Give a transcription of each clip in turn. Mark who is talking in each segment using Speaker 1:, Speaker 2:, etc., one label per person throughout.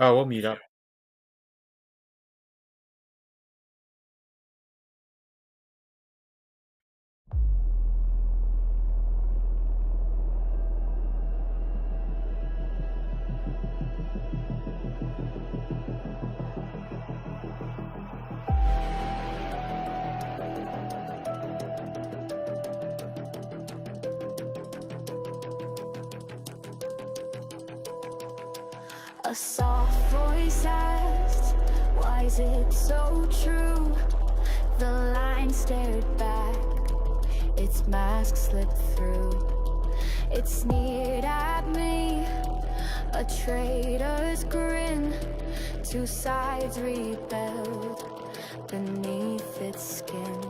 Speaker 1: Oh, we'll meet up.
Speaker 2: A soft voice asked, why is it so true? The line stared back, its mask slipped through. It sneered at me, a traitor's grin. Two sides rebelled beneath its skin.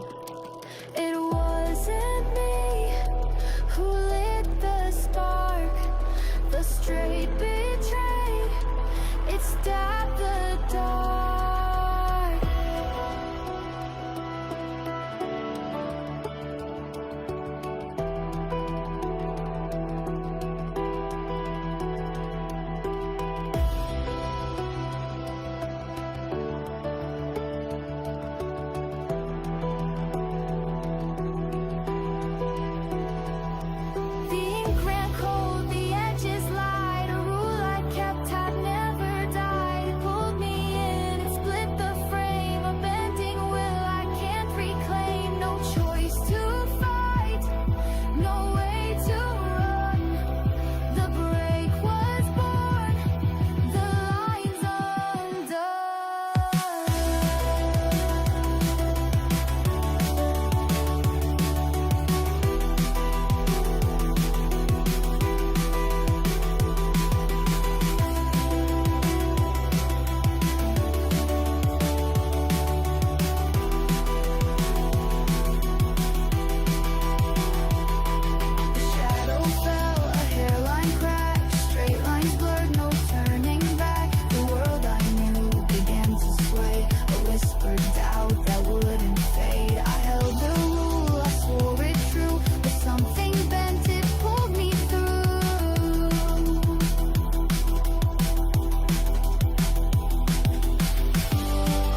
Speaker 2: It wasn't me who lit the spark. The straight betrayed, it stabbed the dark. The ink ran cold, the edges lied. A rule I kept had never died. It pulled me in, it split the frame. A bending will I can't reclaim. No choice to fight, no way to run. The break was born, the line's undone. The shadow fell, a hairline cracked, straight lines blurred, no turning back. The world I knew began to sway, a whispered doubt that wouldn't fade. I held the rule, I swore it true, but something bent, it pulled me through.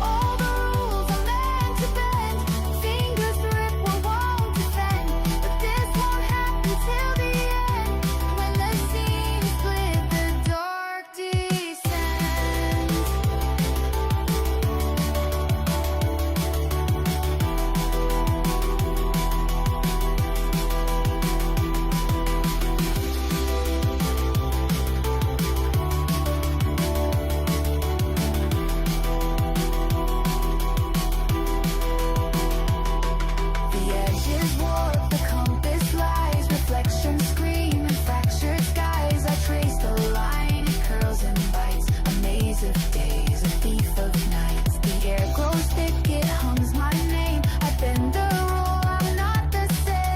Speaker 2: All the rules are meant to bend, fingers rip what won't defend. But this won't happen till the end, when the seams split, the dark descends. The edges warp, the compass lies, reflections scream in fractured skies. I trace the line, it curls and bites, a maze of days, a thief of nights. The air grows thick, it hums my name. I bend the rule, I'm not the same.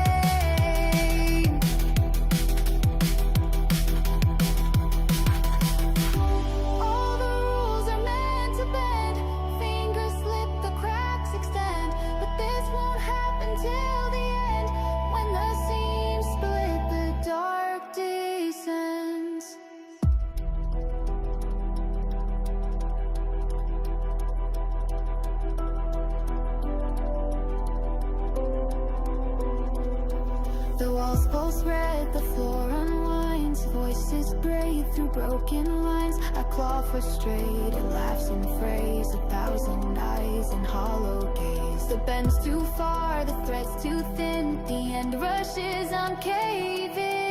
Speaker 2: All the rules are meant to bend, fingers slip, the cracks extend. But this won't happen till the end, when the seams split, the dark descends. The walls pulse red, the floor unwinds. Voices breathe through broken lines. I claw for straight, it laughs and frays. 1,000 eyes in hollow gaze. The bend's too far, the thread's too thin. The end rushes, I'm caving.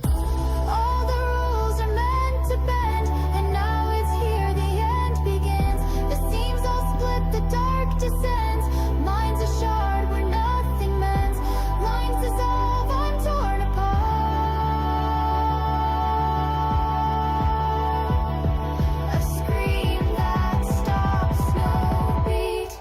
Speaker 2: All the rules are meant to bend, and now it's here, the end begins. The seams all split, the dark descends. Minds are shard where nothing mends. Lines dissolve, I'm torn apart. A scream that stops, no beat.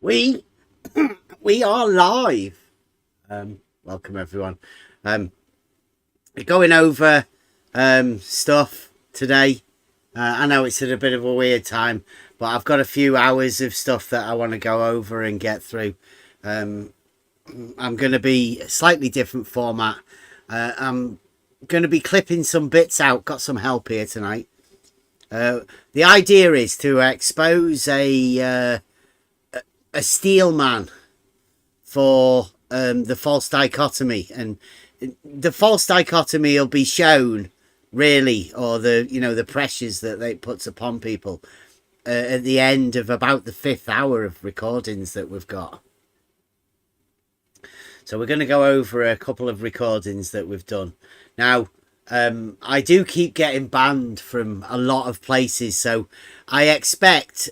Speaker 1: We we are live. Welcome everyone. We're going over stuff today. I know it's at a bit of a weird time, but I've got a few hours of stuff that I want to go over and get through. I'm going to be a slightly different format. I'm going to be clipping some bits out. Got some help here tonight. The idea is to expose a steel man for the false dichotomy, and the false dichotomy will be shown really, or the pressures that it puts upon people at the end of about the 5th hour of recordings that we've got. So we're going to go over a couple of recordings that we've done now. I do keep getting banned from a lot of places, so I expect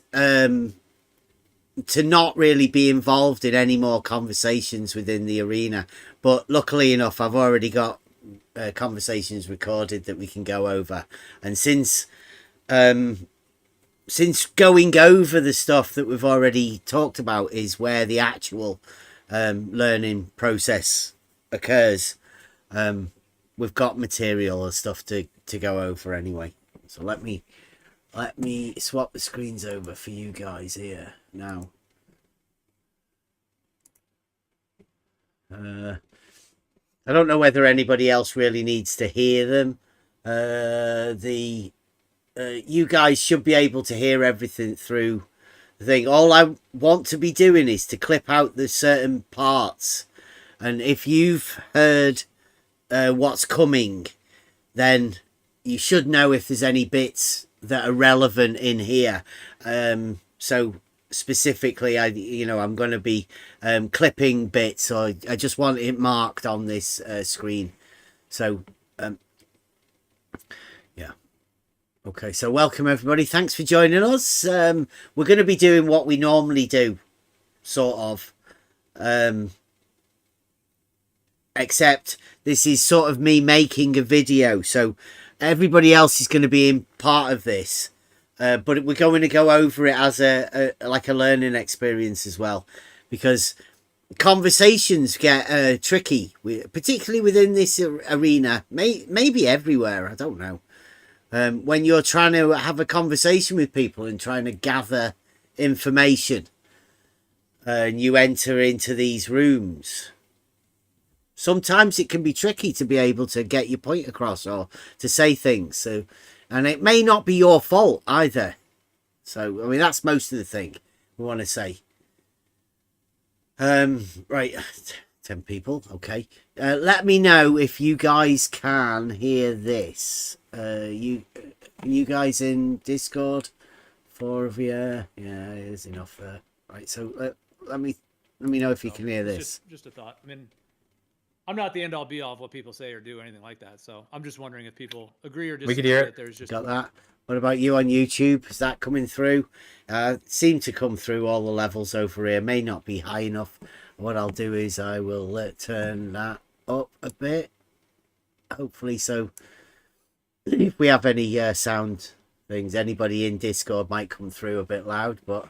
Speaker 1: to not really be involved in any more conversations within the arena, but luckily enough I've already got conversations recorded that we can go over. And since going over the stuff that we've already talked about is where the actual learning process occurs, we've got material and stuff to go over anyway. So let me swap the screens over for you guys here now. I don't know whether anybody else really needs to hear them. You guys should be able to hear everything through the thing. All I want to be doing is to clip out the certain parts, and if you've heard what's coming, then you should know if there's any bits that are relevant in here. So specifically, I'm going to be clipping bits, or I just want it marked on this screen. So yeah, okay, so welcome everybody, thanks for joining us. We're going to be doing what we normally do, sort of, except this is sort of me making a video, so everybody else is going to be in part of this, but we're going to go over it as like a learning experience as well, because conversations get tricky, particularly within this arena, maybe everywhere, I don't know. When you're trying to have a conversation with people and trying to gather information, and you enter into these rooms, sometimes it can be tricky to be able to get your point across or to say things. So, and it may not be your fault either. So, I mean, that's most of the thing we want to say. Right, 10 people. Okay. Let me know if you guys can hear this. You guys in Discord? 4 of you. Yeah, there's enough there. Right. So let me know if you can hear this.
Speaker 3: Just a thought. I mean, I'm not the end-all be-all of what people say or do, anything like that. So I'm just wondering if people agree or disagree.
Speaker 4: We can hear
Speaker 3: that there's just
Speaker 1: got that. What about you on YouTube? Is that coming through? Seem to come through all the levels over here. May not be high enough. What I'll do is I will turn that up a bit. Hopefully, so if we have any sound things, anybody in Discord might come through a bit loud, but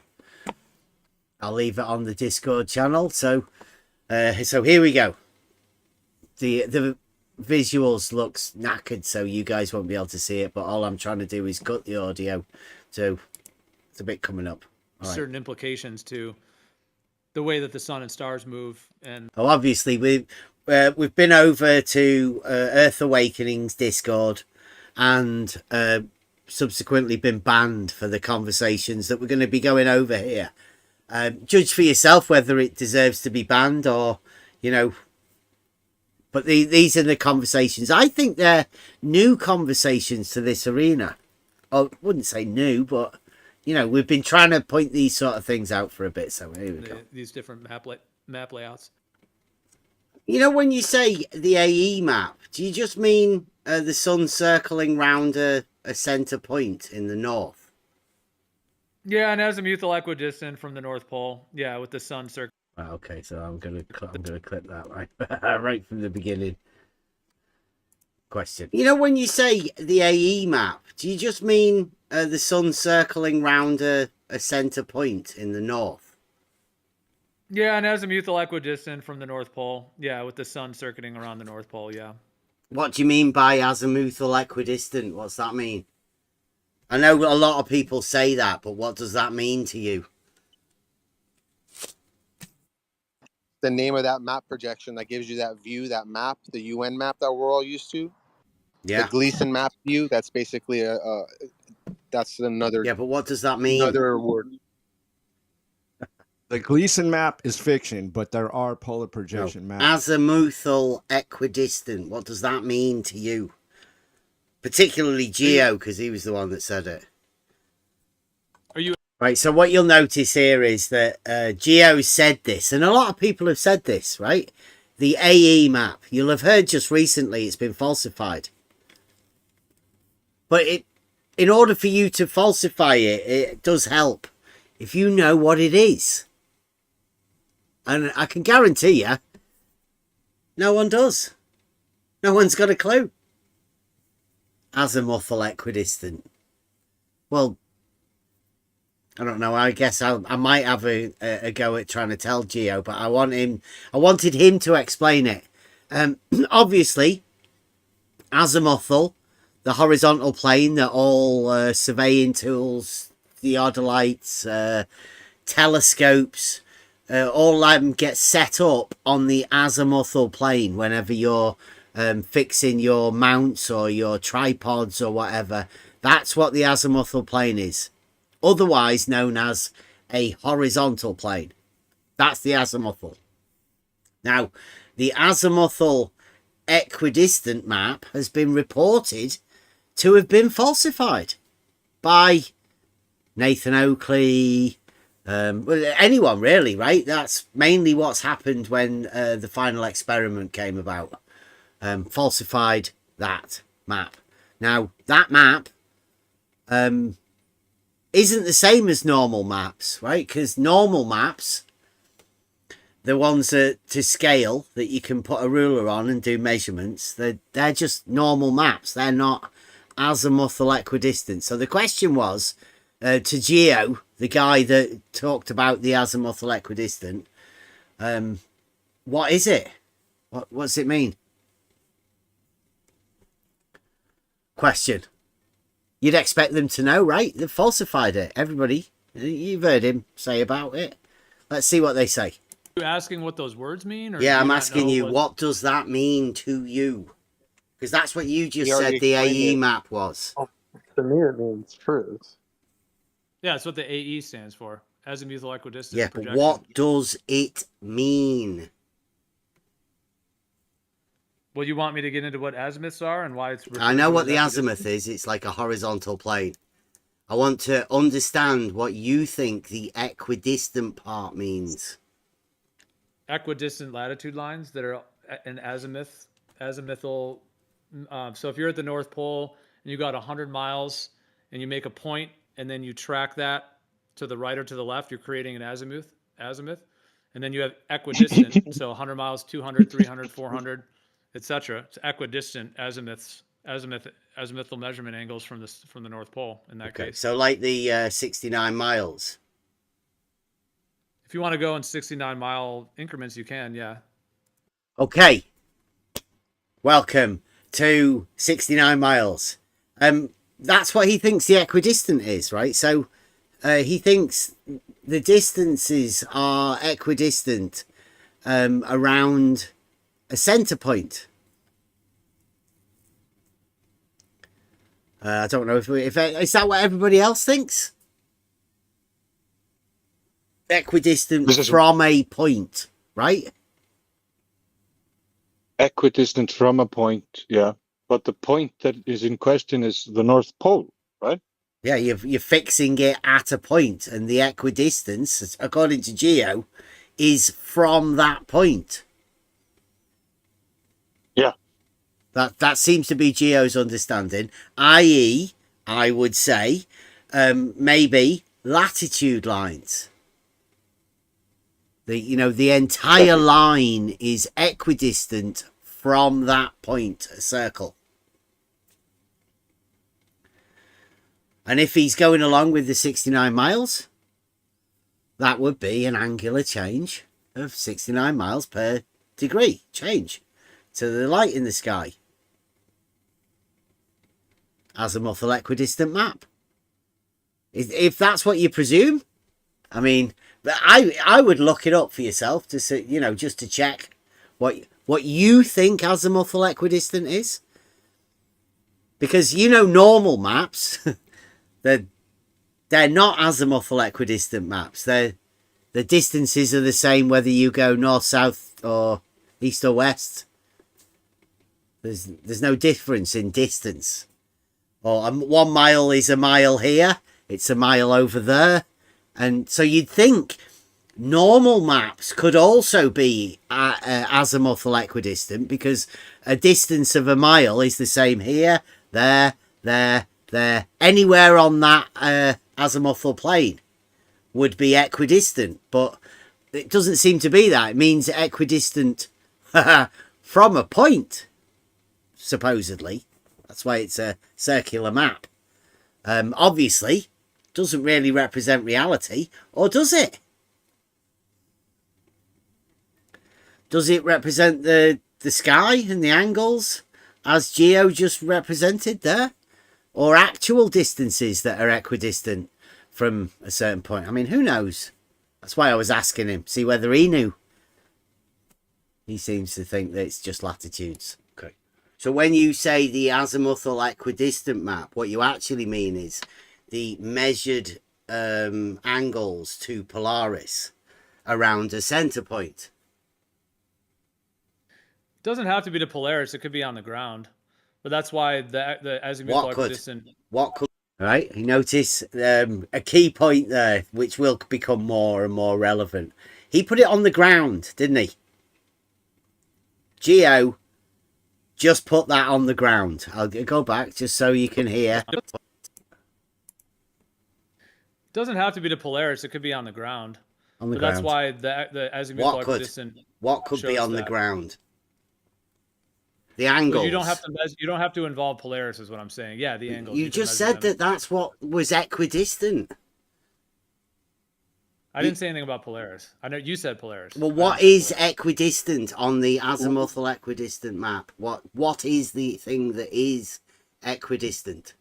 Speaker 1: I'll leave it on the Discord channel. So here we go. The visuals looks knackered, so you guys won't be able to see it, but all I'm trying to do is cut the audio, so it's a bit coming up.
Speaker 3: certain implications to the way that the sun and stars move. And
Speaker 1: obviously we've been over to Earth Awakening's Discord, and subsequently been banned for the conversations that we're going to be going over here. Judge for yourself whether it deserves to be banned, or but these are the conversations. I think they're new conversations to this arena. I wouldn't say new, but we've been trying to point these sort of things out for a bit. So here we go.
Speaker 3: These different map layouts.
Speaker 1: When you say the AE map, do you just mean the sun circling round a center point in the north?
Speaker 3: Yeah, and azimuthal equidistant from the North Pole. Yeah, with the sun circling.
Speaker 1: Okay, so I'm gonna clip that right from the beginning. Question. When you say the AE map, do you just mean the sun circling round a center point in the north?
Speaker 3: Yeah, an azimuthal equidistant from the North Pole. Yeah, with the sun circuiting around the North Pole. Yeah.
Speaker 1: What do you mean by azimuthal equidistant? What's that mean? I know a lot of people say that, but what does that mean to you?
Speaker 4: The name of that map projection that gives you that view, that map, the UN map that we're all used to. The
Speaker 1: Yeah.
Speaker 4: Gleason map view. That's basically that's another
Speaker 1: Yeah, but what does that mean?
Speaker 4: word.
Speaker 5: The Gleason map is fiction, but there are polar projection maps.
Speaker 1: Azimuthal equidistant. What does that mean to you? Particularly Geo, because he was the one that said it.
Speaker 3: Are you
Speaker 1: Right, so what you'll notice here is that Geo said this, and a lot of people have said this, right? The AE map. You'll have heard just recently it's been falsified. But in order for you to falsify it, it does help if you know what it is. And I can guarantee you, no one does. No one's got a clue. Azimuthal equidistant. Well, I don't know. I guess I might have a go at trying to tell Geo, but I wanted him to explain it. Obviously, azimuthal, the horizontal plane that all surveying tools, theodolites, telescopes, all of them get set up on the azimuthal plane whenever you're fixing your mounts or your tripods or whatever. That's what the azimuthal plane is, otherwise known as a horizontal plane. That's the azimuthal. Now, the azimuthal equidistant map has been reported to have been falsified by Nathan Oakley, anyone really, right? That's mainly what's happened when the final experiment came about. Falsified that map. Now, that map isn't the same as normal maps, right? Because normal maps, the ones that to scale that you can put a ruler on and do measurements, they're just normal maps. They're not azimuthal equidistant. So the question was to Geo, the guy that talked about the azimuthal equidistant, what is it? What's it mean? Question. You'd expect them to know, right? They've falsified it. Everybody, you've heard him say about it. Let's see what they say.
Speaker 3: you asking what those words mean? Or
Speaker 1: Yeah,
Speaker 3: do
Speaker 1: I'm
Speaker 3: not
Speaker 1: asking
Speaker 3: know
Speaker 1: you, what does that mean to you? Because that's what you just
Speaker 4: You already
Speaker 1: said the
Speaker 4: explained
Speaker 1: AE
Speaker 4: it.
Speaker 1: map was.
Speaker 4: To me, it means truth.
Speaker 3: Yeah, that's what the AE stands for. Azimuthal equidistant
Speaker 1: Yeah, but
Speaker 3: projection.
Speaker 1: what does it mean?
Speaker 3: Well, you want me to get into what azimuths are and why it's...
Speaker 1: I know
Speaker 3: referred
Speaker 1: what
Speaker 3: to
Speaker 1: the
Speaker 3: as
Speaker 1: azimuth is. It's like a horizontal plane. I want to understand what you think the equidistant part means.
Speaker 3: equidistant latitude lines that are an azimuthal. So if you're at the North Pole and you got 100 miles and you make a point and then you track that to the right or to the left, you're creating an azimuth. And then you have equidistant, so 100 miles, 200, 300, 400, etc. It's equidistant azimuthal measurement angles from the North Pole in that case.
Speaker 1: So like the 69 miles.
Speaker 3: If you want to go in 69-mile increments, you can, yeah.
Speaker 1: Okay. Welcome to 69 miles. That's what he thinks the equidistant is, right? So he thinks the distances are equidistant around a center point. I don't know if is that what everybody else thinks? Equidistant from a point, right?
Speaker 6: Equidistant from a point, yeah. But the point that is in question is the North Pole, right?
Speaker 1: Yeah, you're fixing it at a point, and the equidistance, according to Geo, is from that point.
Speaker 6: Yeah.
Speaker 1: That seems to be Geo's understanding, i.e., I would say, maybe latitude lines. The entire line is equidistant from that point, a circle. And if he's going along with the 69 miles, that would be an angular change of 69 miles per degree change to the light in the sky. Azimuthal equidistant map. If that's what you presume, I mean, but I would look it up for yourself to see, you know, just to check what you think azimuthal equidistant is, because you know normal maps, they're not azimuthal equidistant maps. The distances are the same whether you go north, south, or east or west. There's no difference in distance. Or 1 mile is a mile here, it's a mile over there. And so you'd think normal maps could also be azimuthal equidistant, because a distance of a mile is the same here, there, anywhere on that azimuthal plane would be equidistant. But it doesn't seem to be that. It means equidistant from a point, supposedly. That's why it's a circular map. Obviously, doesn't really represent reality, or does it? Does it represent the sky and the angles, as Geo just represented there? Or actual distances that are equidistant from a certain point? I mean, who knows? That's why I was asking him, see whether he knew. He seems to think that it's just latitudes. Okay. So when you say the azimuthal equidistant map, what you actually mean is the measured angles to Polaris around a center point.
Speaker 3: It doesn't have to be to Polaris. It could be on the ground. But that's why the azimuthal equidistant.
Speaker 1: What could? All right. You notice a key point there, which will become more and more relevant. He put it on the ground, didn't he? Geo just put that on the ground. I'll go back just so you can hear.
Speaker 3: It doesn't have to be to Polaris. It could be on the ground.
Speaker 1: On the
Speaker 3: But
Speaker 1: ground.
Speaker 3: that's why the azimuthal equidistant.
Speaker 1: What could be
Speaker 3: shows
Speaker 1: on the
Speaker 3: that.
Speaker 1: ground? The angles.
Speaker 3: Well, you don't have to measure. You don't have to involve Polaris, is what I'm saying. Yeah, the angles.
Speaker 1: You
Speaker 3: can
Speaker 1: just
Speaker 3: measure
Speaker 1: said
Speaker 3: them.
Speaker 1: that that's what was equidistant.
Speaker 3: I didn't say anything about Polaris. I know you said Polaris.
Speaker 1: Well,
Speaker 3: I
Speaker 1: what
Speaker 3: didn't
Speaker 1: is
Speaker 3: say Polaris.
Speaker 1: equidistant on the azimuthal equidistant map? What is the thing that is equidistant?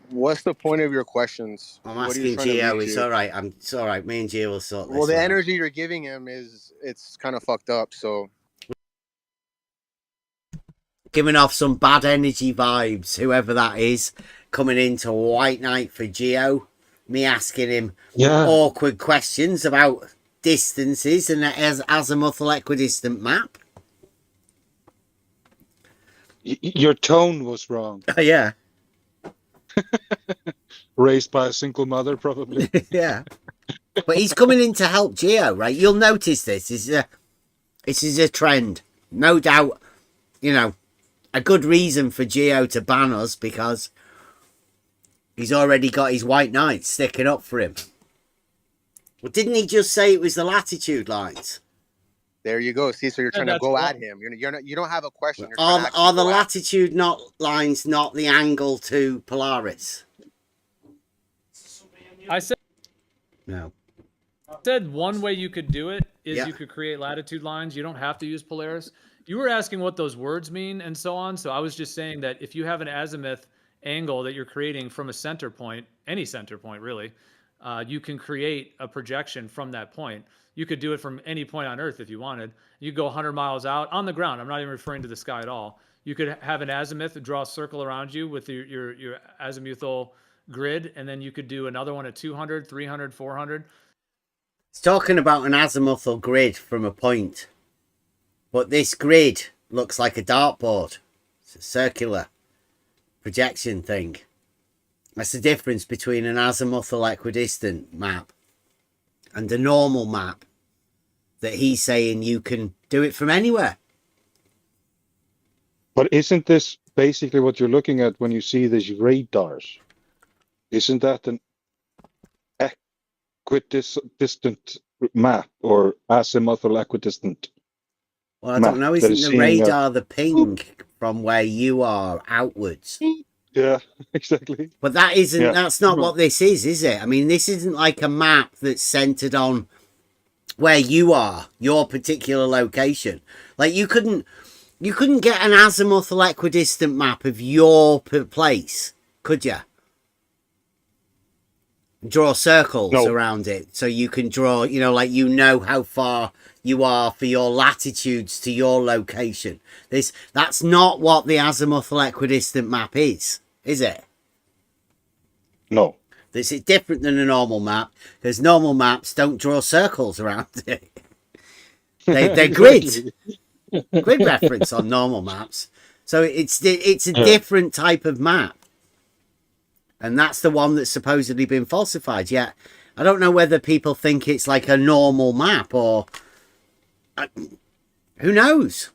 Speaker 4: What's the point of your questions?
Speaker 1: I'm
Speaker 4: What are you
Speaker 1: asking
Speaker 4: trying to
Speaker 1: Geo.
Speaker 4: reach
Speaker 1: It's
Speaker 4: to?
Speaker 1: all right. It's all right. Me and Geo will sort this
Speaker 4: Well, the
Speaker 1: out.
Speaker 4: energy you're giving him it's kind of fucked up. So
Speaker 1: Giving off some bad energy vibes, whoever that is, coming into White Knight for Geo. Me asking him awkward questions about distances and azimuthal equidistant map.
Speaker 6: Your tone was wrong.
Speaker 1: Yeah.
Speaker 6: Raised by a single mother, probably.
Speaker 1: Yeah. But he's coming in to help Geo, right? You'll notice this. This is a trend. No doubt, you know, a good reason for Geo to ban us, because he's already got his White Knight sticking up for him. Well, didn't he just say it was the latitude lines?
Speaker 4: there you go. See, so you're trying to
Speaker 3: that's
Speaker 4: go
Speaker 3: wrong.
Speaker 4: at him. You're not. You don't have a question. You're trying to actually
Speaker 1: Are the
Speaker 4: go at him.
Speaker 1: latitude lines not the angle to Polaris?
Speaker 3: I
Speaker 1: No.
Speaker 3: said one way you could do it is
Speaker 1: Yeah.
Speaker 3: you could create latitude lines. You don't have to use Polaris. You were asking what those words mean and so on. So I was just saying that if you have an azimuth angle that you're creating from a center point, any center point really, you can create a projection from that point. You could do it from any point on Earth if you wanted. You could go 100 miles out on the ground. I'm not even referring to the sky at all. You could have an azimuth, draw a circle around you with your azimuthal grid, and then you could do another one at 200, 300, 400.
Speaker 1: It's talking about an azimuthal grid from a point. But this grid looks like a dartboard. It's a circular projection thing. That's the difference between an azimuthal equidistant map and a normal map that he's saying you can do it from anywhere.
Speaker 6: But isn't this basically what you're looking at when you see these radars? Isn't that an equidistant map or azimuthal equidistant?
Speaker 1: Well, I don't know.
Speaker 6: Map that
Speaker 1: Isn't
Speaker 6: is
Speaker 1: the
Speaker 6: seeing
Speaker 1: radar the ping from where you are outwards?
Speaker 6: Yeah, exactly.
Speaker 1: But that isn't.
Speaker 6: Yeah.
Speaker 1: That's not what this is it? I mean, this isn't like a map that's centered on where you are, your particular location. Like you couldn't get an azimuthal equidistant map of your place, could you? Draw circles
Speaker 6: No.
Speaker 1: around it so you can draw, you know, like you know how far you are for your latitudes to your location. That's not what the azimuthal equidistant map is it?
Speaker 6: No.
Speaker 1: This is different than a normal map because normal maps don't draw circles around it. They're grid reference on normal maps. So it's a different type of map. And that's the one that's supposedly been falsified. Yet, I don't know whether people think it's like a normal map or... who knows?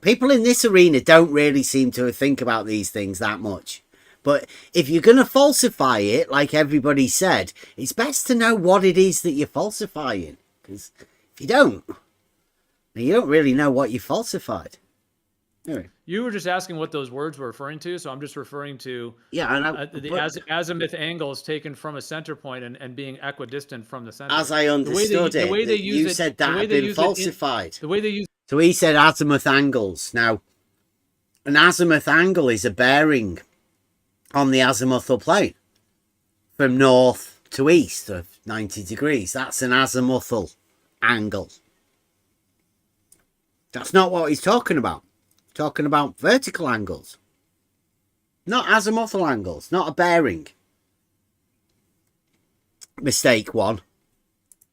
Speaker 1: People in this arena don't really seem to think about these things that much. But if you're going to falsify it, like everybody said, it's best to know what it is that you're falsifying. Because if you don't really know what you falsified. Anyway.
Speaker 3: You were just asking what those words were referring to, so I'm just referring to
Speaker 1: the
Speaker 3: azimuth angles taken from a center point and being equidistant from the center.
Speaker 1: As I understood you said that had been falsified.
Speaker 3: The way they use.
Speaker 1: So he said azimuth angles. Now, an azimuth angle is a bearing on the azimuthal plane from north to east of 90 degrees. That's an azimuthal angle. That's not what he's talking about. Talking about vertical angles, not azimuthal angles, not a bearing. Mistake one.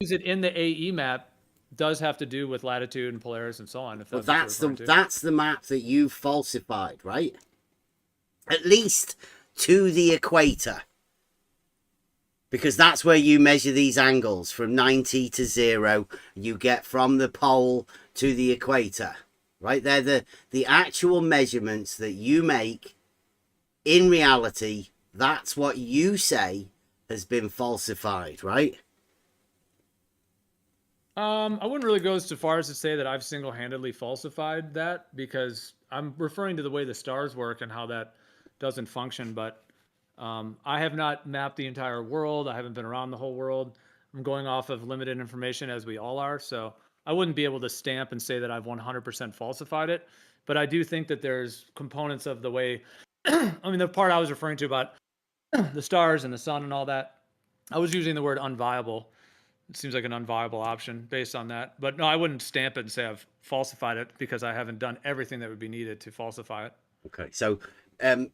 Speaker 3: Use it in the AE map does have to do with latitude and Polaris and so on. If
Speaker 1: that's the map that you falsified, right? At least to the equator, because that's where you measure these angles from 90 to 0. You get from the pole to the equator. Right, they're the actual measurements that you make in reality. That's what you say has been falsified, right?
Speaker 3: I wouldn't really go so far as to say that I've single-handedly falsified that, because I'm referring to the way the stars work and how that doesn't function. But I have not mapped the entire world. I haven't been around the whole world. I'm going off of limited information, as we all are. So I wouldn't be able to stamp and say that I've 100% falsified it, but I do think that there's components of the way, I mean, the part I was referring to about the stars and the sun and all that, I was using the word unviable. It seems like an unviable option based on that, but no, I wouldn't stamp it and say I've falsified it because I haven't done everything that would be needed to falsify it.
Speaker 1: Okay, so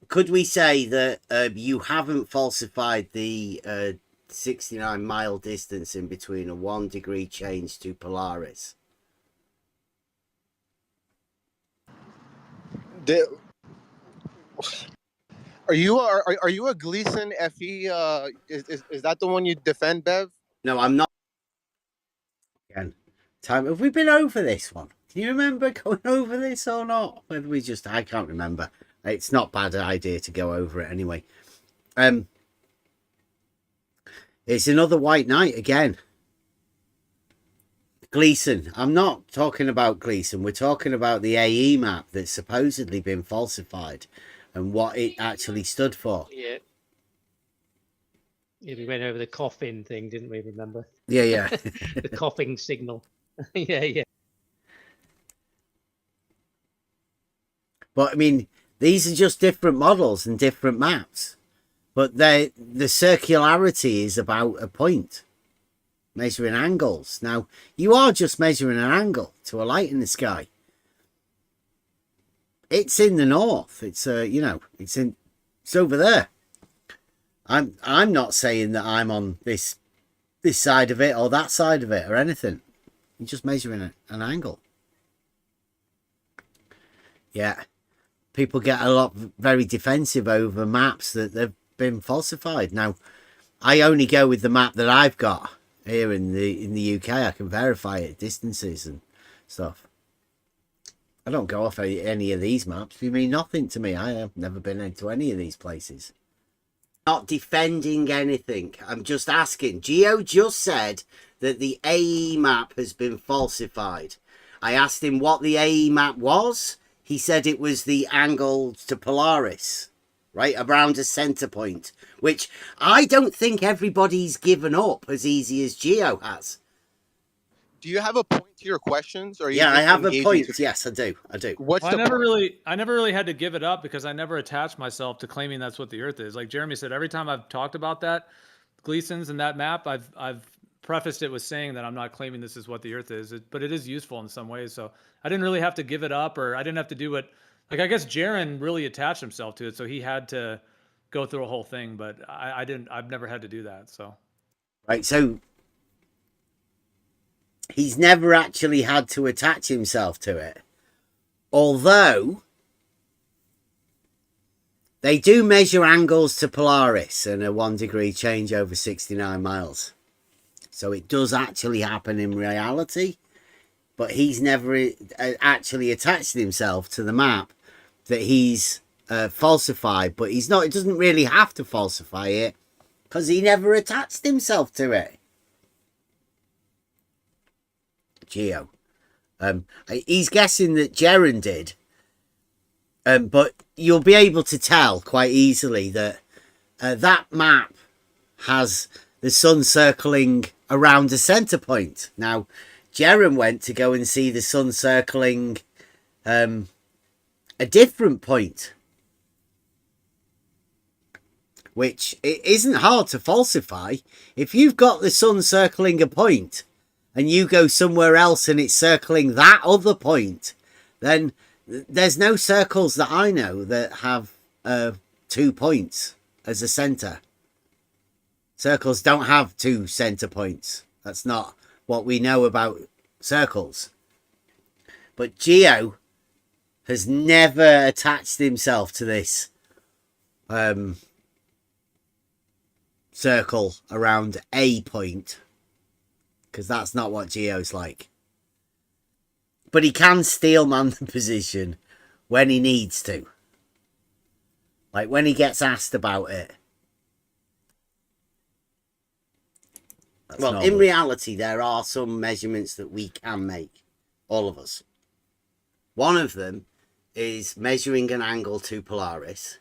Speaker 1: could we say that you haven't falsified the 69-mile distance in between a 1 degree change to Polaris?
Speaker 4: Are you a Gleason FE? Is that the one you defend, Bev?
Speaker 1: No, I'm not. Again, time. Have we been over this one? Can you remember going over this or not? Whether we just, I can't remember. It's not a bad idea to go over it anyway. It's another white knight again. Gleason. I'm not talking about Gleason. We're talking about the AE map that's supposedly been falsified and what it actually stood for.
Speaker 7: Yeah. Yeah, we went over the coffin thing, didn't we? Remember?
Speaker 1: Yeah.
Speaker 7: The coughing signal. Yeah.
Speaker 1: But I mean, these are just different models and different maps. But the circularity is about a point. Measuring angles. Now, you are just measuring an angle to a light in the sky. It's in the north. It's it's over there. I'm not saying that I'm on this side of it or that side of it or anything. You're just measuring an angle. Yeah. People get very defensive over maps that they've been falsified. Now, I only go with the map that I've got here in the UK. I can verify it, distances and stuff. I don't go off any of these maps. They mean nothing to me. I have never been into any of these places. Not defending anything. I'm just asking. Geo just said that the AE map has been falsified. I asked him what the AE map was. He said it was the angle to Polaris, right, around a center point, which I don't think everybody's given up as easy as Geo has.
Speaker 4: Do you have a point to your questions, or are you
Speaker 1: Yeah, I
Speaker 4: just
Speaker 1: have a
Speaker 4: engaging
Speaker 1: point.
Speaker 4: to-
Speaker 1: Yes, I do.
Speaker 4: What's
Speaker 3: Well,
Speaker 4: the
Speaker 3: I never really had to give it up because I never attached myself to claiming that's what the Earth is. Like Jeremy said, every time I've talked about that, Gleason's and that map, I've prefaced it with saying that I'm not claiming this is what the Earth is, but it is useful in some ways. So I didn't really have to give it up, or I didn't have to do what. Like I guess Jaron really attached himself to it, so he had to go through a whole thing. But I didn't. I've never had to do that. So
Speaker 1: Right, so he's never actually had to attach himself to it. Although they do measure angles to Polaris and a 1 degree change over 69 miles. So it does actually happen in reality, but he's never actually attached himself to the map that he's falsified. But he's not, he doesn't really have to falsify it because he never attached himself to it. Geo. He's guessing that Jaron did. But you'll be able to tell quite easily that that map has the sun circling around a center point. Now, Jaron went to go and see the sun circling a different point, which it isn't hard to falsify. If you've got the sun circling a point and you go somewhere else and it's circling that other point, then there's no circles that I know that have 2 points as a center. Circles don't have 2 center points. That's not what we know about circles. But Geo has never attached himself to this circle around a point, because that's not what Geo's like. But he can steel man the position when he needs to. Like when he gets asked about it. That's well, in reality, there are some measurements that we can make. All of us. One of them is measuring an angle to Polaris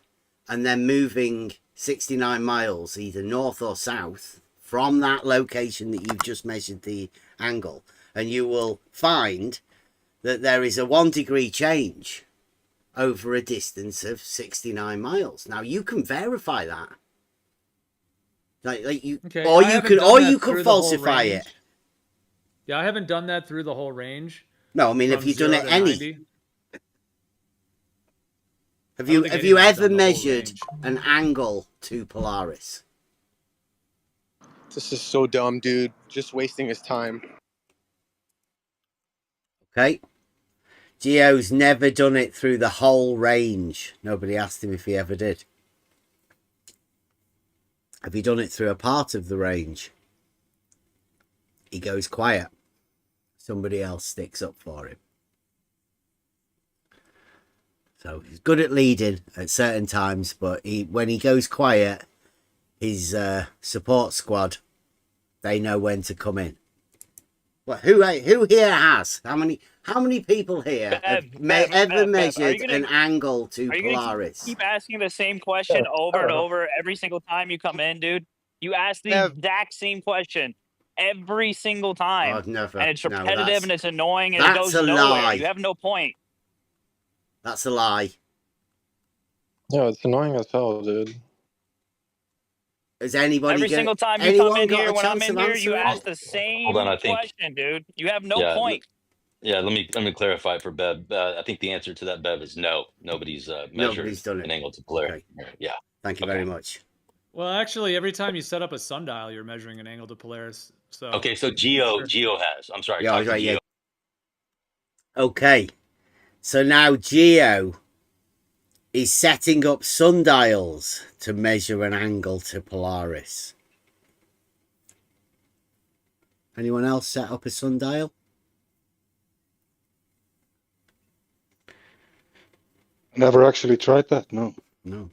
Speaker 1: and then moving 69 miles either north or south from that location that you've just measured the angle. And you will find that there is a 1 degree change over a distance of 69 miles. Now you can verify that. Like you,
Speaker 3: okay,
Speaker 1: or you could falsify it.
Speaker 3: Yeah, I haven't done that through the whole range.
Speaker 1: No, I mean, have you done it any?
Speaker 3: 90.
Speaker 1: Have you ever measured an angle to Polaris?
Speaker 4: This is so dumb, dude. Just wasting his time.
Speaker 1: Okay. Geo's never done it through the whole range. Nobody asked him if he ever did. Have you done it through a part of the range? He goes quiet. Somebody else sticks up for him. So he's good at leading at certain times, but when he goes quiet, his support squad, they know when to come in. Well, who here has? How many people here have ever measured an angle to Polaris?
Speaker 8: Keep asking the same question over and over every single time you come in, dude. You ask the exact same question every single time.
Speaker 1: I've never.
Speaker 8: And it's
Speaker 1: No,
Speaker 8: repetitive and it's annoying and it goes nowhere.
Speaker 1: Lie.
Speaker 8: You have no point.
Speaker 1: That's a lie.
Speaker 4: Yeah, it's annoying as hell, dude.
Speaker 1: Is anybody
Speaker 8: every single time you come in here, when I'm in here, you ask the same question, dude. You have no point.
Speaker 9: Yeah, let me clarify for Bev. I think the answer to that, Bev, is no. Nobody's measured an angle to Polaris.
Speaker 1: Okay.
Speaker 9: Yeah.
Speaker 1: Thank you very much.
Speaker 3: Well, actually, every time you set up a sundial, you're measuring an angle to Polaris. So
Speaker 9: okay, so Geo has. I'm sorry.
Speaker 1: Yeah, right, yeah. Okay, so now Geo is setting up sundials to measure an angle to Polaris. Anyone else set up a sundial?
Speaker 6: Never actually tried that. No.
Speaker 1: No.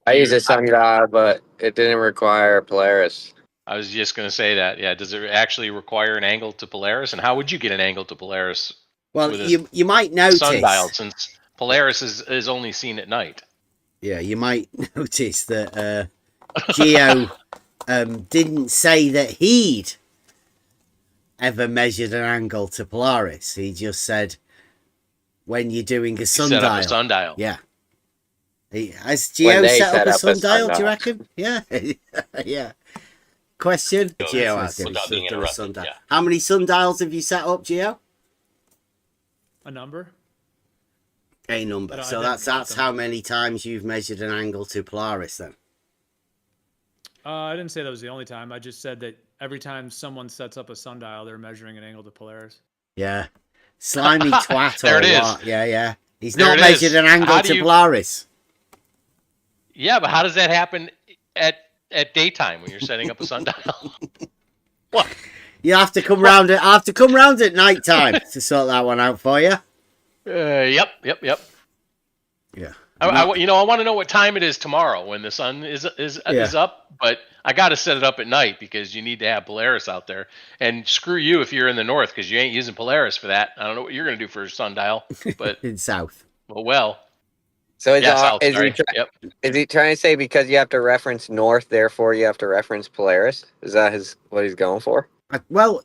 Speaker 10: I use a sundial, but it didn't require Polaris.
Speaker 11: I was just going to say that. Yeah, does it actually require an angle to Polaris? And how would you get an angle to Polaris?
Speaker 1: Well, you might notice
Speaker 11: sundial, since Polaris is only seen at night.
Speaker 1: Yeah, you might notice that Geo didn't say that he'd ever measured an angle to Polaris. He just said when you're doing a sundial.
Speaker 11: Set up a sundial.
Speaker 1: Yeah. Has Geo
Speaker 10: they
Speaker 1: set up a
Speaker 10: set up a
Speaker 1: sundial, do you
Speaker 10: sundial.
Speaker 1: reckon? Yeah. Yeah. Question?
Speaker 9: Go
Speaker 1: Geo
Speaker 9: ahead,
Speaker 1: has it.
Speaker 9: without
Speaker 1: He's
Speaker 9: being
Speaker 1: just done a
Speaker 9: interrupted,
Speaker 1: sundial.
Speaker 9: yeah.
Speaker 1: How many sundials have you set up, Geo?
Speaker 3: A number?
Speaker 1: A number.
Speaker 3: I
Speaker 1: So
Speaker 3: didn't count
Speaker 1: that's
Speaker 3: them.
Speaker 1: how many times you've measured an angle to Polaris then.
Speaker 3: I didn't say that was the only time. I just said that every time someone sets up a sundial, they're measuring an angle to Polaris.
Speaker 1: Yeah. Slimy twat
Speaker 11: There
Speaker 1: or
Speaker 11: it is.
Speaker 1: what? Yeah. He's
Speaker 11: There
Speaker 1: not
Speaker 11: it
Speaker 1: measured
Speaker 11: is.
Speaker 1: an angle
Speaker 11: How do
Speaker 1: to
Speaker 11: you-
Speaker 1: Polaris.
Speaker 11: Yeah, but how does that happen at daytime when you're setting up a sundial? What?
Speaker 1: You have to come round it. I have to come round at night time to sort that one out for you.
Speaker 11: Yep.
Speaker 1: Yeah.
Speaker 11: I want to know what time it is tomorrow when the sun is up, but I got to set it up at night because you need to have Polaris out there. And screw you if you're in the north because you ain't using Polaris for that. I don't know what you're going to do for a sundial, but
Speaker 1: In south.
Speaker 11: well.
Speaker 10: So
Speaker 11: South,
Speaker 10: is
Speaker 11: sorry.
Speaker 10: he is he trying to say because you have to reference north, therefore you have to reference Polaris? Is that what he's going for?
Speaker 1: Well,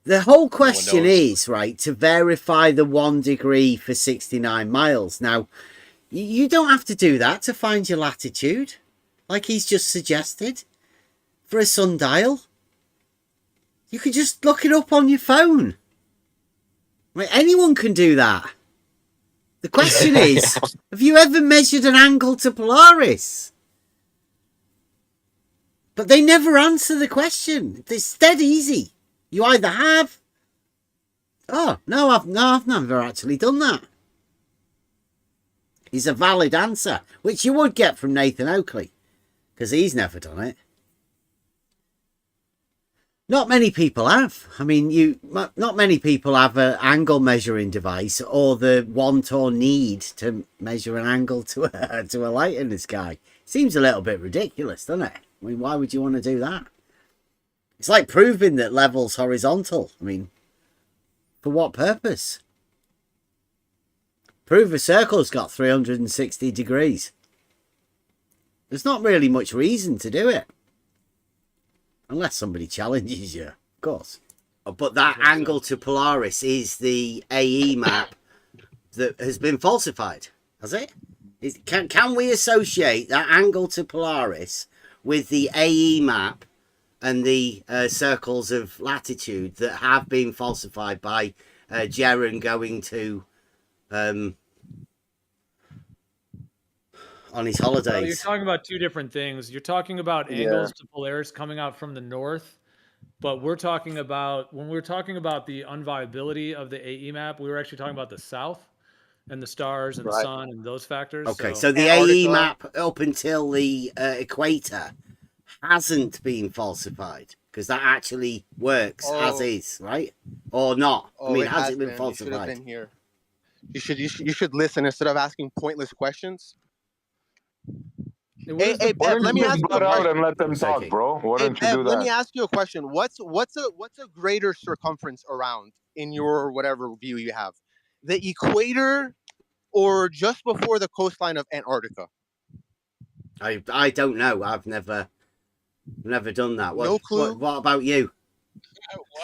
Speaker 1: the whole question
Speaker 11: knows.
Speaker 1: is, right, to verify the 1 degree for 69 miles. Now, you don't have to do that to find your latitude, like he's just suggested, for a sundial. You could just look it up on your phone. Right, anyone can do that. The question is, have you ever measured an angle to Polaris? But they never answer the question. It's dead easy. You either have... Oh, no, I've never actually done that. Is a valid answer, which you would get from Nathan Oakley, because he's never done it. Not many people have. I mean, not many people have an angle measuring device or the want or need to measure an angle to a light in the sky. Seems a little bit ridiculous, doesn't it? I mean, why would you want to do that? It's like proving that level's horizontal. I mean, for what purpose? Prove a circle's got 360 degrees. There's not really much reason to do it. Unless somebody challenges you, of course. But that angle to Polaris is the AE map that has been falsified, has it? Can we associate that angle to Polaris with the AE map and the circles of latitude that have been falsified by Jaren going to on his holidays?
Speaker 3: Well, you're talking about two different things. You're talking about angles to Polaris coming out from the north, but we're talking about, when we're talking about the unviability of the AE map, we were actually talking about the south and the stars and the sun and those factors.
Speaker 1: Okay, so the AE map up until the equator hasn't been falsified because that actually works as is, right? Or not? I mean, has it been falsified?
Speaker 4: You should have been here. You should listen instead of asking pointless questions. Hey, Bev, let me ask you a question.
Speaker 12: And let them talk, bro. Why don't you do that?
Speaker 4: Let me ask you a question. What's a greater circumference around in your whatever view you have? The equator or just before the coastline of Antarctica?
Speaker 1: I don't know. I've never done that.
Speaker 4: No clue.
Speaker 1: What about you?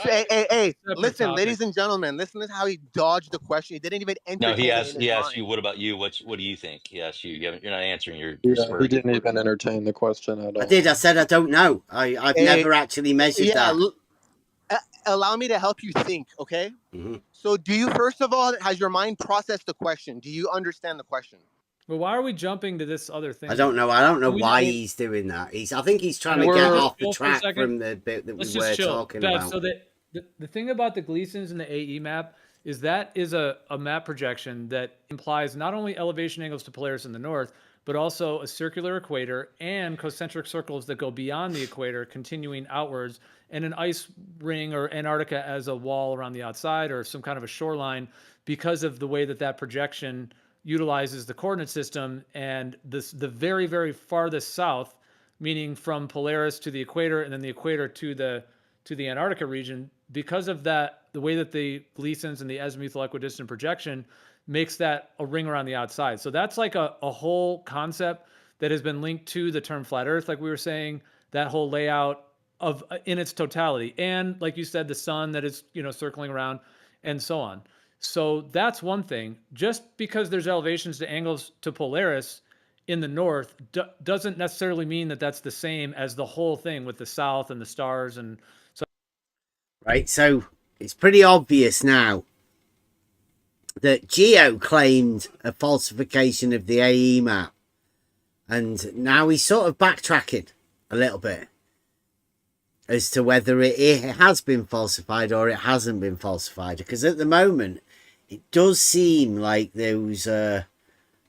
Speaker 4: Hey, listen, ladies and gentlemen, listen to how he dodged the question. He didn't even entertain
Speaker 9: No, he
Speaker 4: it
Speaker 9: asked
Speaker 4: in his mind.
Speaker 9: you, what about you? What do you think? He asked you. You're not answering your
Speaker 12: He
Speaker 9: spur.
Speaker 12: didn't even entertain the question at all.
Speaker 1: I did. I said I don't know. I've never actually measured that.
Speaker 4: Allow me to help you think, okay? So do you, first of all, has your mind processed the question? Do you understand the question?
Speaker 3: Well, why are we jumping to this other thing?
Speaker 1: I don't know. I don't know why he's doing that. I think he's trying to get off the track from the bit that we were talking about.
Speaker 3: So the thing about the Gleasons and the AE map is that is a map projection that implies not only elevation angles to Polaris in the north, but also a circular equator and concentric circles that go beyond the equator, continuing outwards, and an ice ring or Antarctica as a wall around the outside or some kind of a shoreline because of the way that projection utilizes the coordinate system. And the very, very farthest south, meaning from Polaris to the equator and then the equator to the Antarctica region, because of that, the way that the Gleasons and the azimuthal equidistant projection makes that a ring around the outside. So that's like a whole concept that has been linked to the term flat Earth, like we were saying, that whole layout of in its totality, and like you said, the sun that is, you know, circling around, and so on. So that's one thing. Just because there's elevations to angles to Polaris in the north doesn't necessarily mean that that's the same as the whole thing with the south and the stars. And so,
Speaker 1: right, so it's pretty obvious now that Geo claimed a falsification of the AE map, and now he's sort of backtracking a little bit as to whether it has been falsified or it hasn't been falsified, because at the moment it does seem like those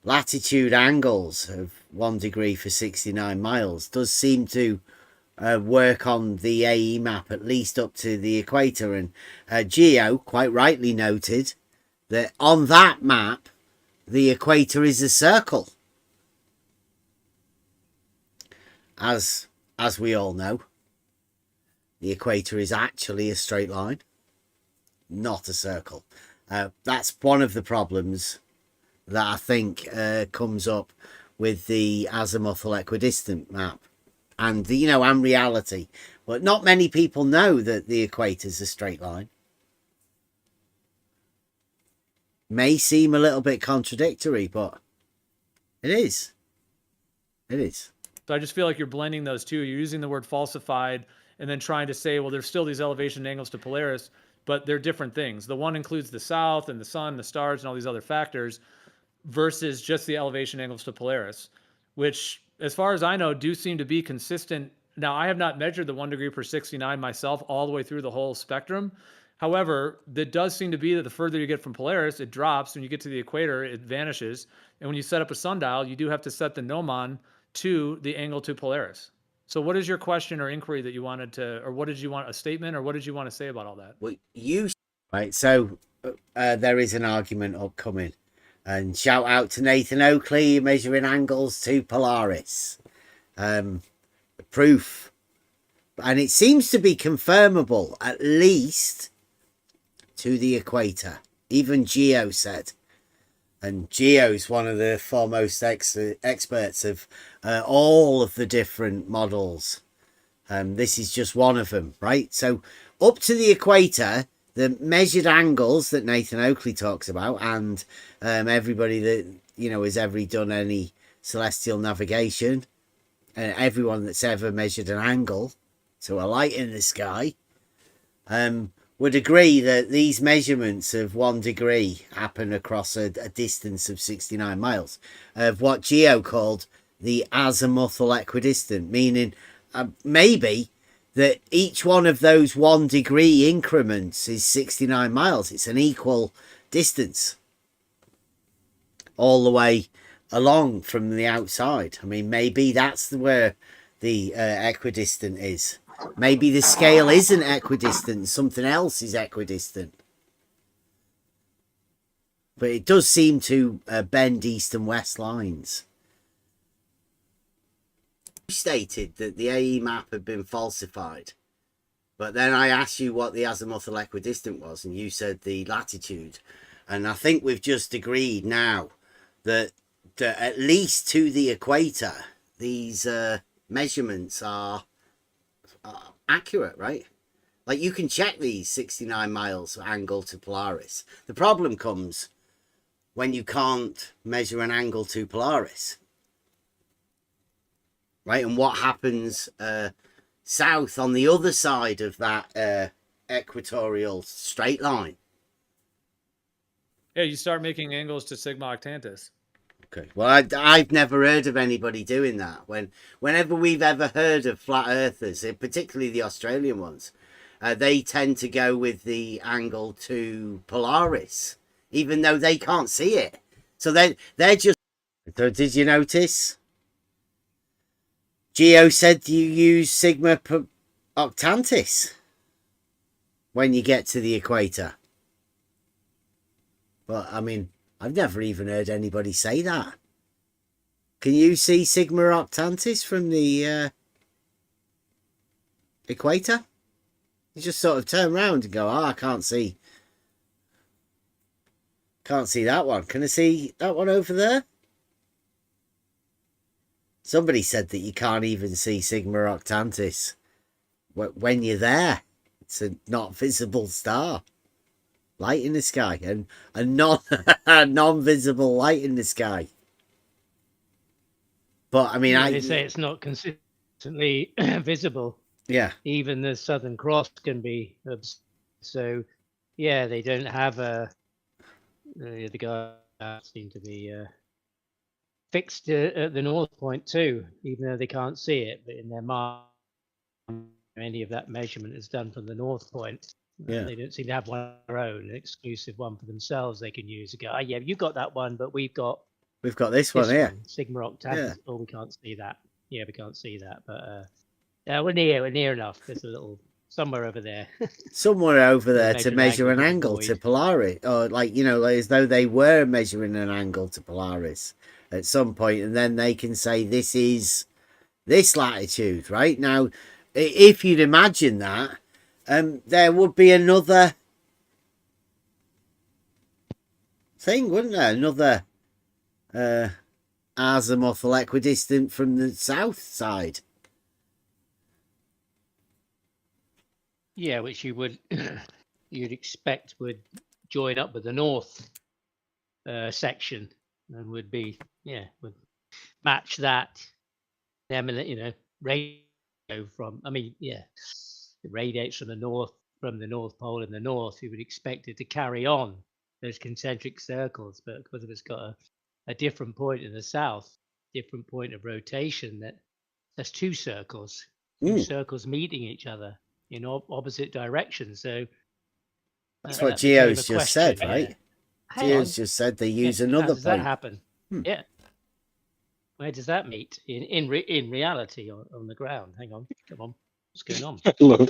Speaker 1: latitude angles of 1 degree for 69 miles does seem to work on the AE map, at least up to the equator. And Geo quite rightly noted that on that map the equator is a circle, as we all know. The equator is actually a straight line, not a circle. That's one of the problems that I think comes up with the azimuthal equidistant map and the, and reality. But not many people know that the equator is a straight line. May seem a little bit contradictory, but it is. It is.
Speaker 3: So I just feel like you're blending those two. You're using the word falsified and then trying to say, well, there's still these elevation angles to Polaris, but they're different things. The one includes the south and the sun, the stars, and all these other factors, versus just the elevation angles to Polaris, which, as far as I know, do seem to be consistent. Now, I have not measured the 1 degree per 69 myself all the way through the whole spectrum. However, that does seem to be that the further you get from Polaris, it drops. When you get to the equator, it vanishes. And when you set up a sundial, you do have to set the gnomon to the angle to Polaris. So what is your question or inquiry that you wanted to, or what did you want, a statement, or what did you want to say about all that?
Speaker 1: Well, right, so there is an argument upcoming. And shout out to Nathan Oakley, measuring angles to Polaris. Proof. And it seems to be confirmable, at least to the equator. Even Geo said. And Geo's one of the foremost experts of all of the different models. This is just one of them, right? So up to the equator, the measured angles that Nathan Oakley talks about, and everybody that, has ever done any celestial navigation, and everyone that's ever measured an angle to a light in the sky, would agree that these measurements of 1 degree happen across a distance of 69 miles of what Geo called the azimuthal equidistant, meaning maybe that each one of those 1 degree increments is 69 miles. It's an equal distance all the way along from the outside. I mean, maybe that's where the equidistant is. Maybe the scale isn't equidistant, something else is equidistant. But it does seem to bend east and west lines. You stated that the AE map had been falsified. But then I asked you what the azimuthal equidistant was, and you said the latitude. And I think we've just agreed now that at least to the equator, these measurements are accurate, right? Like, you can check these 69 miles angle to Polaris. The problem comes when you can't measure an angle to Polaris, right? And what happens south on the other side of that equatorial straight line?
Speaker 3: Yeah, you start making angles to Sigma Octantis.
Speaker 1: Okay. Well, I've never heard of anybody doing that. Whenever we've ever heard of flat earthers, particularly the Australian ones, they tend to go with the angle to Polaris, even though they can't see it. So they're just. So did you notice? Geo said you use Sigma Octantis when you get to the equator. But I mean, I've never even heard anybody say that. Can you see Sigma Octantis from the equator? You just sort of turn around and go, I can't see that one. Can I see that one over there? Somebody said that you can't even see Sigma Octantis when you're there. It's a not visible star. Light in the sky, and a non-visible light in the sky. But I mean,
Speaker 7: they say it's not consistently visible.
Speaker 1: Yeah.
Speaker 7: Even the Southern Cross can be so. Yeah, they don't have a. The guys seem to be fixed at the North Point too, even though they can't see it. But in their mind, any of that measurement is done from the North Point.
Speaker 1: Yeah.
Speaker 7: They don't seem to have one of their own, an exclusive one for themselves they can use. Go, yeah, you got that one, but we've got
Speaker 1: this one here.
Speaker 7: Sigma Octantis. Yeah. Oh, we can't see that. Yeah, we can't see that. But we're near enough. There's a little somewhere over there.
Speaker 1: Somewhere over there to measure an angle to Polaris, or as though they were measuring an angle to Polaris at some point, and then they can say this is this latitude. Right now, if you'd imagine that. There would be another thing, wouldn't there? Another azimuth equidistant from the south side.
Speaker 7: Yeah, which you'd expect would join up with the north section and would match that. Radio from. I mean, yeah. It radiates from the North Pole in the north. You would expect it to carry on those concentric circles, but because it's got a different point in the south, different point of rotation, that's two circles meeting each other in opposite directions. So
Speaker 1: that's what Geo's just said, right? Geo's just said they use another point.
Speaker 7: How does that happen? Yeah. Where does that meet in reality on the ground? Hang on, come on. What's going on?
Speaker 6: Hello.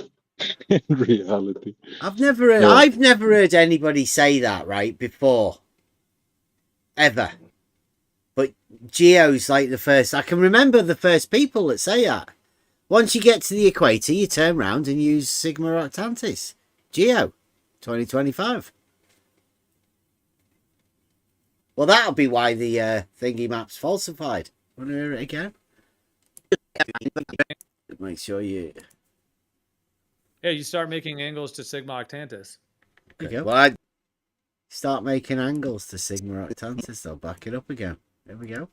Speaker 6: In reality,
Speaker 1: I've never heard anybody say that before, ever. But Geo's like the first. I can remember the first people that say that. Once you get to the equator, you turn around and use Sigma Octantis. Geo, 2025. Well, that'll be why the thingy map's falsified. Want to hear it again? Make sure you.
Speaker 3: Yeah, you start making angles to Sigma Octantis.
Speaker 1: There you go. Well, I start making angles to Sigma Octantis. I'll back it up again. There we go.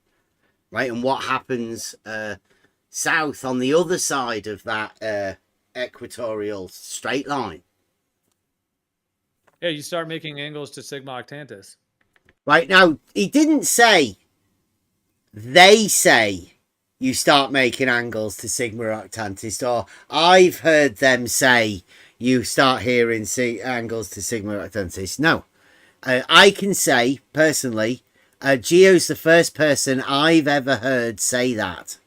Speaker 1: Right, and what happens south on the other side of that equatorial straight line?
Speaker 3: Yeah, you start making angles to Sigma Octantis.
Speaker 1: Right, now, he didn't say, they say you start making angles to Sigma Octantis, or I've heard them say you start hearing angles to Sigma Octantis. No, I can say, personally, Geo's the first person I've ever heard say that.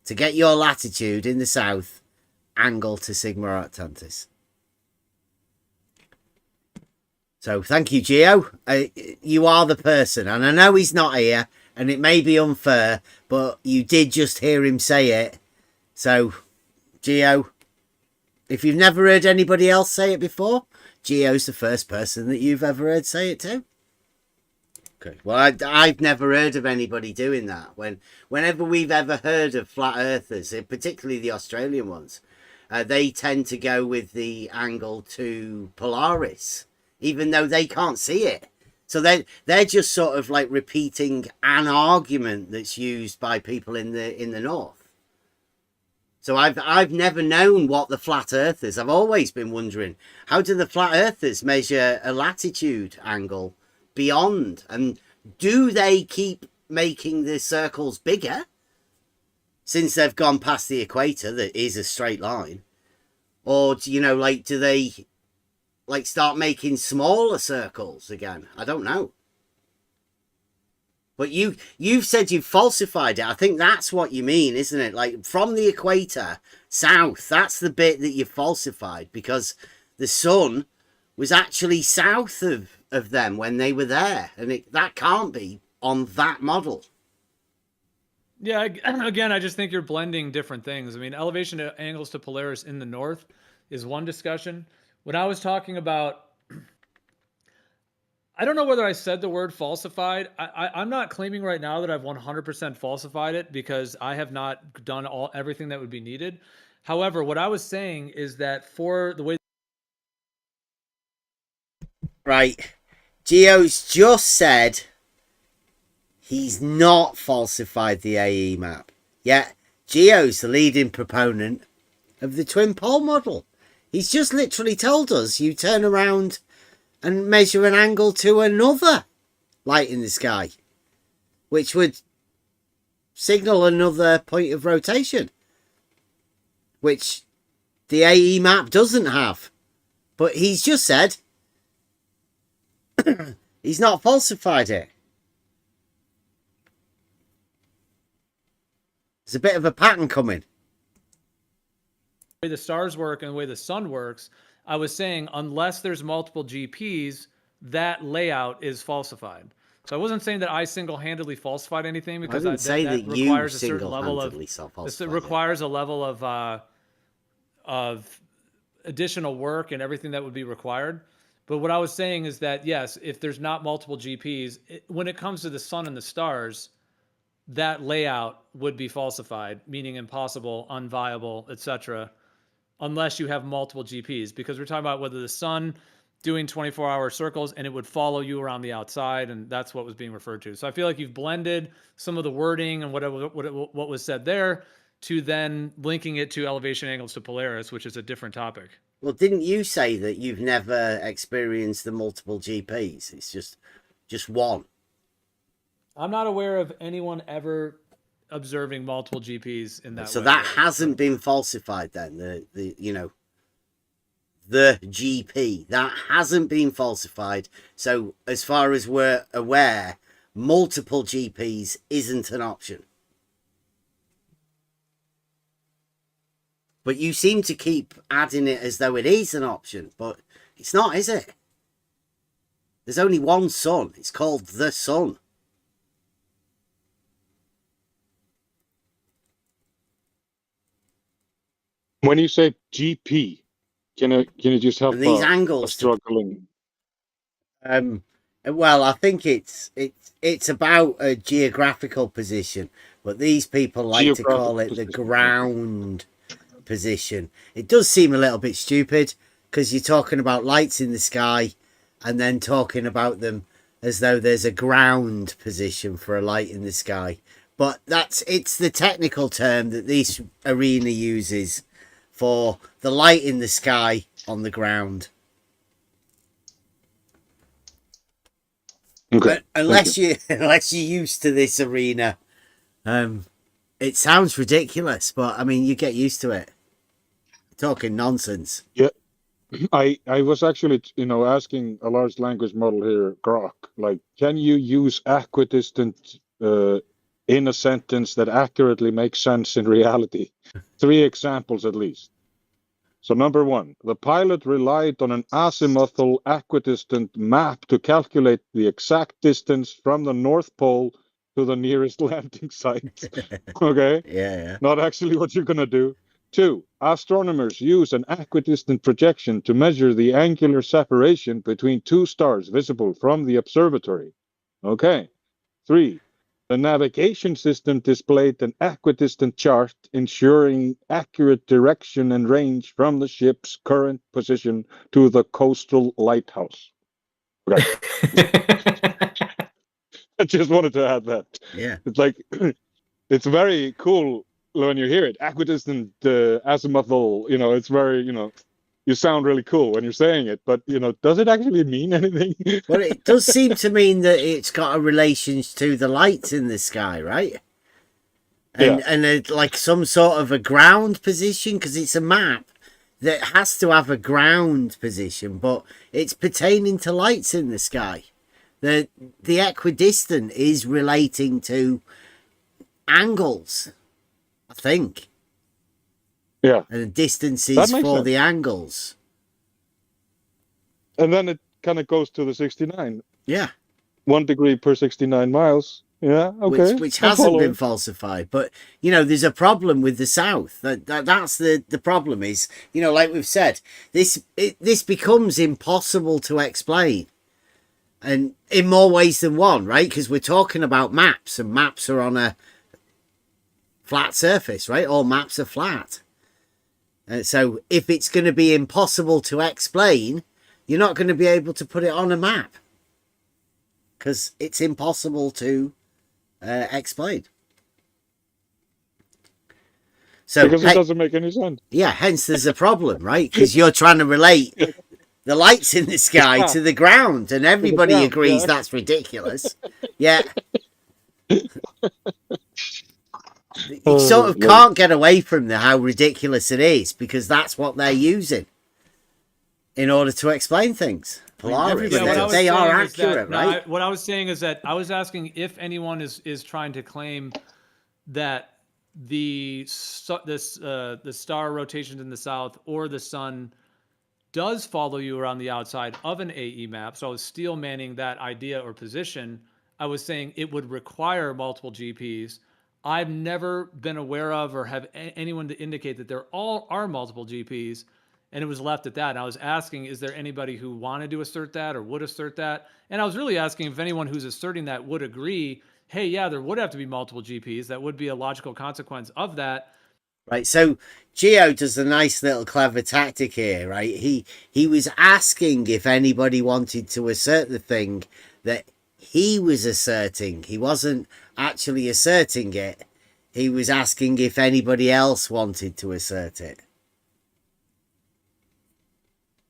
Speaker 1: To get your latitude in the south, angle to Sigma Octantis. So thank you, Geo. You are the person, and I know he's not here, and it may be unfair, but you did just hear him say it. So, Geo, if you've never heard anybody else say it before, Geo's the first person that you've ever heard say it to. Okay. Well, I've never heard of anybody doing that. Whenever we've ever heard of flat earthers, particularly the Australian ones, they tend to go with the angle to Polaris, even though they can't see it. So they're just sort of like repeating an argument that's used by people in the north. So I've never known what the flat earthers. I've always been wondering, how do the flat earthers measure a latitude angle beyond, and do they keep making the circles bigger since they've gone past the equator that is a straight line, or do they start making smaller circles again? I don't know. But you've said you've falsified it. I think that's what you mean, isn't it? Like from the equator south, that's the bit that you've falsified, because the sun was actually south of them when they were there, and that can't be on that model.
Speaker 3: Yeah, again, I just think you're blending different things. I mean, elevation angles to Polaris in the north is one discussion. When I was talking about, I don't know whether I said the word falsified. I'm not claiming right now that I've 100% falsified it because I have not done everything that would be needed. However, what I was saying is that for the way.
Speaker 1: Right. Geo's just said he's not falsified the AE map. Yet, Geo's the leading proponent of the twin pole model. He's just literally told us you turn around and measure an angle to another light in the sky, which would signal another point of rotation, which the AE map doesn't have. But he's just said he's not falsified it. There's a bit of a pattern coming.
Speaker 3: The way the stars work and the way the sun works, I was saying unless there's multiple GPs, that layout is falsified. So I wasn't saying that I single-handedly falsified anything because
Speaker 1: I didn't say that
Speaker 3: requires
Speaker 1: you
Speaker 3: a certain level of it requires a level of additional work and everything that would be required. But what I was saying is that yes, if there's not multiple GPs, when it comes to the sun and the stars, that layout would be falsified, meaning impossible, unviable, etc. Unless you have multiple GPs, because we're talking about whether the sun doing 24-hour circles and it would follow you around the outside, and that's what was being referred to. So I feel like you've blended some of the wording and what was said there to then linking it to elevation angles to Polaris, which is a different topic.
Speaker 1: Well, didn't you say that you've never experienced the multiple GPs? It's just one.
Speaker 3: I'm not aware of anyone ever observing multiple GPs in that way.
Speaker 1: So that hasn't been falsified then, the GP. That hasn't been falsified. So as far as we're aware, multiple GPs isn't an option. But you seem to keep adding it as though it is an option, but it's not, is it? There's only one sun. It's called the sun.
Speaker 6: When you say GP, can you just help
Speaker 1: and these angles
Speaker 6: struggling?
Speaker 1: Well, I think it's about a geographical position, but these people like to call it the ground position. It does seem a little bit stupid because you're talking about lights in the sky and then talking about them as though there's a ground position for a light in the sky. But it's the technical term that this arena uses for the light in the sky on the ground.
Speaker 6: Okay.
Speaker 1: But unless you're used to this arena, it sounds ridiculous, but I mean you get used to it. Talking nonsense.
Speaker 6: Yeah, I was actually asking a large language model here, Grok, like, can you use equidistant in a sentence that accurately makes sense in reality? 3 examples at least. So number 1, the pilot relied on an azimuthal equidistant map to calculate the exact distance from the North Pole to the nearest landing site. Okay?
Speaker 1: Yeah.
Speaker 6: Not actually what you're going to do. 2, astronomers use an equidistant projection to measure the angular separation between 2 stars visible from the observatory. Okay. 3, the navigation system displayed an equidistant chart ensuring accurate direction and range from the ship's current position to the coastal lighthouse. Okay. I just wanted to add that.
Speaker 1: Yeah.
Speaker 6: It's like, it's very cool when you hear it. Equidistant, azimuthal, it's very, you sound really cool when you're saying it, but, does it actually mean anything?
Speaker 1: Well, it does seem to mean that it's got a relation to the lights in the sky, right? And like some sort of a ground position, because it's a map that has to have a ground position, but it's pertaining to lights in the sky. The equidistant is relating to angles, I think.
Speaker 6: Yeah.
Speaker 1: And the distances for the angles.
Speaker 6: And then it kind of goes to the 69.
Speaker 1: Yeah.
Speaker 6: 1 degree per 69 miles. Yeah, okay.
Speaker 1: Which hasn't been falsified. But, there's a problem with the South. That's the problem is, like we've said, this becomes impossible to explain. And in more ways than one, right? Because we're talking about maps, and maps are on a flat surface, right? All maps are flat. So if it's going to be impossible to explain, you're not going to be able to put it on a map. Because it's impossible to explain. So,
Speaker 6: because it doesn't make any sense.
Speaker 1: Yeah, hence there's a problem, right? Because you're trying to relate the lights in the sky to the ground, and everybody agrees that's ridiculous. Yeah. You sort of can't get away from how ridiculous it is, because that's what they're using in order to explain things. Polaris, they are accurate, right?
Speaker 3: What I was saying is that I was asking if anyone is trying to claim that the star rotations in the south or the sun does follow you around the outside of an AE map. So I was steel manning that idea or position. I was saying it would require multiple GPs. I've never been aware of or have anyone to indicate that there all are multiple GPs, and it was left at that. And I was asking, is there anybody who wanted to assert that or would assert that? And I was really asking if anyone who's asserting that would agree, hey, yeah, there would have to be multiple GPs. That would be a logical consequence of that.
Speaker 1: Right, so Geo does a nice little clever tactic here, right? He was asking if anybody wanted to assert the thing that he was asserting. He wasn't actually asserting it. He was asking if anybody else wanted to assert it.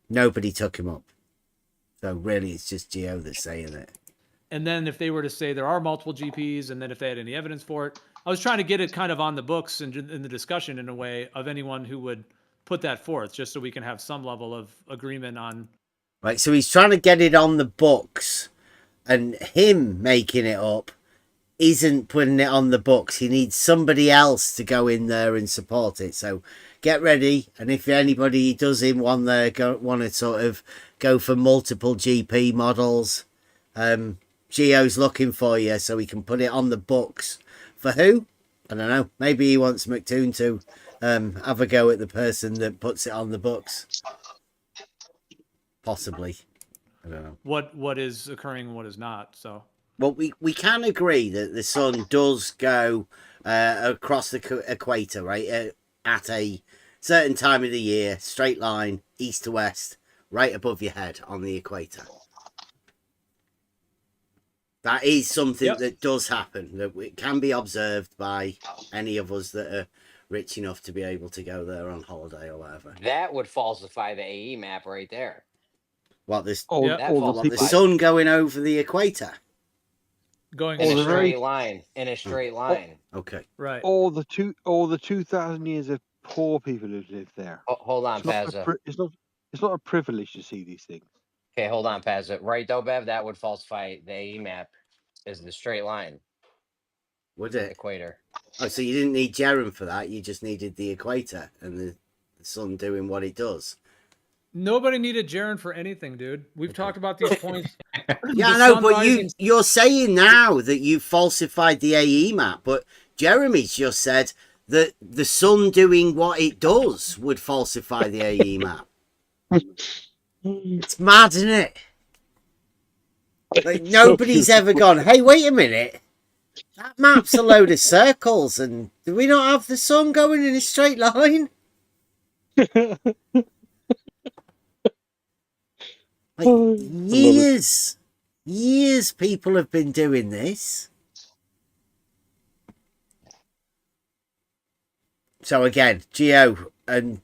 Speaker 1: Nobody took him up. So really it's just Geo that's saying it.
Speaker 3: And then if they were to say there are multiple GPs, and then if they had any evidence for it, I was trying to get it kind of on the books and in the discussion in a way of anyone who would put that forth, just so we can have some level of agreement on.
Speaker 1: Right, so he's trying to get it on the books, and him making it up isn't putting it on the books. He needs somebody else to go in there and support it. So get ready, and if anybody does in one there want to sort of go for multiple GP models, Geo's looking for you so he can put it on the books. For who? I don't know. Maybe he wants McToon to have a go at the person that puts it on the books. Possibly. I don't know.
Speaker 3: What is occurring and what is not. So.
Speaker 1: Well, we can agree that the sun does go across the equator, right? At a certain time of the year, straight line, east to west, right above your head on the equator. That is something that does happen, that it can be observed by any of us that are rich enough to be able to go there on holiday or whatever.
Speaker 10: That would falsify the AE map right there.
Speaker 1: What, this?
Speaker 10: The
Speaker 1: sun going over the equator?
Speaker 3: Going
Speaker 10: in a straight line. In a straight line.
Speaker 1: Okay.
Speaker 3: Right.
Speaker 13: All the 2,000 years of poor people who live there.
Speaker 10: Hold on, Pazza.
Speaker 13: It's not a privilege to see these things.
Speaker 10: Okay, hold on, Pazza. Right though, Bev, that would falsify the AE map as the straight line.
Speaker 1: Would it?
Speaker 10: Equator.
Speaker 1: Oh, so you didn't need Jerem for that. You just needed the equator and the sun doing what it does.
Speaker 3: Nobody needed Jaren for anything, dude. We've talked about these points.
Speaker 1: Yeah, I know, but you're saying now that you falsified the AE map, but Jeremy's just said that the sun doing what it does would falsify the AE map. It's mad, isn't it? Like, nobody's ever gone, hey, wait a minute. That map's a load of circles, and do we not have the sun going in a straight line? Like, years people have been doing this. So again, Geo, and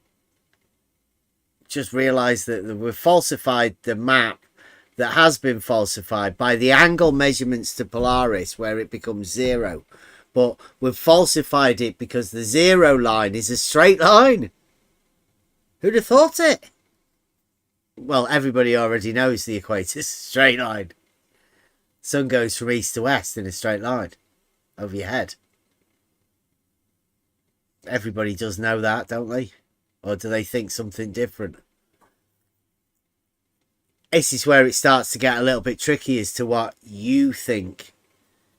Speaker 1: just realised that we've falsified the map that has been falsified by the angle measurements to Polaris, where it becomes 0. But we've falsified it because the 0 line is a straight line. Who'd have thought it? Well, everybody already knows the equator's a straight line. Sun goes from east to west in a straight line over your head. Everybody does know that, don't they? Or do they think something different? This is where it starts to get a little bit tricky as to what you think.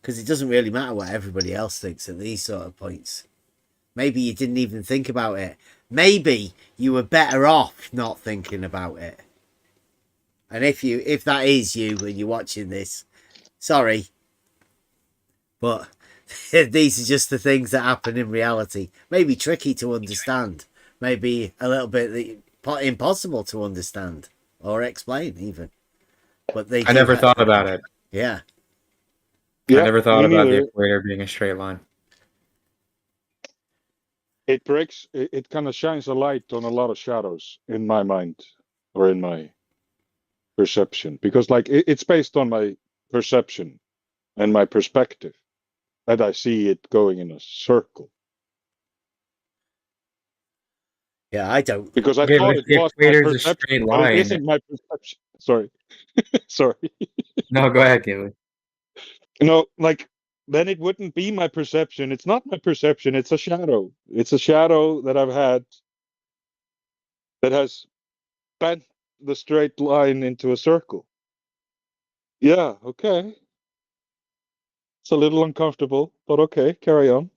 Speaker 1: Because it doesn't really matter what everybody else thinks at these sort of points. Maybe you didn't even think about it. Maybe you were better off not thinking about it. And if that is you and you're watching this, sorry, but these are just the things that happen in reality. Maybe tricky to understand, maybe a little bit impossible to understand or explain even. But
Speaker 14: I never thought about it.
Speaker 1: Yeah.
Speaker 14: I never thought about the equator being a straight line.
Speaker 6: It kind of shines a light on a lot of shadows in my mind or in my perception, because like it's based on my perception and my perspective that I see it going in a circle.
Speaker 1: Yeah, I don't.
Speaker 6: Because I thought it was my perception, but it isn't my perception. Sorry. Sorry.
Speaker 14: No, go ahead, Gilly.
Speaker 6: No, like, then it wouldn't be my perception. It's not my perception. It's a shadow. It's a shadow that I've had that has bent the straight line into a circle. Yeah, okay. It's a little uncomfortable, but okay, carry on.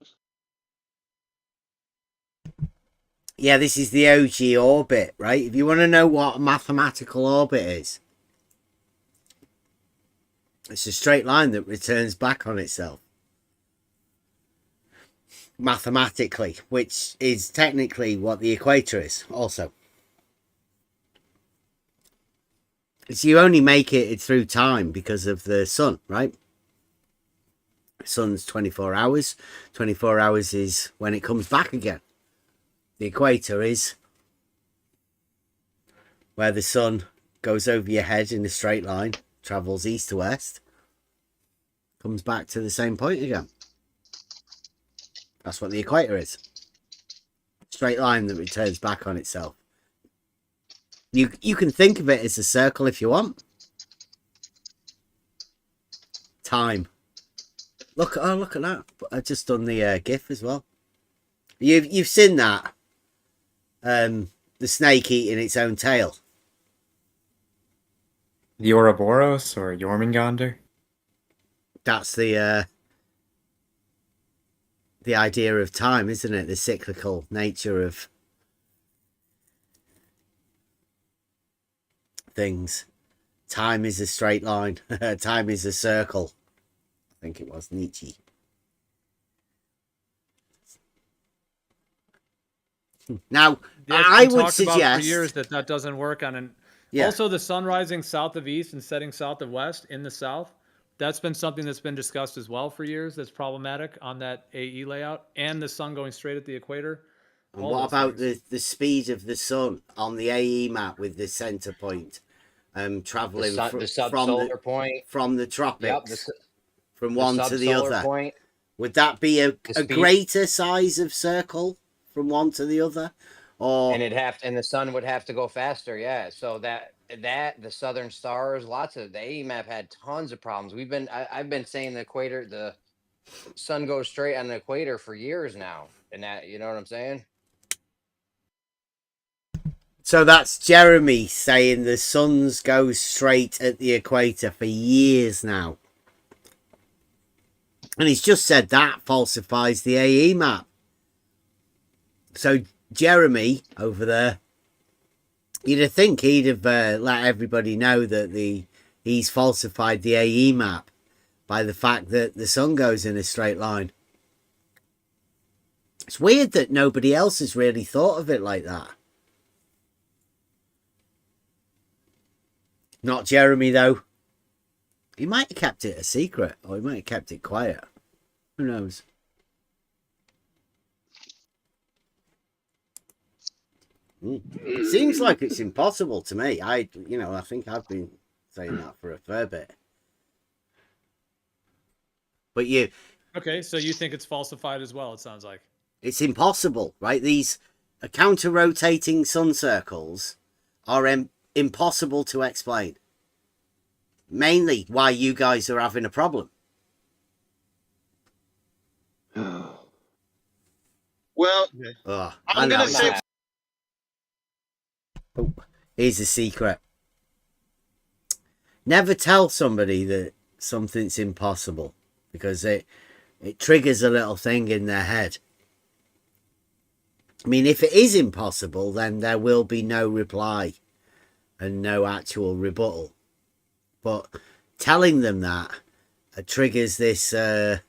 Speaker 1: Yeah, this is the OG orbit, right? If you want to know what a mathematical orbit is, it's a straight line that returns back on itself. Mathematically, which is technically what the equator is also. So you only make it through time because of the sun, right? The sun's 24 hours. 24 hours is when it comes back again. The equator is where the sun goes over your head in a straight line, travels east to west, comes back to the same point again. That's what the equator is. Straight line that returns back on itself. You can think of it as a circle if you want. Time. Look at that. I've just done the GIF as well. You've seen that. The snake eating its own tail.
Speaker 14: The Ouroboros or Jormungandr?
Speaker 1: That's the idea of time, isn't it? The cyclical nature of things. Time is a straight line. Time is a circle. I think it was Nietzsche. Now, I would suggest
Speaker 3: for years that doesn't work on an.
Speaker 1: Yeah.
Speaker 3: Also, the sun rising south of east and setting south of west in the south. That's been something that's been discussed as well for years. That's problematic on that AE layout, and the sun going straight at the equator.
Speaker 1: And what about the speed of the sun on the AE map with the center point, traveling
Speaker 10: the subsolar point
Speaker 1: from the tropics,
Speaker 10: Yep,
Speaker 1: from one to the other?
Speaker 10: Point.
Speaker 1: Would that be a greater size of circle from one to the other, or
Speaker 10: and the sun would have to go faster? Yeah, so that the southern stars, lots of the AE map had tons of problems. I've been saying the equator, the sun goes straight on the equator for years now, and that, you know what I'm saying?
Speaker 1: So that's Jeremy saying the suns go straight at the equator for years now. And he's just said that falsifies the AE map. So Jeremy over there, you'd think he'd have let everybody know that he's falsified the AE map by the fact that the sun goes in a straight line. It's weird that nobody else has really thought of it like that. Not Jeremy, though. He might have kept it a secret, or he might have kept it quiet. Who knows? Seems like it's impossible to me. I think I've been saying that for a fair bit. But
Speaker 3: Okay, so you think it's falsified as well, it sounds like.
Speaker 1: It's impossible, right? These counter-rotating sun circles are impossible to explain. Mainly why you guys are having a problem.
Speaker 4: Well, I'm going to say...
Speaker 1: Oh, here's a secret. Never tell somebody that something's impossible, because it triggers a little thing in their head. I mean, if it is impossible, then there will be no reply. and no actual rebuttal. But telling them that triggers this, well,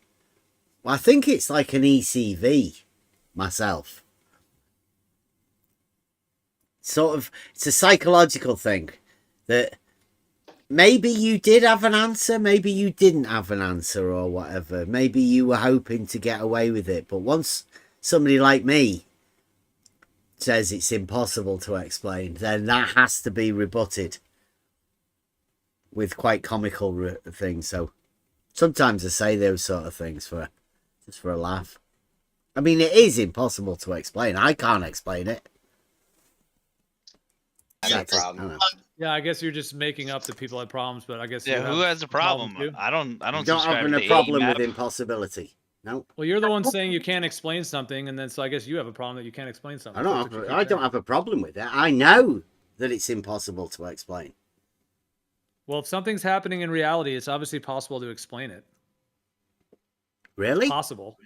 Speaker 1: I think it's like an ECV myself. Sort of, it's a psychological thing that maybe you did have an answer, maybe you didn't have an answer or whatever. Maybe you were hoping to get away with it. But once somebody like me says it's impossible to explain, then that has to be rebutted with quite comical things. So sometimes I say those sort of things just for a laugh. I mean, it is impossible to explain. I can't explain it.
Speaker 3: Yeah, I guess you're just making up that people have problems, but I guess
Speaker 15: who has a problem? I don't
Speaker 1: Don't
Speaker 15: subscribe
Speaker 1: have
Speaker 15: to
Speaker 1: a
Speaker 15: the
Speaker 1: problem
Speaker 15: AEMAP.
Speaker 1: with impossibility. No.
Speaker 3: Well, you're the one saying you can't explain something, and then so I guess you have a problem that you can't explain something.
Speaker 1: I don't have a problem with it. I know that it's impossible to explain.
Speaker 3: Well, if something's happening in reality, it's obviously possible to explain it.
Speaker 1: Really?
Speaker 3: Possible.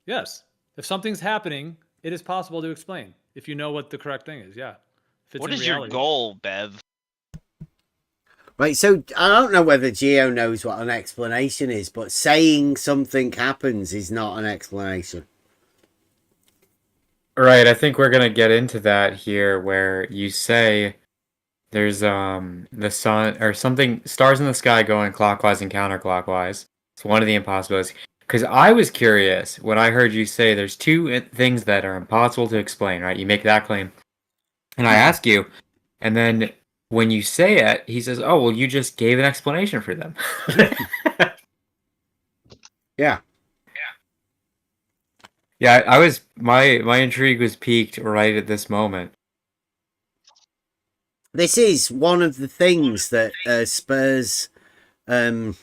Speaker 3: Yes. If something's happening, it is possible to explain if you know what the correct thing is. Yeah. If it's
Speaker 15: What
Speaker 3: in
Speaker 15: is
Speaker 3: reality.
Speaker 15: your goal, Bev?
Speaker 1: Right, so I don't know whether Geo knows what an explanation is, but saying something happens is not an explanation.
Speaker 14: Right, I think we're gonna get into that here, where you say there's the sun or something, stars in the sky going clockwise and counterclockwise. It's one of the impossibilities. Because I was curious when I heard you say there's two things that are impossible to explain, right? You make that claim, and I ask you, and then when you say it, he says, "Oh, well, you just gave an explanation for them."
Speaker 1: Yeah.
Speaker 14: Yeah, I was my intrigue was piqued right at this moment.
Speaker 1: This is one of the things that spurs, I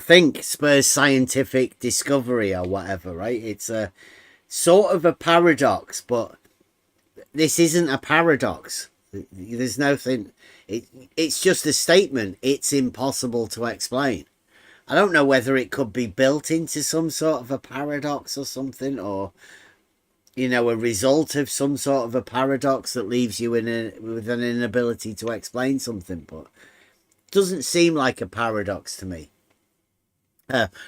Speaker 1: think, spurs scientific discovery or whatever, right? It's a sort of a paradox, but this isn't a paradox. There's nothing. It's just a statement. It's impossible to explain. I don't know whether it could be built into some sort of a paradox or something, or a result of some sort of a paradox that leaves you with an inability to explain something. But it doesn't seem like a paradox to me.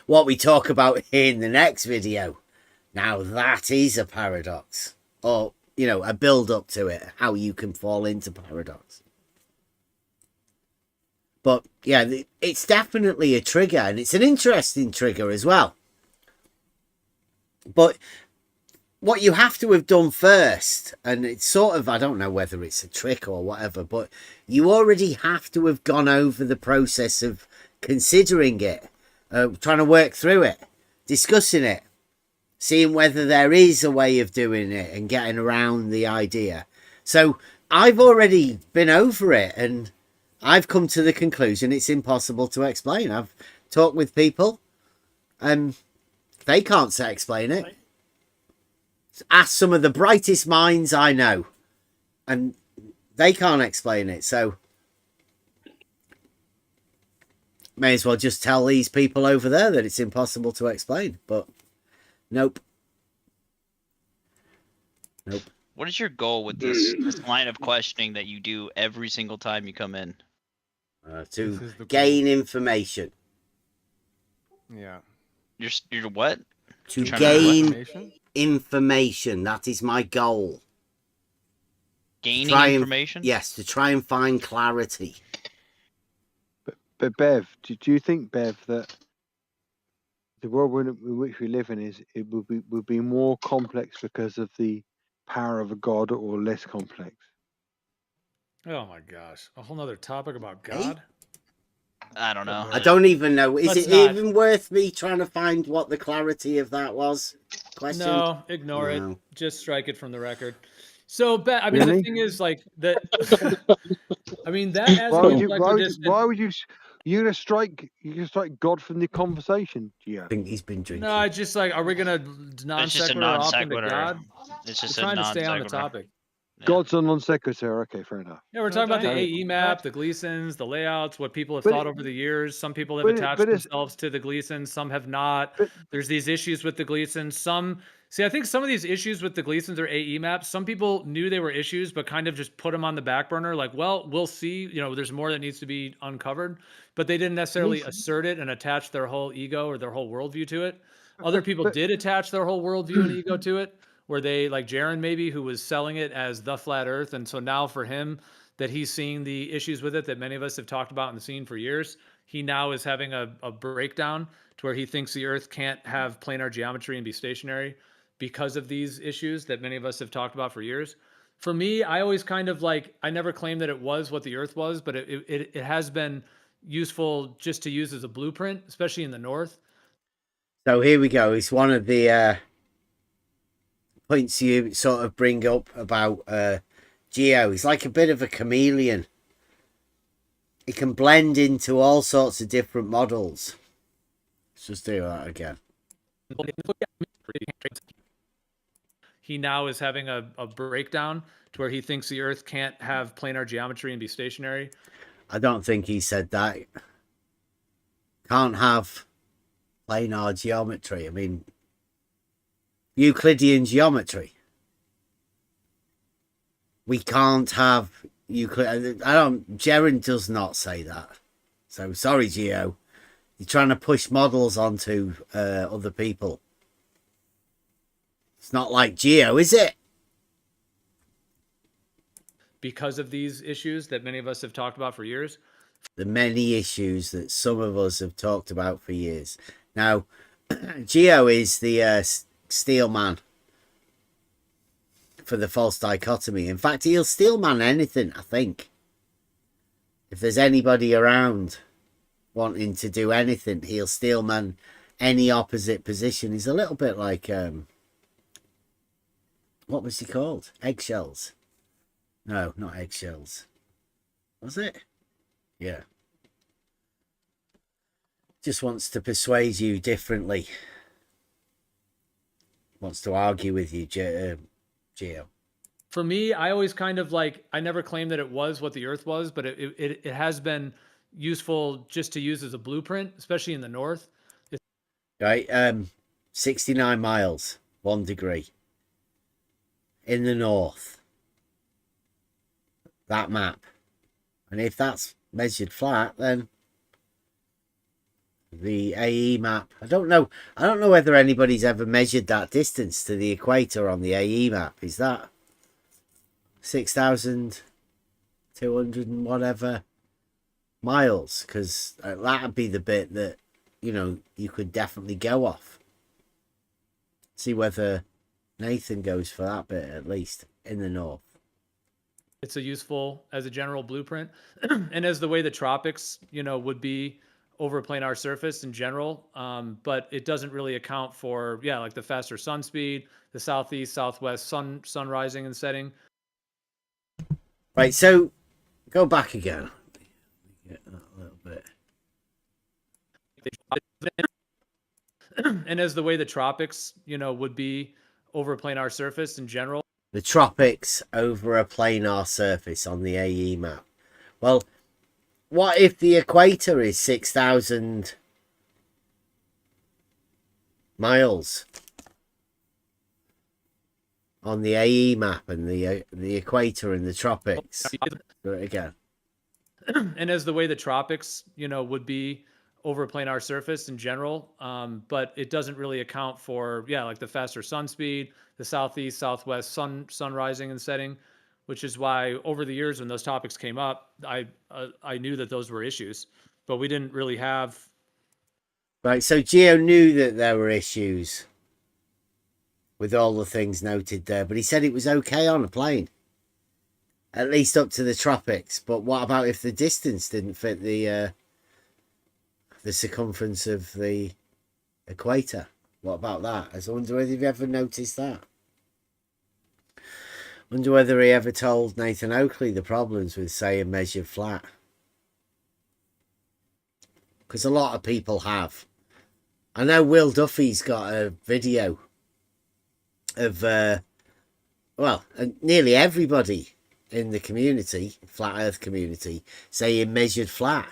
Speaker 1: What we talk about in the next video, now that is a paradox, or a build up to it, how you can fall into paradox. But yeah, it's definitely a trigger, and it's an interesting trigger as well. But what you have to have done first, and it's sort of, I don't know whether it's a trick or whatever, but you already have to have gone over the process of considering it, trying to work through it, discussing it, seeing whether there is a way of doing it and getting around the idea. So I've already been over it, and I've come to the conclusion it's impossible to explain. I've talked with people, and they can't explain it. Ask some of the brightest minds I know, and they can't explain it. So may as well just tell these people over there that it's impossible to explain. But nope.
Speaker 15: What is your goal with this line of questioning that you do every single time you come in?
Speaker 1: To gain information.
Speaker 16: Yeah.
Speaker 15: You're what?
Speaker 1: To gain information. That is my goal.
Speaker 15: Gaining information?
Speaker 1: Yes, to try and find clarity.
Speaker 13: But Bev, do you think, Bev, that the world in which we live in would be more complex because of the power of a god, or less complex?
Speaker 3: Oh my gosh. A whole nother topic about God?
Speaker 15: I don't know.
Speaker 1: I don't even know. Is
Speaker 3: Let's
Speaker 1: it
Speaker 3: not.
Speaker 1: even worth me trying to find what the clarity of that was? Question?
Speaker 3: No, ignore it.
Speaker 1: No.
Speaker 3: Just strike it from the record. So, I mean,
Speaker 13: Really?
Speaker 3: the thing is, like, that. I mean, that as
Speaker 13: Why
Speaker 3: an
Speaker 13: would you?
Speaker 3: equidistant.
Speaker 13: Why would you? You're gonna strike. You're gonna strike God from the conversation. Yeah.
Speaker 1: I think he's been drinking.
Speaker 3: No, I just like, are we gonna non
Speaker 15: It's just a
Speaker 3: sequitur off into
Speaker 15: non-sequitur.
Speaker 3: God?
Speaker 15: It's just
Speaker 3: We're
Speaker 15: a
Speaker 3: trying to stay on the
Speaker 15: non-sequitur.
Speaker 3: topic.
Speaker 13: God's a non sequitur. Okay, fair enough.
Speaker 3: Yeah, we're talking about the
Speaker 13: Okay.
Speaker 3: AE map, the Gleasons, the layouts, what people have
Speaker 13: But
Speaker 3: thought
Speaker 13: it-
Speaker 3: over the years. Some people have
Speaker 13: but it-
Speaker 3: attached
Speaker 13: but it's-
Speaker 3: themselves to the Gleasons, some have not. There's these issues with the Gleasons. Some See, I think some of these issues with the Gleasons or AE maps, some people knew they were issues, but kind of just put them on the back burner. Like, well, we'll see. You know, there's more that needs to be uncovered, but they didn't necessarily assert it and attach their whole ego or their whole worldview to it. Other people did attach their whole worldview and ego to it, where they, like Jaron maybe, who was selling it as the flat Earth, and so now for him, that he's seeing the issues with it that many of us have talked about and seen for years. He now is having a breakdown to where he thinks the Earth can't have planar geometry and be stationary because of these issues that many of us have talked about for years. For me, I always kind of like, I never claimed that it was what the Earth was, but it has been useful just to use as a blueprint, especially in the North.
Speaker 1: So here we go. It's one of the points you sort of bring up about Geo. He's like a bit of a chameleon. He can blend into all sorts of different models. Let's just do that again.
Speaker 3: He now is having a breakdown to where he thinks the Earth can't have planar geometry and be stationary.
Speaker 1: I don't think he said that. Can't have planar geometry. I mean, Euclidean geometry. We can't have Euclid. Jaron does not say that. So sorry, Geo. You're trying to push models onto other people. It's not like Geo, is it?
Speaker 3: Because of these issues that many of us have talked about for years.
Speaker 1: The many issues that some of us have talked about for years. Now, Geo is the steel man for the false dichotomy. In fact, he'll steel man anything, I think. If there's anybody around wanting to do anything, he'll steel man any opposite position. He's a little bit like... what was he called? Eggshells. No, not eggshells. Was it? Yeah. Just wants to persuade you differently. Wants to argue with you, Geo.
Speaker 3: For me, I always kind of like, I never claimed that it was what the Earth was, but it has been useful just to use as a blueprint, especially in the North.
Speaker 1: Right, 69 miles, 1 degree. In the North. That map. And if that's measured flat, then the AE map, I don't know whether anybody's ever measured that distance to the equator on the AE map. Is that 6,200 and whatever miles? Because that'd be the bit that, you know, you could definitely go off. See whether Nathan goes for that bit, at least in the North.
Speaker 3: It's a useful as a general blueprint, and as the way the tropics, you know, would be over a planar surface in general. But it doesn't really account for, yeah, like the faster sun speed, the southeast, southwest sun rising and setting.
Speaker 1: Right, so go back again. Get that a little bit.
Speaker 3: And as the way the tropics, you know, would be over a planar surface in general.
Speaker 1: The tropics over a planar surface on the AE map. Well, what if the equator is 6,000 miles on the AE map and the equator and the tropics? Do it again.
Speaker 3: And as the way the tropics, you know, would be over a planar surface in general, but it doesn't really account for, yeah, like the faster sun speed, the southeast, southwest sun rising and setting, which is why over the years when those topics came up, I knew that those were issues, but we didn't really have.
Speaker 1: Right, so Geo knew that there were issues with all the things noted there, but he said it was okay on a plane, at least up to the tropics. But what about if the distance didn't fit the circumference of the equator? What about that? I wonder whether you've ever noticed that. Wonder whether he ever told Nathan Oakley the problems with saying measured flat. Because a lot of people have. I know Will Duffy's got a video of, nearly everybody in the community, flat earth community, saying measured flat.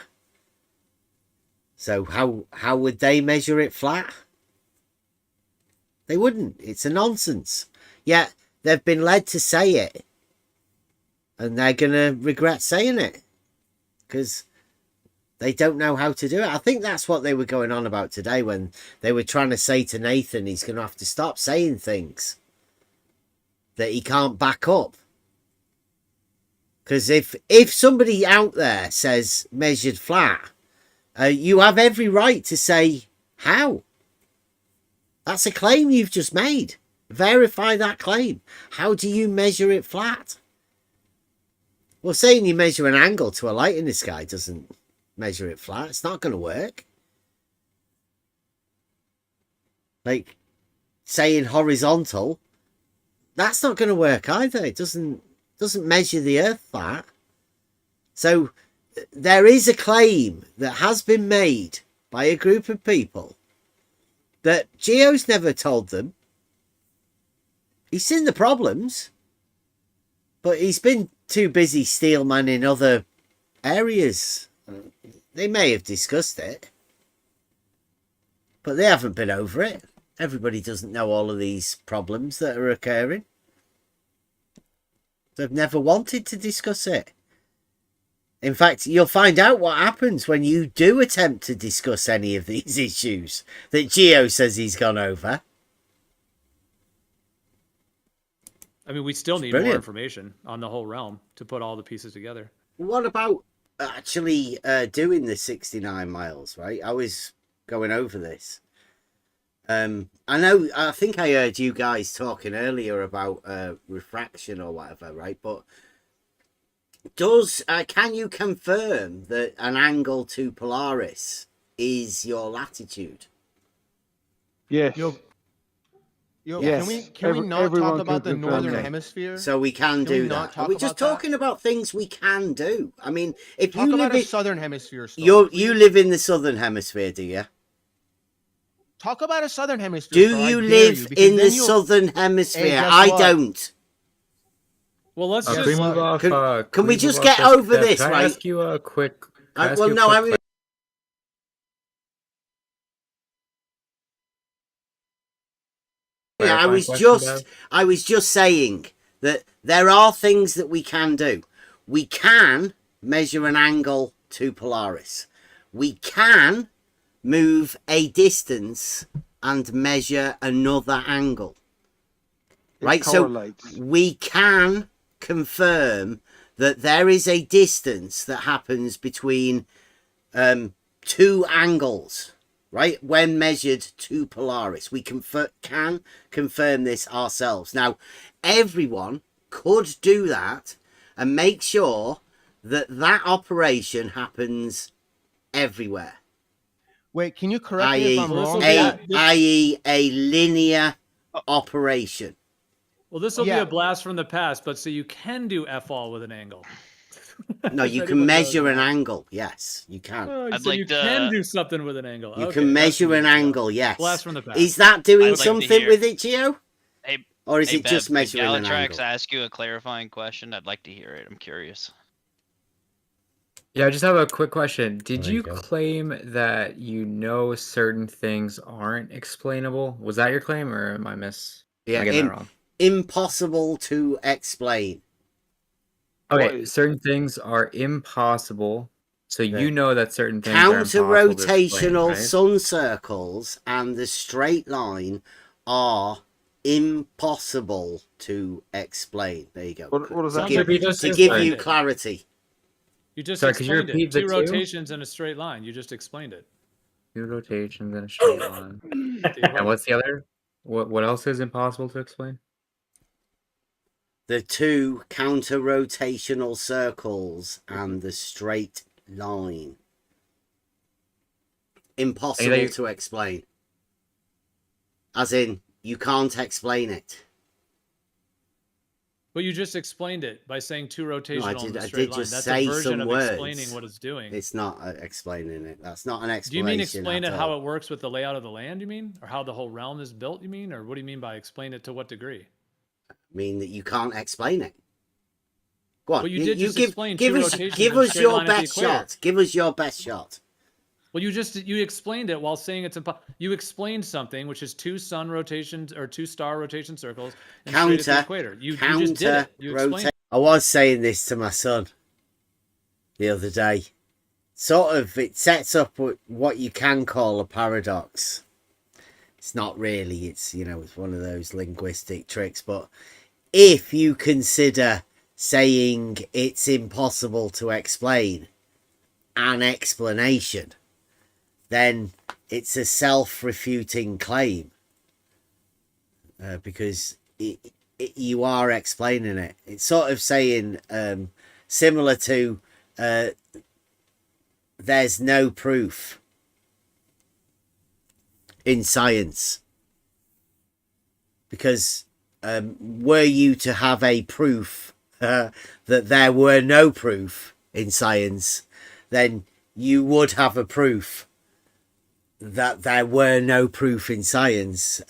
Speaker 1: So how would they measure it flat? They wouldn't. It's a nonsense. Yet they've been led to say it. And they're going to regret saying it. Because they don't know how to do it. I think that's what they were going on about today when they were trying to say to Nathan he's going to have to stop saying things that he can't back up. Because if somebody out there says measured flat, you have every right to say how. That's a claim you've just made. Verify that claim. How do you measure it flat? Well, saying you measure an angle to a light in the sky doesn't measure it flat. It's not going to work. Like saying horizontal, that's not going to work either. It doesn't measure the earth flat. So there is a claim that has been made by a group of people that Geo's never told them. He's seen the problems, but he's been too busy steel manning other areas. They may have discussed it, but they haven't been over it. Everybody doesn't know all of these problems that are occurring. They've never wanted to discuss it. In fact, you'll find out what happens when you do attempt to discuss any of these issues that Geo says he's gone over.
Speaker 3: I mean, we still need more information on the whole realm to put all the pieces together.
Speaker 1: What about actually doing the 69 miles, right? I was going over this. I think I heard you guys talking earlier about refraction or whatever, right? But can you confirm that an angle to Polaris is your latitude?
Speaker 13: Yes.
Speaker 1: Yes.
Speaker 16: Can we not talk about the northern hemisphere?
Speaker 1: So we can do that. Are we just talking about things we can do? I mean, if you live in
Speaker 16: southern hemisphere stuff,
Speaker 1: you live in the southern hemisphere, do you?
Speaker 16: Talk about a southern hemisphere.
Speaker 1: Do you live in the southern hemisphere? I don't.
Speaker 3: Well, let's
Speaker 14: Can
Speaker 3: just
Speaker 14: we move off?
Speaker 1: Can we just get over this,
Speaker 14: can I
Speaker 1: right?
Speaker 14: ask you a quick?
Speaker 1: Well, no, I mean. Yeah, I was just saying that there are things that we can do. We can measure an angle to Polaris. We can move a distance and measure another angle. Right? So we can confirm that there is a distance that happens between two angles. Right, when measured to Polaris, we can confirm this ourselves. Now, everyone could do that and make sure that that operation happens everywhere.
Speaker 16: Wait, can you correct me if I'm wrong?
Speaker 1: I.e., a linear operation.
Speaker 3: Well, this will be a blast from the past, but so you can do F-all with an angle.
Speaker 1: No, you can measure an angle. Yes, you can.
Speaker 3: You can do something with an angle.
Speaker 1: You can measure an angle. Yes.
Speaker 3: Blast from the past.
Speaker 1: Is that doing something with it, Gio? Or is it
Speaker 15: Bev,
Speaker 1: just measuring an
Speaker 15: Galatrax
Speaker 1: angle?
Speaker 15: ask you a clarifying question? I'd like to hear it. I'm curious.
Speaker 14: Yeah, I just have a quick question. Did you claim that certain things aren't explainable? Was that your claim, or am I am I getting that wrong?
Speaker 1: Impossible to explain.
Speaker 14: Okay, certain things are impossible. So you know that certain things are impossible
Speaker 1: counter-rotational sun circles and the straight line are impossible to explain. There you go.
Speaker 13: What does that
Speaker 1: mean? To give you clarity.
Speaker 3: You just explained it. Two rotations in a straight line. You just explained it.
Speaker 14: Two rotations in a straight line. And what's the other? What else is impossible to explain?
Speaker 1: The two counter-rotational circles and the straight line. Impossible to explain. As in, you can't explain it.
Speaker 3: But you just explained it by saying two rotational
Speaker 1: No,
Speaker 3: in a
Speaker 1: I
Speaker 3: straight
Speaker 1: did
Speaker 3: line.
Speaker 1: just
Speaker 3: That's
Speaker 1: say
Speaker 3: a version
Speaker 1: some
Speaker 3: of
Speaker 1: words.
Speaker 3: explaining what it's doing.
Speaker 1: It's not explaining it. That's not an explanation.
Speaker 3: Do you mean explain it
Speaker 1: at
Speaker 3: how
Speaker 1: all.
Speaker 3: it works with the layout of the land, you mean? Or how the whole realm is built, you mean? Or what do you mean by explain it to what degree?
Speaker 1: Mean that you can't explain it. Go on.
Speaker 3: Well, you did just explain
Speaker 1: give
Speaker 3: two
Speaker 1: us
Speaker 3: rotations
Speaker 1: give
Speaker 3: in a
Speaker 1: us
Speaker 3: straight
Speaker 1: your
Speaker 3: line at the
Speaker 1: best
Speaker 3: equator.
Speaker 1: shot. Give us your best shot.
Speaker 3: Well, you explained it while saying it's impossible. You explained something, which is 2 sun rotations or 2 star rotation circles and straight at the equator. You just did it. You explained.
Speaker 1: I was saying this to my son the other day. Sort of, it sets up what you can call a paradox. It's not really. It's, you know, it's one of those linguistic tricks. But if you consider saying it's impossible to explain an explanation, then it's a self-refuting claim, because you are explaining it. It's sort of saying, similar to there's no proof in science, because were you to have a proof that there were no proof in science, then you would have a proof that there were no proof in science,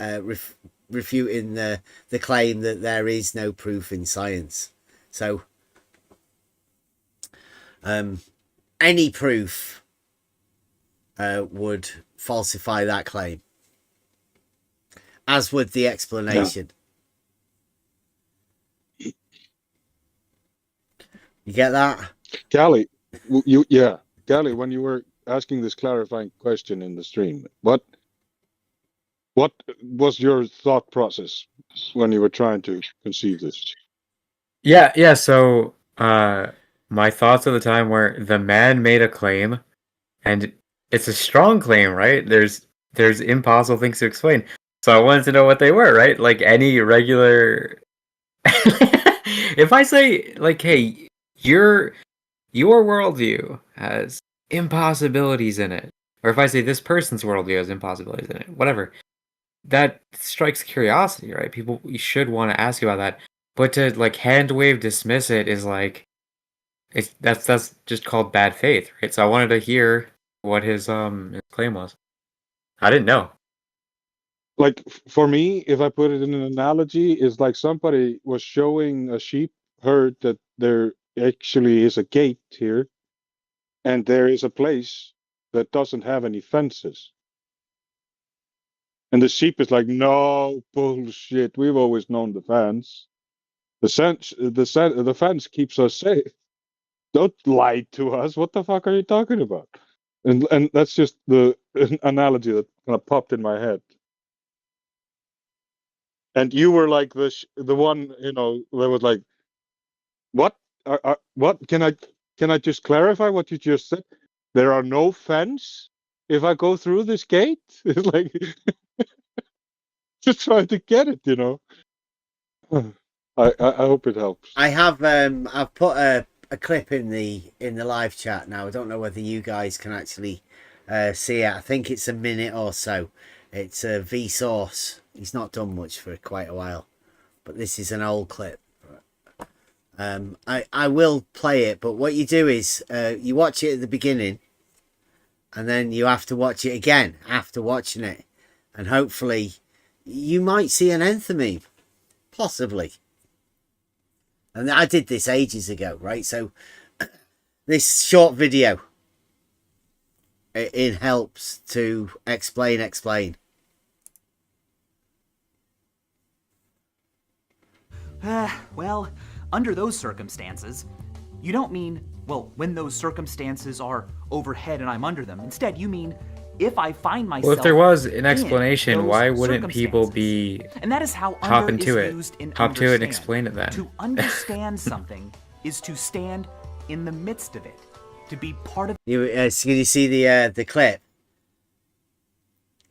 Speaker 1: refuting the claim that there is no proof in science. So any proof would falsify that claim, as would the explanation. Yeah. You get that?
Speaker 6: Callie, Callie, when you were asking this clarifying question in the stream, what was your thought process when you were trying to conceive this?
Speaker 14: Yeah. So, my thoughts at the time were the man made a claim, and it's a strong claim, right? There's impossible things to explain. So I wanted to know what they were, right? Like any regular. If I say, like, hey, your worldview has impossibilities in it, or if I say this person's worldview has impossibilities in it, whatever, that strikes curiosity, right? People should want to ask about that, but to like hand wave dismiss it is like, that's just called bad faith, right? So I wanted to hear what his claim was. I didn't know.
Speaker 6: Like, for me, if I put it in an analogy, is like somebody was showing a sheep herd that there actually is a gate here, and there is a place that doesn't have any fences. And the sheep is like, no, bullshit. We've always known the fence. The fence keeps us safe. Don't lie to us. What the fuck are you talking about? And that's just the analogy that kind of popped in my head. And you were like the one, you know, that was like, what? What? Can I just clarify what you just said? There are no fence if I go through this gate? It's like, just trying to get it, you know. I hope it helps.
Speaker 1: I have I've put a clip in the live chat now. I don't know whether you guys can actually see it. I think it's a minute or so. It's a Vsauce. He's not done much for quite a while, but this is an old clip. I will play it, but what you do is you watch it at the beginning, and then you have to watch it again after watching it, and hopefully you might see an enthymeme, possibly. And I did this ages ago, right? So this short video, it helps to explain.
Speaker 17: Well, under those circumstances, you don't mean, well, when those circumstances are overhead and I'm under them. Instead, you mean if I find myself.
Speaker 14: Well, if there was an explanation, why wouldn't people be
Speaker 17: and that is how
Speaker 14: hop
Speaker 17: under
Speaker 14: into
Speaker 17: is
Speaker 14: it,
Speaker 17: used in
Speaker 14: hop to it and
Speaker 17: understand.
Speaker 14: explain it then?
Speaker 17: To understand something is to stand in the midst of it, to be part of.
Speaker 1: Can you see the clip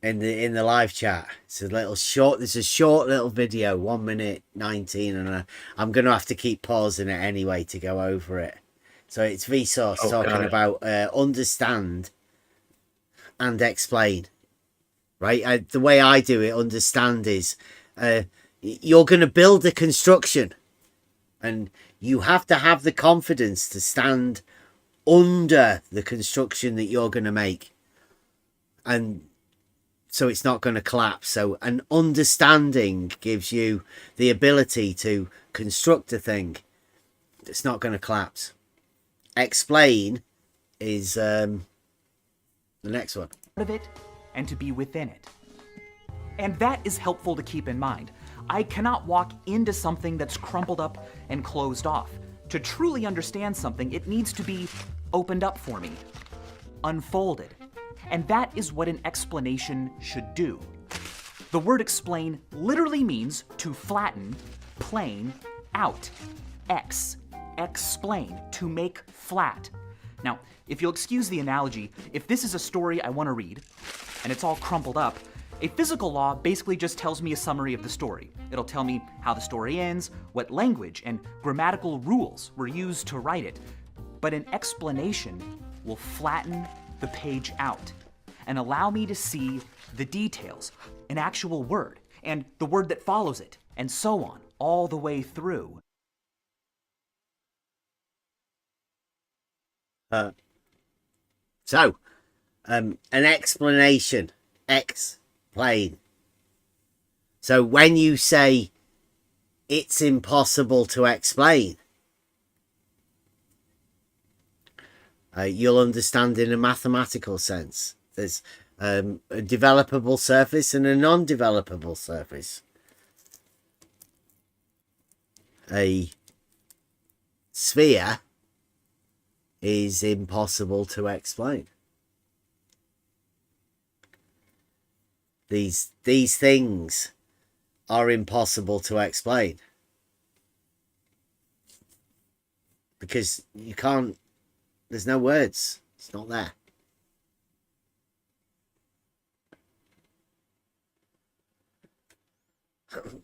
Speaker 1: in the live chat? It's a little short. There's a short little video, 1 minute 19, and I'm gonna have to keep pausing it anyway to go over it. So it's Vsauce talking about understand and explain, right? The way I do it, understand, is you're going to build a construction, and you have to have the confidence to stand under the construction that you're going to make, and so it's not going to collapse. So an understanding gives you the ability to construct a thing that's not going to collapse. Explain is The next one.
Speaker 17: Of it and to be within it. And that is helpful to keep in mind. I cannot walk into something that's crumpled up and closed off. To truly understand something, it needs to be opened up for me, unfolded. And that is what an explanation should do. The word explain literally means to flatten, plane, out. Explain, to make flat. Now, if you'll excuse the analogy, if this is a story I want to read, and it's all crumpled up, a physical law basically just tells me a summary of the story. It'll tell me how the story ends, what language and grammatical rules were used to write it. But an explanation will flatten the page out and allow me to see the details, an actual word, and the word that follows it, and so on, all the way through.
Speaker 1: An explanation. Explain. So when you say it's impossible to explain, you'll understand in a mathematical sense. There's a developable surface and a non-developable surface. A sphere is impossible to explain. These things are impossible to explain. Because you can't, there's no words. It's not there.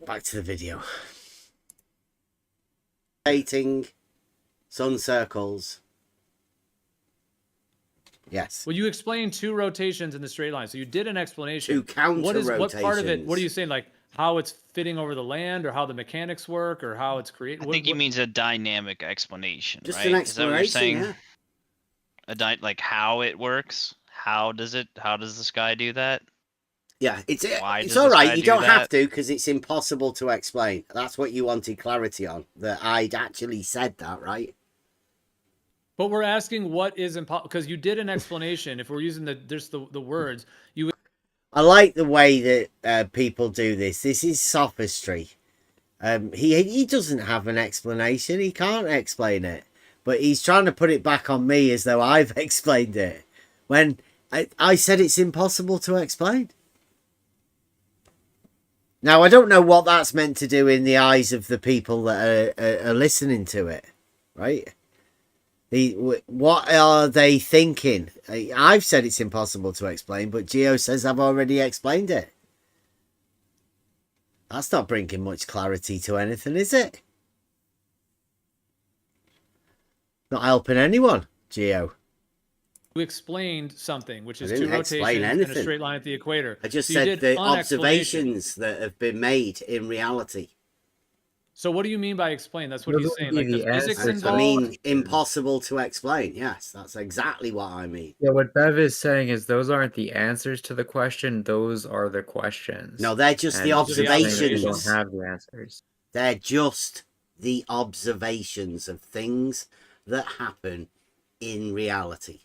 Speaker 1: Back to the video. Rotating sun circles. Yes.
Speaker 3: Well, you explained 2 rotations in the straight line. So you did an explanation.
Speaker 1: 2 counter rotations.
Speaker 3: What part of it, what are you saying? Like how it's fitting over the land, or how the mechanics work, or how it's created?
Speaker 15: I think he means a dynamic explanation,
Speaker 1: just
Speaker 15: right?
Speaker 1: An explanation,
Speaker 15: is that what you're saying?
Speaker 1: Yeah.
Speaker 15: Like how it works? How does this guy do that?
Speaker 1: Yeah, it's all right. You don't have to, because it's impossible to explain. That's what you wanted clarity on. That I'd actually said that, right?
Speaker 3: But we're asking what is impossible, because you did an explanation. If we're using the words, you.
Speaker 1: I like the way that people do this. This is sophistry. He doesn't have an explanation. He can't explain it, but he's trying to put it back on me as though I've explained it, when I said it's impossible to explain. Now, I don't know what that's meant to do in the eyes of the people that are listening to it, right? What are they thinking? I've said it's impossible to explain, but Geo says I've already explained it. That's not bringing much clarity to anything, is it? Not helping anyone, Geo.
Speaker 3: You explained something, which is 2 rotations and a straight line at the equator.
Speaker 1: I just said the observations that have been made in reality.
Speaker 3: So what do you mean by explain? That's what he's saying. Like the physics involved?
Speaker 1: I mean, impossible to explain. Yes, that's exactly what I mean.
Speaker 14: Yeah, what Bev is saying is those aren't the answers to the question. Those are the questions.
Speaker 1: No, they're just the observations.
Speaker 14: You don't have the answers.
Speaker 1: They're just the observations of things that happen in reality.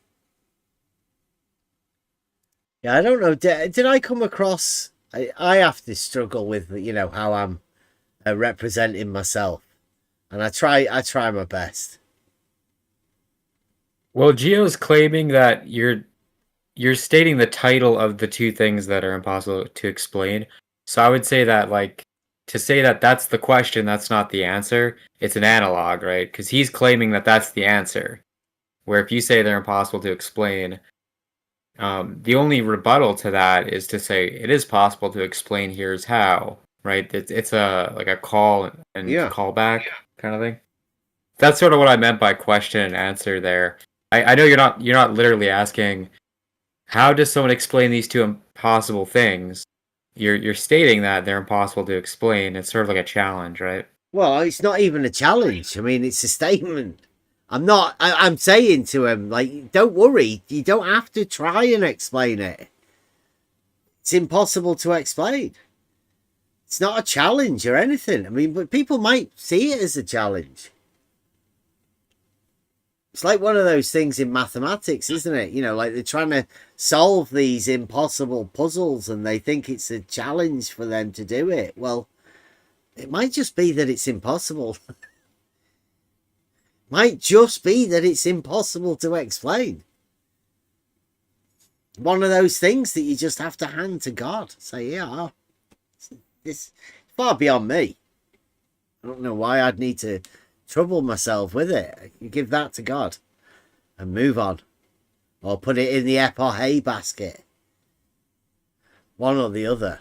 Speaker 1: Yeah, I don't know. Did I come across... I have to struggle with, how I'm representing myself, and I try my best.
Speaker 14: Well, Geo's claiming that you're stating the title of the 2 things that are impossible to explain. So I would say that, like, to say that that's the question, that's not the answer. It's an analog, right? Because he's claiming that that's the answer. Where if you say they're impossible to explain, the only rebuttal to that is to say it is possible to explain. Here's how. Right, it's a call and callback kind of thing. That's sort of what I meant by question and answer there. I know you're not literally asking how does someone explain these 2 impossible things. You're stating that they're impossible to explain. It's sort of like a challenge, right?
Speaker 1: Well, it's not even a challenge. I mean, it's a statement. I'm saying to him, like, don't worry, you don't have to try and explain it. It's impossible to explain. It's not a challenge or anything. I mean, but people might see it as a challenge. It's like one of those things in mathematics, isn't it? You know, like they're trying to solve these impossible puzzles and they think it's a challenge for them to do it. Well, it might just be that it's impossible. Might just be that it's impossible to explain. One of those things that you just have to hand to God. Say, yeah, it's far beyond me. I don't know why I'd need to trouble myself with it. You give that to God and move on. Or put it in the epoche basket. One or the other.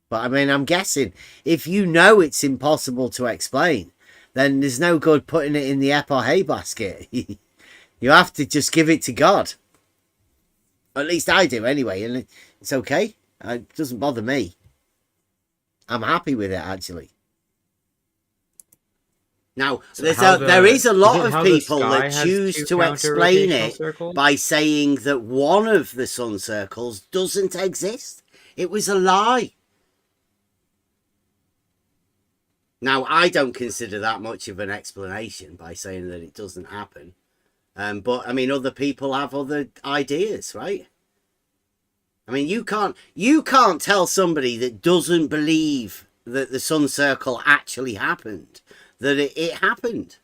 Speaker 1: But I mean, I'm guessing if you know it's impossible to explain, then there's no good putting it in the epoche basket. You have to just give it to God. At least I do anyway, and it's okay. It doesn't bother me. I'm happy with it, actually. Now,
Speaker 14: So
Speaker 1: there is a lot of people
Speaker 14: sky
Speaker 1: that
Speaker 14: has
Speaker 1: choose
Speaker 14: two
Speaker 1: to explain
Speaker 14: counter-rotational
Speaker 1: it
Speaker 14: circles?
Speaker 1: by saying that one of the sun circles doesn't exist. It was a lie. Now, I don't consider that much of an explanation by saying that it doesn't happen. But, I mean, other people have other ideas, right? I mean, you can't tell somebody that doesn't believe that the sun circle actually happened that it happened.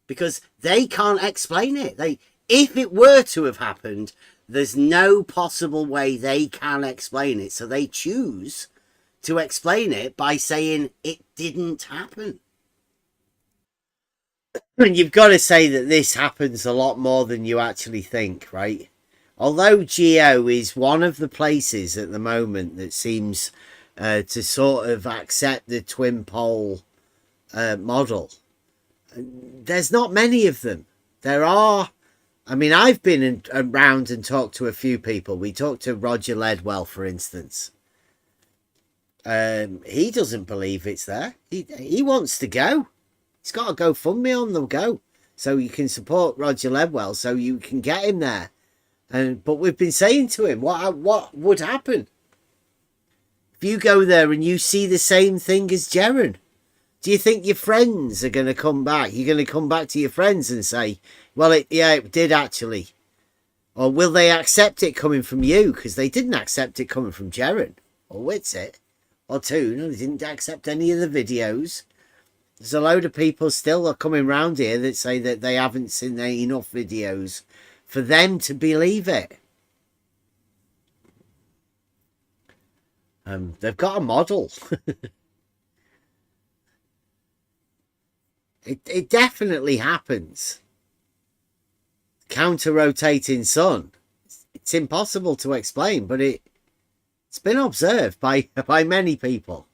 Speaker 1: Because they can't explain it. If it were to have happened, there's no possible way they can explain it. So they choose to explain it by saying it didn't happen. And you've got to say that this happens a lot more than you actually think, right? Although Geo is one of the places at the moment that seems to sort of accept the twin pole model, there's not many of them. There are, I mean, I've been around and talked to a few people. We talked to Roger Ledwell, for instance. He doesn't believe it's there. He wants to go. He's got a GoFundMe on the go, so you can support Roger Ledwell, so you can get him there. But we've been saying to him, what would happen if you go there and you see the same thing as Jeren? Do you think your friends are going to come back? You're going to come back to your friends and say, well, it did actually. Or will they accept it coming from you? Because they didn't accept it coming from Jeren or Witsit or Toon. They didn't accept any of the videos. There's a load of people still are coming round here that say that they haven't seen enough videos for them to believe it. They've got a model. It definitely happens. Counter-rotating sun. It's impossible to explain, but it's been observed by many people.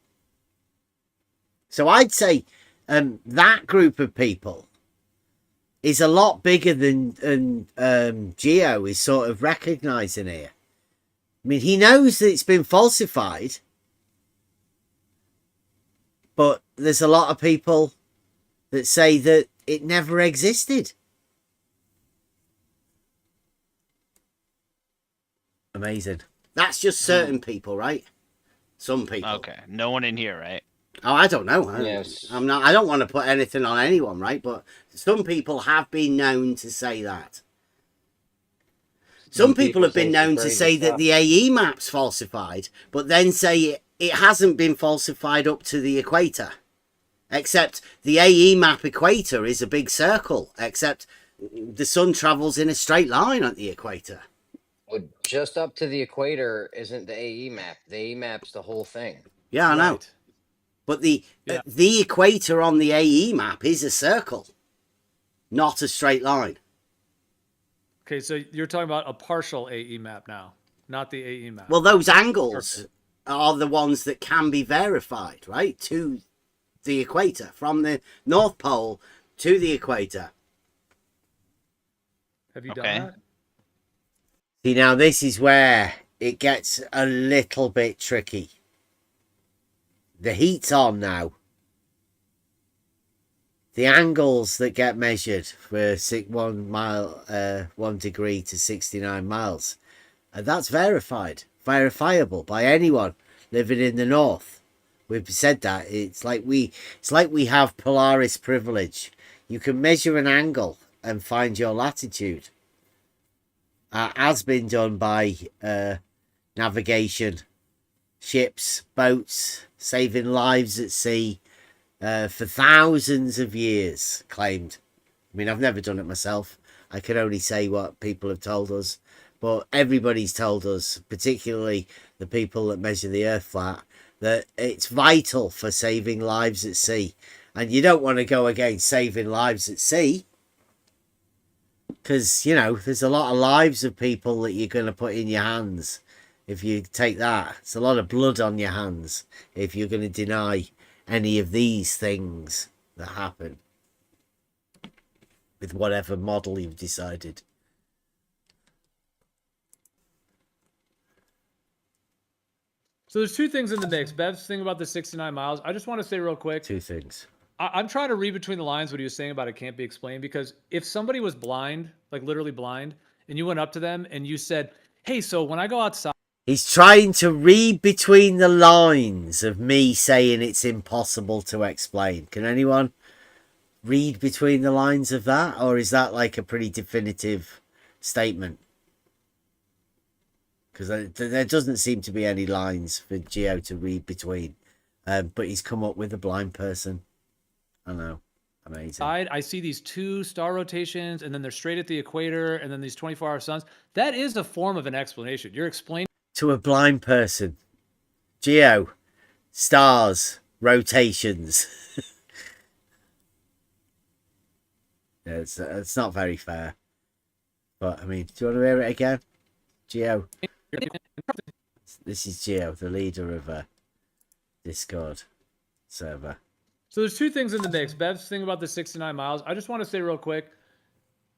Speaker 1: So I'd say that group of people is a lot bigger than Geo is sort of recognising here. I mean, he knows that it's been falsified, but there's a lot of people that say that it never existed. Amazing. That's just certain people, right? Some people.
Speaker 15: Okay. No one in here, right?
Speaker 1: Oh, I don't know.
Speaker 10: Yes.
Speaker 1: I don't want to put anything on anyone, right? But some people have been known to say that. Some people have been known to say that the AE map's falsified, but then say it hasn't been falsified up to the equator. Except the AE map equator is a big circle, except the sun travels in a straight line at the equator.
Speaker 10: Well, just up to the equator isn't the AE map. The AE map's the whole thing.
Speaker 1: Yeah, I know.
Speaker 3: Right.
Speaker 1: But the equator on the AE map is a circle, not a straight line.
Speaker 3: Okay, so you're talking about a partial AE map now, not the AE map.
Speaker 1: Well, those angles are the ones that can be verified, right? To the equator, from the North Pole to the equator.
Speaker 3: Have you done that?
Speaker 1: See, now this is where it gets a little bit tricky. The heat's on now. The angles that get measured for 1 degree to 69 miles, that's verifiable by anyone living in the north. We've said that it's like we have Polaris privilege. you can measure an angle and find your latitude. Has been done by navigation, ships, boats, saving lives at sea for thousands of years, claimed. I mean, I've never done it myself. I can only say what people have told us. But everybody's told us, particularly the people that measure the Earth flat, that it's vital for saving lives at sea. And you don't want to go against saving lives at sea. Because, you know, there's a lot of lives of people that you're going to put in your hands if you take that. It's a lot of blood on your hands if you're going to deny any of these things that happen with whatever model you've decided.
Speaker 3: So there's two things in the mix. Bev's thing about the 69 miles. I just want to say real quick.
Speaker 1: Two things.
Speaker 3: I'm trying to read between the lines what he was saying about it can't be explained, because if somebody was blind, like literally blind, and you went up to them and you said, hey, so when I go outside.
Speaker 1: He's trying to read between the lines of me saying it's impossible to explain. Can anyone read between the lines of that? Or is that like a pretty definitive statement? Because there doesn't seem to be any lines for Geo to read between. But he's come up with a blind person. I know. Amazing.
Speaker 3: I see these 2 star rotations, and then they're straight at the equator, and then these 24-hour suns. That is a form of an explanation. You're explaining
Speaker 1: to a blind person. Geo, stars, rotations. Yeah, it's not very fair. But, I mean, do you want to hear it again? Geo. This is Geo, the leader of a Discord server.
Speaker 3: So there's two things in the mix. Bev's thing about the 69 miles. I just want to say real quick,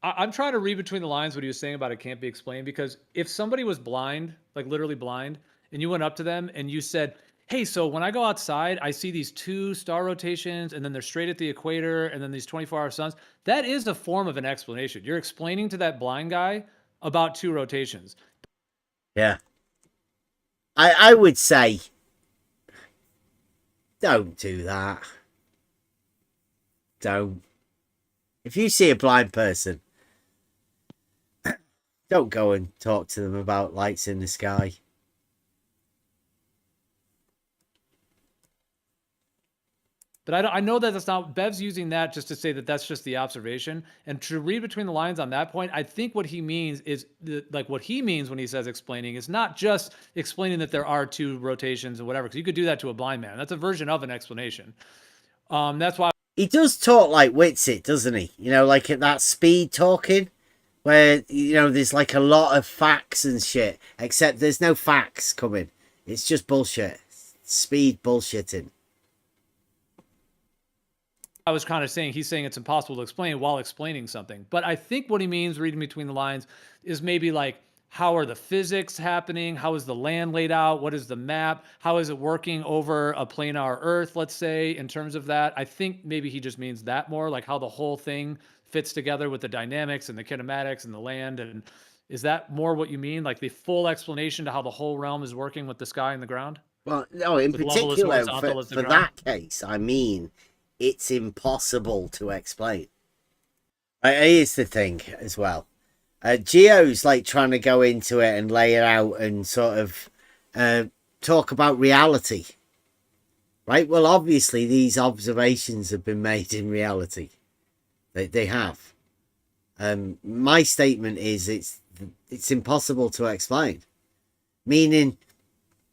Speaker 3: I'm trying to read between the lines what he was saying about it can't be explained, because if somebody was blind, like literally blind, and you went up to them and you said, hey, so when I go outside, I see these 2 star rotations, and then they're straight at the equator, and then these 24-hour suns. That is a form of an explanation. You're explaining to that blind guy about 2 rotations.
Speaker 1: Yeah. I would say, don't do that. Don't. If you see a blind person, don't go and talk to them about lights in the sky.
Speaker 3: But I know that that's not, Bev's using that just to say that that's just the observation. And to read between the lines on that point, I think what he means is, like what he means when he says explaining is not just explaining that there are 2 rotations or whatever, because you could do that to a blind man. That's a version of an explanation. That's why.
Speaker 1: He does talk like Witsit, doesn't he? You know, like at that speed talking, where, you know, there's like a lot of facts and shit, except there's no facts coming. It's just bullshit. Speed bullshitting.
Speaker 3: I was kind of saying, he's saying it's impossible to explain while explaining something. But I think what he means, reading between the lines, is maybe like, how are the physics happening? How is the land laid out? What is the map? How is it working over a planar Earth, let's say, in terms of that? I think maybe he just means that more, like how the whole thing fits together with the dynamics and the kinematics and the land. And is that more what you mean? Like the full explanation to how the whole realm is working with the sky and the ground?
Speaker 1: Well, no, in particular, for that case, I mean, it's impossible to explain. Here's the thing as well. Geo's like trying to go into it and lay it out and sort of talk about reality. Right? Well, obviously, these observations have been made in reality. They have. My statement is it's impossible to explain. Meaning,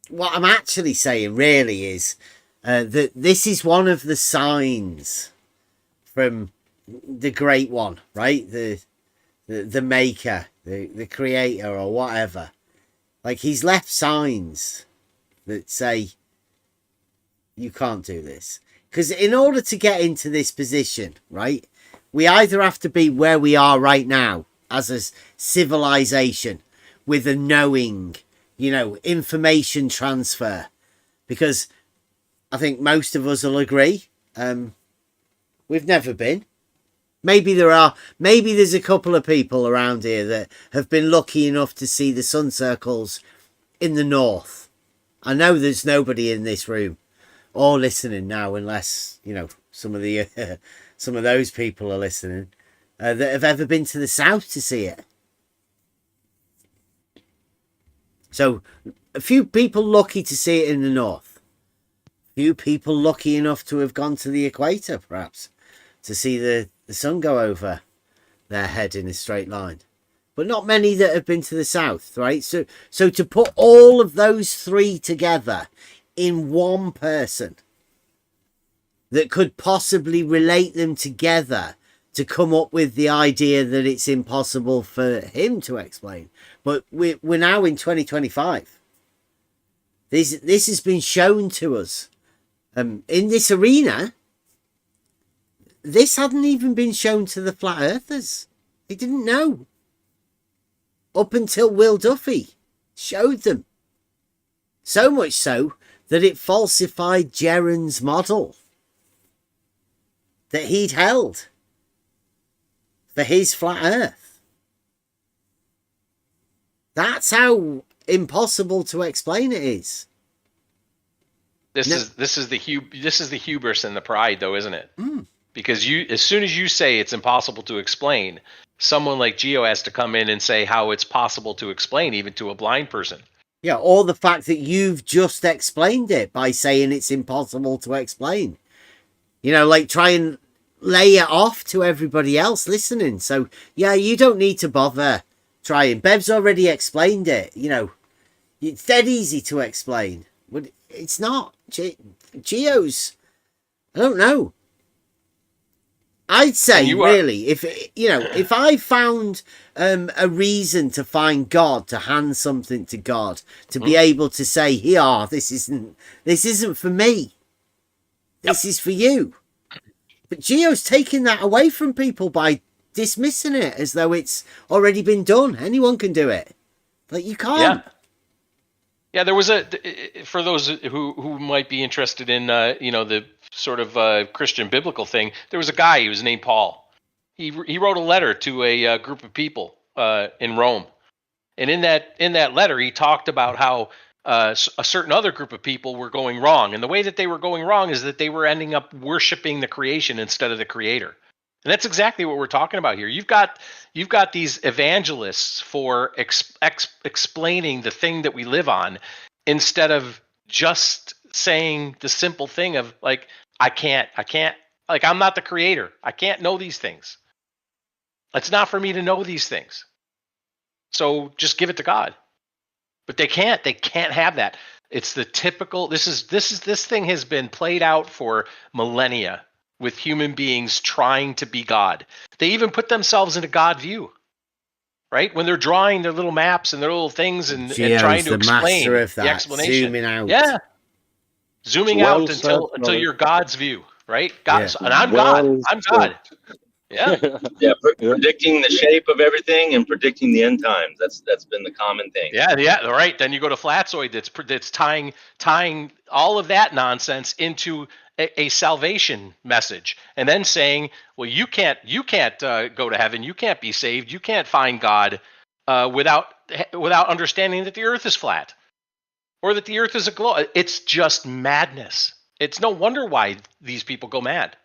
Speaker 1: what I'm actually saying really is that this is one of the signs from the Great One, right? The maker, the creator, or whatever. Like, he's left signs that say, you can't do this. Because in order to get into this position, right, we either have to be where we are right now as a civilization with a knowing, you know, information transfer. Because I think most of us will agree, we've never been. Maybe there's a couple of people around here that have been lucky enough to see the sun circles in the north. I know there's nobody in this room or listening now, unless, you know, some of the some of those people are listening, that have ever been to the south to see it. So a few people lucky to see it in the north. Few people lucky enough to have gone to the equator, perhaps, to see the sun go over their head in a straight line. But not many that have been to the south, right? So to put all of those three together in one person that could possibly relate them together to come up with the idea that it's impossible for him to explain. But we're now in 2025. This has been shown to us. In this arena, this hadn't even been shown to the flat earthers. They didn't know. Up until Will Duffy showed them. So much so that it falsified Geron's model that he'd held for his flat earth. That's how impossible to explain it is.
Speaker 11: This is the hubris and the pride, though, isn't it? Because as soon as you say it's impossible to explain, someone like Geo has to come in and say how it's possible to explain, even to a blind person.
Speaker 1: Yeah, or the fact that you've just explained it by saying it's impossible to explain. You know, like try and lay it off to everybody else listening. So, yeah, you don't need to bother trying. Bev's already explained it. You know, it's dead easy to explain. But it's not. Geo's, I don't know. I'd say really, if I found a reason to find God, to hand something to God, to be able to say, "Here, this isn't for me. This is for you." But Geo's taking that away from people by dismissing it as though it's already been done. Anyone can do it, but you can't.
Speaker 11: Yeah, there was for those who might be interested in the sort of Christian biblical thing. There was a guy. He was named Paul. He wrote a letter to a group of people in Rome, and in that letter he talked about how a certain other group of people were going wrong, and the way that they were going wrong is that they were ending up worshiping the creation instead of the creator. And that's exactly what we're talking about here. You've got these evangelists for explaining the thing that we live on, instead of just saying the simple thing of like, I can't, like, I'm not the creator. I can't know these things. It's not for me to know these things. So just give it to God. But they can't have that. It's the typical, this thing has been played out for millennia, with human beings trying to be God. They even put themselves into God view, right? When they're drawing their little maps and their little things and trying to explain the explanation.
Speaker 1: Zooming out.
Speaker 11: Yeah. Zooming out until you're God's view, right? God, and I'm God. I'm God. Yeah.
Speaker 9: Predicting the shape of everything and predicting the end times. That's been the common thing.
Speaker 11: Yeah, right. Then you go to Flatzoid that's tying all of that nonsense into a salvation message, and then saying, well, you can't go to heaven, you can't be saved, you can't find God without understanding that the earth is flat or that the earth is a globe. It's just madness. It's no wonder why these people go mad.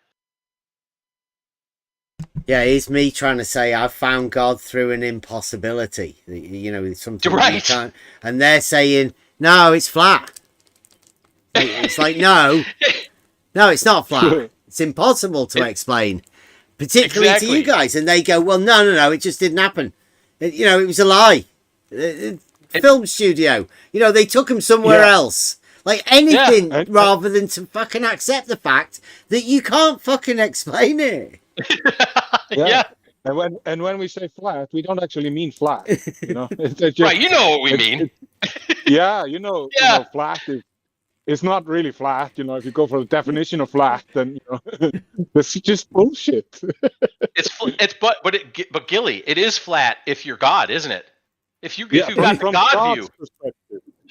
Speaker 1: Yeah, it's me trying to say I've found God through an impossibility. You know, something
Speaker 11: right.
Speaker 1: You can't, and they're saying, no, it's flat. It's like, no, it's not flat. It's impossible to explain, particularly to you guys. And they go, well, no, it just didn't happen. It was a lie. Film studio. They took him somewhere else. Like anything rather than to fucking accept the fact that you can't fucking explain it.
Speaker 6: Yeah. And when we say flat, we don't actually mean flat.
Speaker 11: Right, you know what we mean.
Speaker 6: Flat it's not really flat. If you go for the definition of flat, then it's just bullshit.
Speaker 11: But Gilly, it is flat if you're God, isn't it? If you've got the God view.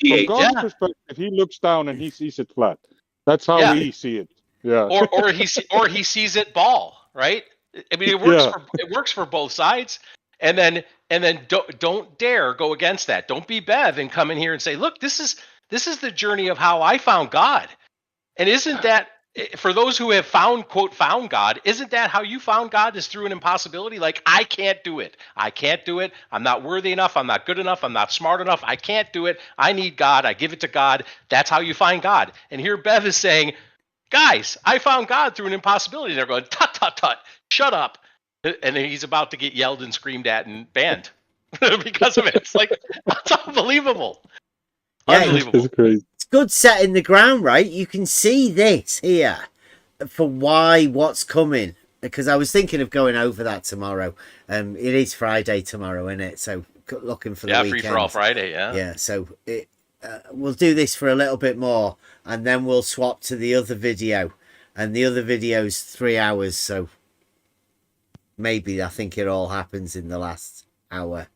Speaker 6: From God's perspective, he looks down and he sees it flat. That's how we see it. Yeah.
Speaker 11: Or he sees it ball, right? I mean, it works for both sides. And then don't dare go against that. Don't be Bev and come in here and say, look, this is the journey of how I found God. And isn't that For those who have found, quote, found God, isn't that how you found God, is through an impossibility? Like, I can't do it. I can't do it. I'm not worthy enough. I'm not good enough. I'm not smart enough. I can't do it. I need God. I give it to God. That's how you find God. And here Bev is saying, guys, I found God through an impossibility. They're going, tut, tut, tut, shut up. And then he's about to get yelled and screamed at and banned because of it. It's like, that's unbelievable.
Speaker 1: Yeah,
Speaker 11: Unbelievable.
Speaker 1: it's good setting the ground, right? You can see this here for what's coming. Because I was thinking of going over that tomorrow. It is Friday tomorrow, isn't it? So looking for the weekend.
Speaker 11: Free for all Friday, yeah.
Speaker 1: Yeah, so we'll do this for a little bit more, and then we'll swap to the other video. And the other video's 3 hours, so maybe I think it all happens in the last hour.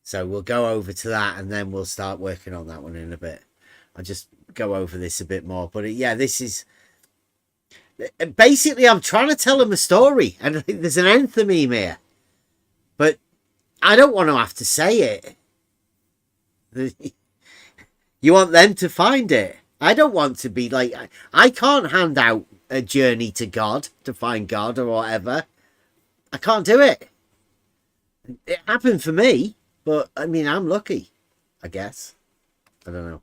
Speaker 1: So we'll go over to that, and then we'll start working on that one in a bit. I'll just go over this a bit more. But yeah, this is... Basically, I'm trying to tell them a story, and I think there's an enthymeme here. But I don't want to have to say it. You want them to find it. I don't want to be like... I can't hand out a journey to God, to find God or whatever. I can't do it. It happened for me. But, I mean, I'm lucky, I guess. I don't know.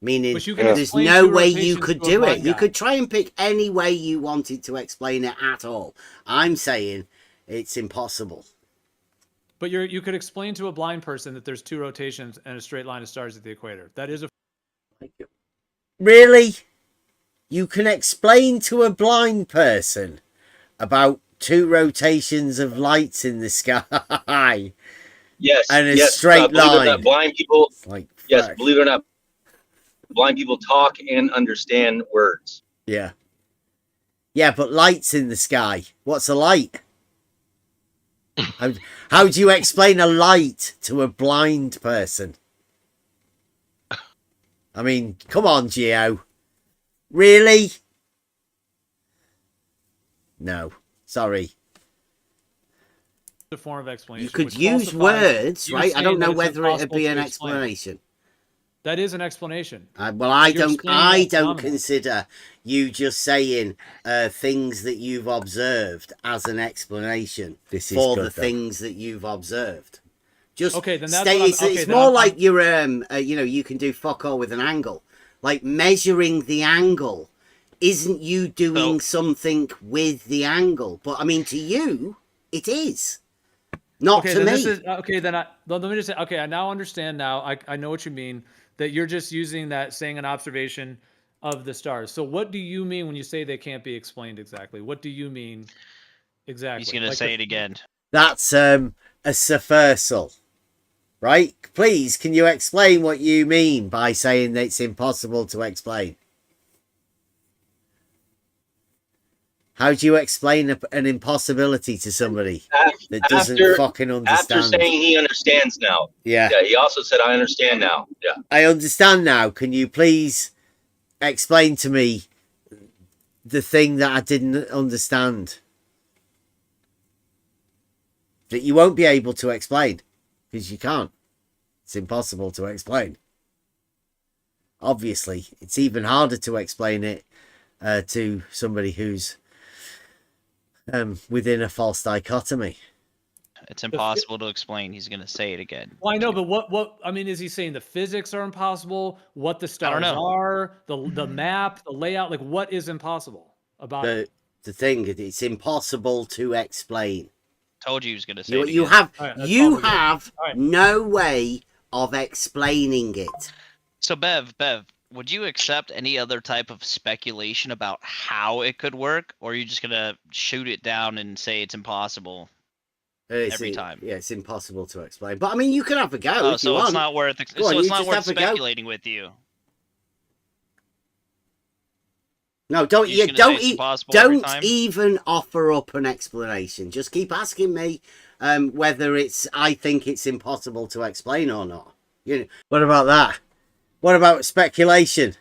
Speaker 1: Meaning, there's no way you could do it. You could try and pick any way you wanted to explain it at all. I'm saying it's impossible.
Speaker 3: But you could explain to a blind person that there's 2 rotations and a straight line of stars at the equator. That is a...
Speaker 1: Really? You can explain to a blind person about 2 rotations of lights in the sky?
Speaker 9: Yes,
Speaker 1: and a
Speaker 9: yes,
Speaker 1: straight
Speaker 9: believe it or
Speaker 1: line.
Speaker 9: not, blind people.
Speaker 1: Like,
Speaker 9: yes, believe it or not, blind people talk and understand words.
Speaker 1: Yeah. Yeah, but lights in the sky. What's a light? How do you explain a light to a blind person? I mean, come on, Geo. Really? No, sorry.
Speaker 3: A form of explanation.
Speaker 1: You could use words, right? I don't know whether it'd be an explanation.
Speaker 3: That is an explanation.
Speaker 1: Well, I don't consider you just saying things that you've observed as an explanation for the things that you've observed. Just
Speaker 3: okay, then that's
Speaker 1: it's more like you're you can do fuck all with an angle. Like measuring the angle isn't you doing something with the angle, but I mean to you it is. Not
Speaker 3: okay,
Speaker 1: to me.
Speaker 3: Let me just say, okay, I now understand now. I know what you mean, that you're just using that, saying an observation of the stars. So what do you mean when you say they can't be explained exactly? What do you mean exactly?
Speaker 15: He's going to say it again.
Speaker 1: That's a subversal, right? Please, can you explain what you mean by saying that it's impossible to explain? How do you explain an impossibility to somebody that doesn't fucking understand?
Speaker 9: After saying he understands now.
Speaker 1: Yeah.
Speaker 9: Yeah, he also said, I understand now. Yeah.
Speaker 1: I understand now. Can you please explain to me the thing that I didn't understand? That you won't be able to explain. Because you can't. It's impossible to explain. Obviously, it's even harder to explain it to somebody who's within a false dichotomy.
Speaker 15: It's impossible to explain. He's going to say it again.
Speaker 3: Well, I know, but what I mean, is he saying the physics are impossible? What the stars are? The map, the layout? Like, what is impossible about it?
Speaker 1: The thing, it's impossible to explain.
Speaker 15: Told you he was going to say it
Speaker 1: You
Speaker 15: again.
Speaker 1: have no way of explaining it.
Speaker 15: So, Bev, would you accept any other type of speculation about how it could work, or are you just gonna shoot it down and say it's impossible every time?
Speaker 1: Yeah, it's impossible to explain. But I mean, you can have a go. If
Speaker 15: so
Speaker 1: you want.
Speaker 15: It's not worth. It's not worth speculating with you.
Speaker 1: No, don't even offer up an explanation. Just keep asking me whether I think it's impossible to explain or not. What about that? What about speculation?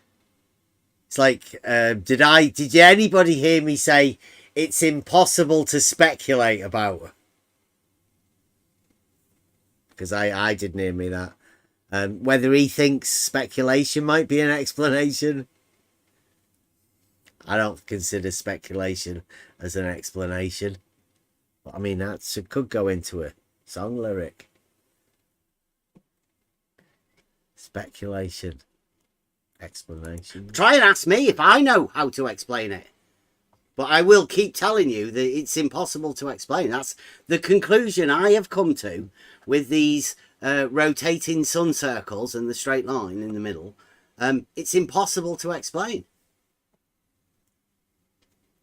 Speaker 1: It's like, did anybody hear me say it's impossible to speculate about? Because I didn't hear me that. Whether he thinks speculation might be an explanation, I don't consider speculation as an explanation. But I mean, that could go into a song lyric. Speculation. Explanation. Try and ask me if I know how to explain it. But I will keep telling you that it's impossible to explain. That's the conclusion I have come to with these rotating sun circles and the straight line in the middle. It's impossible to explain.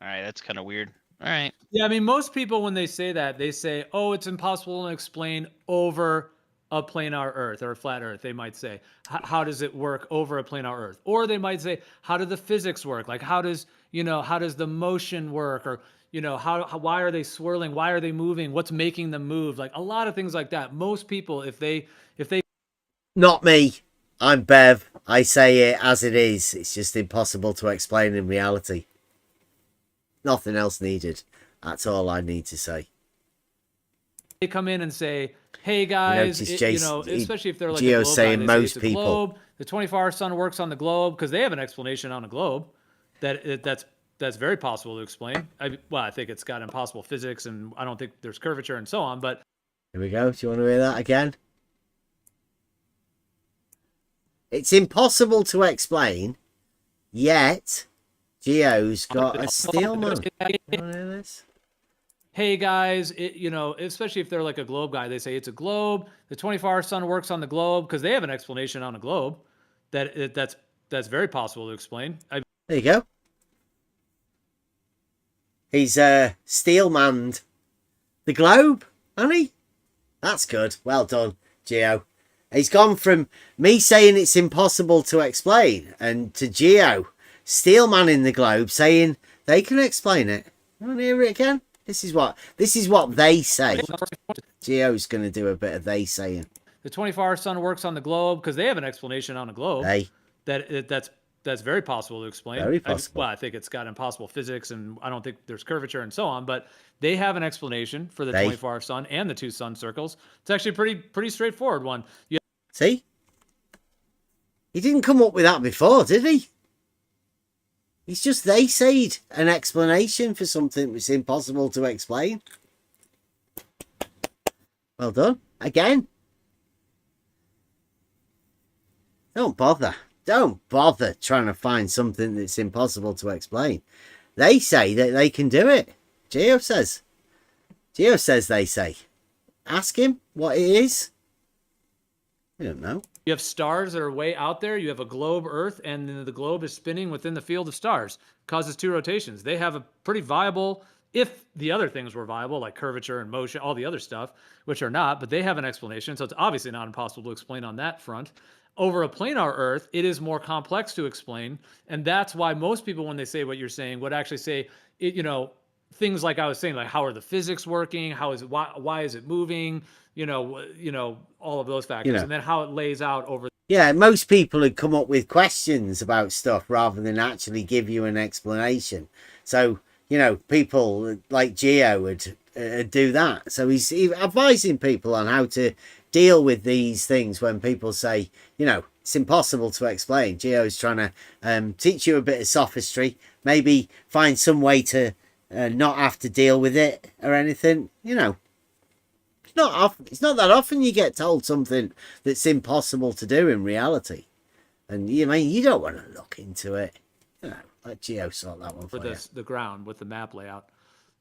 Speaker 15: All right, that's kind of weird. All right.
Speaker 3: Yeah, I mean, most people, when they say that, they say, oh, it's impossible to explain over a planar Earth or a flat Earth. They might say, how does it work over a planar Earth? Or they might say, how do the physics work? Like, how does the motion work? Or, why are they swirling? Why are they moving? What's making them move? Like a lot of things like that. Most people, if they
Speaker 1: Not me. I'm Bev. I say it as it is. It's just impossible to explain in reality. Nothing else needed. That's all I need to say.
Speaker 3: They come in and say, hey guys, especially if they're like
Speaker 1: Geo's
Speaker 3: a globe
Speaker 1: saying
Speaker 3: guy,
Speaker 1: most
Speaker 3: it's a
Speaker 1: people.
Speaker 3: globe. The 24-hour sun works on the globe because they have an explanation on a globe that's very possible to explain. I think it's got impossible physics, and I don't think there's curvature and so on. But
Speaker 1: here we go. Do you want to hear that again? It's impossible to explain, yet Geo's got a steel man. You want to hear this?
Speaker 3: Hey guys, especially if they're like a globe guy, they say it's a globe. The 24-hour sun works on the globe because they have an explanation on a globe that's very possible to explain.
Speaker 1: There you go. He's steel manned the globe, hasn't he? That's good. Well done, Geo. He's gone from me saying it's impossible to explain and to Geo steel manning the globe saying they can explain it. You want to hear it again? This is what they say. Geo's going to do a bit of they saying.
Speaker 3: The 24-hour sun works on the globe because they have an explanation on a globe. That's very possible to explain.
Speaker 1: Very possible.
Speaker 3: I think it's got impossible physics, and I don't think there's curvature and so on. But they have an explanation for the 24-hour sun and the two sun circles. It's actually a pretty straightforward one.
Speaker 1: See, he didn't come up with that before, did he? It's just they said an explanation for something which is impossible to explain. Well done. Again. Don't bother. Don't bother trying to find something that's impossible to explain. They say that they can do it. Geo says. Geo says they say. Ask him what it is. I don't know.
Speaker 3: You have stars that are way out there. You have a globe Earth, and then the globe is spinning within the field of stars. Causes two rotations. They have a pretty viable, if the other things were viable, like curvature and motion, all the other stuff, which are not, but they have an explanation. So it's obviously not impossible to explain on that front. Over a planar Earth, it is more complex to explain. And that's why most people, when they say what you're saying, would actually say, things like I was saying, like how are the physics working? Why is it moving? All of those factors, and then how it lays out over.
Speaker 1: Yeah, most people would come up with questions about stuff rather than actually give you an explanation. So, people like Geo would do that. So he's advising people on how to deal with these things when people say, it's impossible to explain. Geo's trying to teach you a bit of sophistry, maybe find some way to not have to deal with it or anything, It's not that often you get told something that's impossible to do in reality. And you don't want to look into it. Let Geo sort that one for you.
Speaker 3: The ground with the map layout.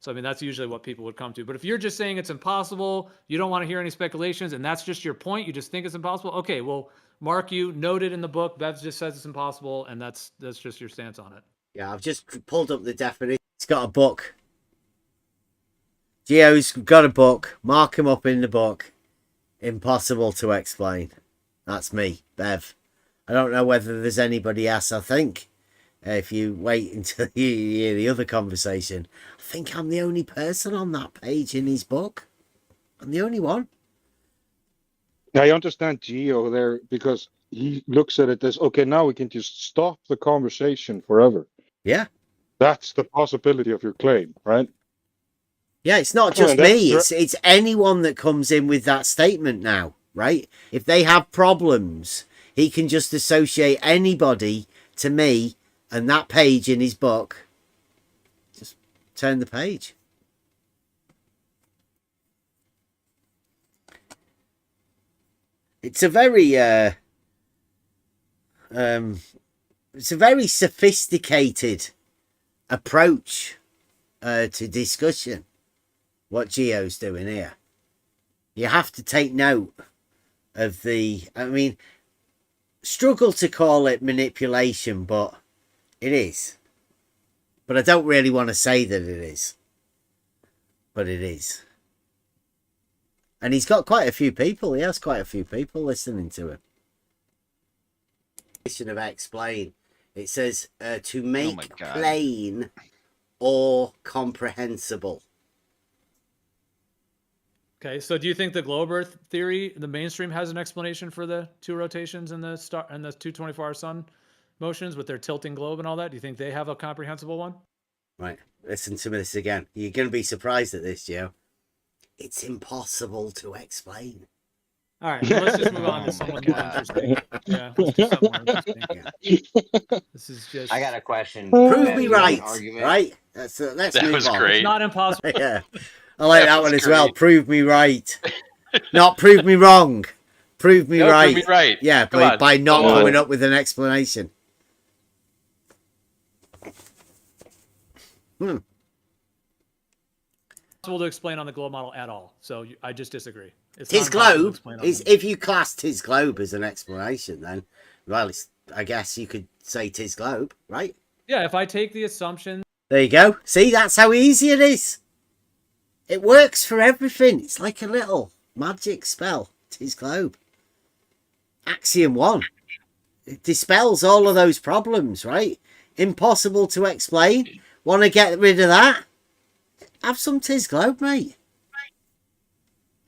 Speaker 3: So, that's usually what people would come to. But if you're just saying it's impossible, you don't want to hear any speculations, and that's just your point, you just think it's impossible, okay, well, mark you, note it in the book, Bev just says it's impossible, and that's just your stance on it.
Speaker 1: Yeah, I've just pulled up the definition. It's got a book. Geo's got a book. Mark him up in the book. Impossible to explain. That's me, Bev. I don't know whether there's anybody else, I think. If you wait until you hear the other conversation. I think I'm the only person on that page in his book. I'm the only one.
Speaker 6: I understand Geo there because he looks at it as, okay, now we can just stop the conversation forever.
Speaker 1: Yeah.
Speaker 6: That's the possibility of your claim, right?
Speaker 1: Yeah, it's not just me. It's anyone that comes in with that statement now, right? If they have problems, he can just associate anybody to me and that page in his book turn the page. It's a very sophisticated approach to discussion, what Geo's doing here. You have to take note of the, I mean, struggle to call it manipulation, but it is. But I don't really want to say that it is. But it is. And he's got quite a few people. He has quite a few people listening to him. Of explain. It says to make plain or comprehensible.
Speaker 3: Okay, so do you think the globe Earth theory, the mainstream, has an explanation for the two rotations and the star and the two 24-hour sun motions with their tilting globe and all that? Do you think they have a comprehensible one?
Speaker 1: Right, listen to this again. You're going to be surprised at this, Joe. It's impossible to explain.
Speaker 3: All right, well, let's just move on to something more interesting. Yeah, let's do something more interesting. This is just.
Speaker 10: I got a question.
Speaker 1: Prove me right. Right. Let's
Speaker 11: that
Speaker 1: move
Speaker 11: was
Speaker 1: on.
Speaker 11: great.
Speaker 3: It's not impossible.
Speaker 1: Yeah, I like that one as
Speaker 11: great.
Speaker 1: well. Prove me right. Not prove me wrong. Prove me right.
Speaker 11: Prove me right.
Speaker 1: Yeah, by not coming up with an explanation.
Speaker 3: Possible to explain on the globe model at all. So I just disagree. It's
Speaker 1: His
Speaker 3: not impossible to
Speaker 1: globe
Speaker 3: explain on
Speaker 1: is,
Speaker 3: the-
Speaker 1: if you classed his globe as an explanation, then, well, I guess you could say tis globe, right?
Speaker 3: Yeah, if I take the assumption.
Speaker 1: There you go. See, that's how easy it is. It works for everything. It's like a little magic spell. Tis globe. Axiom 1. It dispels all of those problems, right? Impossible to explain. Want to get rid of that? Have some tis globe, mate.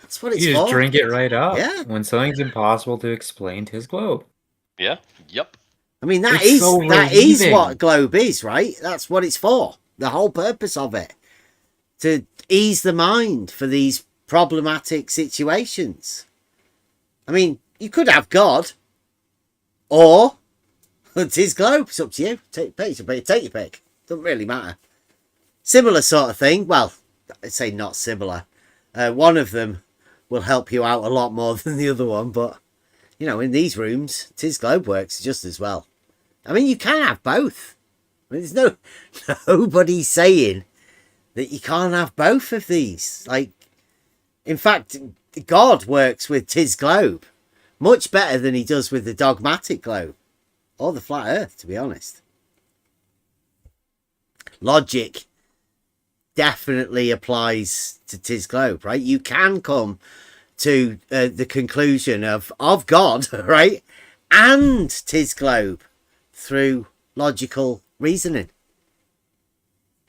Speaker 1: That's what it's
Speaker 14: You
Speaker 1: for.
Speaker 14: just drink it right up.
Speaker 1: Yeah.
Speaker 14: When something's impossible to explain, tis globe.
Speaker 11: Yeah. Yep.
Speaker 1: I mean, that
Speaker 14: It's
Speaker 1: is
Speaker 14: so
Speaker 1: that is
Speaker 14: relieving.
Speaker 1: what globe is, right? That's what it's for. The whole purpose of it. To ease the mind for these problematic situations. I mean, you could have God. Or tis globe. It's up to you. Take your pick. Take your pick. Doesn't really matter. Similar sort of thing. Well, I'd say not similar. One of them will help you out a lot more than the other one, but you know, in these rooms, tis globe works just as well. I mean, you can have both. I mean, there's nobody saying that you can't have both of these. Like, in fact, God works with tis globe much better than he does with the dogmatic globe or the flat earth, to be honest. Logic definitely applies to tis globe, right? You can come to the conclusion of God, right, and tis globe through logical reasoning.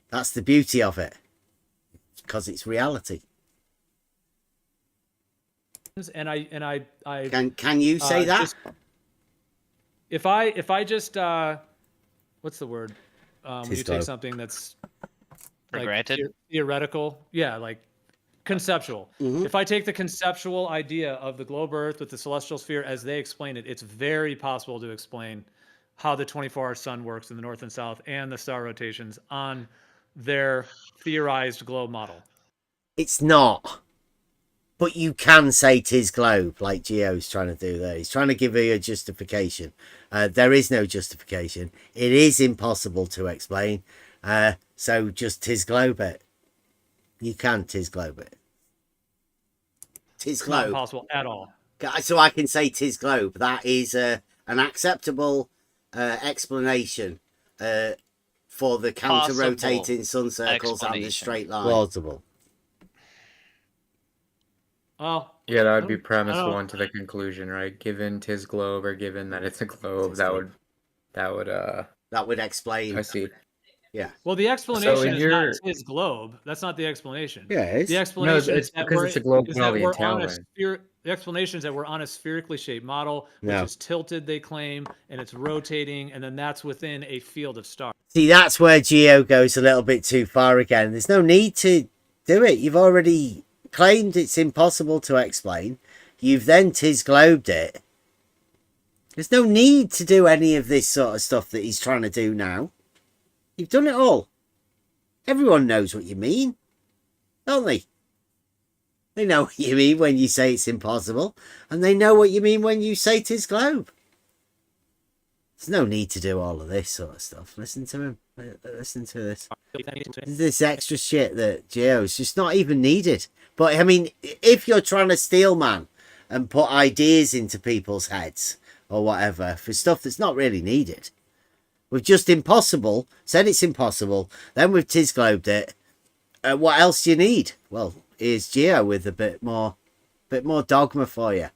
Speaker 1: That's the beauty of it, because it's reality.
Speaker 3: And I
Speaker 1: can you say that?
Speaker 3: If I just what's the word when you take something that's
Speaker 15: for
Speaker 3: like
Speaker 15: granted,
Speaker 3: theoretical, yeah, like conceptual. If I take the conceptual idea of the globe Earth with the celestial sphere as they explain it, it's very possible to explain how the 24-hour sun works in the north and south and the star rotations on their theorized globe model.
Speaker 1: It's not. But you can say tis globe, like Geo's trying to do there. He's trying to give you a justification. There is no justification. It is impossible to explain. So just tis globe it. You can tis globe it. Tis globe.
Speaker 3: Not possible at all.
Speaker 1: So I can say tis globe. That is an acceptable explanation for the counter-rotating sun circles and the straight line. Plausible.
Speaker 3: Oh,
Speaker 14: yeah, that would be premise one to the conclusion, right? Given tis globe, or given that it's a globe, that would explain.
Speaker 1: I see. Yeah.
Speaker 3: Well, the explanation is not tis globe. That's not the explanation.
Speaker 1: Yeah, it is.
Speaker 3: The explanation
Speaker 14: it's because it's a globe with all the entailment.
Speaker 3: The explanation is that we're on a spherically shaped model, which is tilted, they claim, and it's rotating, and then that's within a field of stars.
Speaker 1: See, that's where Geo goes a little bit too far again. There's no need to do it. You've already claimed it's impossible to explain. You've then tis globed it. There's no need to do any of this sort of stuff that he's trying to do now. You've done it all. Everyone knows what you mean, don't they? They know what you mean when you say it's impossible, and they know what you mean when you say 'tis globe. There's no need to do all of this sort of stuff. Listen to him. Listen to this. This extra shit that Geo's just not even needed. But, I mean, if you're trying to steal, man, and put ideas into people's heads or whatever for stuff that's not really needed, we've just impossible, said it's impossible, then we've 'tis globed it. What else do you need? Well, here's Geo with a bit more dogma for you.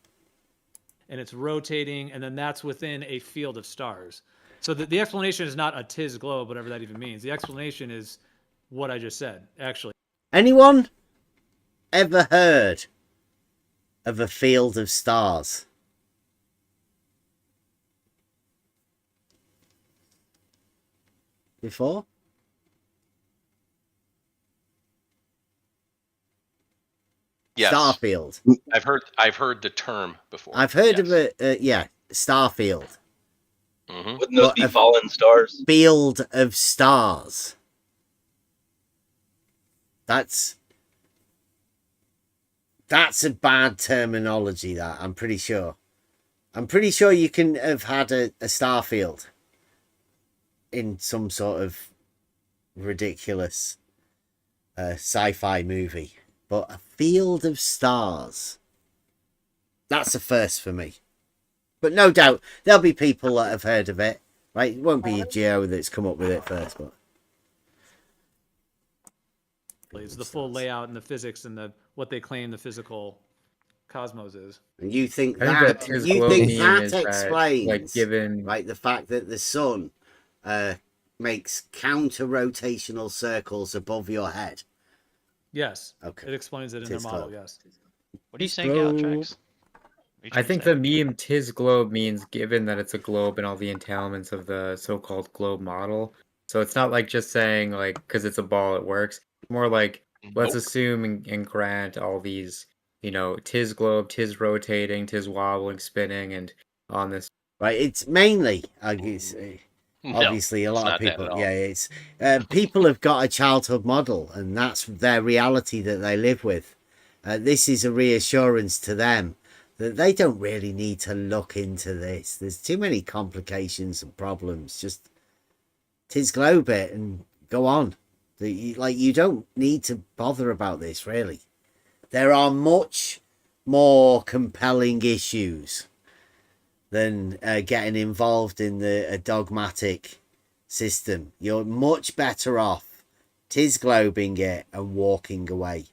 Speaker 3: And it's rotating, and then that's within a field of stars. So the explanation is not a 'tis globe, whatever that even means. The explanation is what I just said, actually.
Speaker 1: Anyone ever heard of a field of stars? Before?
Speaker 11: Yes.
Speaker 1: Starfield.
Speaker 11: I've heard the term before.
Speaker 1: I've heard of it. Starfield.
Speaker 11: Mm-hmm.
Speaker 18: Wouldn't those be fallen stars?
Speaker 1: Field of stars. That's a bad terminology. That I'm pretty sure. I'm pretty sure you can have had a star field in some sort of ridiculous sci-fi movie. But a field of stars. That's a first for me. But no doubt, there'll be people that have heard of it. Right? It won't be Geo that's come up with it first. But
Speaker 3: It's the full layout and the physics and what they claim the physical cosmos is.
Speaker 1: And you think
Speaker 14: that
Speaker 1: explains
Speaker 14: like given
Speaker 1: like the fact that the sun makes counter-rotational circles above your head.
Speaker 3: Yes.
Speaker 1: Okay.
Speaker 3: It explains it in their model, yes.
Speaker 15: What are you saying, Galatrax?
Speaker 14: I think the meme "tis globe" means given that it's a globe and all the entailments of the so-called globe model. So it's not like just saying like because it's a ball it works. More like let's assume and grant all these, tis globe, tis rotating, tis wobbling, spinning, and on this.
Speaker 1: Right. It's mainly, I guess. Obviously, a lot of people. Yeah, it's people have got a childhood model, and that's their reality that they live with. This is a reassurance to them that they don't really need to look into this. There's too many complications and problems. Just 'tis globe it and go on. You don't need to bother about this, really. There are much more compelling issues than getting involved in a dogmatic system. You're much better off 'tis globing it and walking away.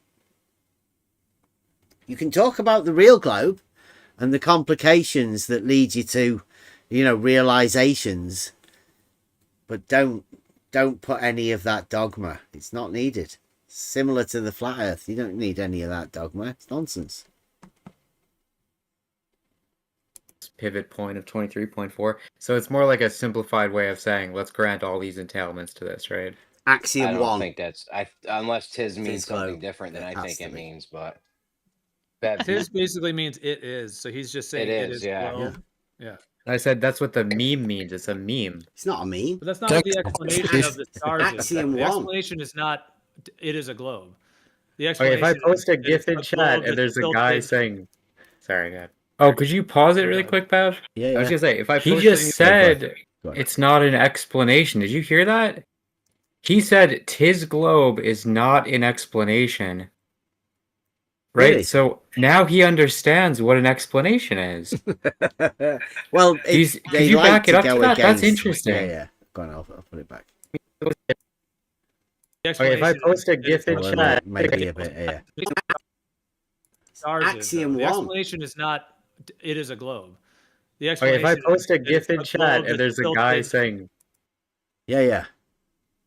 Speaker 1: You can talk about the real globe and the complications that lead you to, realizations, but don't put any of that dogma. It's not needed. Similar to the flat earth, you don't need any of that dogma. It's nonsense.
Speaker 14: Pivot point of 23.4. So it's more like a simplified way of saying let's grant all these entailments to this, right?
Speaker 1: Axiom
Speaker 10: I don't
Speaker 1: 1.
Speaker 10: think that's unless tis means
Speaker 1: Tis
Speaker 10: something
Speaker 1: globe.
Speaker 10: different than
Speaker 1: It
Speaker 10: I
Speaker 1: has
Speaker 10: think
Speaker 1: to
Speaker 10: it
Speaker 1: be.
Speaker 10: means, but
Speaker 3: Tis basically means it is. So he's just saying it is.
Speaker 10: yeah.
Speaker 3: Globe. Yeah.
Speaker 14: I said that's what the meme means. It's a meme.
Speaker 1: It's not a meme.
Speaker 3: But that's not what the explanation of the stars is.
Speaker 1: Axiom
Speaker 3: The
Speaker 1: 1.
Speaker 3: explanation is not it is a globe. The
Speaker 14: Okay, if
Speaker 3: explanation
Speaker 14: I post a
Speaker 3: is
Speaker 14: GIF in
Speaker 3: globe
Speaker 14: chat and
Speaker 3: that's
Speaker 14: there's a
Speaker 3: tilted.
Speaker 14: guy saying, "Sorry, God." Oh, could you pause it really quick, Bev?
Speaker 1: Yeah,
Speaker 14: I was
Speaker 1: yeah.
Speaker 14: gonna say if I
Speaker 1: He
Speaker 14: post
Speaker 1: just
Speaker 14: any-
Speaker 1: said
Speaker 14: Go ahead. It's not an explanation. Did you hear that? He said "tis globe" is not an explanation. Right?
Speaker 1: Really?
Speaker 14: So now he understands what an explanation is.
Speaker 1: Well,
Speaker 14: Could
Speaker 1: they
Speaker 14: you
Speaker 1: like
Speaker 14: back it
Speaker 1: to
Speaker 14: up to
Speaker 1: go
Speaker 14: that? That's
Speaker 1: against-
Speaker 14: interesting.
Speaker 1: Yeah. Go on, I'll put it back.
Speaker 14: Okay, if I post a GIF in chat,
Speaker 1: maybe a bit, yeah.
Speaker 3: Stars
Speaker 1: Axiom
Speaker 3: is, though. The
Speaker 1: 1.
Speaker 3: explanation is not it is a globe. The
Speaker 14: Okay, if I
Speaker 3: explanation
Speaker 14: post a
Speaker 3: is
Speaker 14: GIF in
Speaker 3: globe
Speaker 14: chat and
Speaker 3: that's
Speaker 14: there's a guy
Speaker 3: tilted.
Speaker 14: saying,
Speaker 1: Yeah.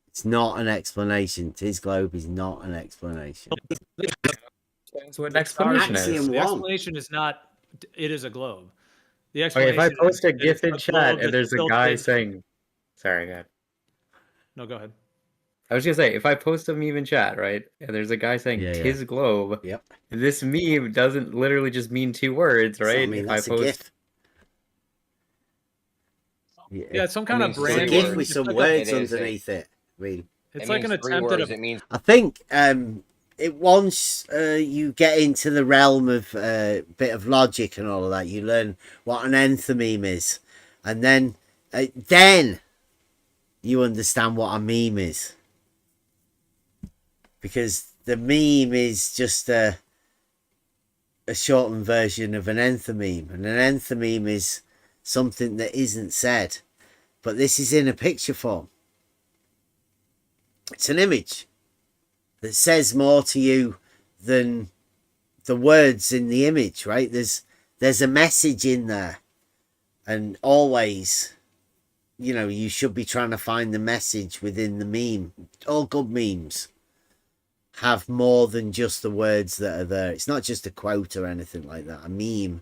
Speaker 1: It's not an explanation. Tis globe is not an explanation.
Speaker 14: That's what an explanation is.
Speaker 1: Axiom
Speaker 3: The
Speaker 1: 1.
Speaker 3: explanation is not it is a globe. The
Speaker 14: Okay, if I
Speaker 3: explanation
Speaker 14: post a
Speaker 3: is
Speaker 14: GIF in
Speaker 3: globe
Speaker 14: chat and
Speaker 3: that's
Speaker 14: there's a guy
Speaker 3: tilted.
Speaker 14: saying, sorry, God.
Speaker 3: No, go ahead.
Speaker 14: I was gonna say, if I post a meme in chat, right, and there's a guy saying
Speaker 1: Yeah.
Speaker 14: "tis globe,"
Speaker 1: Yep.
Speaker 14: this meme doesn't literally just mean two words, right?
Speaker 1: I mean,
Speaker 14: if
Speaker 1: that's
Speaker 14: I
Speaker 1: a
Speaker 14: post,
Speaker 1: GIF.
Speaker 3: Yeah, it's some kind of
Speaker 1: It's a
Speaker 3: brand
Speaker 1: GIF
Speaker 3: word.
Speaker 1: with
Speaker 3: It's
Speaker 1: some
Speaker 3: like
Speaker 1: words
Speaker 10: It is,
Speaker 1: underneath it. I mean,
Speaker 3: It's
Speaker 10: It
Speaker 3: like
Speaker 10: means
Speaker 3: an
Speaker 10: three
Speaker 3: attempt at
Speaker 10: words.
Speaker 3: a.
Speaker 10: It means
Speaker 1: I think it once you get into the realm of bit of logic and all of that, you learn what an enthymeme is, and then you understand what a meme is, because the meme is just a shortened version of an enthymeme, and an enthymeme is something that isn't said, but this is in a picture form. It's an image that says more to you than the words in the image, right? There's a message in there, and always, you know, you should be trying to find the message within the meme. All good memes have more than just the words that are there. It's not just a quote or anything like that. A meme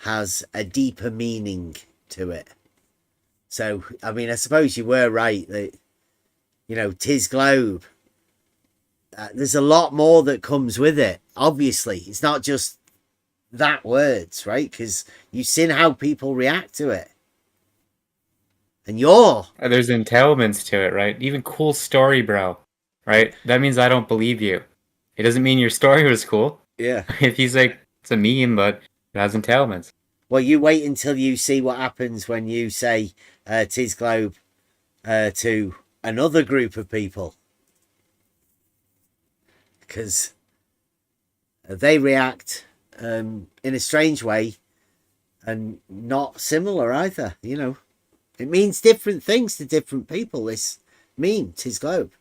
Speaker 1: has a deeper meaning to it. So, I mean, I suppose you were right that, you know, tis globe. There's a lot more that comes with it. Obviously, it's not just that words, right? Because you've seen how people react to it. And
Speaker 14: there's entailments to it, right? Even cool story, bro. Right? That means I don't believe you. It doesn't mean your story was cool.
Speaker 1: Yeah.
Speaker 14: If he's like, it's a meme, but it has entailments.
Speaker 1: Well, you wait until you see what happens when you say tis globe to another group of people. Because they react in a strange way and not similar either, you know. It means different things to different people, this meme, tis globe.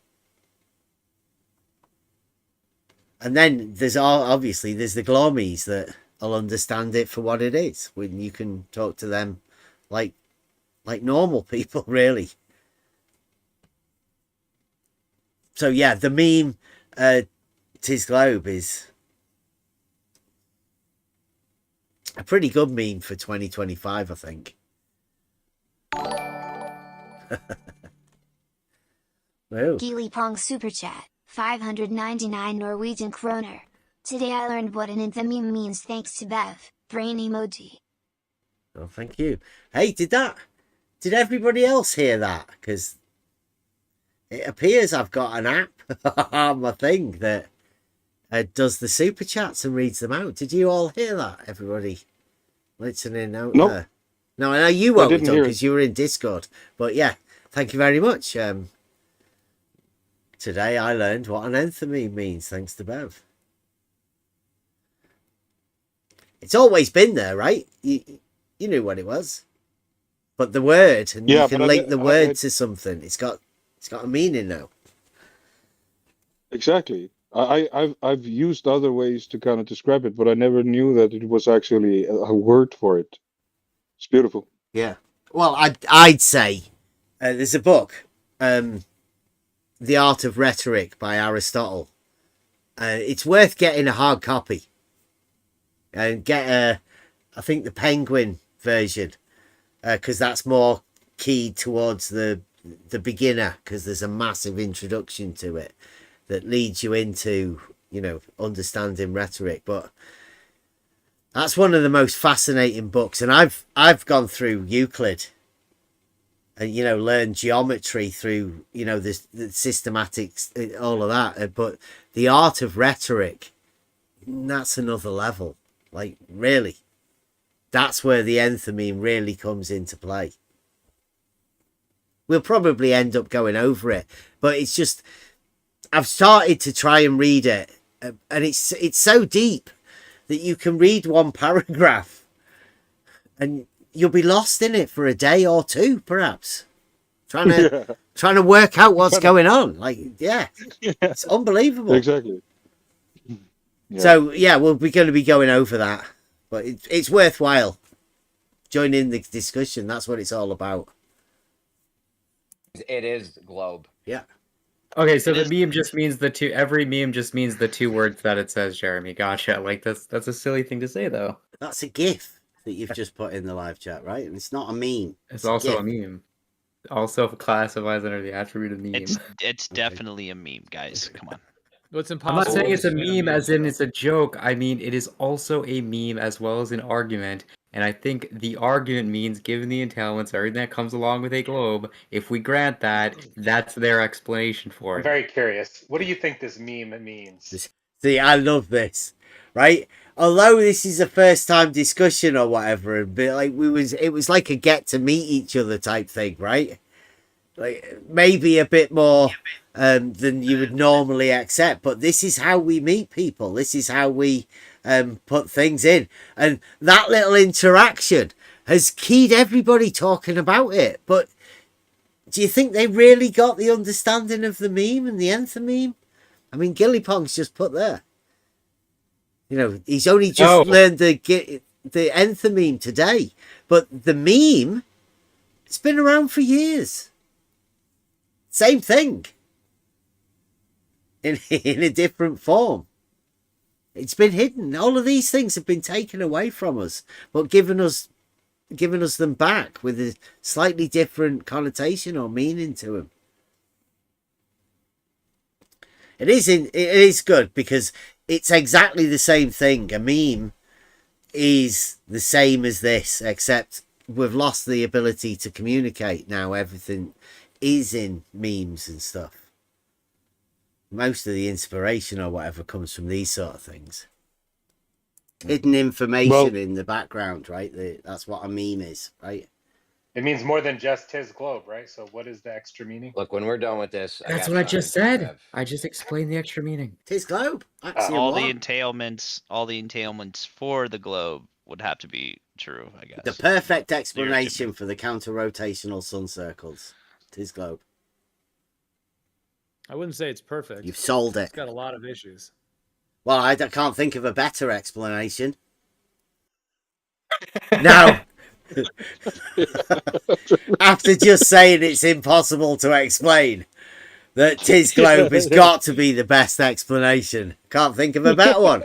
Speaker 1: And then there's obviously there's the glommies that will understand it for what it is, when you can talk to them like normal people, really. So yeah, the meme tis globe is a pretty good meme for 2025, I think.
Speaker 2: Geely Pong Super Chat, 599 Norwegian kroner. Today I learned what an enthymeme means thanks to Bev, brain emoji.
Speaker 1: Oh, thank you. Hey, did everybody else hear that? Because it appears I've got an app on my thing that does the super chats and reads them out. Did you all hear that, everybody listening out there? No, I know you won't have done because you were in Discord. But yeah, thank you very much. Today I learned what an enthymeme means thanks to Bev. It's always been there, right? You knew what it was. But the word, and you can link the word to something. It's got a meaning now.
Speaker 6: Exactly. I've used other ways to kind of describe it, but I never knew that it was actually a word for it. It's beautiful.
Speaker 1: Yeah. Well, I'd say there's a book, The Art of Rhetoric by Aristotle. It's worth getting a hard copy. And get I think the Penguin version, because that's more keyed towards the beginner, because there's a massive introduction to it that leads you into, you know, understanding rhetoric. But that's one of the most fascinating books, and I've gone through Euclid and, you know, learned geometry through, you know, the systematics, all of that. But the art of rhetoric, that's another level. Like, really, that's where the enthymeme really comes into play. We'll probably end up going over it, but it's just, I've started to try and read it, and it's so deep that you can read one paragraph and you'll be lost in it for a day or two, perhaps, trying to work out what's going on. Like, it's unbelievable.
Speaker 6: Exactly.
Speaker 1: Yeah. So yeah, we're going to be going over that, but it's worthwhile joining the discussion. That's what it's all about.
Speaker 10: It is globe.
Speaker 1: Yeah.
Speaker 14: Okay, so the meme just means the two. Every meme just means the two words that it says, Jeremy. Gotcha. Like that's a silly thing to say, though.
Speaker 1: That's a GIF that you've just put in the live chat, right? And it's not a meme.
Speaker 14: It's also a meme. Also classifies under the attribute of meme.
Speaker 15: It's definitely a meme, guys. Come on.
Speaker 3: What's
Speaker 14: I'm not saying it's a meme as in it's a joke. I mean, it is also a meme as well as an argument And I think the argument means, given the entailments, everything that comes along with a globe, if we grant that, that's their explanation for
Speaker 19: I'm
Speaker 14: it.
Speaker 19: very curious. What do you think this meme means?
Speaker 1: See, I love this, right? Although this is a first time discussion or whatever, but like it was like a get to meet each other type thing, right? Like maybe a bit more than you would normally accept, but this is how we meet people. This is how we put things in, and that little interaction has keyed everybody talking about it. But do you think they really got the understanding of the meme and the nth meme? I mean, Gilly Pong's just put there. You know, he's only just learned the nth meme today, but the meme, it's been around for years. Same thing. In a different form. It's been hidden. All of these things have been taken away from us, but given us them back with a slightly different connotation or meaning to them. It is good because it's exactly the same thing. A meme is the same as this, except we've lost the ability to communicate now. Everything is in memes and stuff. Most of the inspiration or whatever comes from these sort of things. Hidden information in the background, right? That's what a meme is, right?
Speaker 19: It means more than just his globe, right? So what is the extra meaning?
Speaker 10: Look, when we're done with this,
Speaker 14: that's what I just said. I just explained the extra meaning.
Speaker 1: His globe.
Speaker 15: All the entailments for the globe would have to be true, I guess.
Speaker 1: The perfect explanation for the counter-rotational sun circles. His globe.
Speaker 3: I wouldn't say it's perfect.
Speaker 1: You've sold it.
Speaker 3: It's got a lot of issues.
Speaker 1: Well, I can't think of a better explanation. Now, after just saying it's impossible to explain, that Tis globe has got to be the best explanation. Can't think of a better one.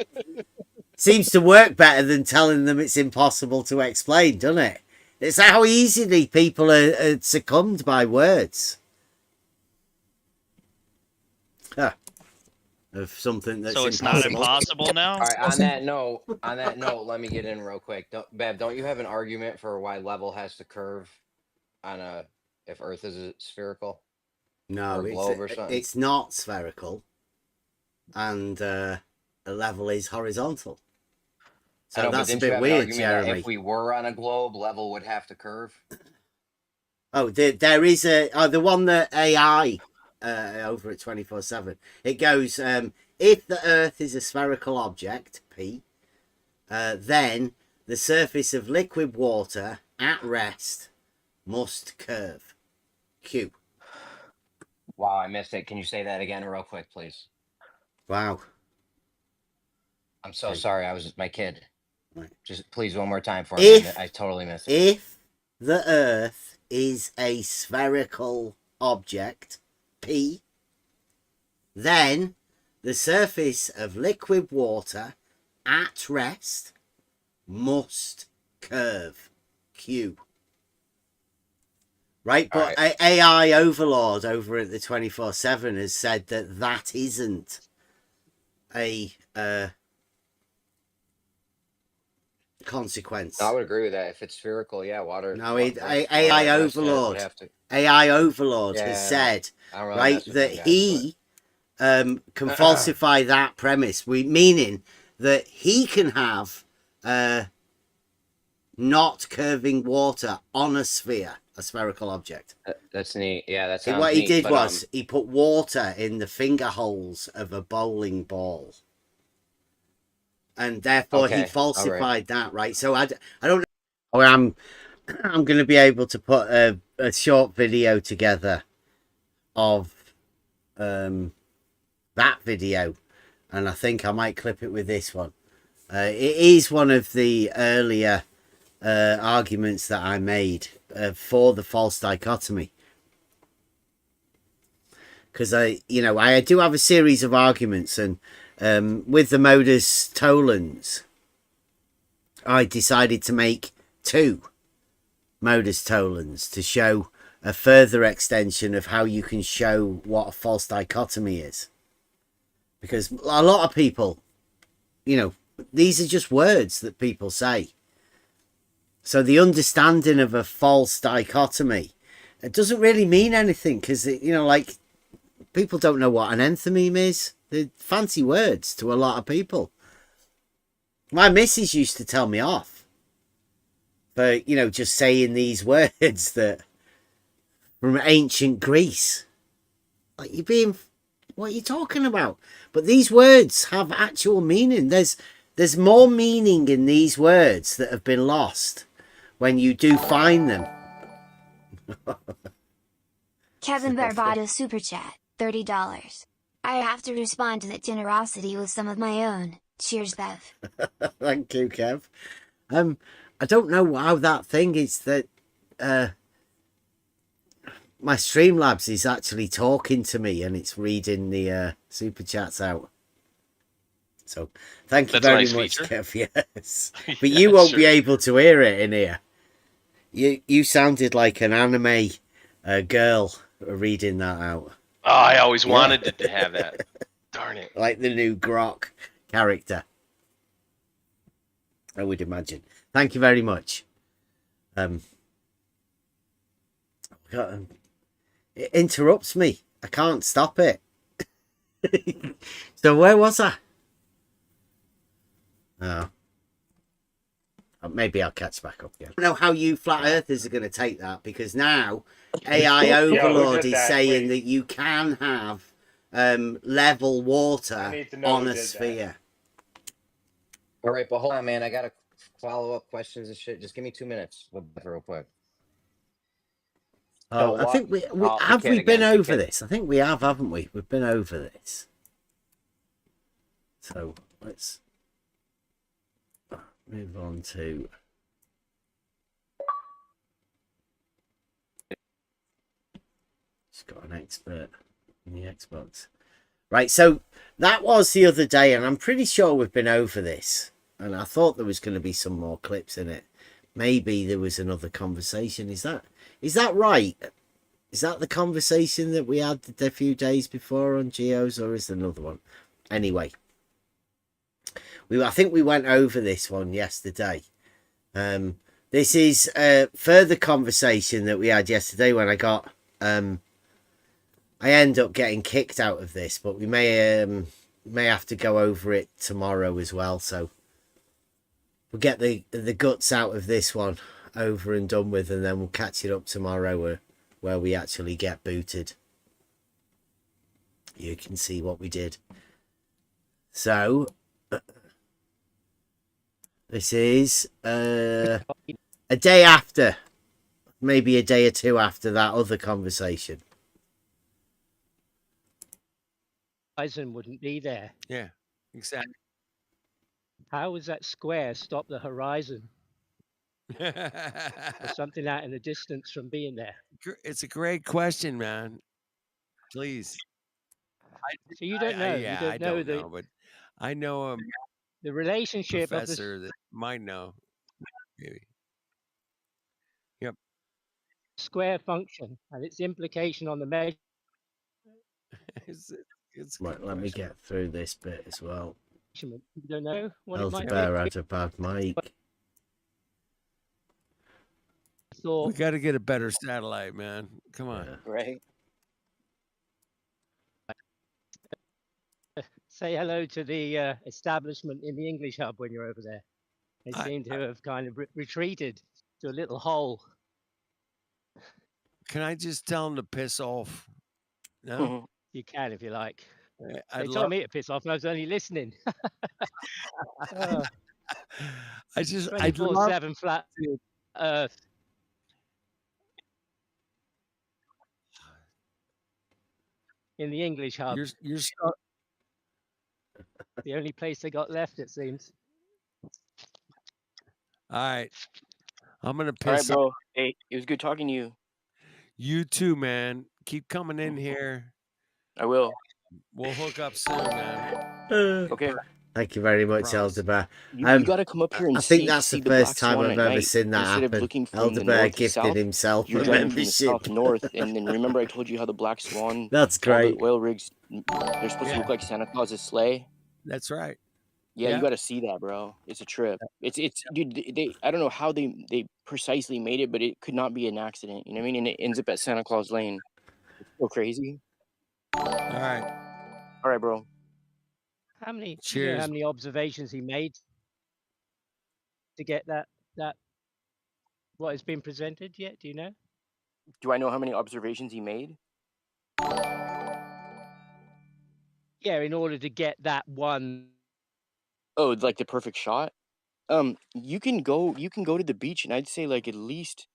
Speaker 1: Seems to work better than telling them it's impossible to explain, doesn't it? It's how easily people are succumbed by words. Of something that's
Speaker 15: so it's
Speaker 1: impossible.
Speaker 15: not impossible now.
Speaker 10: All right. On that note, let me get in real quick. Bev, don't you have an argument for why level has to curve on if Earth is spherical?
Speaker 1: No, it's not spherical, and a level is horizontal. So that's a bit weird, Jeremy.
Speaker 10: If we were on a globe, level would have to curve.
Speaker 1: Oh, there is the one that AI. Over at 24/7, it goes if the Earth is a spherical object, P, then the surface of liquid water at rest must curve, Q.
Speaker 10: Wow, I missed it. Can you say that again real quick, please?
Speaker 1: Wow.
Speaker 10: I'm so sorry. I was my kid. Right. Just please one more time for me. I totally missed it.
Speaker 1: If the Earth is a spherical object, P, then the surface of liquid water at rest must curve, Q. Right, but AI Overlord over at the 24/7 has said that isn't a consequence.
Speaker 10: I would agree with that. If it's spherical, yeah, water.
Speaker 1: No, AI Overlord. AI Overlord has said, right, that he can falsify that premise. Meaning that he can have not curving water on a sphere, a spherical object.
Speaker 10: That's neat. Yeah, that's
Speaker 1: what he did was he put water in the finger holes of a bowling ball. And therefore he falsified that, right? So I don't know. I'm going to be able to put a short video together of that video, and I think I might clip it with this one. It is one of the earlier arguments that I made for the false dichotomy, because I do have a series of arguments, and with the modus tollens, I decided to make 2 modus tollens to show a further extension of how you can show what a false dichotomy is. Because a lot of people, these are just words that people say. So the understanding of a false dichotomy, it doesn't really mean anything because, like, people don't know what an enthymeme is. They're fancy words to a lot of people. My missus used to tell me off for, just saying these words that from ancient Greece. Like, what are you talking about? But these words have actual meaning. There's more meaning in these words that have been lost when you do find them.
Speaker 2: Kevin Barbado super chat, $30. I have to respond to that generosity with some of my own. Cheers, Bev.
Speaker 1: Thank you, Kev. I don't know how that thing is that my Streamlabs is actually talking to me and it's reading the super chats out. So thank you very much, Kev. Yes, but you won't be able to hear it in here. You sounded like an anime girl reading that out.
Speaker 11: Oh, I always wanted to have that. Darn it!
Speaker 1: Like the new Grok character, I would imagine. Thank you very much. It interrupts me. I can't stop it. So where was I? Oh. Maybe I'll catch back up again. I don't know how you flat earthers are going to take that, because now AI Overlord is saying that you can have level water on a sphere.
Speaker 10: All right, but hold on, man. I got to follow up questions and shit. Just give me 2 minutes real quick.
Speaker 1: Oh, I think we've been over this. I think we have, haven't we? We've been over this. So let's move on to just got an expert in the Xbox. Right, so that was the other day, and I'm pretty sure we've been over this. And I thought there was going to be some more clips in it. Maybe there was another conversation. Is that right? Is that the conversation that we had a few days before on Geos, or is there another one? Anyway, I think we went over this one yesterday. This is a further conversation that we had yesterday when I end up getting kicked out of this, but we may have to go over it tomorrow as well. So we'll get the guts out of this one over and done with, and then we'll catch it up tomorrow where we actually get booted. You can see what we did. So this is a day after, maybe a day or two after that other conversation.
Speaker 7: Horizon wouldn't be there.
Speaker 20: Yeah, exactly.
Speaker 7: How was that square stop the horizon? Or something out in the distance from being there?
Speaker 20: It's a great question, man. Please.
Speaker 7: So you don't know.
Speaker 20: Yeah, I don't know, but I know
Speaker 7: the relationship
Speaker 20: professor that might know. Maybe. Yep.
Speaker 7: Square function and its implication on the measure.
Speaker 20: It's
Speaker 1: right, let me get through this bit as well.
Speaker 7: You don't know what
Speaker 1: Elder Bear had a bad mic.
Speaker 20: We got to get a better satellite, man. Come on.
Speaker 10: Right.
Speaker 7: Say hello to the establishment in the English hub when you're over there. They seem to have kind of retreated to a little hole.
Speaker 20: Can I just tell them to piss off? No?
Speaker 7: You can if you like.
Speaker 20: I'd
Speaker 7: They told me to piss off and I was only listening.
Speaker 20: I'd
Speaker 7: 24/7 flat Earth. In the English hub.
Speaker 20: You're
Speaker 7: the only place they got left, it seems.
Speaker 20: All right. I'm going to piss
Speaker 21: All right, bro. Hey, it was good talking to you.
Speaker 20: You too, man. Keep coming in here.
Speaker 21: I will.
Speaker 20: We'll hook up soon, man.
Speaker 21: Okay.
Speaker 1: Thank you very much, Elder Bear.
Speaker 21: You got to come up here and
Speaker 1: I think
Speaker 21: see,
Speaker 1: that's
Speaker 21: see
Speaker 1: the first
Speaker 21: Black
Speaker 1: time
Speaker 21: Swan
Speaker 1: I've
Speaker 21: at
Speaker 1: ever
Speaker 21: night,
Speaker 1: seen that
Speaker 21: instead
Speaker 1: happen.
Speaker 21: Of looking from
Speaker 1: Elder
Speaker 21: the
Speaker 1: Bear
Speaker 21: north to
Speaker 1: gifted
Speaker 21: south,
Speaker 1: himself
Speaker 21: you're
Speaker 1: a
Speaker 21: driving from the
Speaker 1: membership.
Speaker 21: south to north, and then remember I told you how the Black Swan.
Speaker 1: That's
Speaker 21: all
Speaker 1: great.
Speaker 21: the oil rigs, they're supposed to look like Santa Claus's sleigh.
Speaker 20: That's right.
Speaker 21: Yeah,
Speaker 7: Yeah.
Speaker 21: you got to see that, bro. It's a trip. It's dude. They I don't know how they precisely made it, but it could not be an accident. You know what I mean? And it ends up at Santa Claus Lane. It's so crazy.
Speaker 20: All right.
Speaker 21: All right, bro.
Speaker 7: How many? Do you know how
Speaker 20: Cheers.
Speaker 7: many observations he made to get that what has been presented yet? Do you know?
Speaker 21: Do I know how many observations he made?
Speaker 7: Yeah, in order to get that one.
Speaker 21: Oh, like the perfect shot. You can go to the beach, and I'd say like at least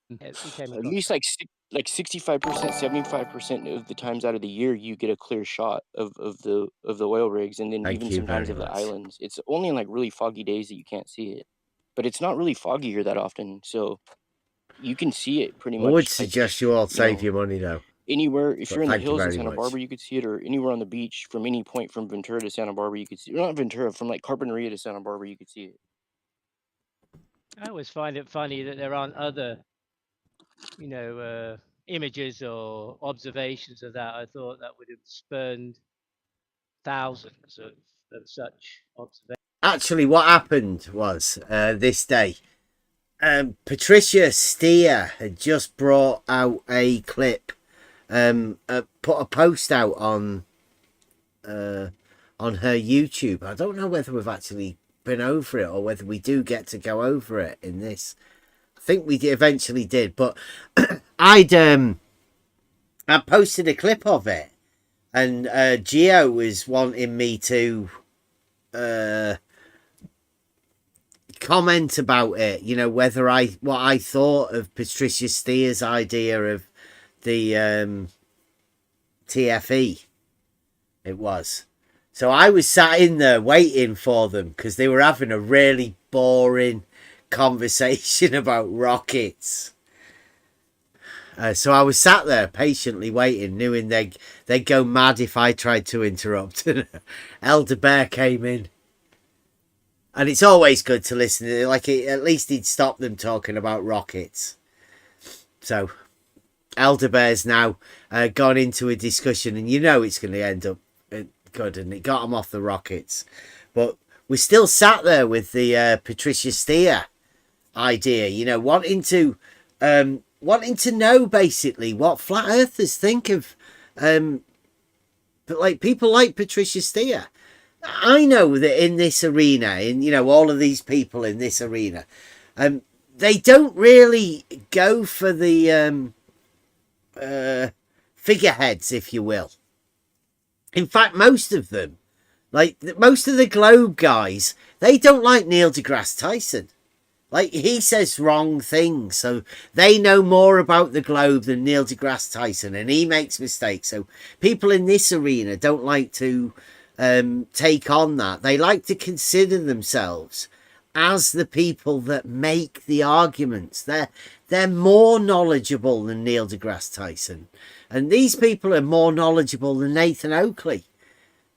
Speaker 7: He came
Speaker 21: at
Speaker 7: across
Speaker 21: least
Speaker 7: that.
Speaker 21: like 65%, 75% of the times out of the year you get a clear shot of the oil rigs, and then
Speaker 1: Thank
Speaker 21: even
Speaker 1: you
Speaker 21: sometimes
Speaker 1: very
Speaker 21: of the
Speaker 1: much.
Speaker 21: islands. It's only in like really foggy days that you can't see it, but it's not really foggy here that often, so you can see it pretty
Speaker 1: I would
Speaker 21: much. Like
Speaker 1: suggest you all save your money though.
Speaker 21: anywhere, if
Speaker 1: But
Speaker 21: you're in the
Speaker 1: thank you
Speaker 21: hills in
Speaker 1: very
Speaker 21: Santa
Speaker 1: much.
Speaker 21: Barbara, you could see it, or anywhere on the beach from any point from Ventura to Santa Barbara, you could see. Not Ventura, from like Carpinteria to Santa Barbara, you could see it.
Speaker 7: I always find it funny that there aren't other, images or observations of that. I thought that would have spurned thousands of such observations.
Speaker 1: Actually, what happened was this day, Patricia Steer had just brought out a clip, put a post out on her YouTube. I don't know whether we've actually been over it or whether we do get to go over it in this. I think we eventually did, but I posted a clip of it, and Geo was wanting me to comment about it, whether what I thought of Patricia Steer's idea of the TFE. It was. So I was sat in there waiting for them because they were having a really boring conversation about rockets. So I was sat there patiently waiting, knowing they'd go mad if I tried to interrupt. Elder Bear came in. And it's always good to listen. At least he'd stop them talking about rockets. So Elder Bear's now gone into a discussion, and it's going to end up good, and it got him off the rockets. But we still sat there with the Patricia Steer idea, wanting to know basically what flat earthers think of but like people like Patricia Steer. I know that in this arena, all of these people in this arena, they don't really go for the figureheads, if you will. In fact, most of them, most of the Globe guys, they don't like Neil deGrasse Tyson. He says wrong things, so they know more about the Globe than Neil deGrasse Tyson, and he makes mistakes. So people in this arena don't like to take on that. They like to consider themselves as the people that make the arguments. They're more knowledgeable than Neil deGrasse Tyson, and these people are more knowledgeable than Nathan Oakley.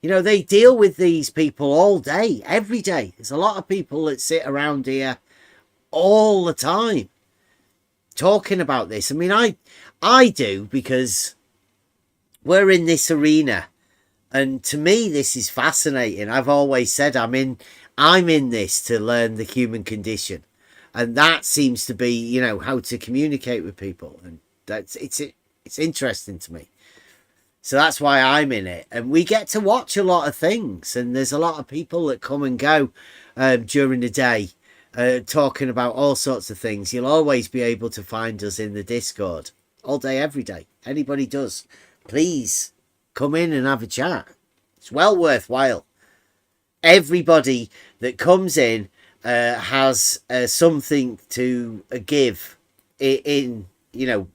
Speaker 1: They deal with these people all day, every day. There's a lot of people that sit around here all the time talking about this. I mean, I do, because we're in this arena. And to me, this is fascinating. I've always said I'm in this to learn the human condition, and that seems to be, how to communicate with people, and it's interesting to me. So that's why I'm in it, and we get to watch a lot of things, and there's a lot of people that come and go during the day, talking about all sorts of things. You'll always be able to find us in the Discord all day, every day. Anybody does, please come in and have a chat. It's well worthwhile. Everybody that comes in has something to give in,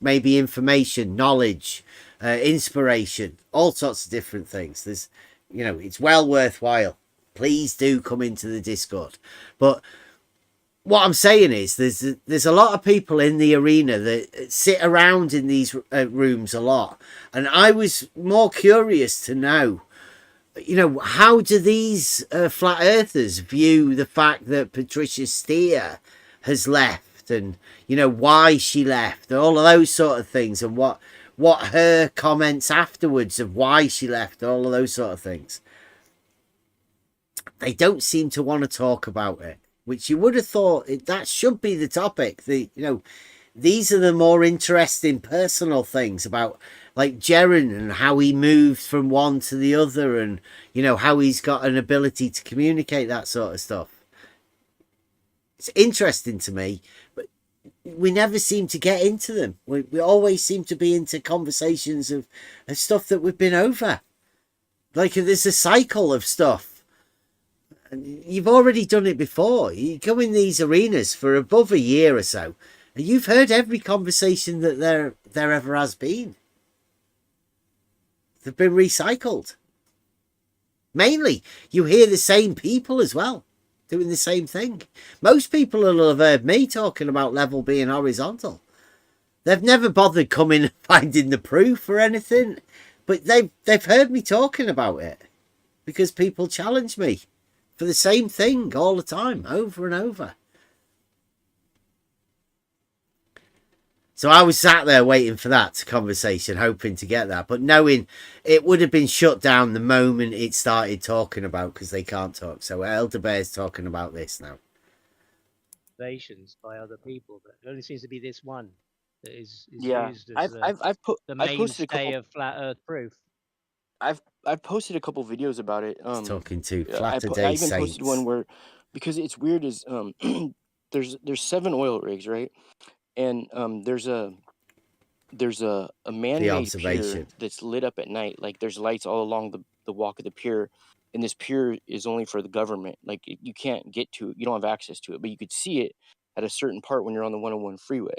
Speaker 1: maybe information, knowledge, inspiration, all sorts of different things. There's, it's well worthwhile. Please do come into the Discord. But what I'm saying is there's a lot of people in the arena that sit around in these rooms a lot, and I was more curious to know, how do these flat earthers view the fact that Patricia Steer has left, and why she left, and all of those sort of things, and what her comments afterwards of why she left, and all of those sort of things. they don't seem to want to talk about it, which you would have thought that should be the topic. These are the more interesting personal things about, like Jaren and how he moved from one to the other, and how he's got an ability to communicate, that sort of stuff. It's interesting to me, but we never seem to get into them. We always seem to be into conversations of stuff that we've been over. Like there's a cycle of stuff. And you've already done it before. You go in these arenas for above a year or so, and you've heard every conversation that there ever has been. They've been recycled. Mainly, you hear the same people as well, doing the same thing. Most people will have heard me talking about level being horizontal. They've never bothered coming and finding the proof or anything, but they've heard me talking about it because people challenge me for the same thing all the time, over and over. So I was sat there waiting for that conversation, hoping to get that, but knowing it would have been shut down the moment it started talking about, because they can't talk. So Elder Bear's talking about this now.
Speaker 7: By other people, but it only seems to be this one that is
Speaker 21: Yeah,
Speaker 7: used as the mainstay of flat Earth proof.
Speaker 21: I've posted a couple videos about it.
Speaker 1: He's talking to
Speaker 21: I
Speaker 1: Latter-day
Speaker 21: even posted
Speaker 1: Saints.
Speaker 21: one where, because it's weird, is there's 7 oil rigs, right? And there's a man-made pier that's lit up at night. Like there's lights all along the walk of the pier, and this pier is only for the government. Like you can't get to it, you don't have access to it, but you could see it at a certain part when you're on the 101 freeway.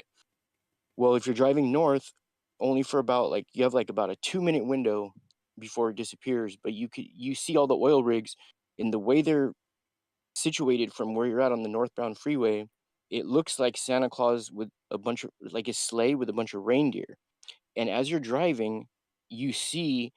Speaker 21: Well, if you're driving north, only for about you have about a 2-minute window before it disappears, but you see all the oil rigs, and the way they're situated from where you're at on the northbound freeway, it looks like Santa Claus with a bunch of a sleigh with a bunch of reindeer. And as you're driving, you see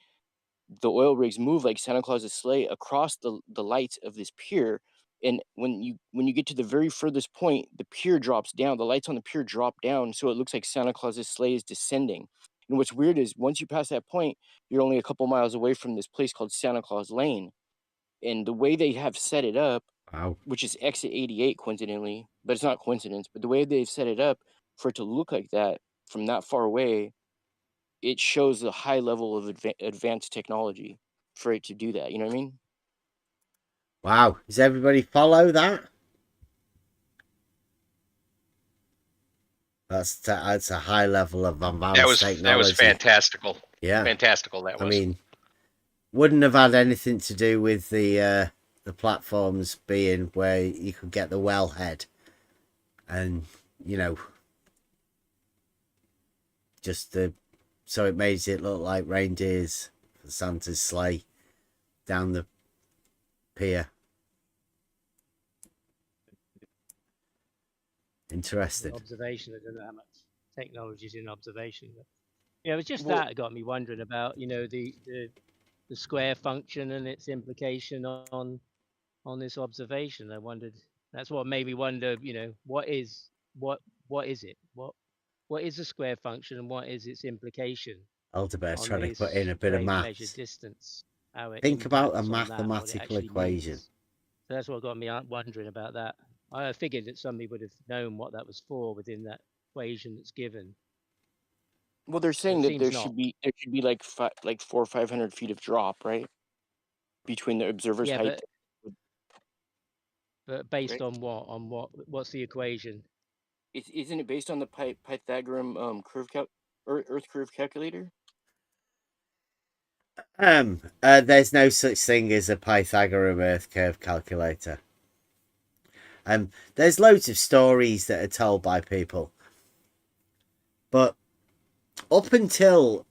Speaker 21: the oil rigs move like Santa Claus's sleigh across the lights of this pier. And when you get to the very furthest point, the pier drops down. The lights on the pier drop down, so it looks like Santa Claus's sleigh is descending. And what's weird is once you pass that point, you're only a couple miles away from this place called Santa Claus Lane. And the way they have set it up, which is exit 88 coincidentally, but it's not coincidence, but the way they've set it up for it to look like that from that far away, it shows the high level of advanced technology for it to do that. You know what I mean?
Speaker 1: Wow. Does everybody follow that? That's a high level of advanced technology.
Speaker 11: That was fantastical.
Speaker 1: Yeah.
Speaker 11: Fantastical, that was.
Speaker 1: I mean, wouldn't have had anything to do with the platforms being where you could get the wellhead and just so it made it look like reindeers for Santa's sleigh down the pier. Interesting.
Speaker 7: Observation. I don't know how much technology is in observation, but it was just that got me wondering about the square function and its implication on this observation. I wondered. That's what made me wonder. What is it? What is a square function, and what is its implication?
Speaker 1: Aldebair's trying to put in a bit of maths.
Speaker 7: Distance.
Speaker 1: Think about a mathematical equation.
Speaker 7: So that's what got me wondering about that. I figured that somebody would have known what that was for within that equation that's given.
Speaker 21: Well, they're saying that there should be like 400 or 500 feet of drop, right, between the observer's height.
Speaker 7: But based on what? What's the equation?
Speaker 21: Isn't it based on the Pythagorean Earth curve calculator?
Speaker 1: There's no such thing as a Pythagorean Earth curve calculator. There's loads of stories that are told by people, but up until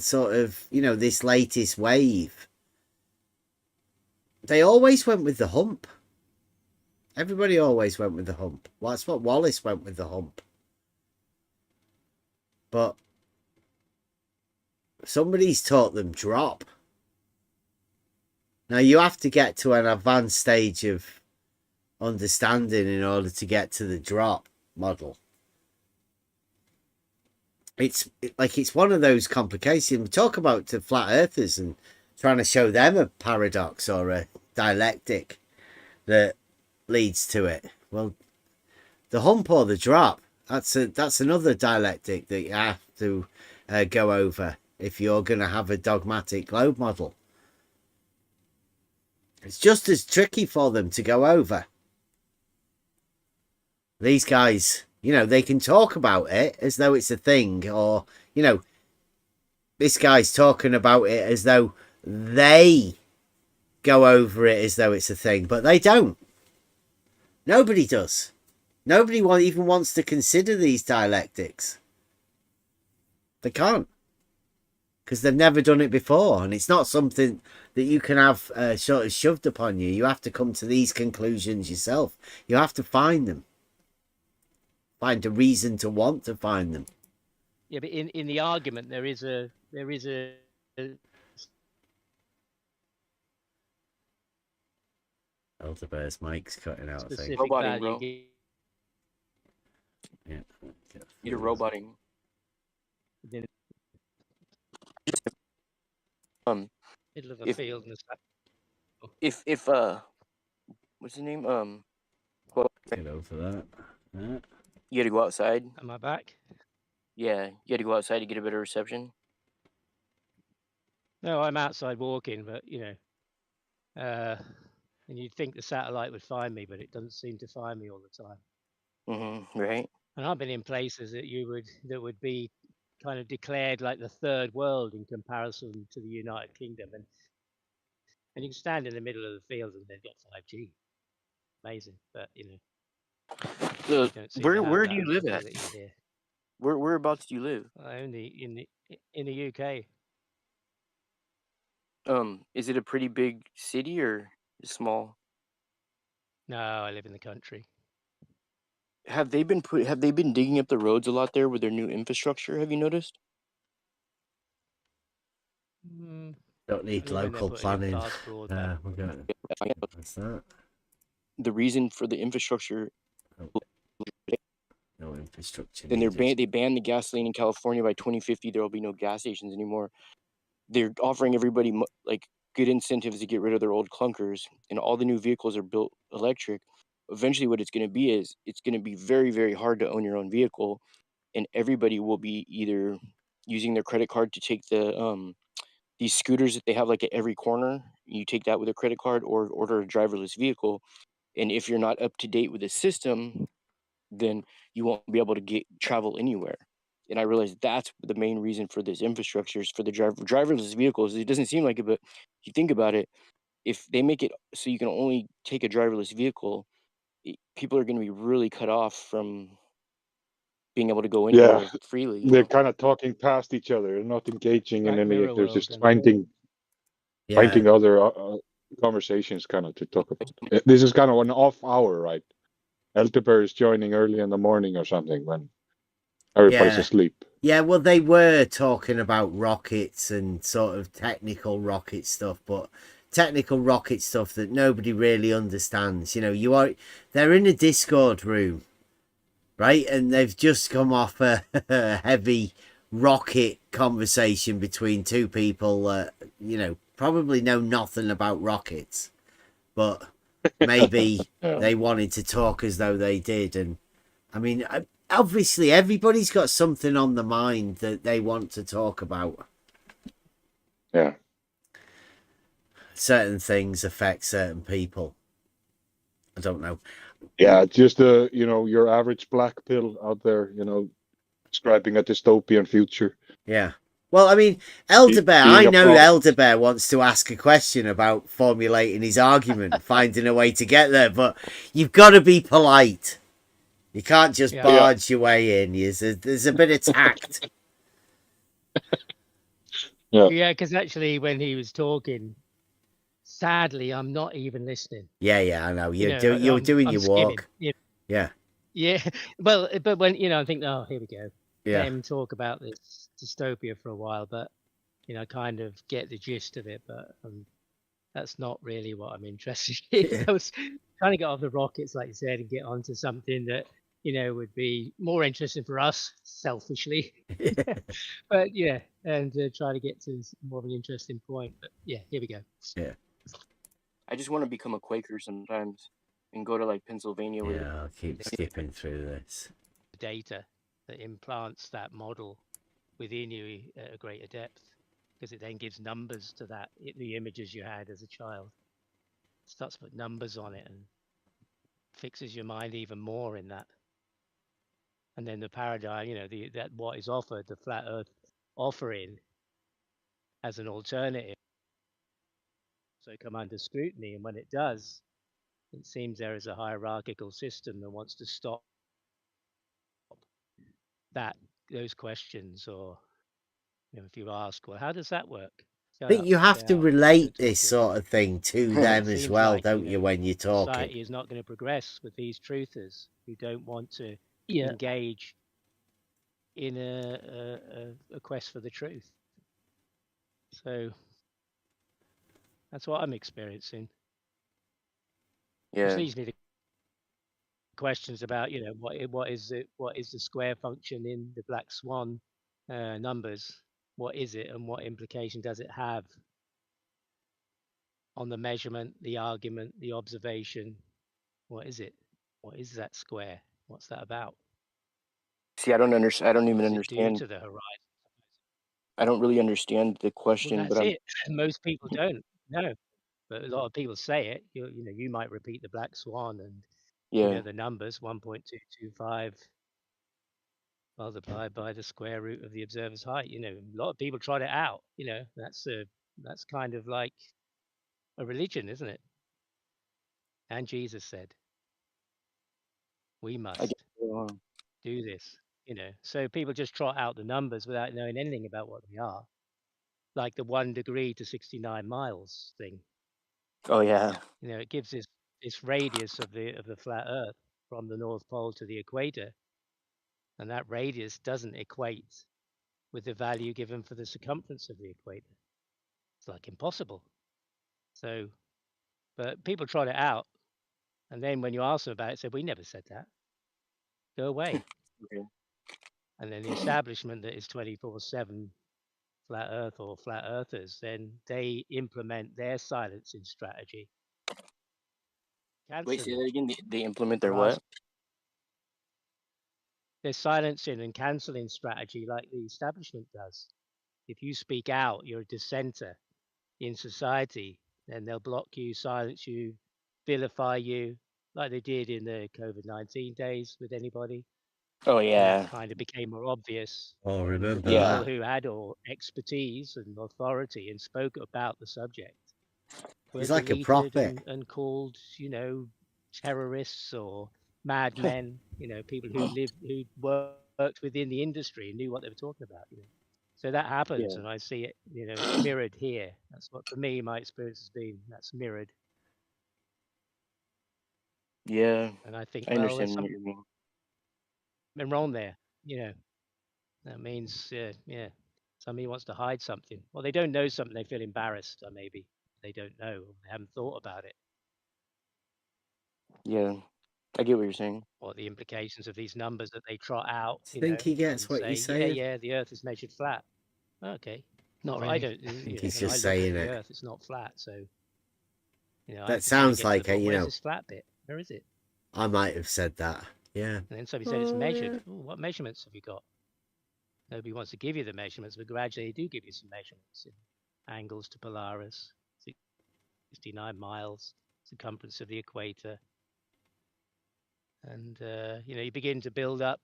Speaker 1: sort of this latest wave, they always went with the hump. Everybody always went with the hump. Well, that's what Wallace went with the hump. But somebody's taught them drop. Now you have to get to an advanced stage of understanding in order to get to the drop model. It's one of those complications. We talk about to flat earthers and trying to show them a paradox or a dialectic that leads to it. Well, the hump or the drop, that's another dialectic that you have to go over if you're going to have a dogmatic globe model. It's just as tricky for them to go over. These guys, they can talk about it as though it's a thing, or, this guy's talking about it as though they go over it as though it's a thing, but they don't. Nobody does. Nobody even wants to consider these dialectics. They can't. Because they've never done it before, and it's not something that you can have sort of shoved upon you. You have to come to these conclusions yourself. You have to find them. Find a reason to want to find them.
Speaker 7: Yeah, but in the argument there is a
Speaker 1: Elderbear's mic's cutting out.
Speaker 10: Specific roboting, bro.
Speaker 1: Yeah.
Speaker 10: You're roboting.
Speaker 7: Middle of a field and
Speaker 10: if what's his name?
Speaker 1: Get over that. Yeah.
Speaker 10: You had to go outside.
Speaker 7: Am I back?
Speaker 10: Yeah, you had to go outside to get a better reception.
Speaker 7: No, I'm outside walking, but and you'd think the satellite would find me, but it doesn't seem to find me all the time.
Speaker 10: Right. And
Speaker 7: I've been in places that would be kind of declared like the third world in comparison to the United Kingdom, and you can stand in the middle of the field and they've got 5G. Amazing, but
Speaker 10: where do you live at? Whereabouts do you live?
Speaker 7: In the UK.
Speaker 10: Is it a pretty big city or small?
Speaker 7: No, I live in the country.
Speaker 10: Have they been digging up the roads a lot there with their new infrastructure? Have you noticed?
Speaker 1: Don't need local planning. What's that?
Speaker 10: The reason for the infrastructure.
Speaker 1: No infrastructure.
Speaker 10: Then they banned the gasoline in California by 2050. There will be no gas stations anymore. They're offering everybody like good incentives to get rid of their old clunkers, and all the new vehicles are built electric. Eventually, what it's going to be is it's going to be very, very hard to own your own vehicle, and everybody will be either using their credit card to take these scooters that they have like at every corner. You take that with a credit card, or order a driverless vehicle. And if you're not up to date with the system, then you won't be able to travel anywhere. And I realize that's the main reason for this infrastructure is for the driverless vehicles. It doesn't seem like it, but if you think about it, if they make it so you can only take a driverless vehicle, people are going to be really cut off from being able to go anywhere freely.
Speaker 6: They're kind of talking past each other. They're not engaging in any. They're just finding other conversations kind of to talk about. This is kind of an off hour, right? Elderbear is joining early in the morning or something when everybody's asleep.
Speaker 1: Yeah, well, they were talking about rockets and sort of technical rocket stuff, but technical rocket stuff that nobody really understands. They're in a Discord room, right? And they've just come off a heavy rocket conversation between two people that, probably know nothing about rockets, but maybe they wanted to talk as though they did. And I mean, obviously everybody's got something on the mind that they want to talk about.
Speaker 6: Yeah.
Speaker 1: Certain things affect certain people. I don't know.
Speaker 6: Yeah, just your average black pill out there, describing a dystopian future.
Speaker 1: Yeah. Well, I mean, Elderbear, I know Elderbear wants to ask a question about formulating his argument, finding a way to get there, but you've got to be polite. You can't just barge your way in. There's a bit of tact.
Speaker 7: Yeah, because actually when he was talking, sadly, I'm not even listening.
Speaker 1: Yeah, I know. You're doing your walk. Yeah.
Speaker 7: Yeah, well, but when, I think, oh, here we go.
Speaker 1: Yeah.
Speaker 7: Let him talk about this dystopia for a while, but, kind of get the gist of it, but that's not really what I'm interested in. I was trying to get off the rockets, like you said, and get onto something that would be more interesting for us, selfishly. But yeah, and try to get to more of an interesting point. But yeah, here we go.
Speaker 1: Yeah.
Speaker 21: I just want to become a Quaker sometimes and go to like Pennsylvania with it.
Speaker 1: Yeah, I'll keep skipping through this.
Speaker 7: Data that implants that model within you at a greater depth, because it then gives numbers to the images you had as a child. Starts to put numbers on it and fixes your mind even more in that. And then the paradigm, that what is offered, the flat Earth offering as an alternative, so come under scrutiny. And when it does, it seems there is a hierarchical system that wants to stop those questions. Or if you ask, well, how does that work?
Speaker 1: I think you have to relate this sort of thing to them as well, don't you, when you're talking?
Speaker 7: Society is not going to progress with these truthers who don't want to engage in a quest for the truth. So that's what I'm experiencing.
Speaker 21: Yeah.
Speaker 7: Which leads me to questions about, what is the square function in the black swan numbers? What is it, and what implication does it have on the measurement, the argument, the observation? What is it? What is that square? What's that about?
Speaker 21: See, I don't understand. I don't even understand.
Speaker 7: To the horizon.
Speaker 21: I don't really understand the question,
Speaker 7: Well, that's it. Most people don't know, but a lot of people say it. You might repeat the black swan and the numbers 1.225 multiplied by the square root of the observer's height. A lot of people tried it out. That's kind of like a religion, isn't it? And Jesus said, we must do this. So people just trot out the numbers without knowing anything about what they are, like the 1 degree to 69 miles thing.
Speaker 21: Oh yeah.
Speaker 7: It gives this radius of the flat Earth from the North Pole to the equator, and that radius doesn't equate with the value given for the circumference of the equator. It's like impossible. So, but people trot it out, and then when you ask them about it, say, we never said that. Go away.
Speaker 21: Okay.
Speaker 7: And then the establishment that is 24/7 flat Earth or flat Earthers, then they implement their silencing strategy.
Speaker 21: Wait, say that again. They implement their what?
Speaker 7: Their silencing and cancelling strategy, like the establishment does. If you speak out, you're a dissenter in society, then they'll block you, silence you, vilify you, like they did in the COVID-19 days with anybody.
Speaker 21: Oh yeah.
Speaker 7: And that kind of became more obvious.
Speaker 1: Oh, remember
Speaker 7: people
Speaker 1: that.
Speaker 7: who had expertise and authority and spoke about the subject.
Speaker 1: He's like a prophet.
Speaker 7: And called, terrorists or madmen. People who worked within the industry and knew what they were talking about. So that happens, and I see it, mirrored here. That's what, for me, my experience has been. That's mirrored.
Speaker 21: Yeah.
Speaker 7: And I think,
Speaker 21: I understand what you mean.
Speaker 7: Been wrong there. That means, somebody wants to hide something. Well, they don't know something. They feel embarrassed, or maybe they don't know. They haven't thought about it.
Speaker 21: Yeah, I get what you're saying.
Speaker 7: Or the implications of these numbers that they trot out.
Speaker 1: I think he gets what you're saying.
Speaker 7: Yeah, the Earth is measured flat. Okay.
Speaker 1: Not
Speaker 7: really.
Speaker 1: I don't. I think he's just saying it.
Speaker 7: The Earth, it's not flat, so.
Speaker 1: That sounds like
Speaker 7: where's this flat bit? Where is it?
Speaker 1: I might have said that. Yeah.
Speaker 7: And then somebody said it's measured. Ooh, what measurements have you got? Nobody wants to give you the measurements, but gradually they do give you some measurements in angles to Polaris, 69 miles, circumference of the equator. And, you begin to build up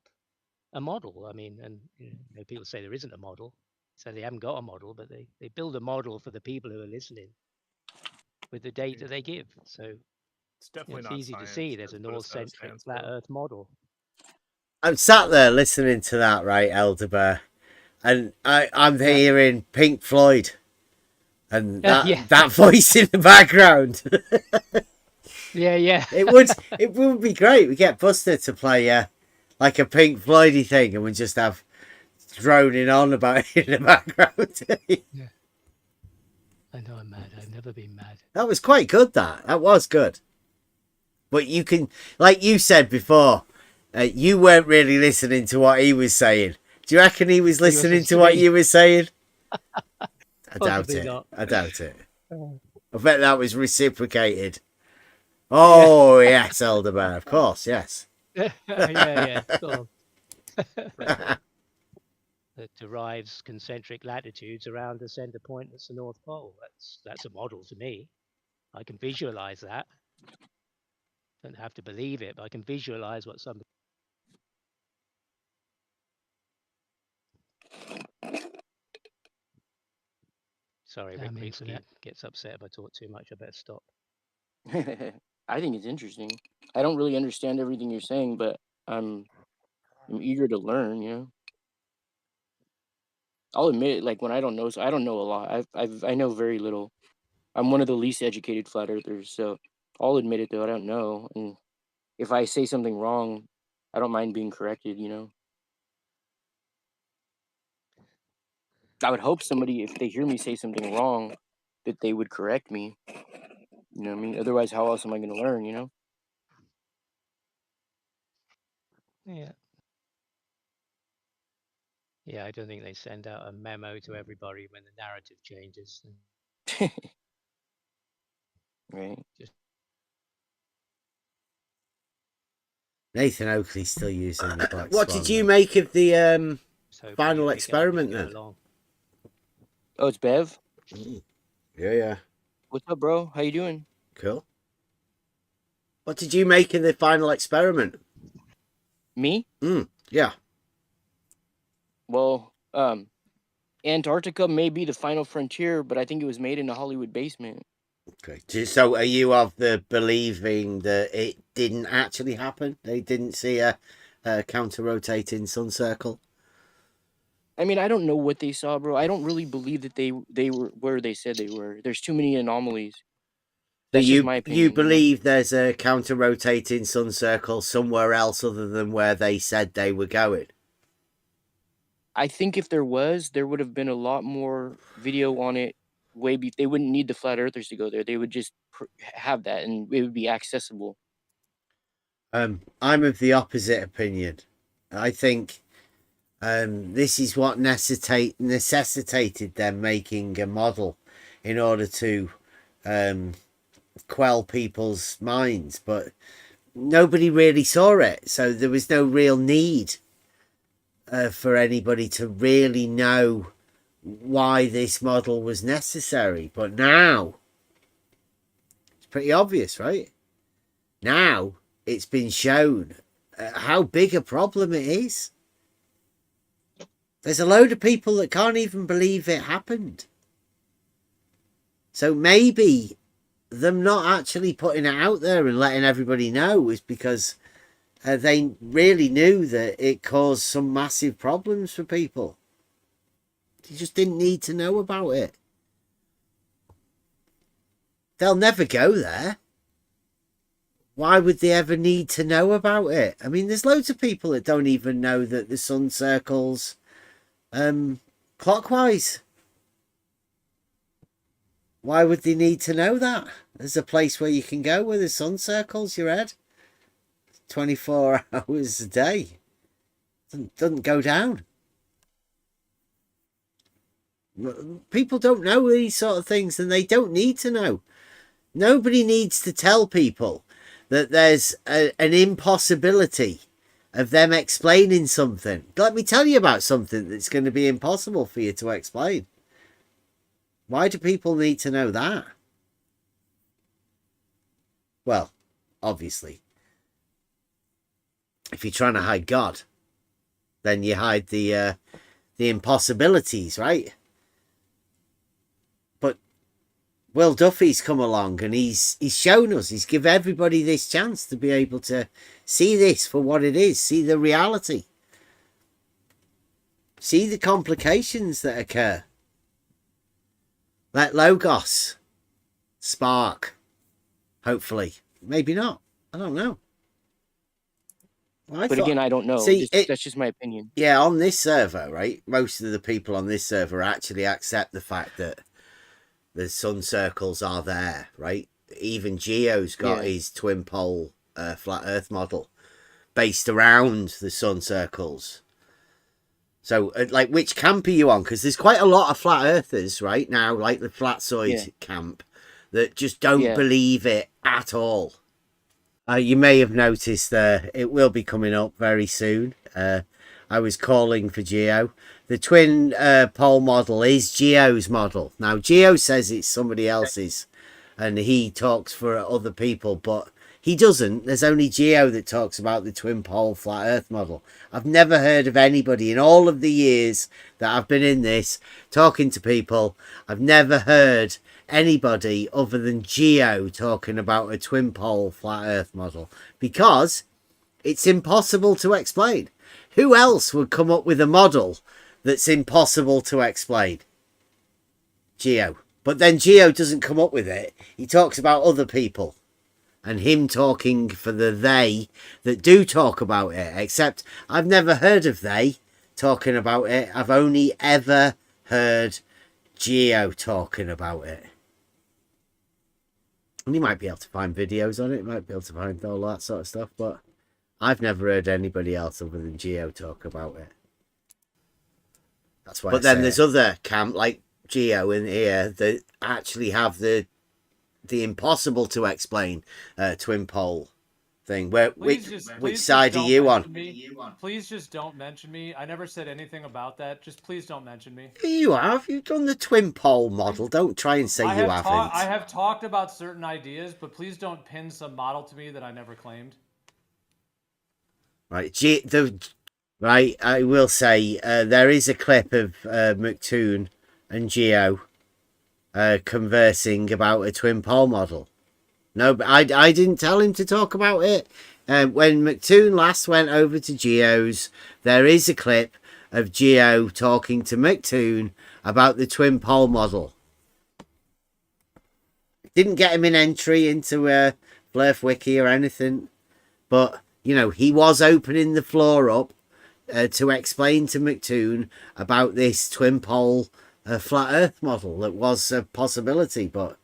Speaker 7: a model. I mean, and people say there isn't a model. So they haven't got a model, but they build a model for the people who are listening with the data they give. So
Speaker 5: it's definitely
Speaker 7: it's
Speaker 5: not
Speaker 7: easy to see there's a north-centric flat Earth model.
Speaker 1: I'm sat there listening to that, right, Elder Bear, and I'm hearing Pink Floyd and that voice in the background.
Speaker 7: Yeah.
Speaker 1: It would be great. We get Buster to play like a Pink Floydy thing, and we just have droning on about it in the background.
Speaker 7: Yeah. I know I'm mad. I've never been mad.
Speaker 1: That was quite good. That was good. But you can, like you said before, You weren't really listening to what he was saying. Do you reckon he was listening to what you were saying? I doubt it. I doubt it. I bet that was reciprocated. Oh, yes, Elder Bear. Of course, yes.
Speaker 7: yeah. Sort of. That derives concentric latitudes around the center point that's the North Pole. That's a model to me. I can visualize that. Don't have to believe it, but I can visualize what somebody. Sorry, Rick Rigsky gets upset if I talk too much. I better stop.
Speaker 21: I think it's interesting. I don't really understand everything you're saying, but I'm eager to learn. You know, I'll admit, like when I don't know, so I don't know a lot. I know very little. I'm one of the least educated flat earthers, so I'll admit it though. I don't know, and if I say something wrong, I don't mind being corrected. You know, I would hope somebody, if they hear me say something wrong, that they would correct me. You know what I mean? Otherwise, how else am I going to learn? You know?
Speaker 7: Yeah. Yeah, I don't think they send out a memo to everybody when the narrative changes.
Speaker 21: Right.
Speaker 1: Nathan Oakley's still using the black What did you make of the final experiment then?
Speaker 21: Oh, it's Bev?
Speaker 1: Yeah.
Speaker 21: What's up, bro? How you doing?
Speaker 1: Cool. What did you make of the final experiment?
Speaker 21: Me?
Speaker 1: Yeah.
Speaker 21: Well, Antarctica may be the final frontier, but I think it was made in a Hollywood basement.
Speaker 1: Okay. So are you of the believing that it didn't actually happen? They didn't see a counter-rotating sun circle?
Speaker 21: I mean, I don't know what they saw, bro. I don't really believe that they were where they said they were. There's too many anomalies. That's just my opinion.
Speaker 1: You believe there's a counter-rotating sun circle somewhere else other than where they said they were going?
Speaker 21: I think if there was, there would have been a lot more video on it. They wouldn't need the flat earthers to go there. They would just have that, and it would be accessible.
Speaker 1: I'm of the opposite opinion. I think this is what necessitated them making a model in order to quell people's minds, but nobody really saw it, so there was no real need for anybody to really know why this model was necessary. But now it's pretty obvious, right? Now it's been shown how big a problem it is. There's a load of people that can't even believe it happened. So maybe them not actually putting it out there and letting everybody know is because they really knew that it caused some massive problems for people. They just didn't need to know about it. They'll never go there. Why would they ever need to know about it? I mean, there's loads of people that don't even know that the sun circles clockwise. Why would they need to know that? There's a place where you can go where the sun circles your head 24 hours a day. Doesn't go down. People don't know these sort of things, and they don't need to know. Nobody needs to tell people that there's an impossibility of them explaining something. Let me tell you about something that's going to be impossible for you to explain. Why do people need to know that? Well, obviously, if you're trying to hide God, then you hide the impossibilities, right? But Will Duffy's come along and he's shown us, he's given everybody this chance to be able to see this for what it is, see the reality, see the complications that occur. Let Logos spark. Hopefully. Maybe not. I don't know.
Speaker 21: But again, I don't know.
Speaker 1: See,
Speaker 21: that's just my opinion.
Speaker 1: Yeah, on this server, right, most of the people on this server actually accept the fact that the sun circles are there, right? Even Geo's got his twin pole flat earth model. based around the sun circles. So, like, which camp are you on? Because there's quite a lot of flat earthers right now, like the flatsoid camp, that just don't believe it at all. You may have noticed it will be coming up very soon. I was calling for Geo. The twin pole model is Geo's model. Now, Geo says it's somebody else's, and he talks for other people, but he doesn't. There's only Geo that talks about the twin pole flat earth model. I've never heard of anybody in all of the years that I've been in this talking to people. I've never heard anybody other than Geo talking about a twin pole flat earth model, because it's impossible to explain. Who else would come up with a model that's impossible to explain? Geo. But then Geo doesn't come up with it. He talks about other people. And him talking for the they that do talk about it. Except I've never heard of they talking about it. I've only ever heard Geo talking about it. And you might be able to find videos on it. You might be able to find all that sort of stuff. But I've never heard anybody else other than Geo talk about it. That's why. But then there's other camp like Geo in here that actually have the impossible to explain twin pole thing. Which side are you on?
Speaker 3: Please just don't mention me. I never said anything about that. Just please don't mention me.
Speaker 1: You have. You've done the twin pole model. Don't try and say you haven't.
Speaker 3: I have talked about certain ideas, but please don't pin some model to me that I never claimed.
Speaker 1: Right. Right. I will say there is a clip of McToon and Geo conversing about a twin pole model. No, but I didn't tell him to talk about it. When McToon last went over to Geo's, there is a clip of Geo talking to McToon about the twin pole model. Didn't get him an entry into Blurf Wiki or anything, but you know, he was opening the floor up to explain to McToon about this twin pole flat earth model that was a possibility, but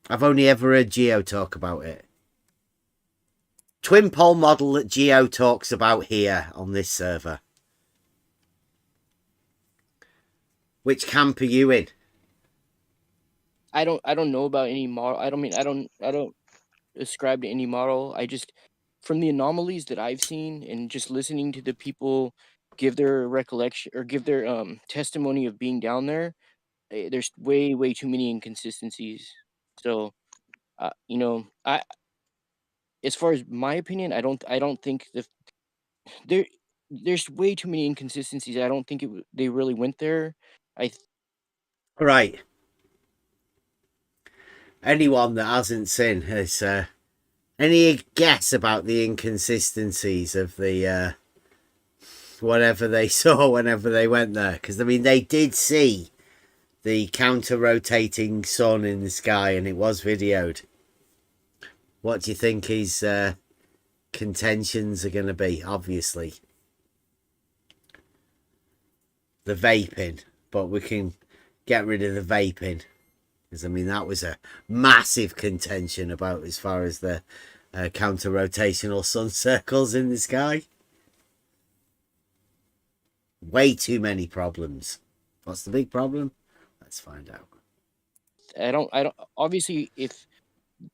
Speaker 1: I've only ever heard Geo talk about it. Twin pole model that Geo talks about here on this server. Which camp are you in?
Speaker 21: I don't know about any model. I don't ascribe to any model. I just, from the anomalies that I've seen and just listening to the people give their recollection or give their testimony of being down there, there's way too many inconsistencies. So you know, as far as my opinion, I don't think there's way too many inconsistencies. I don't think they really went there.
Speaker 1: Right. Anyone that hasn't seen has any guess about the inconsistencies of the whatever they saw whenever they went there? Because I mean, they did see the counter-rotating sun in the sky, and it was videoed. What do you think his contentions are going to be? Obviously, the vaping, but we can get rid of the vaping. Because, I mean, that was a massive contention about as far as the counter-rotational sun circles in the sky. Way too many problems. What's the big problem? Let's find out.
Speaker 21: I don't. Obviously, if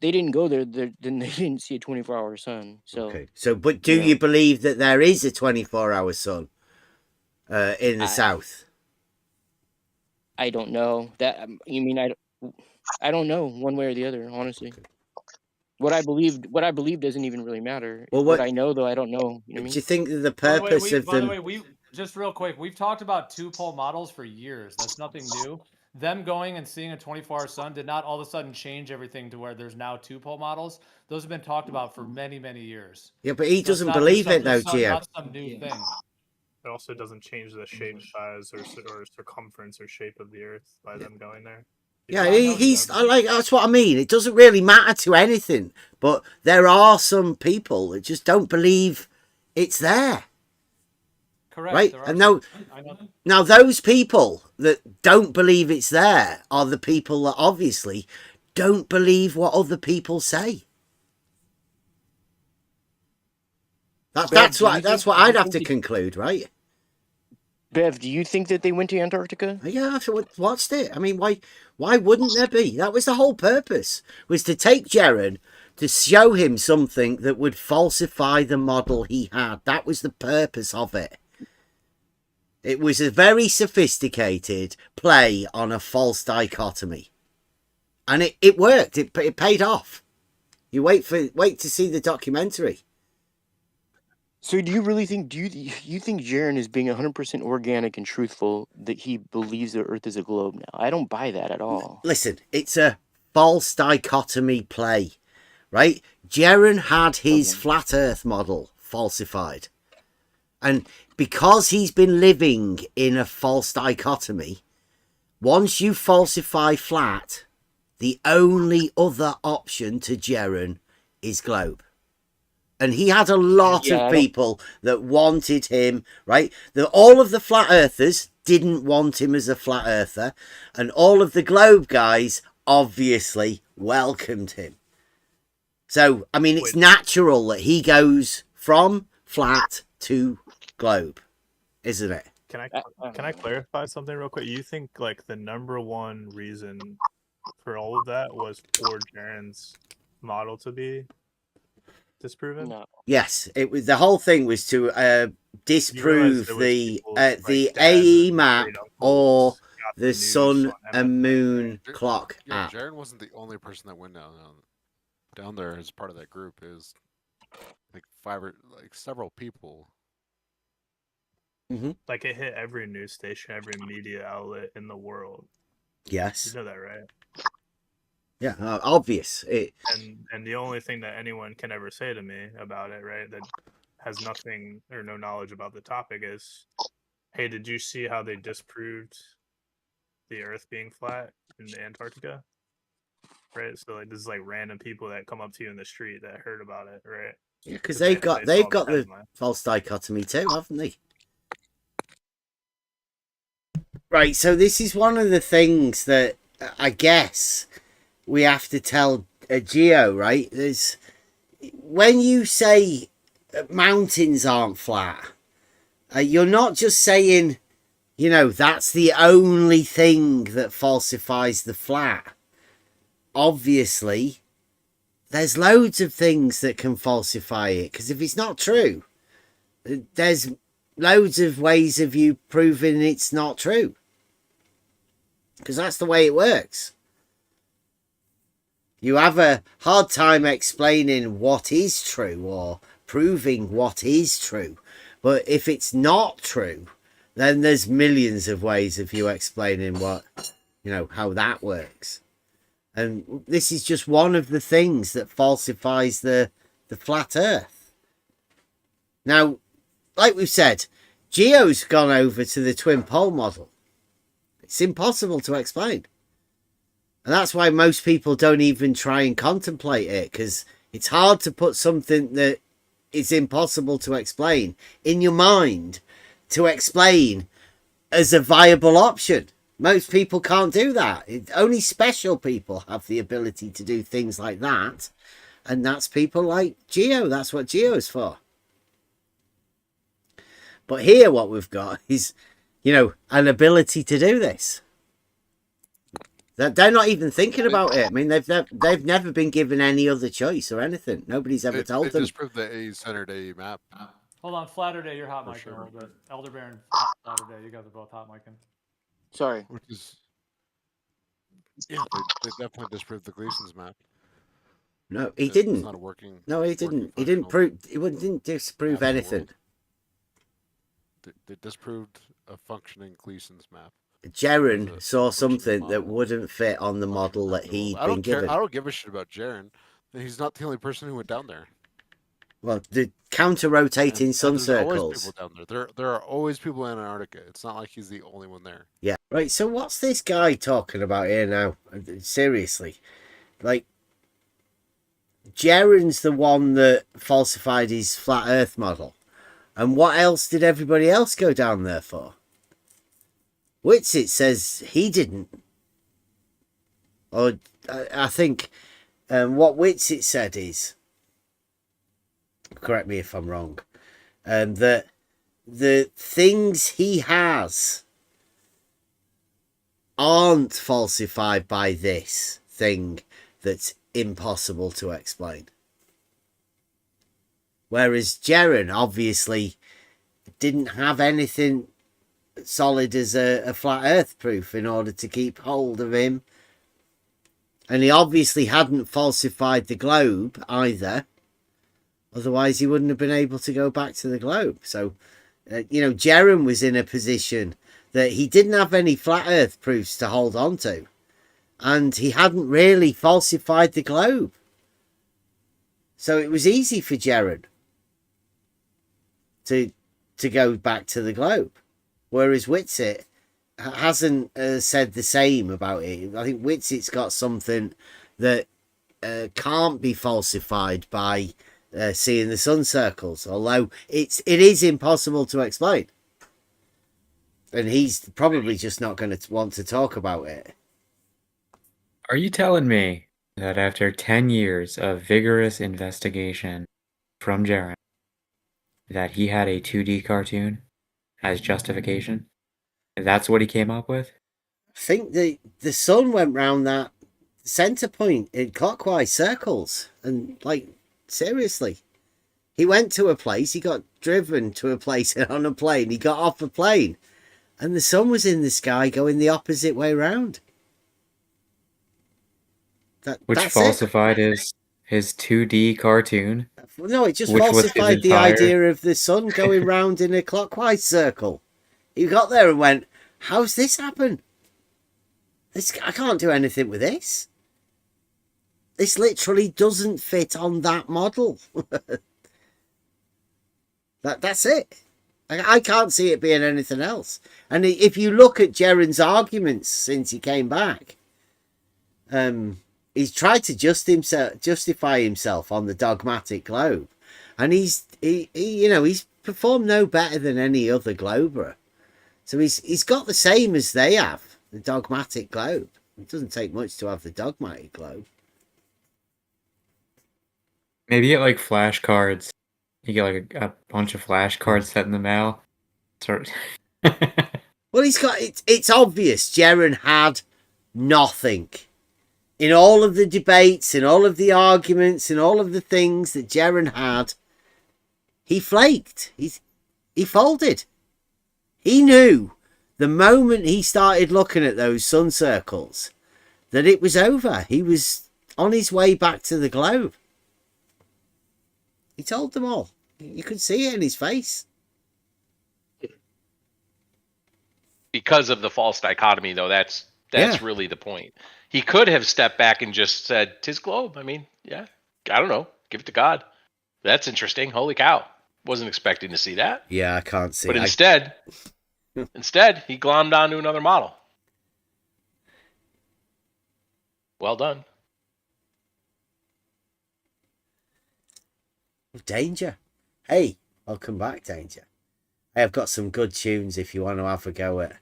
Speaker 21: they didn't go there, then they didn't see a 24-hour sun. So,
Speaker 1: okay. So, but do you believe that there is a 24-hour sun in the south?
Speaker 21: I don't know that. You mean I don't know one way or the other, honestly. Okay. What I believe doesn't even really matter. Well, what I know, though, I don't know. You know what I mean?
Speaker 1: Do you think that the purpose of them?
Speaker 3: By the way, just real quick, we've talked about two-pole models for years. That's nothing new. Them going and seeing a 24-hour sun did not all of a sudden change everything to where there's now two-pole models. Those have been talked about for many years.
Speaker 1: Yeah, but he doesn't believe it, though, Gio.
Speaker 3: Not some new thing.
Speaker 5: It also doesn't change the shape, size, or circumference or shape of the Earth by them going there.
Speaker 1: Yeah, he's like, that's what I mean. It doesn't really matter to anything, but there are some people that just don't believe it's there.
Speaker 3: Correct.
Speaker 1: Right? And now those people that don't believe it's there are the people that obviously don't believe what other people say. That's what I'd have to conclude, right?
Speaker 21: Bev, do you think that they went to Antarctica?
Speaker 1: Yeah, I've watched it. I mean, why wouldn't there be? That was the whole purpose, was to take Jaren to show him something that would falsify the model he had. That was the purpose of it. It was a very sophisticated play on a false dichotomy. And it worked. It paid off. You wait to see the documentary.
Speaker 21: So do you really think, you think Jaren is being 100% organic and truthful that he believes the Earth is a globe now? I don't buy that at all.
Speaker 1: Listen, it's a false dichotomy play, right? Jaren had his flat Earth model falsified. And because he's been living in a false dichotomy, once you falsify flat, the only other option to Jaren is globe. And he had a lot of people that wanted him, right? All of the flat earthers didn't want him as a flat earther. And all of the globe guys obviously welcomed him. So, I mean, it's natural that he goes from flat to globe, isn't it?
Speaker 5: Can I clarify something real quick? You think like the number one reason for all of that was for Jaren's model to be disproven?
Speaker 21: No.
Speaker 1: Yes, it was. The whole thing was to disprove the AE map or the sun and moon clock app.
Speaker 8: Jaren wasn't the only person that went down there as part of that group. It was like several people.
Speaker 1: Mm-hmm.
Speaker 5: Like it hit every news station, every media outlet in the world.
Speaker 1: Yes,
Speaker 5: you know that, right?
Speaker 1: Yeah, obvious.
Speaker 5: And the only thing that anyone can ever say to me about it, right, that has nothing or no knowledge about the topic is, hey, did you see how they disproved the Earth being flat in Antarctica? Right, so like this is like random people that come up to you in the street that heard about it, right?
Speaker 1: Yeah, because they've got the false dichotomy too, haven't they? Right, so this is one of the things that I guess we have to tell Geo, right? There's when you say mountains aren't flat, you're not just saying, you know, that's the only thing that falsifies the flat. Obviously, there's loads of things that can falsify it, because if it's not true, there's loads of ways of you proving it's not true. Because that's the way it works. You have a hard time explaining what is true or proving what is true. But if it's not true, then there's millions of ways of you explaining what, you know, how that works. And this is just one of the things that falsifies the flat Earth. Now, like we've said, Geo's gone over to the twin pole model. It's impossible to explain. And that's why most people don't even try and contemplate it, because it's hard to put something that is impossible to explain in your mind to explain as a viable option. Most people can't do that. Only special people have the ability to do things like that. And that's people like Geo. That's what Geo's for. But here what we've got is, you know, an ability to do this. They're not even thinking about it. I mean, they've never been given any other choice or anything. Nobody's ever told them.
Speaker 8: They just proved the A-centered A map.
Speaker 3: Hold on, Flatter Day, you're hot micing a little bit. Elder Baron, Flatter Day, you guys are both hot micing.
Speaker 21: Sorry.
Speaker 8: Which is, yeah, they definitely disproved the Gleason's map.
Speaker 1: No, he didn't.
Speaker 8: It's not a working.
Speaker 1: No, he didn't. He didn't prove. He didn't disprove anything.
Speaker 8: They disproved a functioning Gleason's map.
Speaker 1: Jaren saw something that wouldn't fit on the model that he'd been given.
Speaker 8: I don't give a shit about Jaren. He's not the only person who went down there.
Speaker 1: Well, the counter-rotating sun circles.
Speaker 8: Always people down there. There are always people in Antarctica. It's not like he's the only one there.
Speaker 1: Yeah. Right, so what's this guy talking about here now? Seriously. Like, Jaren's the one that falsified his flat Earth model. And what else did everybody else go down there for? Whitsitt says he didn't. Or I think what Whitsitt said is, correct me if I'm wrong, that the things he has aren't falsified by this thing that's impossible to explain. Whereas Jeren obviously didn't have anything solid as a flat earth proof in order to keep hold of him. And he obviously hadn't falsified the globe either. Otherwise, he wouldn't have been able to go back to the globe. So, Jeren was in a position that he didn't have any flat earth proofs to hold on to. And he hadn't really falsified the globe. So it was easy for Jeren to go back to the globe. Whereas Whitsitt hasn't said the same about it. I think Whitsitt's got something that can't be falsified by seeing the sun circles, although it is impossible to explain. And he's probably just not going to want to talk about it.
Speaker 14: Are you telling me that after 10 years of vigorous investigation from Jeren, that he had a 2D cartoon as justification? That's what he came up with?
Speaker 1: I think the sun went round that center point in clockwise circles. And, seriously. He went to a place, he got driven to a place on a plane, he got off a plane, and the sun was in the sky going the opposite way round.
Speaker 14: Which falsified his 2D cartoon?
Speaker 1: No, it just falsified the idea of the sun going round in a clockwise circle. He got there and went, how's this happen? I can't do anything with this. This literally doesn't fit on that model. That's it. I can't see it being anything else. And if you look at Jeren's arguments since he came back, he's tried to justify himself on the dogmatic globe, and he's performed no better than any other glober. So he's got the same as they have, the dogmatic globe. It doesn't take much to have the dogmatic globe.
Speaker 14: Maybe get flashcards. You get a bunch of flashcards set in the mail.
Speaker 1: Well, he's got it's obvious Jeren had nothing. In all of the debates, in all of the arguments, in all of the things that Jeren had, he flaked. He folded. He knew the moment he started looking at those sun circles that it was over. He was on his way back to the globe. He told them all. You could see it in his face.
Speaker 11: Because of the false dichotomy, though, that's really the point. He could have stepped back and just said, "'Tis globe." I mean, yeah, I don't know. Give it to God. That's interesting. Holy cow. Wasn't expecting to see that.
Speaker 1: Yeah, I can't see.
Speaker 11: But instead, he glommed onto another model. Well done.
Speaker 1: Danger. Hey, welcome back, Danger. I have got some good tunes if you want to have a go at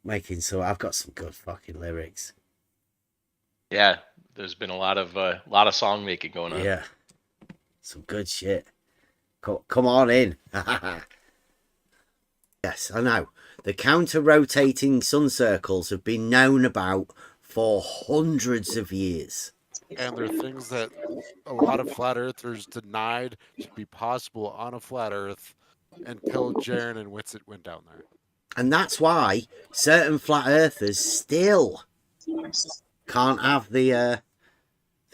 Speaker 1: making some. I've got some good fucking lyrics.
Speaker 11: Yeah, there's been a lot of song making going on.
Speaker 1: Yeah, some good shit. Come on in. Yes, I know. The counter-rotating sun circles have been known about for hundreds of years.
Speaker 8: And they're things that a lot of flat earthers denied should be possible on a flat earth until Jeren and Whitsitt went down there.
Speaker 1: And that's why certain flat earthers still can't have the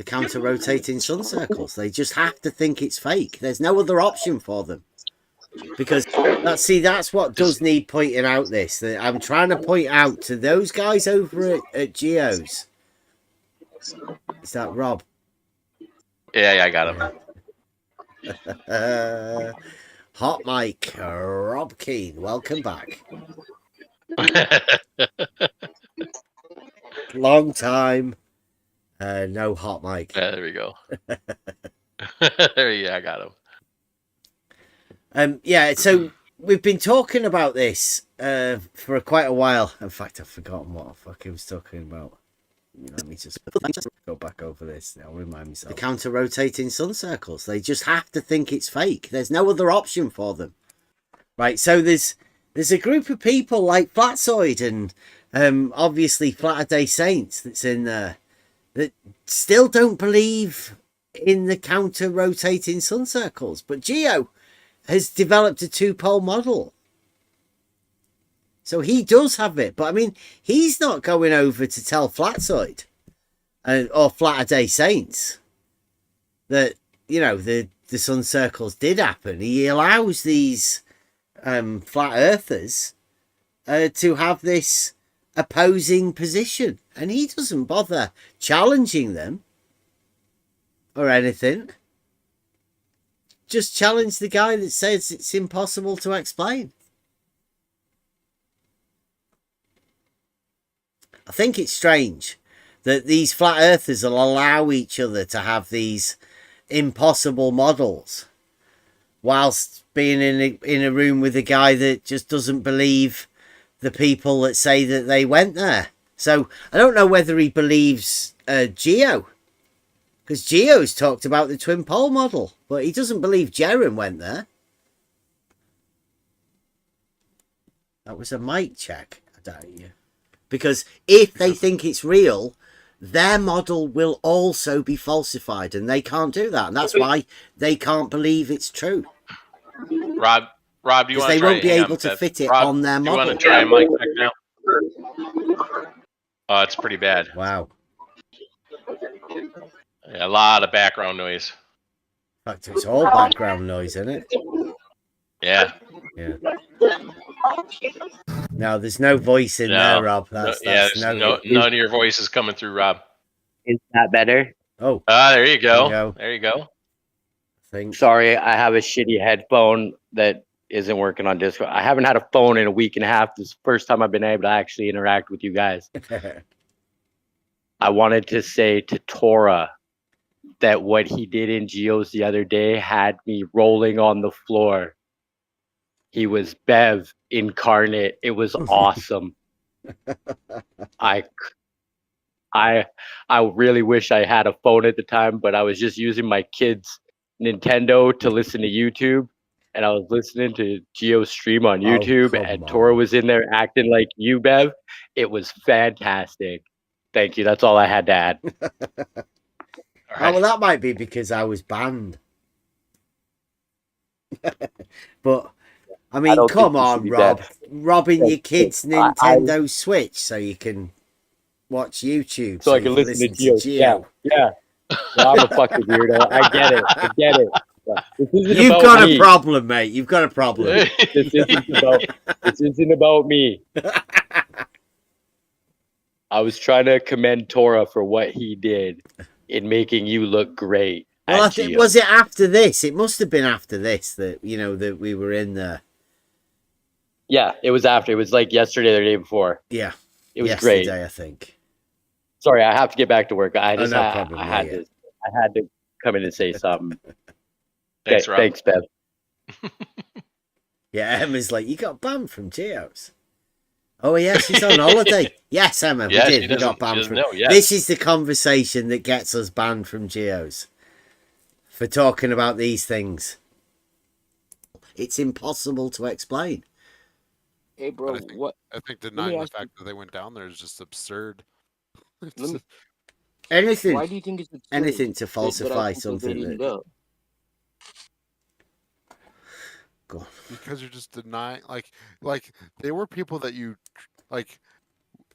Speaker 1: counter-rotating sun circles. They just have to think it's fake. There's no other option for them. Because that's what does need pointing out. I'm trying to point out to those guys over at Geos. Is that Rob?
Speaker 11: Yeah, I got
Speaker 1: him. Hot mic, Rob Keane. Welcome back. Long time. No hot mic.
Speaker 11: There we go. I got him.
Speaker 1: Yeah, so we've been talking about this for quite a while. In fact, I've forgotten what the fuck I was talking about. let me just go back over this. I'll remind myself. The counter-rotating sun circles. They just have to think it's fake. There's no other option for them. Right, so there's a group of people like Flatzoid and obviously Flat-A-Day Saints that's in there that still don't believe in the counter-rotating sun circles. But Geo has developed a two-pole model. So he does have it. But, I mean, he's not going over to tell Flatzoid or Flat-A-Day Saints that, you know, the sun circles did happen. He allows these flat earthers to have this opposing position. And he doesn't bother challenging them or anything. Just challenge the guy that says it's impossible to explain. I think it's strange that these flat earthers will allow each other to have these impossible models whilst being in a room with a guy that just doesn't believe the people that say that they went there. So I don't know whether he believes Geo, because Geo's talked about the twin pole model, but he doesn't believe Jaren went there. That was a mic check. I doubt you. Because if they think it's real, their model will also be falsified, and they can't do that. And that's why they can't believe it's true.
Speaker 11: Rob, do you want to try?
Speaker 1: Because they won't be able to fit it on their model.
Speaker 11: You want to try a mic check now? Oh, it's pretty bad.
Speaker 1: Wow.
Speaker 11: Yeah, a lot of background noise.
Speaker 1: In fact, it's all background noise, isn't it?
Speaker 11: Yeah.
Speaker 1: Yeah. No, there's no voice in there, Rob. That's
Speaker 11: none of your voice is coming through, Rob.
Speaker 12: Is that better?
Speaker 1: Oh.
Speaker 11: There you go. There you go.
Speaker 12: Sorry, I have a shitty headphone that isn't working on Discord. I haven't had a phone in a week and a half. This is the first time I've been able to actually interact with you guys. I wanted to say to Tora that what he did in Geos the other day had me rolling on the floor. He was Bev incarnate. It was awesome. I really wish I had a phone at the time, but I was just using my kid's Nintendo to listen to YouTube, and I was listening to Geo stream on YouTube, and Tora was in there acting like you, Bev. It was fantastic. Thank you. That's all I had to add.
Speaker 1: Oh, well, that might be because I was banned. But I mean, come on, Rob. Robbing your kid's Nintendo Switch so you can watch YouTube.
Speaker 12: So I can listen to Geo. Yeah. Well, I'm a fucking weirdo. I get it.
Speaker 1: You've got a problem, mate. You've got a problem.
Speaker 12: This isn't about me. I was trying to commend Tora for what he did in making you look great.
Speaker 1: Well, was it after this? It must have been after this that that we were in there.
Speaker 12: Yeah, it was after. It was like yesterday or the day before.
Speaker 1: Yeah,
Speaker 12: it was great.
Speaker 1: I think.
Speaker 12: Sorry, I have to get back to work. I just
Speaker 1: no problem.
Speaker 12: I had to come in and say something.
Speaker 11: Thanks, Rob.
Speaker 12: Thanks, Bev.
Speaker 1: Yeah, Emma's like, you got banned from Geos. Oh, yeah, she's on holiday. Yes, Emma, we did. We got banned from. This is the conversation that gets us banned from Geos for talking about these things. It's impossible to explain.
Speaker 8: Hey, bro, I think denying the fact that they went down there is just absurd.
Speaker 1: Anything.
Speaker 12: Why do you think it's absurd
Speaker 1: anything to falsify something that. Go on.
Speaker 8: Because you're just denying, like they were people that you like.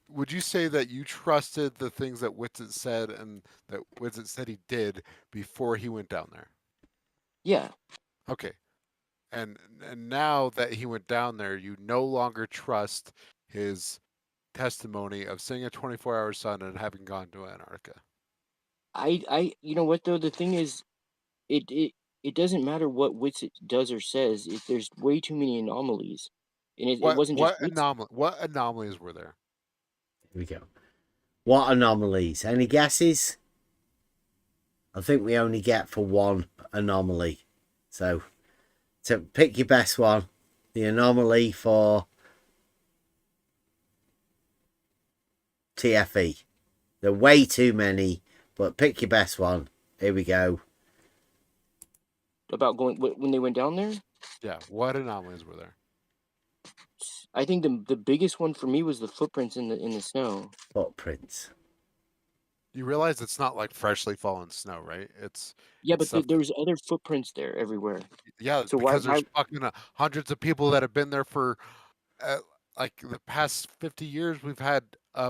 Speaker 8: Would you say that you trusted the things that Whitsitt said and that Whitsitt said he did before he went down there?
Speaker 12: Yeah.
Speaker 8: Okay. And now that he went down there, you no longer trust his testimony of seeing a 24-hour sun and having gone to Antarctica.
Speaker 12: You know what though? The thing is, it doesn't matter what Whitsitt does or says. If there's way too many anomalies, and it wasn't just
Speaker 8: what anomalies were there?
Speaker 1: Here we go. What anomalies? Any guesses? I think we only get for one anomaly. So pick your best one. The anomaly for TFE. There are way too many, but pick your best one. Here we go.
Speaker 21: About going when they went down there?
Speaker 8: Yeah, what anomalies were there?
Speaker 21: I think the biggest one for me was the footprints in the snow.
Speaker 1: Footprints.
Speaker 8: You realize it's not like freshly fallen snow, right?
Speaker 21: Yeah,
Speaker 8: it's
Speaker 21: but there was other footprints there everywhere.
Speaker 8: Yeah,
Speaker 21: So
Speaker 8: because
Speaker 21: why
Speaker 8: there's fucking hundreds of people that have been there for like the past 50 years. We've had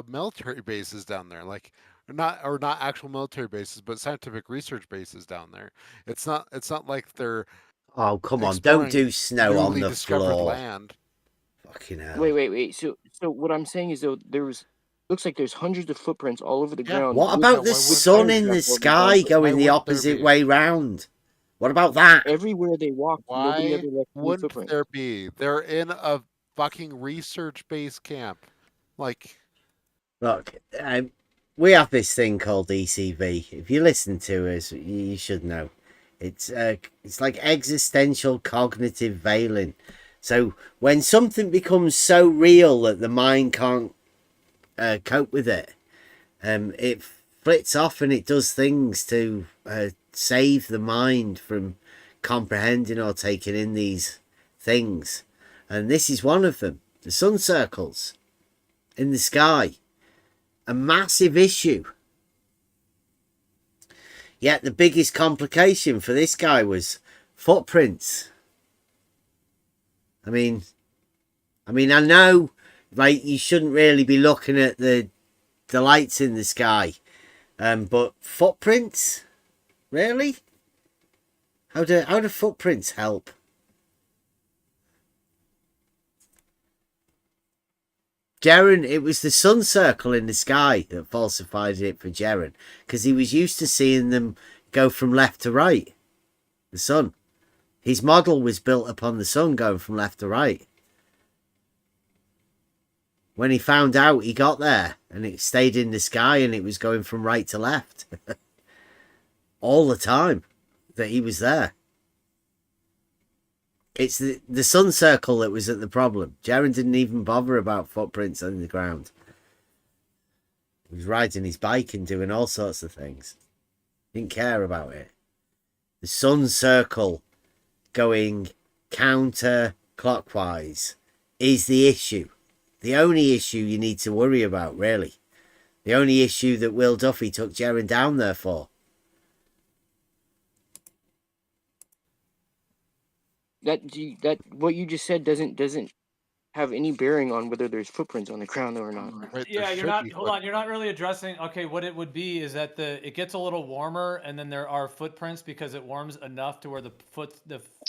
Speaker 8: military bases down there, like not actual military bases, but scientific research bases down there. It's not like they're
Speaker 1: Oh, come on, don't do snow on
Speaker 8: newly
Speaker 1: the
Speaker 8: discovered
Speaker 1: floor.
Speaker 8: land.
Speaker 1: Fucking hell.
Speaker 21: Wait. So what I'm saying is though looks like there's hundreds of footprints all over the ground.
Speaker 1: What about the sun in the sky going the opposite way round? What about that?
Speaker 21: Everywhere they walk, nobody
Speaker 8: Why
Speaker 21: ever left any
Speaker 8: wouldn't
Speaker 21: footprints.
Speaker 8: there be? They're in a fucking research base camp. Like,
Speaker 1: look, we have this thing called ECV. If you listen to us, you should know. It's like existential cognitive veiling. So when something becomes so real that the mind can't cope with it, it flits off and it does things to save the mind from comprehending or taking in these things. And this is one of them. The sun circles in the sky. A massive issue. Yet the biggest complication for this guy was footprints. I mean, I know, like, you shouldn't really be looking at the lights in the sky, but footprints, really? How do footprints help? Jaren, it was the sun circle in the sky that falsified it for Jaren, because he was used to seeing them go from left to right. The sun. His model was built upon the sun going from left to right. When he found out, he got there and it stayed in the sky and it was going from right to left. All the time that he was there. It's the sun circle that was at the problem. Jaren didn't even bother about footprints on the ground. He was riding his bike and doing all sorts of things. Didn't care about it. The sun circle going counter-clockwise is the issue. The only issue you need to worry about, really. The only issue that Will Duffy took Jaren down there for.
Speaker 21: That what you just said doesn't have any bearing on whether there's footprints on the ground or not.
Speaker 3: Yeah, you're not. Hold on, you're not really addressing. Okay, what it would be is that it gets a little warmer, and then there are footprints because it warms enough to where the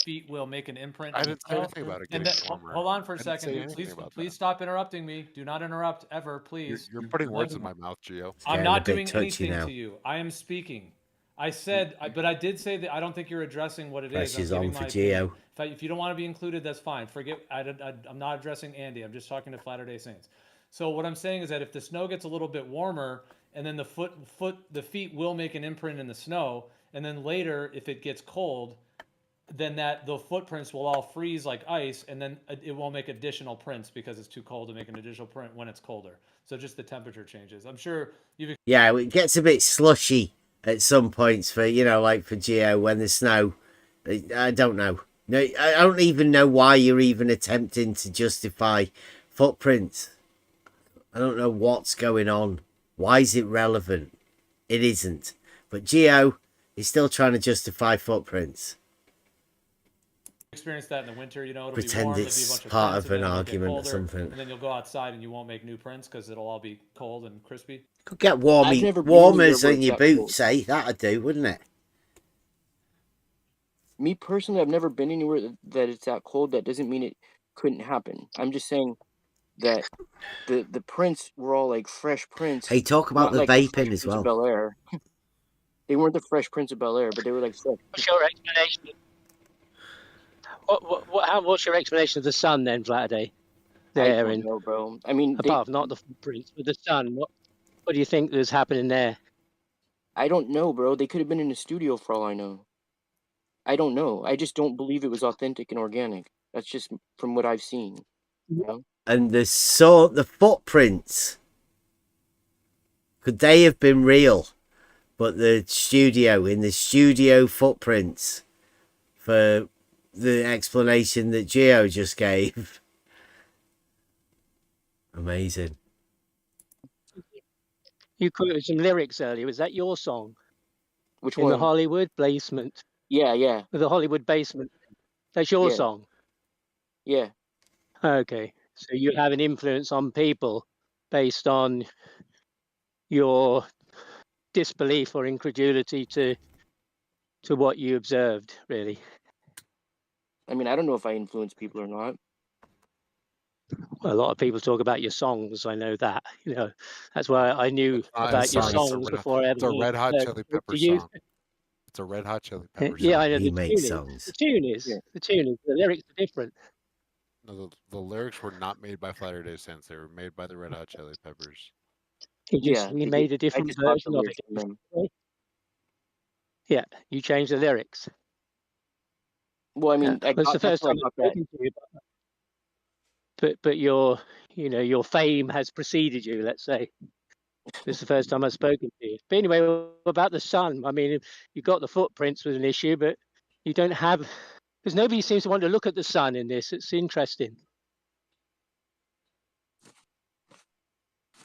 Speaker 3: feet will make an imprint.
Speaker 8: I didn't say anything about it getting warmer.
Speaker 3: Hold on for a
Speaker 8: I didn't say
Speaker 3: second, dude.
Speaker 8: anything
Speaker 3: Please stop interrupting me. Do not interrupt ever, please.
Speaker 8: You're putting words in my mouth, Gio.
Speaker 3: I'm not doing anything to you. I am speaking. I said, but I did say that I don't think you're addressing what it is.
Speaker 1: Pressure's on for Gio.
Speaker 3: If you don't want to be included, that's fine. Forget. I'm not addressing Andy. I'm just talking to Latter-day Saints. So what I'm saying is that if the snow gets a little bit warmer, and then the feet will make an imprint in the snow, and then later, if it gets cold, then the footprints will all freeze like ice, and then it won't make additional prints because it's too cold to make an additional print when it's colder. So just the temperature changes. I'm sure you've.
Speaker 1: Yeah, it gets a bit slushy at some points for, like for Geo when the snow. I don't know. No, I don't even know why you're even attempting to justify footprints. I don't know what's going on. Why is it relevant? It isn't. But Geo is still trying to justify footprints.
Speaker 3: Experience that in the winter, it'll
Speaker 1: Pretend
Speaker 3: be warm,
Speaker 1: it's
Speaker 3: there'll be a bunch of
Speaker 1: part
Speaker 3: prints,
Speaker 1: of
Speaker 3: and
Speaker 1: an
Speaker 3: then it'll get
Speaker 1: argument or
Speaker 3: colder,
Speaker 1: something.
Speaker 3: And then you'll go outside and you won't make new prints because it'll all be cold and crispy.
Speaker 1: Could get warmers in your boots, eh? That'd do, wouldn't it?
Speaker 21: Me personally, I've never been anywhere that it's that cold. That doesn't mean it couldn't happen. I'm just saying that the prints were all like fresh prints.
Speaker 1: Hey, talk about the vaping as well.
Speaker 21: Bel Air. They weren't the Fresh Prince of Bel Air, but they were like fresh.
Speaker 7: What's your explanation? What's your explanation of the sun then, Vlade?
Speaker 21: I don't know, bro. I mean,
Speaker 7: above, not the footprints, but the sun. What do you think is happening there?
Speaker 21: I don't know, bro. They could have been in a studio for all I know. I don't know. I just don't believe it was authentic and organic. That's just from what I've seen.
Speaker 1: And the footprints, could they have been real? But in the studio footprints for the explanation that Geo just gave. Amazing.
Speaker 7: You quoted some lyrics earlier. Was that your song?
Speaker 21: Which
Speaker 7: in
Speaker 21: one?
Speaker 7: the Hollywood basement.
Speaker 21: Yeah.
Speaker 7: The Hollywood basement. That's your song.
Speaker 21: Yeah.
Speaker 7: Okay. So you have an influence on people based on your disbelief or incredulity to what you observed, really.
Speaker 21: I mean, I don't know if I influence people or not.
Speaker 7: A lot of people talk about your songs. I know that. That's why I knew about your songs before I ever.
Speaker 8: It's a Red Hot Chili Peppers song. It's a Red Hot Chili Peppers song.
Speaker 7: Yeah, I know
Speaker 1: He
Speaker 7: the
Speaker 1: makes
Speaker 7: tune
Speaker 1: songs.
Speaker 7: is. The tune is. The tune is. The lyrics are different.
Speaker 8: No, the lyrics were not made by Latter Day Saints. They were made by the Red Hot Chili Peppers.
Speaker 7: We made a different version of it. Yeah, you changed the lyrics.
Speaker 21: Well, I mean,
Speaker 7: that's the first time I've spoken to you about that. But your fame has preceded you. Let's say this is the first time I've spoken to you. But anyway, about the sun. I mean, you got the footprints was an issue, but you don't have. Because nobody seems to want to look at the sun in this. It's interesting.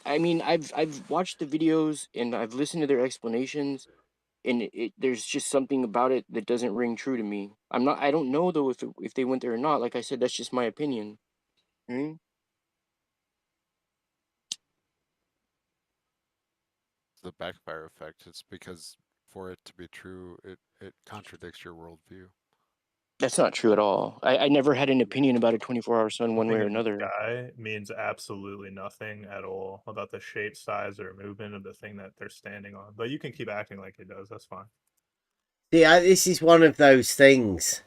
Speaker 21: I mean, I've watched the videos and I've listened to their explanations, and there's just something about it that doesn't ring true to me. I don't know though if they went there or not. Like I said, that's just my opinion.
Speaker 8: The backfire effect. It's because for it to be true, it contradicts your worldview.
Speaker 21: That's not true at all. I never had an opinion about a 24-hour sun one way or another.
Speaker 5: Sky means absolutely nothing at all about the shape, size, or movement of the thing that they're standing on. But you can keep acting like it does. That's fine.
Speaker 1: Yeah, this is one of those things.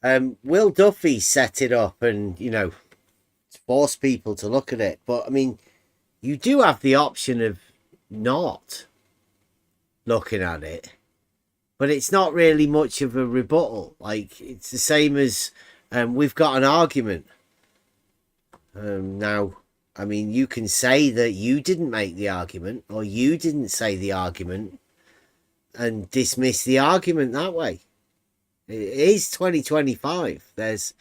Speaker 1: Will Duffy set it up and, force people to look at it. But, I mean, you do have the option of not looking at it. But it's not really much of a rebuttal. Like, it's the same as we've got an argument. Now, I mean, you can say that you didn't make the argument or you didn't say the argument and dismiss the argument that way. It is 2025. There's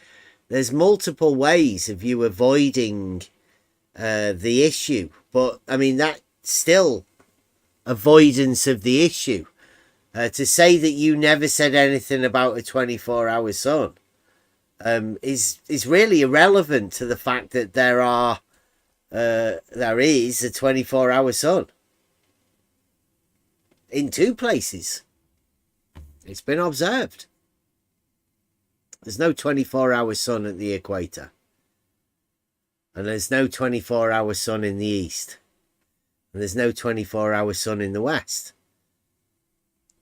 Speaker 1: multiple ways of you avoiding the issue. But, I mean, that's still avoidance of the issue. To say that you never said anything about a 24-hour sun is really irrelevant to the fact that there is a 24-hour sun in two places. It's been observed. There's no 24-hour sun at the equator, and there's no 24-hour sun in the east, and there's no 24-hour sun in the west.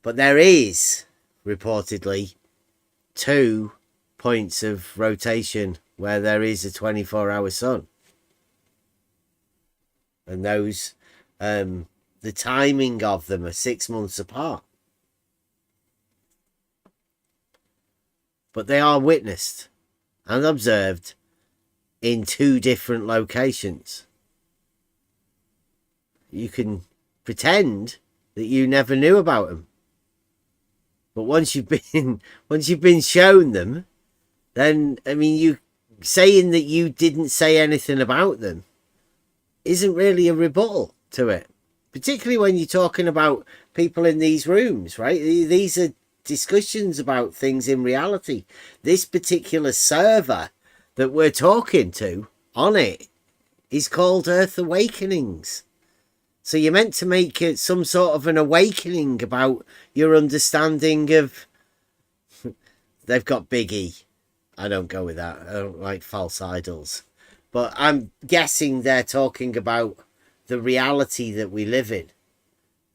Speaker 1: But there is, reportedly, 2 points of rotation where there is a 24-hour sun. And those, the timing of them are 6 months apart. But they are witnessed and observed in 2 different locations. You can pretend that you never knew about them. But once you've been shown them, then, I mean, you saying that you didn't say anything about them isn't really a rebuttal to it. Particularly when you're talking about people in these rooms, right? These are discussions about things in reality. This particular server that we're talking to on it is called Earth Awakenings. So you're meant to make it some sort of an awakening about your understanding of... They've got Big E. I don't go with that. I don't like false idols. But I'm guessing they're talking about the reality that we live in.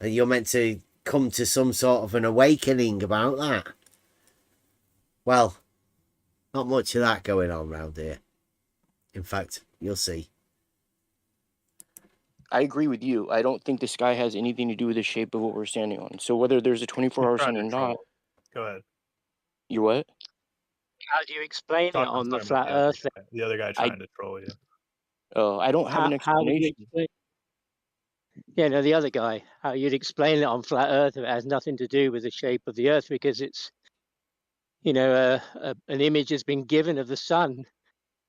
Speaker 1: And you're meant to come to some sort of an awakening about that. Well, not much of that going on around here. In fact, you'll see.
Speaker 21: I agree with you. I don't think the sky has anything to do with the shape of what we're standing on. So whether there's a 24-hour sun or not...
Speaker 5: Go ahead.
Speaker 21: You what?
Speaker 7: How do you explain it on the flat Earth?
Speaker 5: The other guy trying to troll you.
Speaker 21: Oh, I don't have an explanation.
Speaker 7: Yeah, no, the other guy, how you'd explain it on flat Earth, it has nothing to do with the shape of the Earth because it's, you know, an image has been given of the sun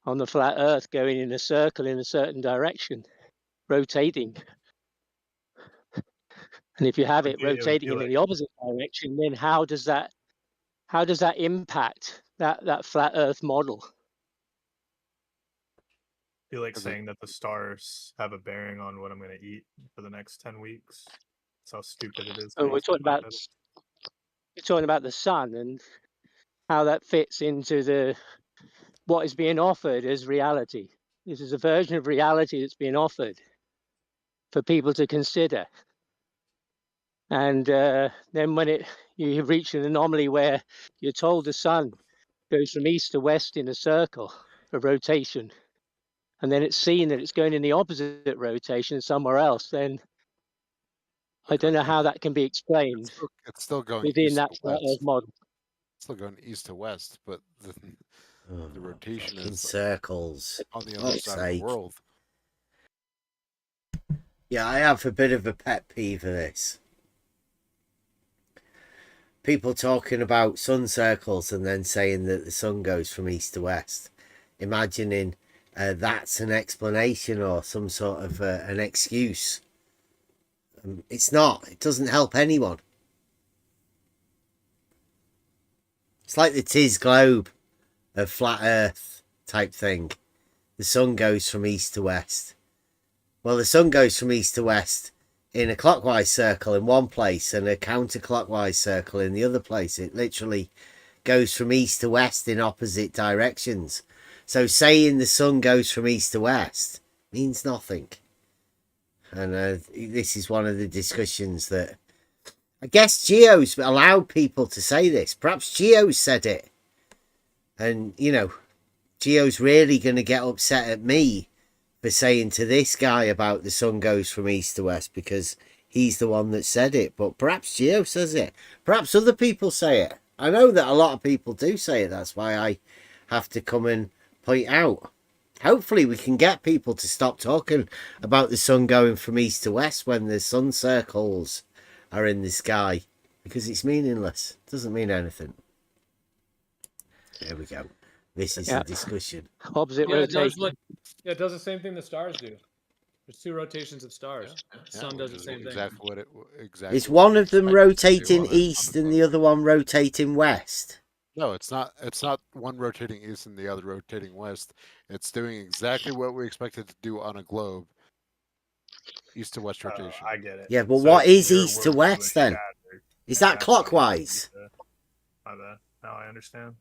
Speaker 7: on the flat Earth going in a circle in a certain direction, rotating. And if you have it rotating in the opposite direction, then how does that impact that flat Earth model?
Speaker 5: Be like saying that the stars have a bearing on what I'm going to eat for the next 10 weeks. That's how stupid it is.
Speaker 7: Oh, we're talking about the sun and how that fits into what is being offered as reality. This is a version of reality that's being offered for people to consider. And then when you reach an anomaly where you're told the sun goes from east to west in a circle, a rotation, and then it's seen that it's going in the opposite rotation somewhere else, then I don't know how that can be explained
Speaker 8: It's still going
Speaker 7: within
Speaker 8: east
Speaker 7: that
Speaker 8: to
Speaker 7: flat Earth
Speaker 8: west.
Speaker 7: model.
Speaker 8: It's still going east to west, but the rotation
Speaker 1: in
Speaker 8: is
Speaker 1: circles
Speaker 8: on the other side of the world.
Speaker 1: Yeah, I have a bit of a pet peeve of this. People talking about sun circles and then saying that the sun goes from east to west, imagining that's an explanation or some sort of an excuse. It's not. It doesn't help anyone. It's like the Tis globe of flat Earth type thing. The sun goes from east to west. Well, the sun goes from east to west in a clockwise circle in one place and a counterclockwise circle in the other place. It literally goes from east to west in opposite directions. So saying the sun goes from east to west means nothing. And this is one of the discussions that I guess Geo's allowed people to say this. Perhaps Geo's said it. And, you know, Geo's really going to get upset at me for saying to this guy about the sun goes from east to west because he's the one that said it. But perhaps Geo says it. Perhaps other people say it. I know that a lot of people do say it. That's why I have to come and point out. Hopefully we can get people to stop talking about the sun going from east to west when the sun circles are in the sky, because it's meaningless. It doesn't mean anything. There we go. This is a discussion.
Speaker 7: Opposite rotation.
Speaker 3: It does the same thing the stars do. There's two rotations of stars. The sun does the same thing.
Speaker 8: Exactly.
Speaker 1: Is one of them rotating east and the other one rotating west?
Speaker 8: No, it's not. It's not one rotating east and the other rotating west. It's doing exactly what we expect it to do on a globe. East to west rotation.
Speaker 5: I get it.
Speaker 1: Yeah, but so what is east to west then? Is that clockwise?
Speaker 5: My bad. Now I understand.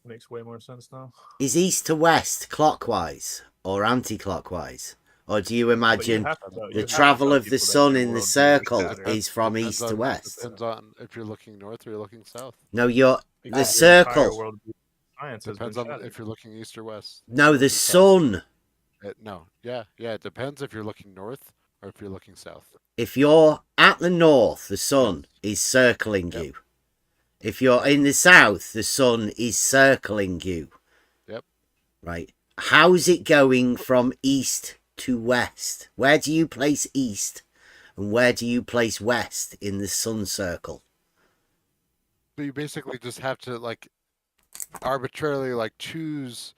Speaker 5: Makes way more sense now.
Speaker 1: Is east to west clockwise or anti-clockwise? Or do you imagine the travel of the sun in the circle is from east to west?
Speaker 8: Depends on if you're looking north or you're looking south.
Speaker 1: No, the circle.
Speaker 8: Depends on if you're looking east or west.
Speaker 1: No, the sun.
Speaker 8: No, yeah, it depends if you're looking north or if you're looking south.
Speaker 1: If you're at the north, the sun is circling you. If you're in the south, the sun is circling you.
Speaker 8: Yep.
Speaker 1: Right. How's it going from east to west? Where do you place east and where do you place west in the sun circle?
Speaker 8: So you basically just have to arbitrarily choose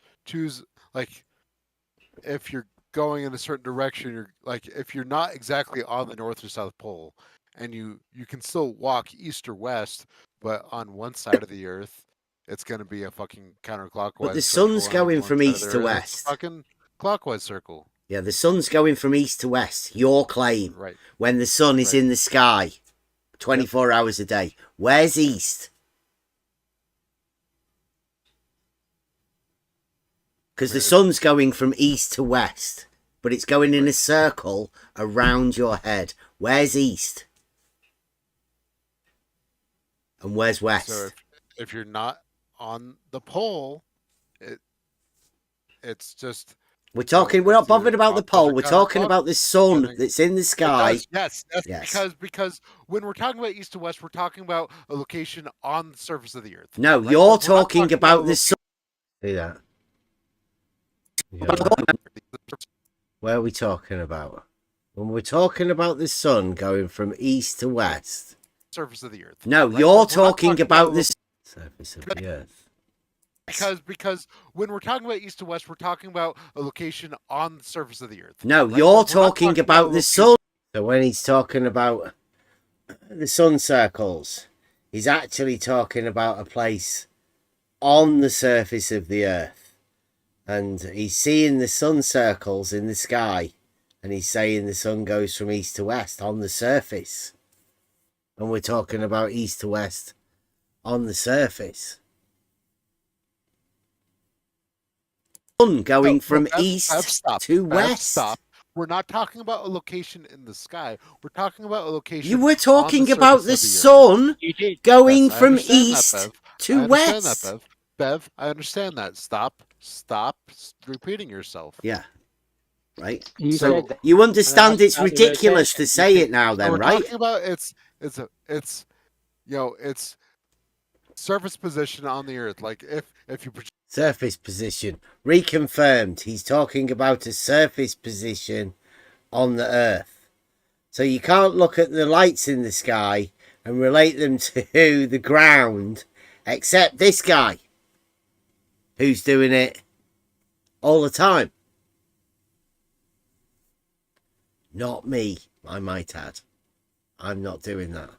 Speaker 8: if you're going in a certain direction, you're if you're not exactly on the north or south pole and you can still walk east or west, but on one side of the earth it's going to be a fucking counterclockwise.
Speaker 1: But the sun's going from east to west.
Speaker 8: Fucking clockwise circle.
Speaker 1: Yeah, the sun's going from east to west. Your claim.
Speaker 8: Right.
Speaker 1: When the sun is in the sky 24 hours a day. Where's east? Because the sun's going from east to west, but it's going in a circle around your head. Where's east? And where's west?
Speaker 8: So if you're not on the pole, it's just...
Speaker 1: We're not bothered about the pole. We're talking about the sun that's in the sky.
Speaker 8: Yes. Because when we're talking about east to west, we're talking about a location on the surface of the earth.
Speaker 1: No, right? You're talking about the sun. See that? Yeah. Where are we talking about? When we're talking about the sun going from east to west.
Speaker 8: Surface of the earth.
Speaker 1: No,
Speaker 8: right?
Speaker 1: you're
Speaker 8: We're
Speaker 1: talking about the surface of the earth.
Speaker 8: Because when we're talking about east to west, we're talking about a location on the surface of the earth.
Speaker 1: No,
Speaker 8: right?
Speaker 1: you're
Speaker 8: We're not
Speaker 1: talking about the sun. So when he's talking about the sun circles, he's actually talking about a place on the surface of the earth. And he's seeing the sun circles in the sky. And he's saying the sun goes from east to west on the surface. And we're talking about east to west on the surface. Sun going from east to west.
Speaker 8: Stop. We're not talking about a location in the sky. We're talking about a location.
Speaker 1: You were talking
Speaker 8: on
Speaker 1: about the sun going from east to west.
Speaker 8: That, Bev, I understand that. Stop repeating yourself.
Speaker 1: Yeah. Right.
Speaker 7: You
Speaker 1: So
Speaker 7: said that.
Speaker 1: you understand it's
Speaker 7: About the
Speaker 1: ridiculous to say it now, then,
Speaker 8: we're
Speaker 1: right?
Speaker 8: talking about it's surface position on the earth. Like if you
Speaker 1: surface position reconfirmed. He's talking about a surface position on the earth. So you can't look at the lights in the sky and relate them to the ground, except this guy who's doing it all the time. Not me, I might add. I'm not doing that.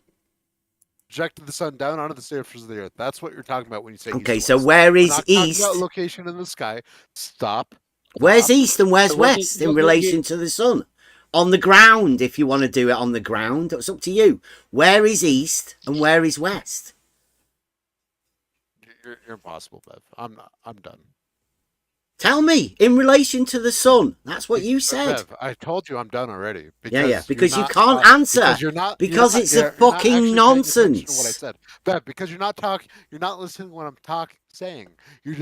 Speaker 8: Projected the sun down onto the surface of the earth. That's what you're talking about when you say
Speaker 1: okay,
Speaker 8: east
Speaker 1: so
Speaker 8: west.
Speaker 1: where
Speaker 8: We're
Speaker 1: is
Speaker 8: not
Speaker 1: east?
Speaker 8: Talking about location in the sky. Stop.
Speaker 1: Where's east and where's
Speaker 7: So what
Speaker 1: west
Speaker 7: did
Speaker 1: in relation to the sun? On the ground, if you want to do it on the ground, it's up to you. Where is east and where is west?
Speaker 8: You're impossible, Bev. I'm done.
Speaker 1: Tell me, in relation to the sun. That's what you said.
Speaker 8: Bev, I told you I'm done already.
Speaker 1: Because you can't answer. Because it's a fucking nonsense.
Speaker 8: What I said, Bev, because you're not listening to what I'm saying. You're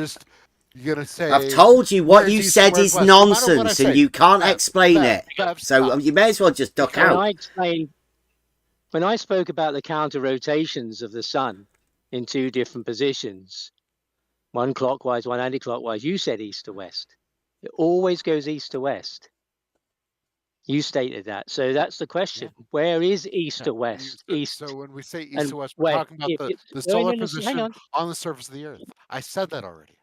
Speaker 8: gonna say.
Speaker 1: I've told you what you
Speaker 8: east,
Speaker 1: said is
Speaker 8: west. No matter what I
Speaker 1: nonsense,
Speaker 8: say,
Speaker 1: and you can't
Speaker 8: Bev,
Speaker 1: explain
Speaker 8: Bev,
Speaker 1: it.
Speaker 8: Bev,
Speaker 1: So
Speaker 8: stop.
Speaker 1: you may as well just duck out.
Speaker 7: When I spoke about the counter rotations of the sun in two different positions, one clockwise, one anti-clockwise, you said east to west. It always goes east to west. You stated that. So that's the question. Yeah. Where is east to west? East.
Speaker 8: So when we say east to west, we're talking about the solar position on the surface of the earth. I said that already.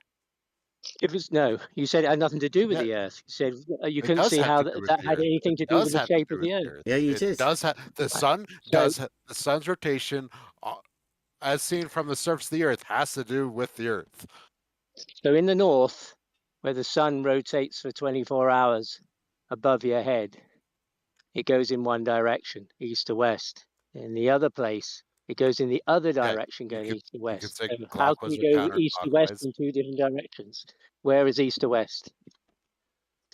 Speaker 7: You said it had nothing to do with the earth. You said you couldn't see how that had anything to do with the shape of the earth.
Speaker 1: Yeah, you did.
Speaker 8: It does have the sun. The sun's rotation, as seen from the surface of the earth, has to do with the earth.
Speaker 7: So in the north, where the sun rotates for 24 hours above your head, it goes in one direction, east to west. In the other place, it goes in the other direction, going east to west. So how can you go east to west in two different directions? Where is east to west?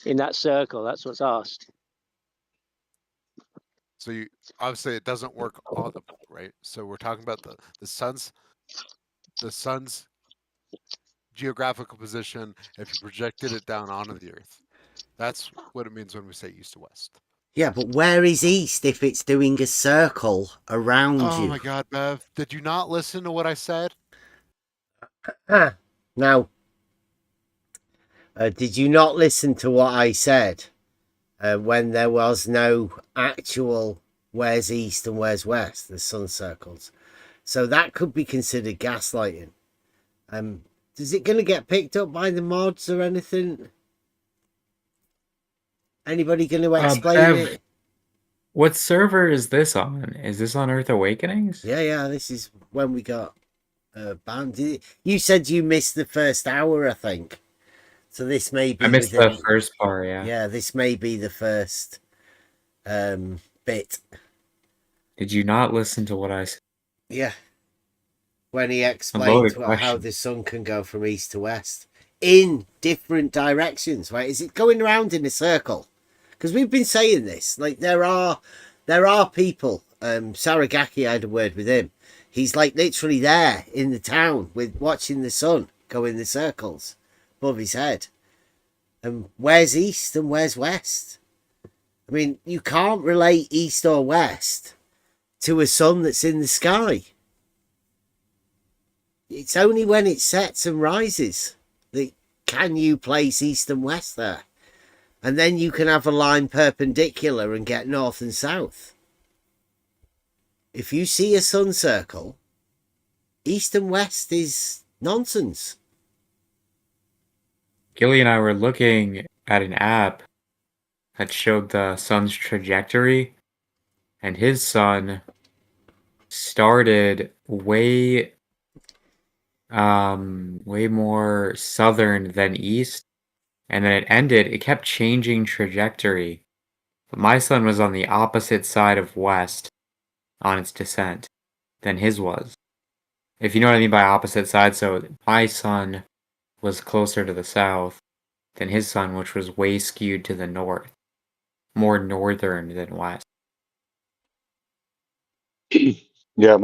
Speaker 7: In that circle, that's what's asked.
Speaker 8: So obviously it doesn't work on the right. So we're talking about the sun's geographical position if you projected it down onto the earth. That's what it means when we say east to west.
Speaker 1: Yeah, but where is east if it's doing a circle around you?
Speaker 8: Oh my God, Bev. Did you not listen to what I said?
Speaker 1: Now, did you not listen to what I said when there was no actual where's east and where's west, the sun circles? So that could be considered gaslighting. Is it going to get picked up by the mods or anything? Anybody going to explain it?
Speaker 14: What server is this on? Is this on Earth Awakenings?
Speaker 1: Yeah, this is when we got banned. You said you missed the first hour, I think. So this may be...
Speaker 14: I missed the first part, yeah.
Speaker 1: Yeah, this may be the first bit.
Speaker 14: Did you not listen to what I said?
Speaker 1: Yeah. When he explained how the sun can go from east to west in different directions, right? Is it going around in a circle? Because we've been saying this. Like, there are people. Saragaki, I had a word with him. He's like literally there in the town with watching the sun go in the circles above his head. And where's east and where's west? I mean, you can't relate east or west to a sun that's in the sky. It's only when it sets and rises that can you place east and west there. And then you can have a line perpendicular and get north and south. If you see a sun circle, east and west is nonsense.
Speaker 14: Gilly and I were looking at an app that showed the sun's trajectory, and his sun started way more southern than east, and then it kept changing trajectory. But my sun was on the opposite side of west on its descent than his was. If you know what I mean by opposite side, so my sun was closer to the south than his sun, which was way skewed to the north, more northern than west.
Speaker 6: Yeah,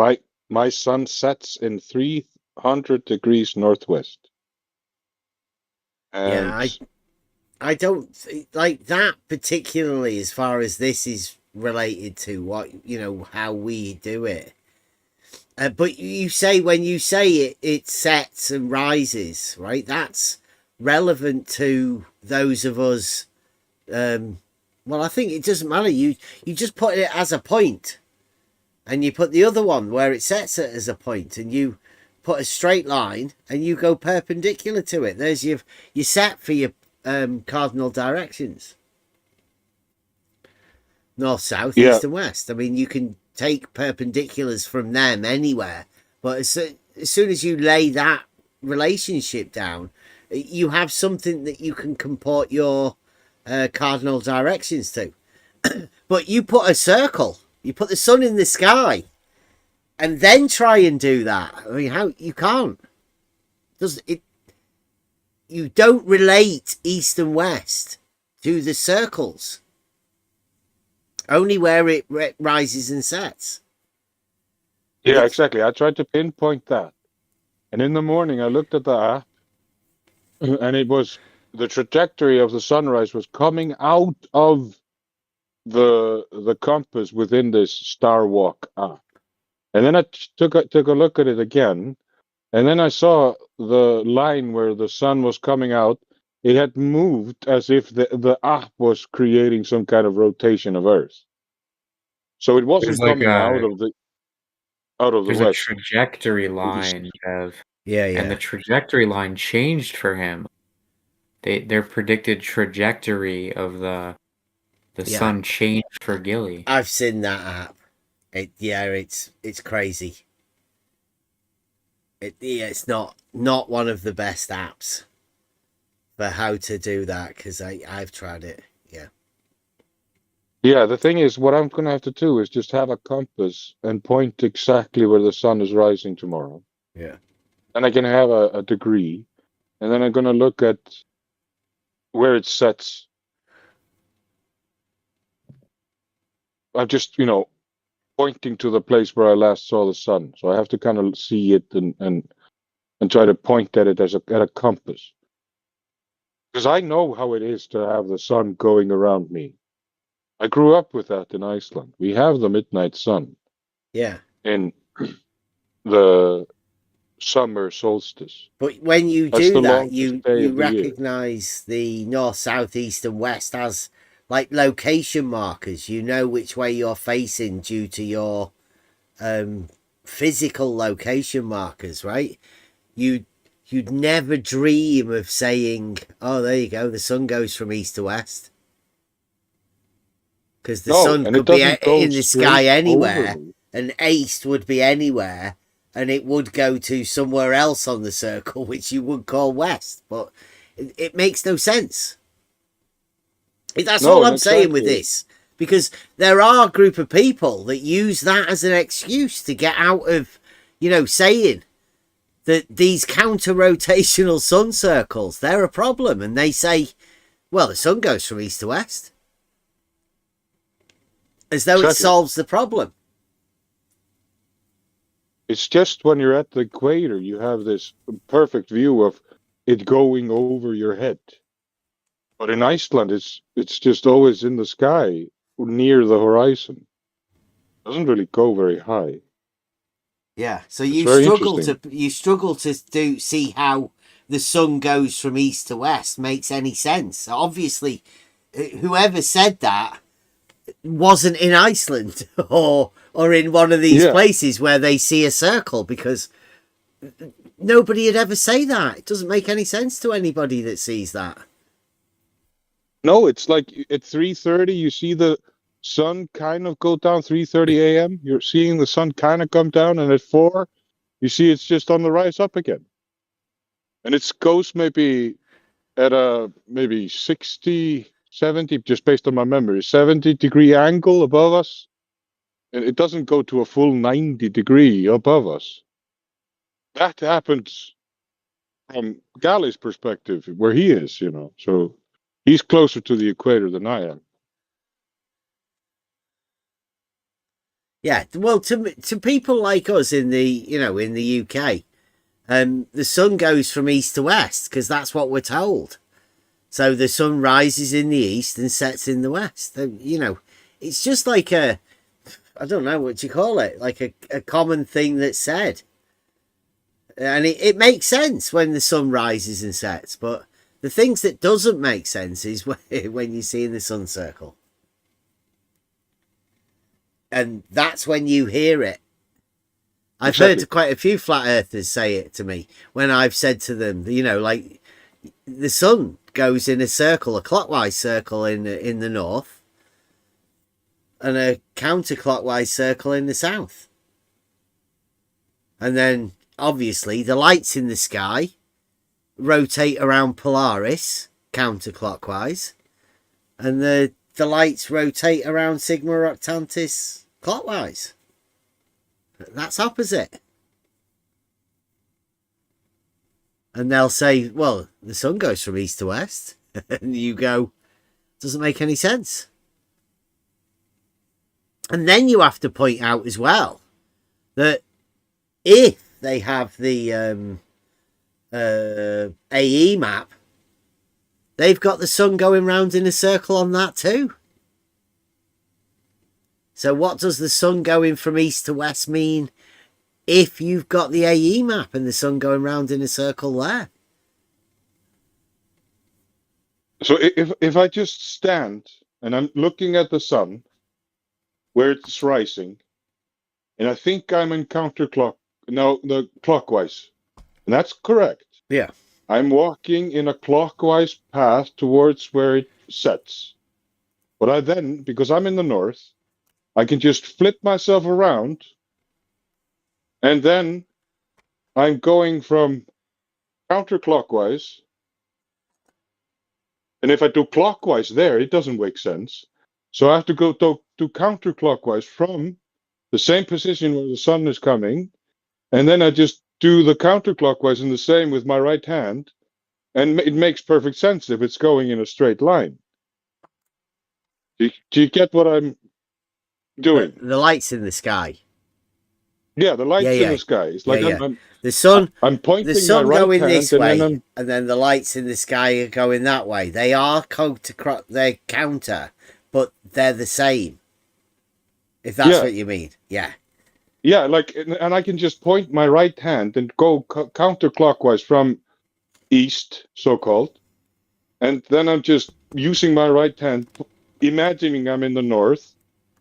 Speaker 6: my sun sets in 300 degrees northwest. And
Speaker 1: yeah, I don't like that particularly as far as this is related to what, how we do it. But you say, when you say it sets and rises, right? That's relevant to those of us. Well, I think it doesn't matter. You just put it as a point, and you put the other one where it sets it as a point, and you put a straight line, and you go perpendicular to it. There's your set for your cardinal directions: north, south, east, and west. I mean, you can take perpendiculars from them anywhere, but as soon as you lay that relationship down, you have something that you can comport your cardinal directions to. But you put a circle, you put the sun in the sky, and then try and do that. I mean, how you can't? Does it? You don't relate east and west to the circles. Only where it rises and sets.
Speaker 6: Yeah, exactly. I tried to pinpoint that. And in the morning, I looked at the app, and it was the trajectory of the sunrise was coming out of the compass within this Star Walk app. And then I took a look at it again, and then I saw the line where the sun was coming out. It had moved as if the app was creating some kind of rotation of Earth. So it wasn't coming out of the
Speaker 14: There's
Speaker 6: west.
Speaker 14: a trajectory line, Kev.
Speaker 1: Yeah.
Speaker 14: And the trajectory line changed for him. Their predicted trajectory of the sun changed for Gilly.
Speaker 1: I've seen that app. It's crazy. It's not one of the best apps for how to do that, because I've tried it.
Speaker 6: Yeah, the thing is, what I'm going to have to do is just have a compass and point exactly where the sun is rising tomorrow.
Speaker 1: Yeah.
Speaker 6: And I can have a degree, and then I'm going to look at where it sets. I'm just, pointing to the place where I last saw the sun. So I have to kind of see it and try to point at it at a compass. Because I know how it is to have the sun going around me. I grew up with that in Iceland. We have the midnight sun.
Speaker 1: Yeah.
Speaker 6: In the summer solstice.
Speaker 1: But when you do that, you recognize the north, south, east, and west as like location markers. You know which way you're facing due to your physical location markers, right? You'd never dream of saying, "Oh, there you go, the sun goes from east to west." Because the sun could be in the sky anywhere, and east would be anywhere, and it would go to somewhere else on the circle, which you would call west. But it makes no sense. That's all I'm saying with this. Because there are a group of people that use that as an excuse to get out of, saying that these counter-rotational sun circles, they're a problem. And they say, well, the sun goes from east to west. As though it solves the problem.
Speaker 6: It's just when you're at the equator, you have this perfect view of it going over your head. But in Iceland, it's just always in the sky, near the horizon. It doesn't really go very high.
Speaker 1: Yeah, so you struggle to see how the sun goes from east to west makes any sense. Obviously, whoever said that wasn't in Iceland or in one of these places where they see a circle, because nobody would ever say that. It doesn't make any sense to anybody that sees that.
Speaker 6: No, it's like at 3:30 you see the sun kind of go down. 3:30 a.m. you're seeing the sun kind of come down, and at 4 you see it's just on the rise up again. And it goes maybe at a maybe 60, 70, just based on my memory, 70-degree angle above us. And it doesn't go to a full 90-degree above us. That happens from Galley's perspective, where he is, you know. So he's closer to the equator than I am.
Speaker 1: Yeah, well, to people like us in the UK, the sun goes from east to west because that's what we're told. So the sun rises in the east and sets in the west. It's just like I don't know what you call it, like a common thing that's said. And it makes sense when the sun rises and sets, but the things that doesn't make sense is when you see in the sun circle. And that's when you hear it. I've heard quite a few flat earthers say it to me when I've said to them, like the sun goes in a circle, a clockwise circle in the north, and a counterclockwise circle in the south. And then obviously the lights in the sky rotate around Polaris counterclockwise, and the lights rotate around Sigma Octantis clockwise. That's opposite. And they'll say, well, the sun goes from east to west. And you go, doesn't make any sense. And then you have to point out as well that if they have the AE map, they've got the sun going round in a circle on that too. So what does the sun going from east to west mean if you've got the AE map and the sun going round in a circle there?
Speaker 6: So if I just stand and I'm looking at the sun where it's rising, and I think I'm in the clockwise, and that's correct.
Speaker 1: Yeah.
Speaker 6: I'm walking in a clockwise path towards where it sets. But I then, because I'm in the north, I can just flip myself around, and then I'm going from counterclockwise. And if I do clockwise there, it doesn't make sense. So I have to go to counterclockwise from the same position where the sun is coming, and then I just do the counterclockwise in the same with my right hand, and it makes perfect sense if it's going in a straight line. Do you get what I'm doing?
Speaker 1: The lights in the sky.
Speaker 6: Yeah, the lights in the sky. It's like
Speaker 1: the sun.
Speaker 6: I'm pointing
Speaker 1: the sun
Speaker 6: my right
Speaker 1: going
Speaker 6: hand
Speaker 1: this
Speaker 6: and
Speaker 1: way,
Speaker 6: then
Speaker 1: and then the lights in the sky are going that way. They are they're counter, but they're the same. If that's what you mean, yeah.
Speaker 6: Yeah, and I can just point my right hand and go counterclockwise from east, so-called, and then I'm just using my right hand, imagining I'm in the north,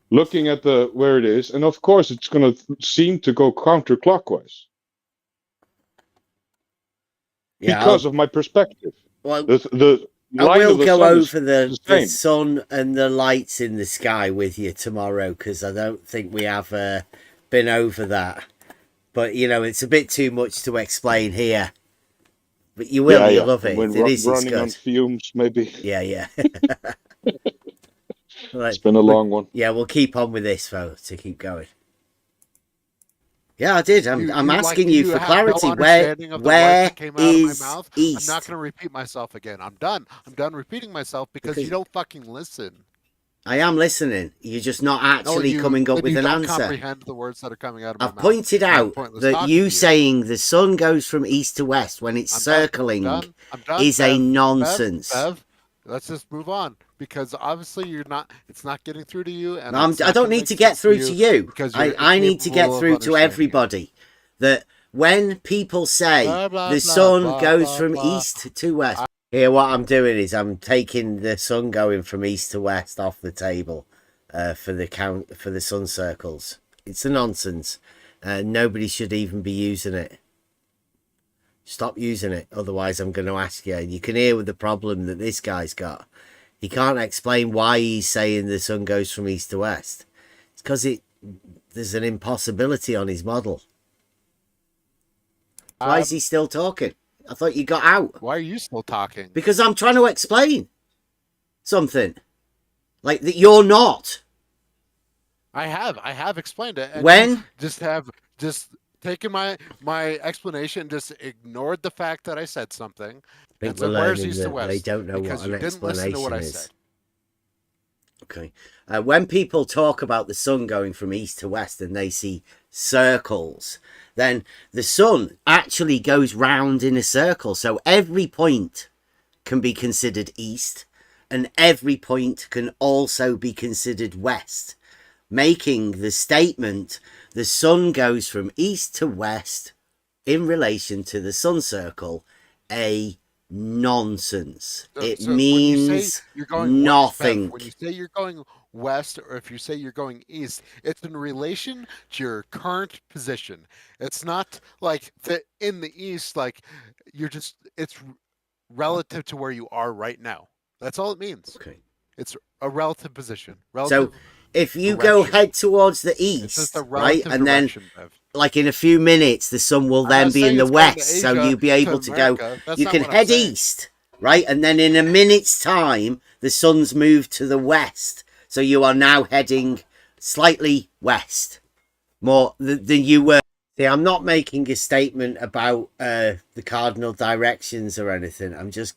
Speaker 6: looking at where it is, and of course it's going to seem to go counterclockwise. Yeah, because of my perspective.
Speaker 1: Well,
Speaker 6: the
Speaker 1: I will go over the sun and the lights in the sky with you tomorrow, because I don't think we have been over that. But, it's a bit too much to explain here. But you will, you'll love it. It's
Speaker 6: running
Speaker 1: good.
Speaker 6: On fumes, maybe.
Speaker 1: Yeah. Right.
Speaker 6: It's been a long one.
Speaker 1: Yeah, we'll keep on with this, though, to keep going. Yeah, I did. I'm asking you for clarity. Where is east?
Speaker 8: I'm not going to repeat myself again. I'm done. I'm done repeating myself because you don't fucking listen.
Speaker 1: I am listening. You're just not actually coming up with an answer.
Speaker 8: You don't comprehend the words that are coming out of my mouth.
Speaker 1: I've pointed out that you saying the sun goes from east to west when it's circling is a nonsense.
Speaker 8: Bev, let's just move on, because obviously it's not getting through to you. And
Speaker 1: I don't need to get through to you. I need to get through to everybody that when people say the sun goes from east to west, Here, what I'm doing is I'm taking the sun going from east to west off the table for the sun circles. It's a nonsense. Nobody should even be using it. Stop using it, otherwise I'm going to ask you. You can hear with the problem that this guy's got. He can't explain why he's saying the sun goes from east to west. It's because there's an impossibility on his model. Why is he still talking? I thought you got out.
Speaker 8: Why are you still talking?
Speaker 1: Because I'm trying to explain something. Like that you're not.
Speaker 8: I have explained it. And
Speaker 1: when?
Speaker 8: Just taken my explanation and just ignored the fact that I said something.
Speaker 1: I think we're learning that they don't know what an explanation is. Okay. When people talk about the sun going from east to west and they see circles, then the sun actually goes round in a circle. So every point can be considered east and every point can also be considered west, making the statement the sun goes from east to west in relation to the sun circle a nonsense. It means nothing.
Speaker 8: When you say you're going west, or if you say you're going east, it's in relation to your current position. It's not like in the east, like it's relative to where you are right now. That's all it means.
Speaker 1: Okay.
Speaker 8: It's a relative position.
Speaker 1: So if you go head towards the east, right, and then like in a few minutes the sun will then be in the west, so you'll be able to go, you can head east, right, and then in a minute's time the sun's moved to the west, so you are now heading slightly west more than you were. See, I'm not making a statement about the cardinal directions or anything. I'm just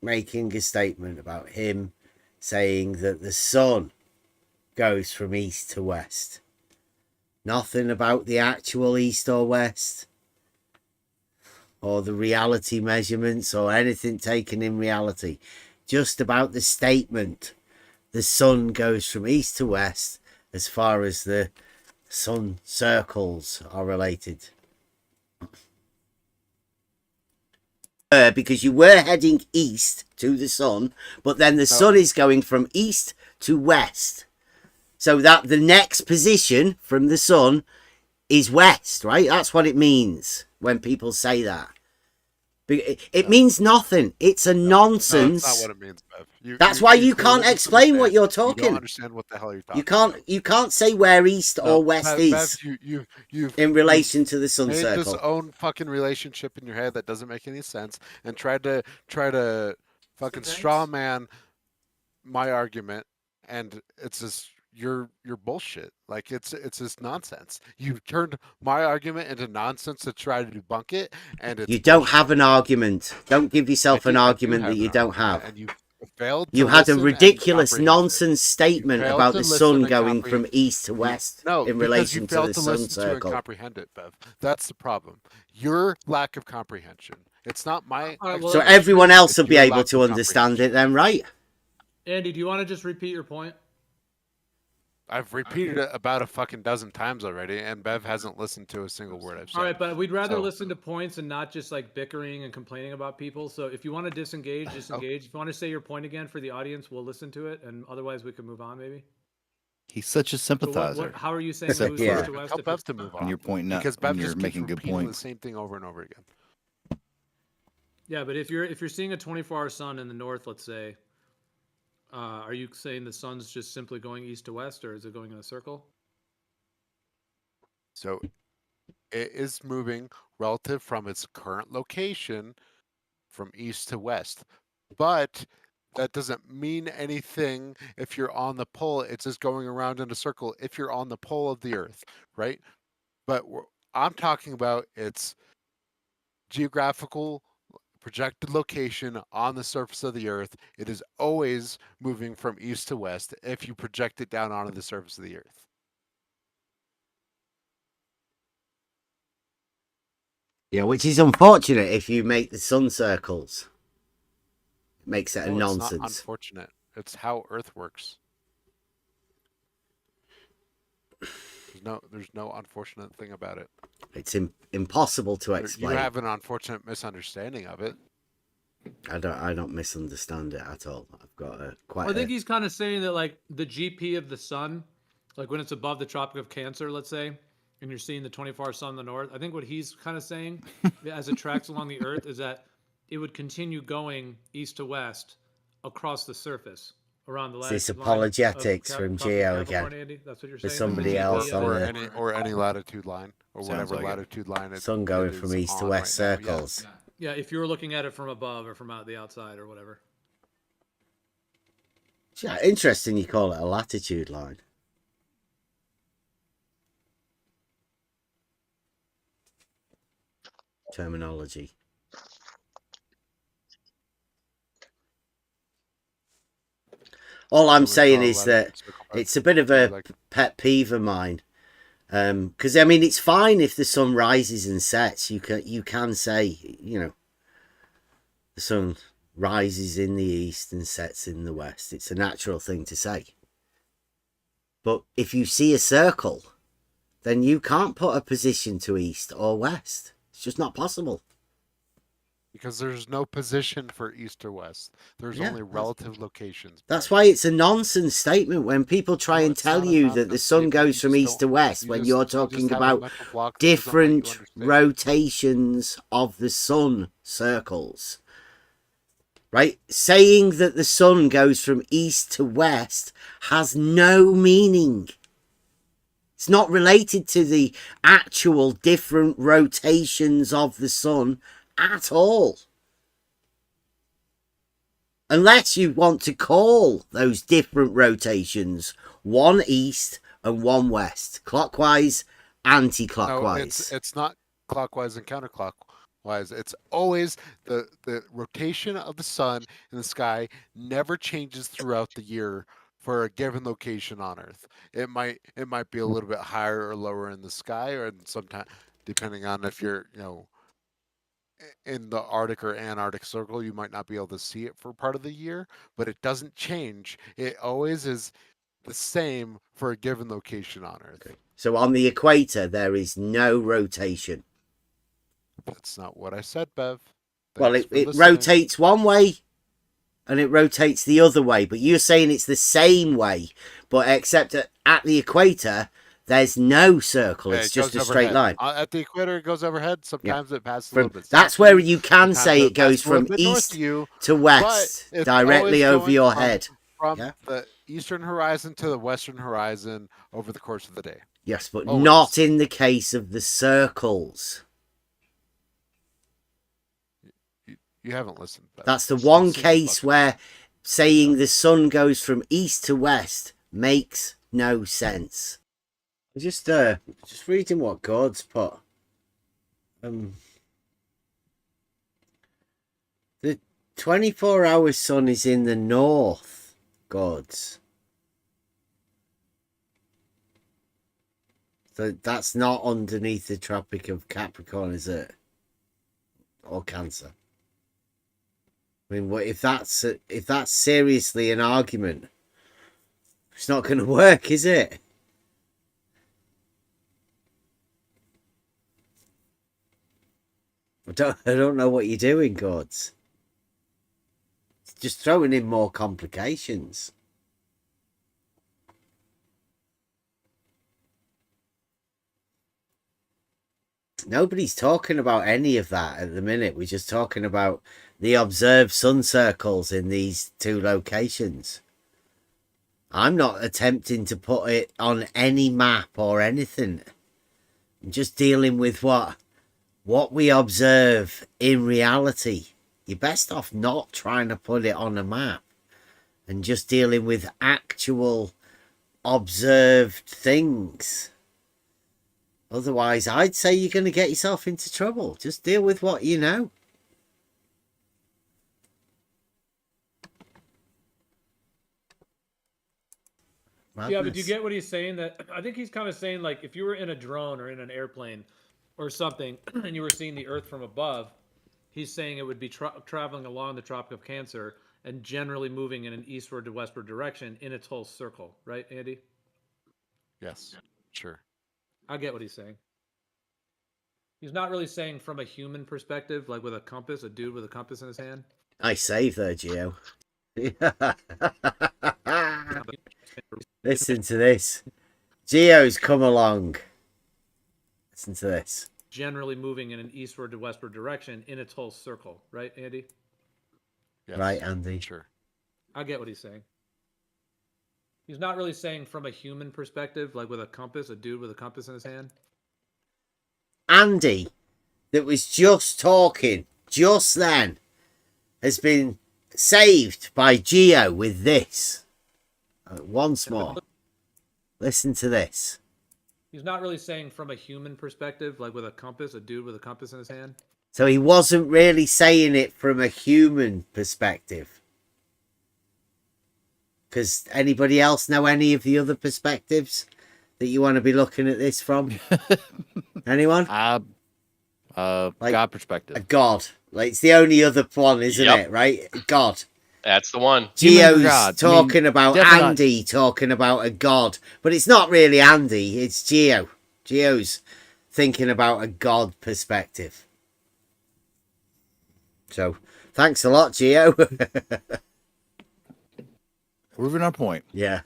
Speaker 1: making a statement about him saying that the sun goes from east to west. Nothing about the actual east or west or the reality measurements or anything taken in reality. Just about the statement the sun goes from east to west as far as the sun circles are related. Because you were heading east to the sun, but then the sun is going from east to west. So that the next position from the sun is west, right? That's what it means when people say that. It means nothing. It's a nonsense.
Speaker 8: That's not what it means, Bev.
Speaker 1: That's why you can't explain what you're talking.
Speaker 8: You don't understand what the hell you're talking.
Speaker 1: You can't say where east or west is in relation to the sun
Speaker 8: made
Speaker 1: circle.
Speaker 8: This own fucking relationship in your head that doesn't make any sense, and tried to fucking straw man my argument, and it's just you're bullshit. Like it's just nonsense. You turned my argument into nonsense to try to debunk it, and it's
Speaker 1: you don't have an argument. Don't give yourself an argument that you don't have.
Speaker 8: And you failed.
Speaker 1: You had a ridiculous nonsense statement about the sun going from east to west in relation to the sun circle.
Speaker 8: Comprehend it, Bev. That's the problem. Your lack of comprehension. It's not my.
Speaker 1: So everyone else will be able to understand it then, right?
Speaker 3: Andy, do you want to just repeat your point?
Speaker 8: I've repeated it about a fucking dozen times already, and Bev hasn't listened to a single word I've said.
Speaker 3: All right, but we'd rather listen to points and not just like bickering and complaining about people. So if you want to disengage, disengage. If you want to say your point again for the audience, we'll listen to it, and otherwise we can move on maybe.
Speaker 4: He's such a sympathizer.
Speaker 3: How are you saying?
Speaker 8: Help Bev to move on.
Speaker 4: And you're pointing out
Speaker 8: because Bev
Speaker 4: you're
Speaker 8: just
Speaker 4: making
Speaker 8: keeps
Speaker 4: good
Speaker 8: repeating
Speaker 4: points.
Speaker 8: the same thing over and over again.
Speaker 3: Yeah, but if you're seeing a 24-hour sun in the north, let's say, are you saying the sun's just simply going east to west, or is it going in a circle?
Speaker 8: So it is moving relative from its current location from east to west. But that doesn't mean anything if you're on the pole. It's just going around in a circle if you're on the pole of the earth, right? But I'm talking about its geographical projected location on the surface of the earth. It is always moving from east to west if you project it down onto the surface of the earth.
Speaker 1: Yeah, which is unfortunate if you make the sun circles. It makes it a nonsense.
Speaker 8: It's not unfortunate. It's how Earth works. There's no unfortunate thing about it.
Speaker 1: It's impossible to explain.
Speaker 8: You have an unfortunate misunderstanding of it.
Speaker 1: I don't misunderstand it at all. I've got a quite.
Speaker 3: I think he's kind of saying that like the GP of the sun, like when it's above the Tropic of Cancer, let's say, and you're seeing the 24-hour sun in the north. I think what he's kind of saying, as it tracks along the Earth, is that it would continue going east to west across the surface around the latitude
Speaker 1: This
Speaker 3: line
Speaker 1: apologetics
Speaker 3: of
Speaker 1: from
Speaker 3: Tropic
Speaker 1: Geo
Speaker 3: Capricorn,
Speaker 1: again.
Speaker 3: Andy? That's what you're
Speaker 1: There's
Speaker 3: saying?
Speaker 1: somebody else on the
Speaker 8: or any latitude line or
Speaker 4: Sounds
Speaker 8: whatever
Speaker 4: like it.
Speaker 8: latitude line.
Speaker 1: sun going from east to west circles.
Speaker 3: Yeah, if you were looking at it from above or from out the outside or whatever.
Speaker 1: Yeah, interesting you call it a latitude line. Terminology. All I'm saying is that it's a bit of a pet peeve of mine. Because I mean, it's fine if the sun rises and sets. You can say, you know, the sun rises in the east and sets in the west. It's a natural thing to say. But if you see a circle, then you can't put a position to east or west. It's just not possible.
Speaker 8: Because there's no position for east or west. There's only relative locations.
Speaker 1: That's why it's a nonsense statement when people try and tell you that the sun goes from east to west when you're talking about different rotations of the sun circles. Right? Saying that the sun goes from east to west has no meaning. It's not related to the actual different rotations of the sun at all. Unless you want to call those different rotations one east and one west, clockwise, anti-clockwise.
Speaker 8: No, it's not clockwise and counterclockwise. It's always the rotation of the sun in the sky never changes throughout the year for a given location on Earth. It might be a little bit higher or lower in the sky, or sometimes depending on if you're in the Arctic or Antarctic Circle, you might not be able to see it for part of the year, but it doesn't change. It always is the same for a given location on Earth.
Speaker 1: Okay. So on the equator, there is no rotation.
Speaker 8: That's not what I said, Bev.
Speaker 1: Well, it rotates one way and it rotates the other way, but you're saying it's the same way, but except at the equator, there's no circle. It's just a straight line.
Speaker 8: At the equator, it goes overhead. Sometimes it passes a little bit.
Speaker 1: That's where you can say it goes from east to west, directly over your head.
Speaker 8: From the eastern horizon to the western horizon over the course of the day.
Speaker 1: Yes, but not in the case of the circles.
Speaker 8: You haven't listened.
Speaker 1: That's the one case where saying the sun goes from east to west makes no sense. Just reading what God's put. The 24-hour sun is in the north, God's. So that's not underneath the Tropic of Capricorn, is it? Or Cancer. I mean, what if that's seriously an argument? It's not going to work, is it? I don't know what you're doing, Gods. It's just throwing in more complications. Nobody's talking about any of that at the minute. We're just talking about the observed sun circles in these two locations. I'm not attempting to put it on any map or anything. I'm just dealing with what we observe in reality. You're best off not trying to put it on a map and just dealing with actual observed things. Otherwise, I'd say you're going to get yourself into trouble. Just deal with what you know.
Speaker 3: Madness. Yeah, but do you get what he's saying? That I think he's kind of saying, like, if you were in a drone or in an airplane or something and you were seeing the Earth from above, he's saying it would be traveling along the Tropic of Cancer and generally moving in an eastward to westward direction in its whole circle. Right, Andy?
Speaker 8: Yes, sure.
Speaker 3: I get what he's saying. He's not really saying from a human perspective, like with a compass, a dude with a compass in his hand.
Speaker 1: I save there, Geo. Listen to this. Geo's come along. Listen to this.
Speaker 3: Generally moving in an eastward to westward direction in its whole circle, right, Andy?
Speaker 8: Yes,
Speaker 1: right, Andy?
Speaker 8: Sure.
Speaker 3: I get what he's saying. He's not really saying from a human perspective, like with a compass, a dude with a compass in his hand.
Speaker 1: Andy, that was just talking just then, has been saved by Geo with this. Once more. Listen to this.
Speaker 3: He's not really saying from a human perspective, like with a compass, a dude with a compass in his hand.
Speaker 1: So he wasn't really saying it from a human perspective. Because anybody else know any of the other perspectives that you want to be looking at this from? Anyone?
Speaker 4: Like, God perspective.
Speaker 1: A God. Like, it's the only other one, isn't it? Right? God.
Speaker 11: That's the one.
Speaker 1: Geo's talking about Andy talking about a God. But it's not really Andy, it's Geo. Geo's thinking about a God perspective. So, thanks a lot, Geo.
Speaker 4: Proving our point.
Speaker 1: Yeah.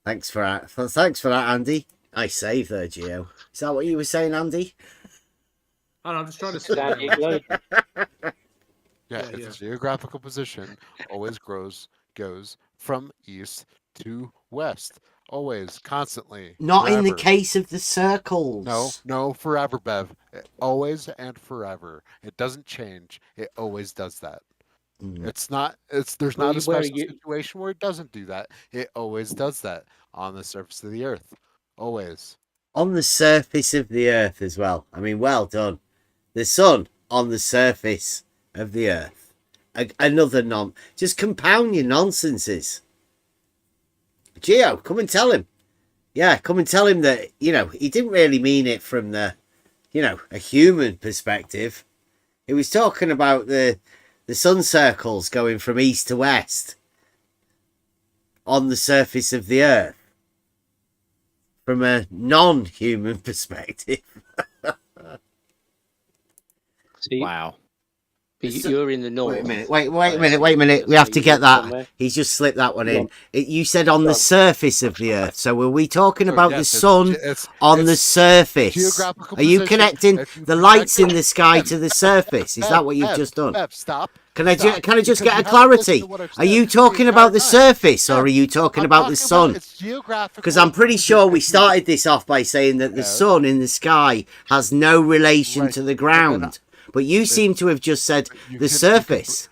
Speaker 1: Thanks for that. Thanks for that, Andy. I save there, Geo. Is that what you were saying, Andy?
Speaker 3: I don't know, I'm just trying to say.
Speaker 8: Yeah, its geographical position always goes from east to west. Always, constantly.
Speaker 1: Not
Speaker 8: forever.
Speaker 1: in the case of the circles.
Speaker 8: No, forever, Bev. Always and forever. It doesn't change. It always does that. It's not. There's not a special situation where it doesn't do that. It always does that on the surface of the earth. Always.
Speaker 1: On the surface of the earth as well. I mean, well done. The sun on the surface of the earth. Another just compound your nonsenses. Geo, come and tell him. Yeah, come and tell him that, he didn't really mean it from the, a human perspective. He was talking about the sun circles going from east to west on the surface of the earth from a non-human perspective.
Speaker 12: Wow. You're in the north.
Speaker 1: Wait a minute. We have to get that. Somewhere. He's just slipped that one in. You said on the surface of the earth. So were we talking about the sun on the surface? Are you connecting the lights in the sky to the surface? Is that what you've just done?
Speaker 8: Stop.
Speaker 1: Can I just get a clarity? Are you talking about the surface or are you talking about the sun? Because I'm pretty sure we started this off by saying that the sun in the sky has no relation to the ground. But you seem to have just said the surface.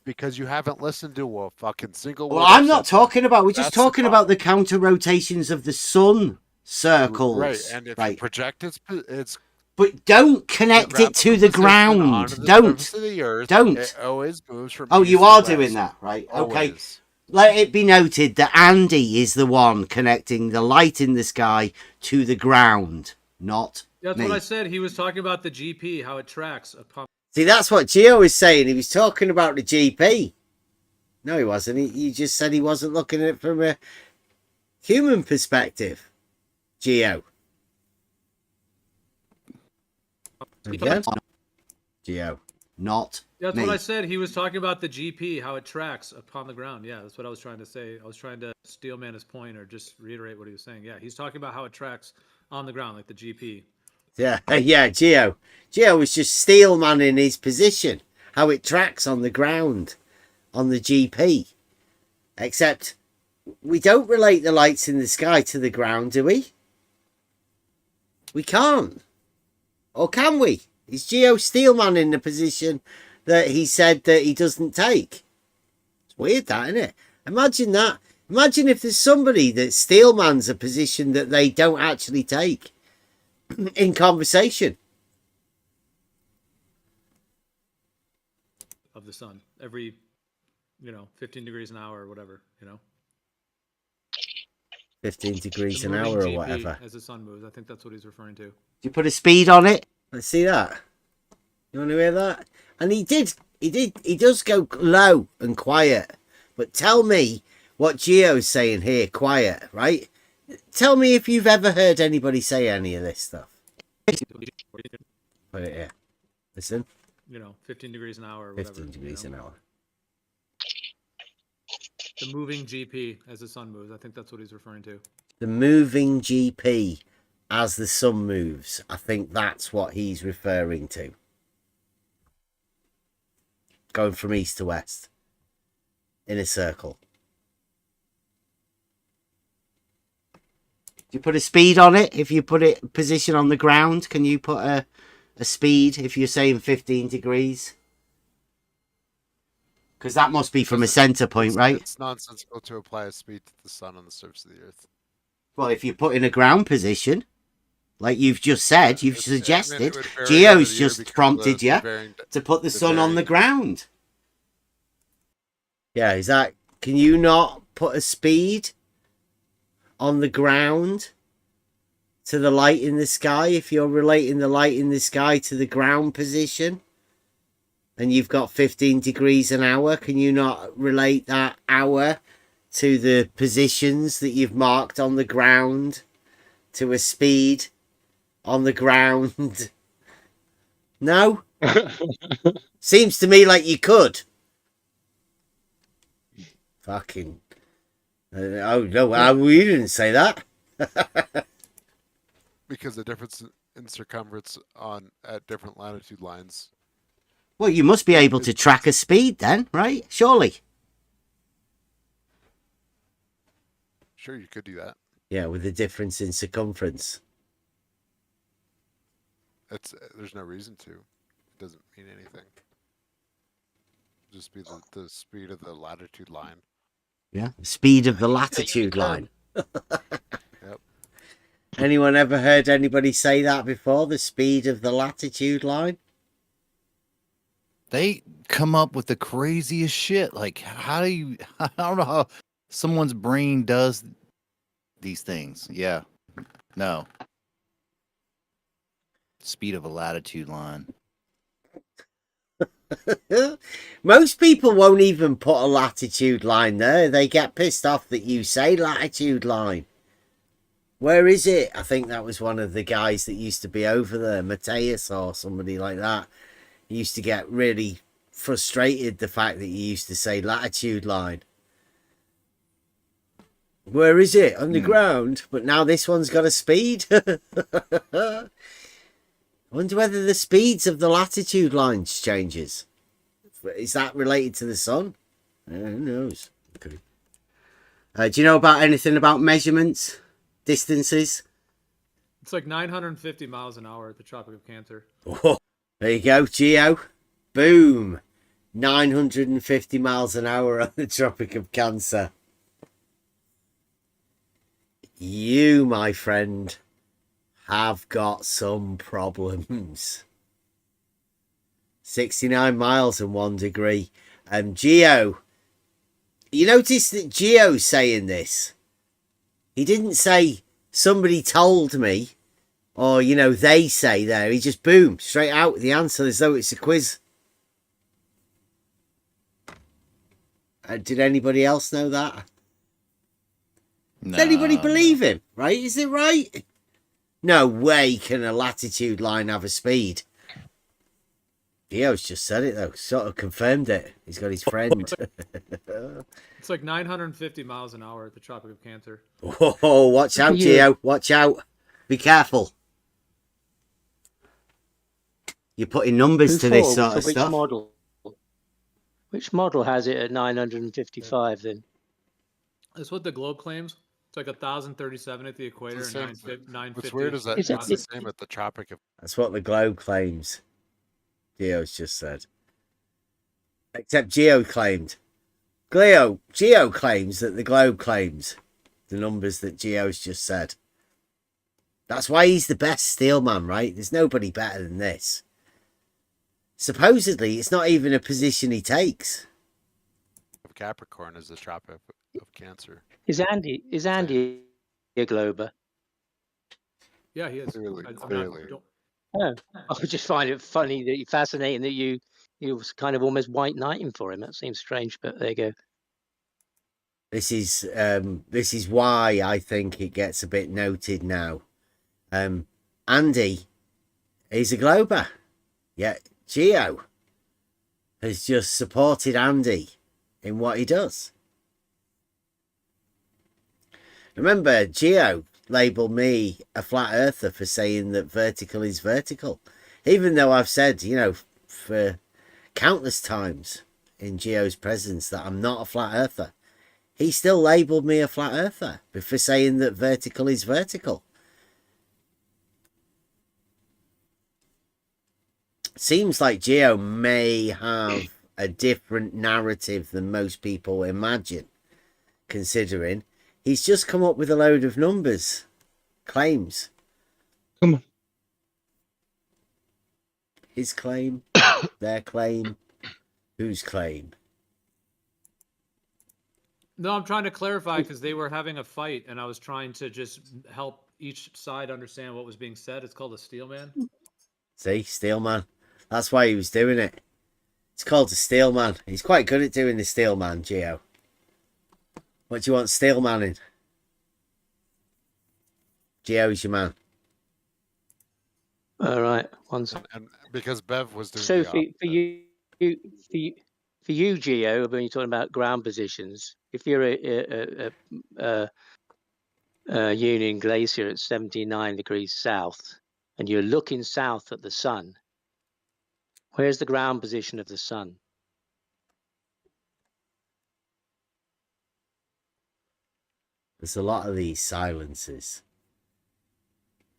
Speaker 8: Because you haven't listened to a fucking single word.
Speaker 1: Well, I'm not talking about. We're just talking about the counter rotations of the sun circles.
Speaker 8: Right, and if you project its.
Speaker 1: But don't connect it to the ground. Don't.
Speaker 8: It always moves from.
Speaker 1: Oh, you are doing that, right? Okay. Let it be noted that Andy is the one connecting the light in the sky to the ground, not.
Speaker 3: That's what I said. He was talking about the GP, how it tracks upon.
Speaker 1: See, that's what Geo was saying. He was talking about the GP. No, he wasn't. He just said he wasn't looking at it from a human perspective. Geo. Again? Geo. Not
Speaker 3: That's
Speaker 1: me.
Speaker 3: what I said. He was talking about the GP, how it tracks upon the ground. Yeah, that's what I was trying to say. I was trying to steelman his point or just reiterate what he was saying. Yeah, he's talking about how it tracks on the ground, like the GP.
Speaker 1: Yeah, Geo. Geo was just steelmanning his position, how it tracks on the ground, on the GP. Except, we don't relate the lights in the sky to the ground, do we? We can't. Or can we? Is Geo steelmanning the position that he said that he doesn't take? It's weird, that, isn't it? Imagine that. Imagine if there's somebody that steelmans a position that they don't actually take. In conversation
Speaker 3: of the sun every 15 degrees an hour or whatever
Speaker 1: 15 degrees an hour or whatever
Speaker 3: as the sun moves. I think that's what he's referring to.
Speaker 1: Do you put a speed on it? Let's see that. You want to hear that? And he does go low and quiet, but tell me what Geo's saying here, quiet, right? Tell me if you've ever heard anybody say any of this stuff. Put it here. Listen.
Speaker 3: 15 degrees an hour or whatever.
Speaker 1: 15 degrees an hour.
Speaker 3: The moving GP as the sun moves. I think that's what he's referring to.
Speaker 1: The moving GP as the sun moves. I think that's what he's referring to. Going from east to west in a circle. Do you put a speed on it? If you put it position on the ground, can you put a speed if you're saying 15 degrees? Because that must be from a center point, right?
Speaker 8: It's nonsensical to apply a speed to the sun on the surface of the earth.
Speaker 1: Well, if you put in a ground position, like you've just said, you've suggested,
Speaker 8: vary
Speaker 1: Geo's
Speaker 8: year
Speaker 1: just
Speaker 8: because of
Speaker 1: prompted
Speaker 8: the
Speaker 1: you
Speaker 8: varying-
Speaker 1: to put the sun on the
Speaker 8: varying-
Speaker 1: ground. Yeah, is that... Can you not put a speed on the ground to the light in the sky if you're relating the light in the sky to the ground position? And you've got 15 degrees an hour. Can you not relate that hour to the positions that you've marked on the ground to a speed on the ground? No? Seems to me like you could. Fucking... oh, no, we didn't say that.
Speaker 8: Because the difference in circumference at different latitude lines.
Speaker 1: Well, you must be able to track a speed then, right? Surely.
Speaker 8: Sure, you could do that.
Speaker 1: Yeah, with the difference in circumference.
Speaker 8: There's no reason to. It doesn't mean anything. Just be the speed of the latitude line.
Speaker 1: Yeah, speed of the latitude line.
Speaker 8: Yep.
Speaker 1: Anyone ever heard anybody say that before? The speed of the latitude line?
Speaker 4: They come up with the craziest shit. Like, how do you... I don't know how someone's brain does these things. Yeah. No. Speed of a latitude line.
Speaker 1: Most people won't even put a latitude line there. They get pissed off that you say latitude line. Where is it? I think that was one of the guys that used to be over there, Mateus or somebody like that. He used to get really frustrated the fact that you used to say latitude line. Where is it? On the ground. But now this one's got a speed. I wonder whether the speeds of the latitude lines changes. Is that related to the sun? Who knows? Okay. Do you know about anything about measurements? Distances?
Speaker 3: It's like 950 miles an hour at the Tropic of Cancer.
Speaker 1: Oh, there you go, Geo. Boom. 950 miles an hour on the Tropic of Cancer. You, my friend, have got some problems. 69 miles and 1 degree. Geo, you notice that Geo's saying this. He didn't say somebody told me, or, you know, they say there. He just, boom, straight out with the answer as though it's a quiz. Did anybody else know that?
Speaker 4: No,
Speaker 1: Does anybody believe him? Right? Is it right? No way can a latitude line have a speed. Geo's just said it, though. Sort of confirmed it. He's got his friend.
Speaker 3: It's like 950 miles an hour at the Tropic of Cancer.
Speaker 1: Oh, watch out, Geo. Watch out. Be careful. You're putting numbers to this sort of
Speaker 7: which
Speaker 1: stuff.
Speaker 7: Model? Which model has it at 955 then?
Speaker 3: That's what the globe claims. It's like 1,037 at the equator and 950.
Speaker 8: What's weird is that
Speaker 7: Is
Speaker 8: it's
Speaker 7: that-
Speaker 8: the same at the Tropic of...
Speaker 1: That's what the globe claims. Geo's just said. Except Geo claimed. Geo claims that the globe claims the numbers that Geo's just said. That's why he's the best steelman, right? There's nobody better than this. Supposedly, it's not even a position he takes.
Speaker 8: Capricorn is the Tropic of Cancer.
Speaker 7: Is Andy a glober?
Speaker 3: Yeah, he is.
Speaker 8: Clearly.
Speaker 7: Oh, I just find it funny fascinating that you was kind of almost white knighting for him. That seems strange, but there you go.
Speaker 1: This is why I think it gets a bit noted now. Andy is a glober. Yeah, Geo has just supported Andy in what he does. Remember, Geo labelled me a flat earther for saying that vertical is vertical. Even though I've said, you know, for countless times in Geo's presence that I'm not a flat earther. He still labelled me a flat earther for saying that vertical is vertical. Seems like Geo may have a different narrative than most people imagine, considering he's just come up with a load of numbers, claims.
Speaker 6: Come on.
Speaker 1: His claim, their claim, whose claim?
Speaker 3: No, I'm trying to clarify because they were having a fight, and I was trying to just help each side understand what was being said. It's called a steel man.
Speaker 1: See, steel man. That's why he was doing it. It's called a steel man. He's quite good at doing the steel man, Geo. What do you want steel man in? Geo's your man.
Speaker 7: All right, one second.
Speaker 8: And because Bev was doing
Speaker 7: So
Speaker 8: the
Speaker 7: for you, Geo, when you're talking about ground positions, if you're a Union Glacier at 79 degrees south, and you're looking south at the sun, where's the ground position of the sun?
Speaker 1: There's a lot of these silences.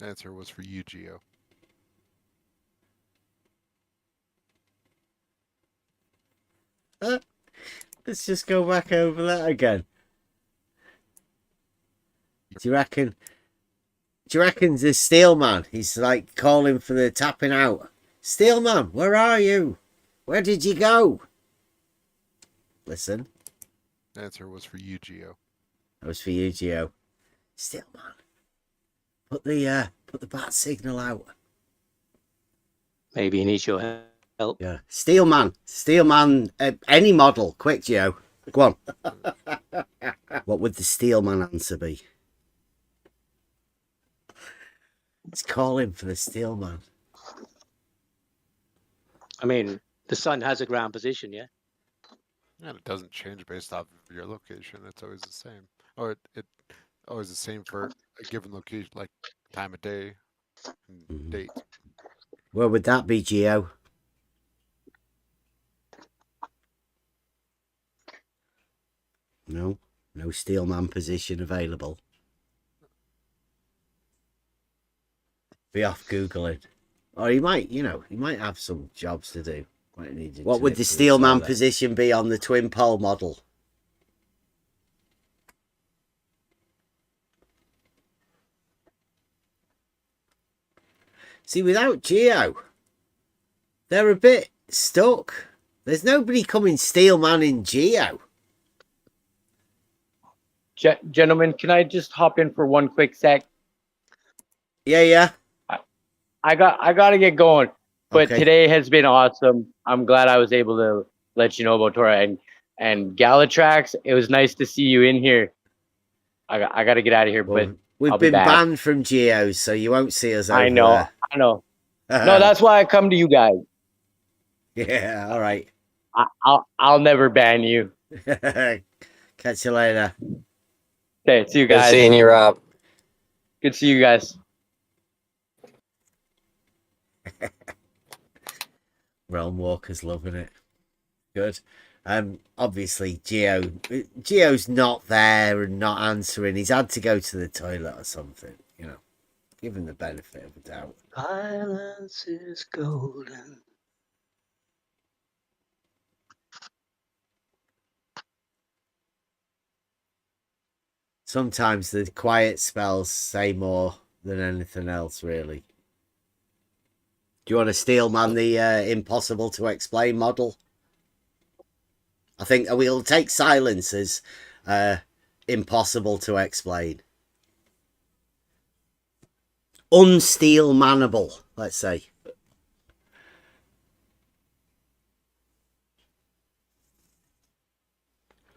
Speaker 8: answer was for you, Geo.
Speaker 1: Let's just go back over that again. Do you reckon the steel man, he's like calling for the tapping out? Steel man, where are you? Where did you go? Listen.
Speaker 8: Answer was for you, Geo.
Speaker 1: That was for you, Geo. Steel man. Put the bat signal out.
Speaker 7: Maybe he needs your help.
Speaker 1: Yeah. Steel man, any model. Quick, Geo. Go on. What would the steel man answer be? It's calling for the steel man.
Speaker 7: I mean, the sun has a ground position, yeah?
Speaker 8: And it doesn't change based off of your location. It's always the same. Or it always the same for a given location, like time of day and date.
Speaker 1: Where would that be, Geo? No steel man position available. Be off Googling. Or he might have some jobs to do. What would the steel man position be on the twin pole model? See, without Geo, they're a bit stuck. There's nobody coming steel man in Geo.
Speaker 12: Gentlemen, can I just hop in for one quick sec?
Speaker 1: Yeah.
Speaker 12: I got to get going, but
Speaker 1: Okay.
Speaker 12: Today has been awesome. I'm glad I was able to let you know about Tora and Galatrax. It was nice to see you in here. I got to get out of here, but
Speaker 1: we've been banned from Geos, so you won't see us over
Speaker 12: I know.
Speaker 1: there.
Speaker 12: I know. No, that's why I come to you guys.
Speaker 1: Yeah, all right.
Speaker 12: I'll never ban you.
Speaker 1: Catch you later.
Speaker 12: Okay, see you guys.
Speaker 16: Good seeing you, Rob.
Speaker 12: Good to see you guys.
Speaker 1: Realm Walker's loving it. Good. Obviously Geo's not there and not answering. He's had to go to the toilet or something, you know. Give him the benefit of the doubt.
Speaker 7: Silence is golden.
Speaker 1: Sometimes the quiet spells say more than anything else, really. Do you want to steel man the impossible to explain model? I think we'll take silence as impossible to explain. Unsteel manable, let's say.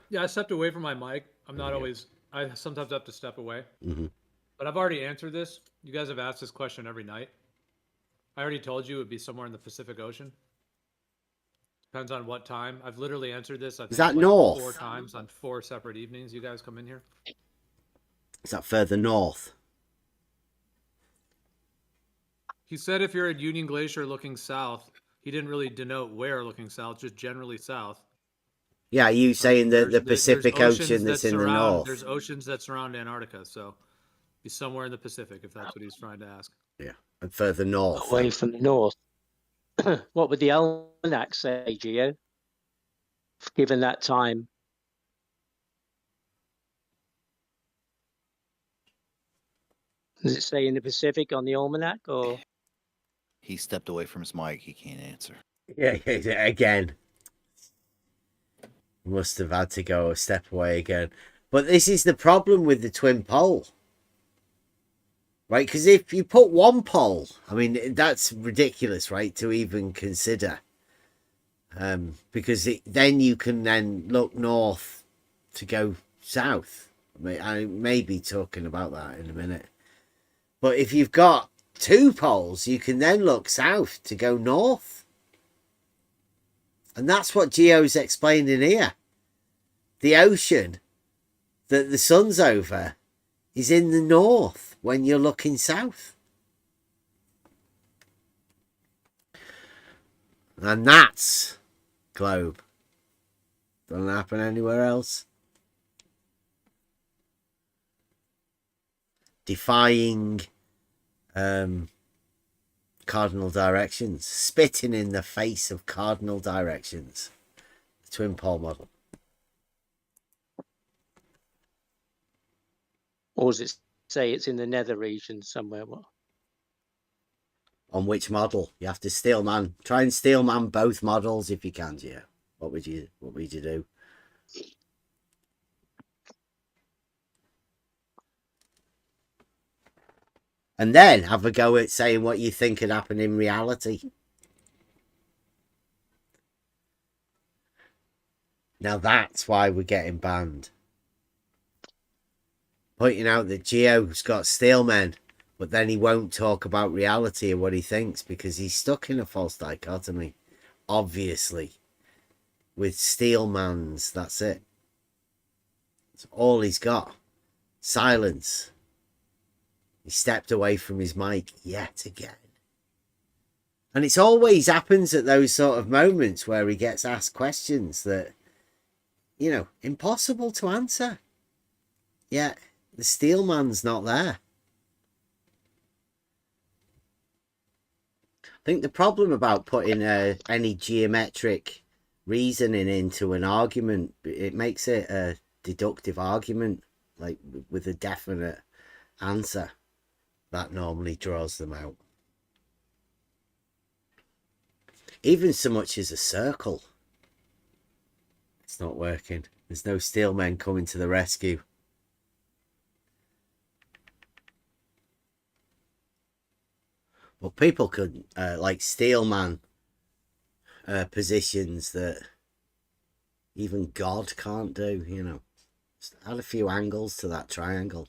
Speaker 3: Yeah, I stepped away from my mic. I'm not always. I sometimes have to step away.
Speaker 1: Mm-hmm.
Speaker 3: But I've already answered this. You guys have asked this question every night. I already told you it would be somewhere in the Pacific Ocean. Depends on what time. I've literally answered this. I think
Speaker 1: Is that
Speaker 3: like
Speaker 1: north?
Speaker 3: 4 times on 4 separate evenings. You guys come in here.
Speaker 1: Is that further north?
Speaker 3: He said if you're at Union Glacier looking south, he didn't really denote where looking south, just generally south.
Speaker 1: Yeah, are you saying that the Pacific
Speaker 3: there's
Speaker 1: Ocean that's in the
Speaker 3: There's
Speaker 1: north?
Speaker 3: oceans that surround Antarctica, so he's somewhere in the Pacific, if that's what he's trying to ask.
Speaker 1: Yeah, and further north.
Speaker 7: Away from the north. What would the almanac say, Geo? Given that time. Does it say in the Pacific on the almanac, or?
Speaker 4: He stepped away from his mic. He can't answer.
Speaker 1: Yeah, again. Must have had to go a step away again. But this is the problem with the twin pole. Right? Because if you put one pole, I mean, that's ridiculous, right? To even consider. Because then you can then look north to go south. I may be talking about that in a minute. But if you've got two poles, you can then look south to go north. And that's what Geo's explaining here. The ocean that the sun's over is in the north when you're looking south. And that's globe. Doesn't happen anywhere else. Defying cardinal directions. Spitting in the face of cardinal directions. The twin pole model.
Speaker 7: Or does it say it's in the nether region somewhere? What?
Speaker 1: On which model? You have to try and steelman both models if you can, yeah. What would you do? And then have a go at saying what you think could happen in reality. Now that's why we're getting banned. Pointing out that Geo's got steelmen, but then he won't talk about reality or what he thinks because he's stuck in a false dichotomy. Obviously. With steelmans, that's it. That's all he's got. Silence. He stepped away from his mic yet again. And it's always happens at those sort of moments where he gets asked questions that, you know, impossible to answer. Yet the steelman's not there. I think the problem about putting any geometric reasoning into an argument, it makes it a deductive argument, like with a definite answer. That normally draws them out. Even so much as a circle. It's not working. There's no steelmen coming to the rescue. Well, people could like steelman positions that even God can't do, you know. Just add a few angles to that triangle.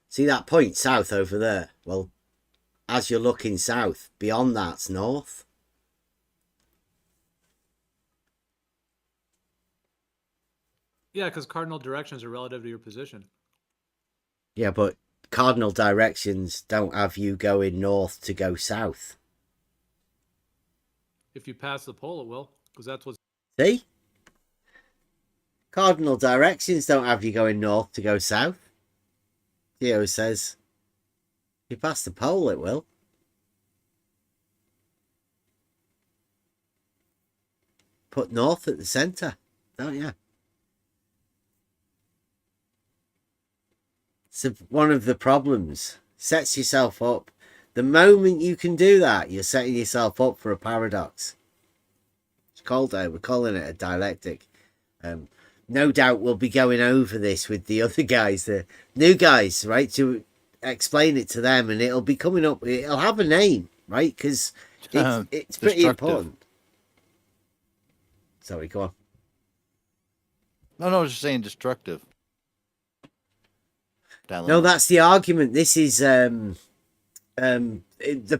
Speaker 1: See that point south over there? Well, as you're looking south, beyond that's north.
Speaker 3: Yeah, because cardinal directions are relative to your position.
Speaker 1: Yeah, but cardinal directions don't have you going north to go south.
Speaker 3: If you pass the pole, it will, because that's what's...
Speaker 1: See? Cardinal directions don't have you going north to go south. Theo says, if you pass the pole, it will. Put north at the centre, don't you? So one of the problems sets yourself up. The moment you can do that, you're setting yourself up for a paradox. It's called we're calling it a dialectic. No doubt we'll be going over this with the other guys, the new guys, right, to explain it to them, and it'll be coming up. It'll have a name, right? Because it's pretty important. Sorry, go on.
Speaker 4: No, I was just saying destructive.
Speaker 1: No, that's the argument. This is the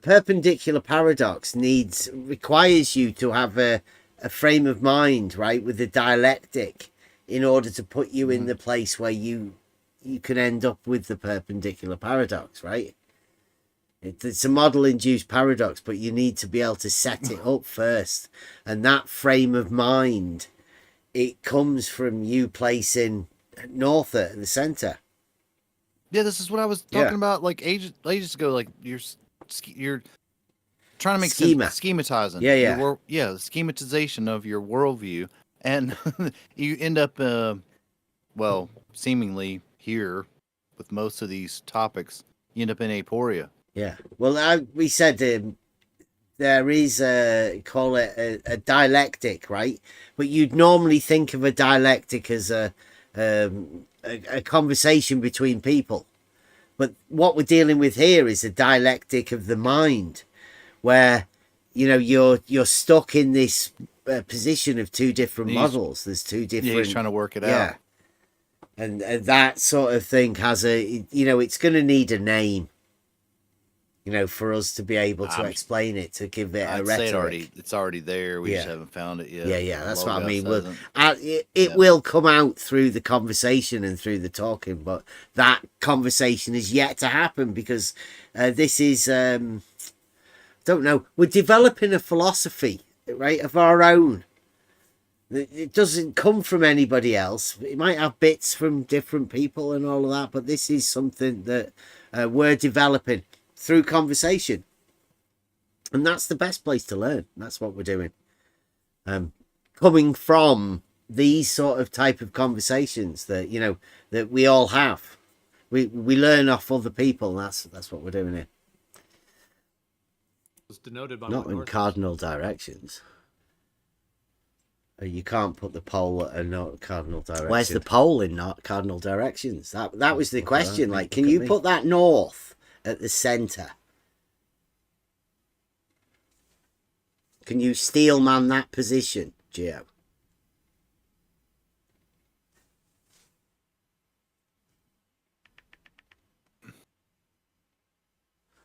Speaker 1: perpendicular paradox requires you to have a frame of mind, right, with the dialectic in order to put you in the place where you can end up with the perpendicular paradox, right? It's a model-induced paradox, but you need to be able to set it up first. And that frame of mind, it comes from you placing north at the center.
Speaker 4: Yeah, this is what I was talking about like ages ago. Like you're trying to make sense, schematizing.
Speaker 1: Yeah.
Speaker 4: The schematization of your worldview, and you end up, well, seemingly here with most of these topics, you end up in aporia.
Speaker 1: Yeah. Well, we said there is call it a dialectic, right? But you'd normally think of a dialectic as a conversation between people. But what we're dealing with here is a dialectic of the mind, where you're stuck in this position of two different models. There's two different.
Speaker 4: Yeah, he's trying to work it out.
Speaker 1: And that sort of thing has it's going to need a name. For us to be able to explain it, to give it a rhetoric.
Speaker 4: Say it's already there. We just haven't found it yet.
Speaker 1: Yeah, that's what I mean. It will come out through the conversation and through the talking, but that conversation is yet to happen because this is, don't know, we're developing a philosophy, right, of our own. It doesn't come from anybody else. It might have bits from different people and all of that, but this is something that we're developing through conversation, and that's the best place to learn. That's what we're doing, coming from these sort of type of conversations that that we all have. We learn off other people. That's what we're doing here.
Speaker 3: It's denoted by
Speaker 1: not in cardinal directions. You can't put the pole at a not cardinal direction. Where's the pole in not cardinal directions? That was the question. Like, can you put that north at the center? Can you steel man that position, Geo?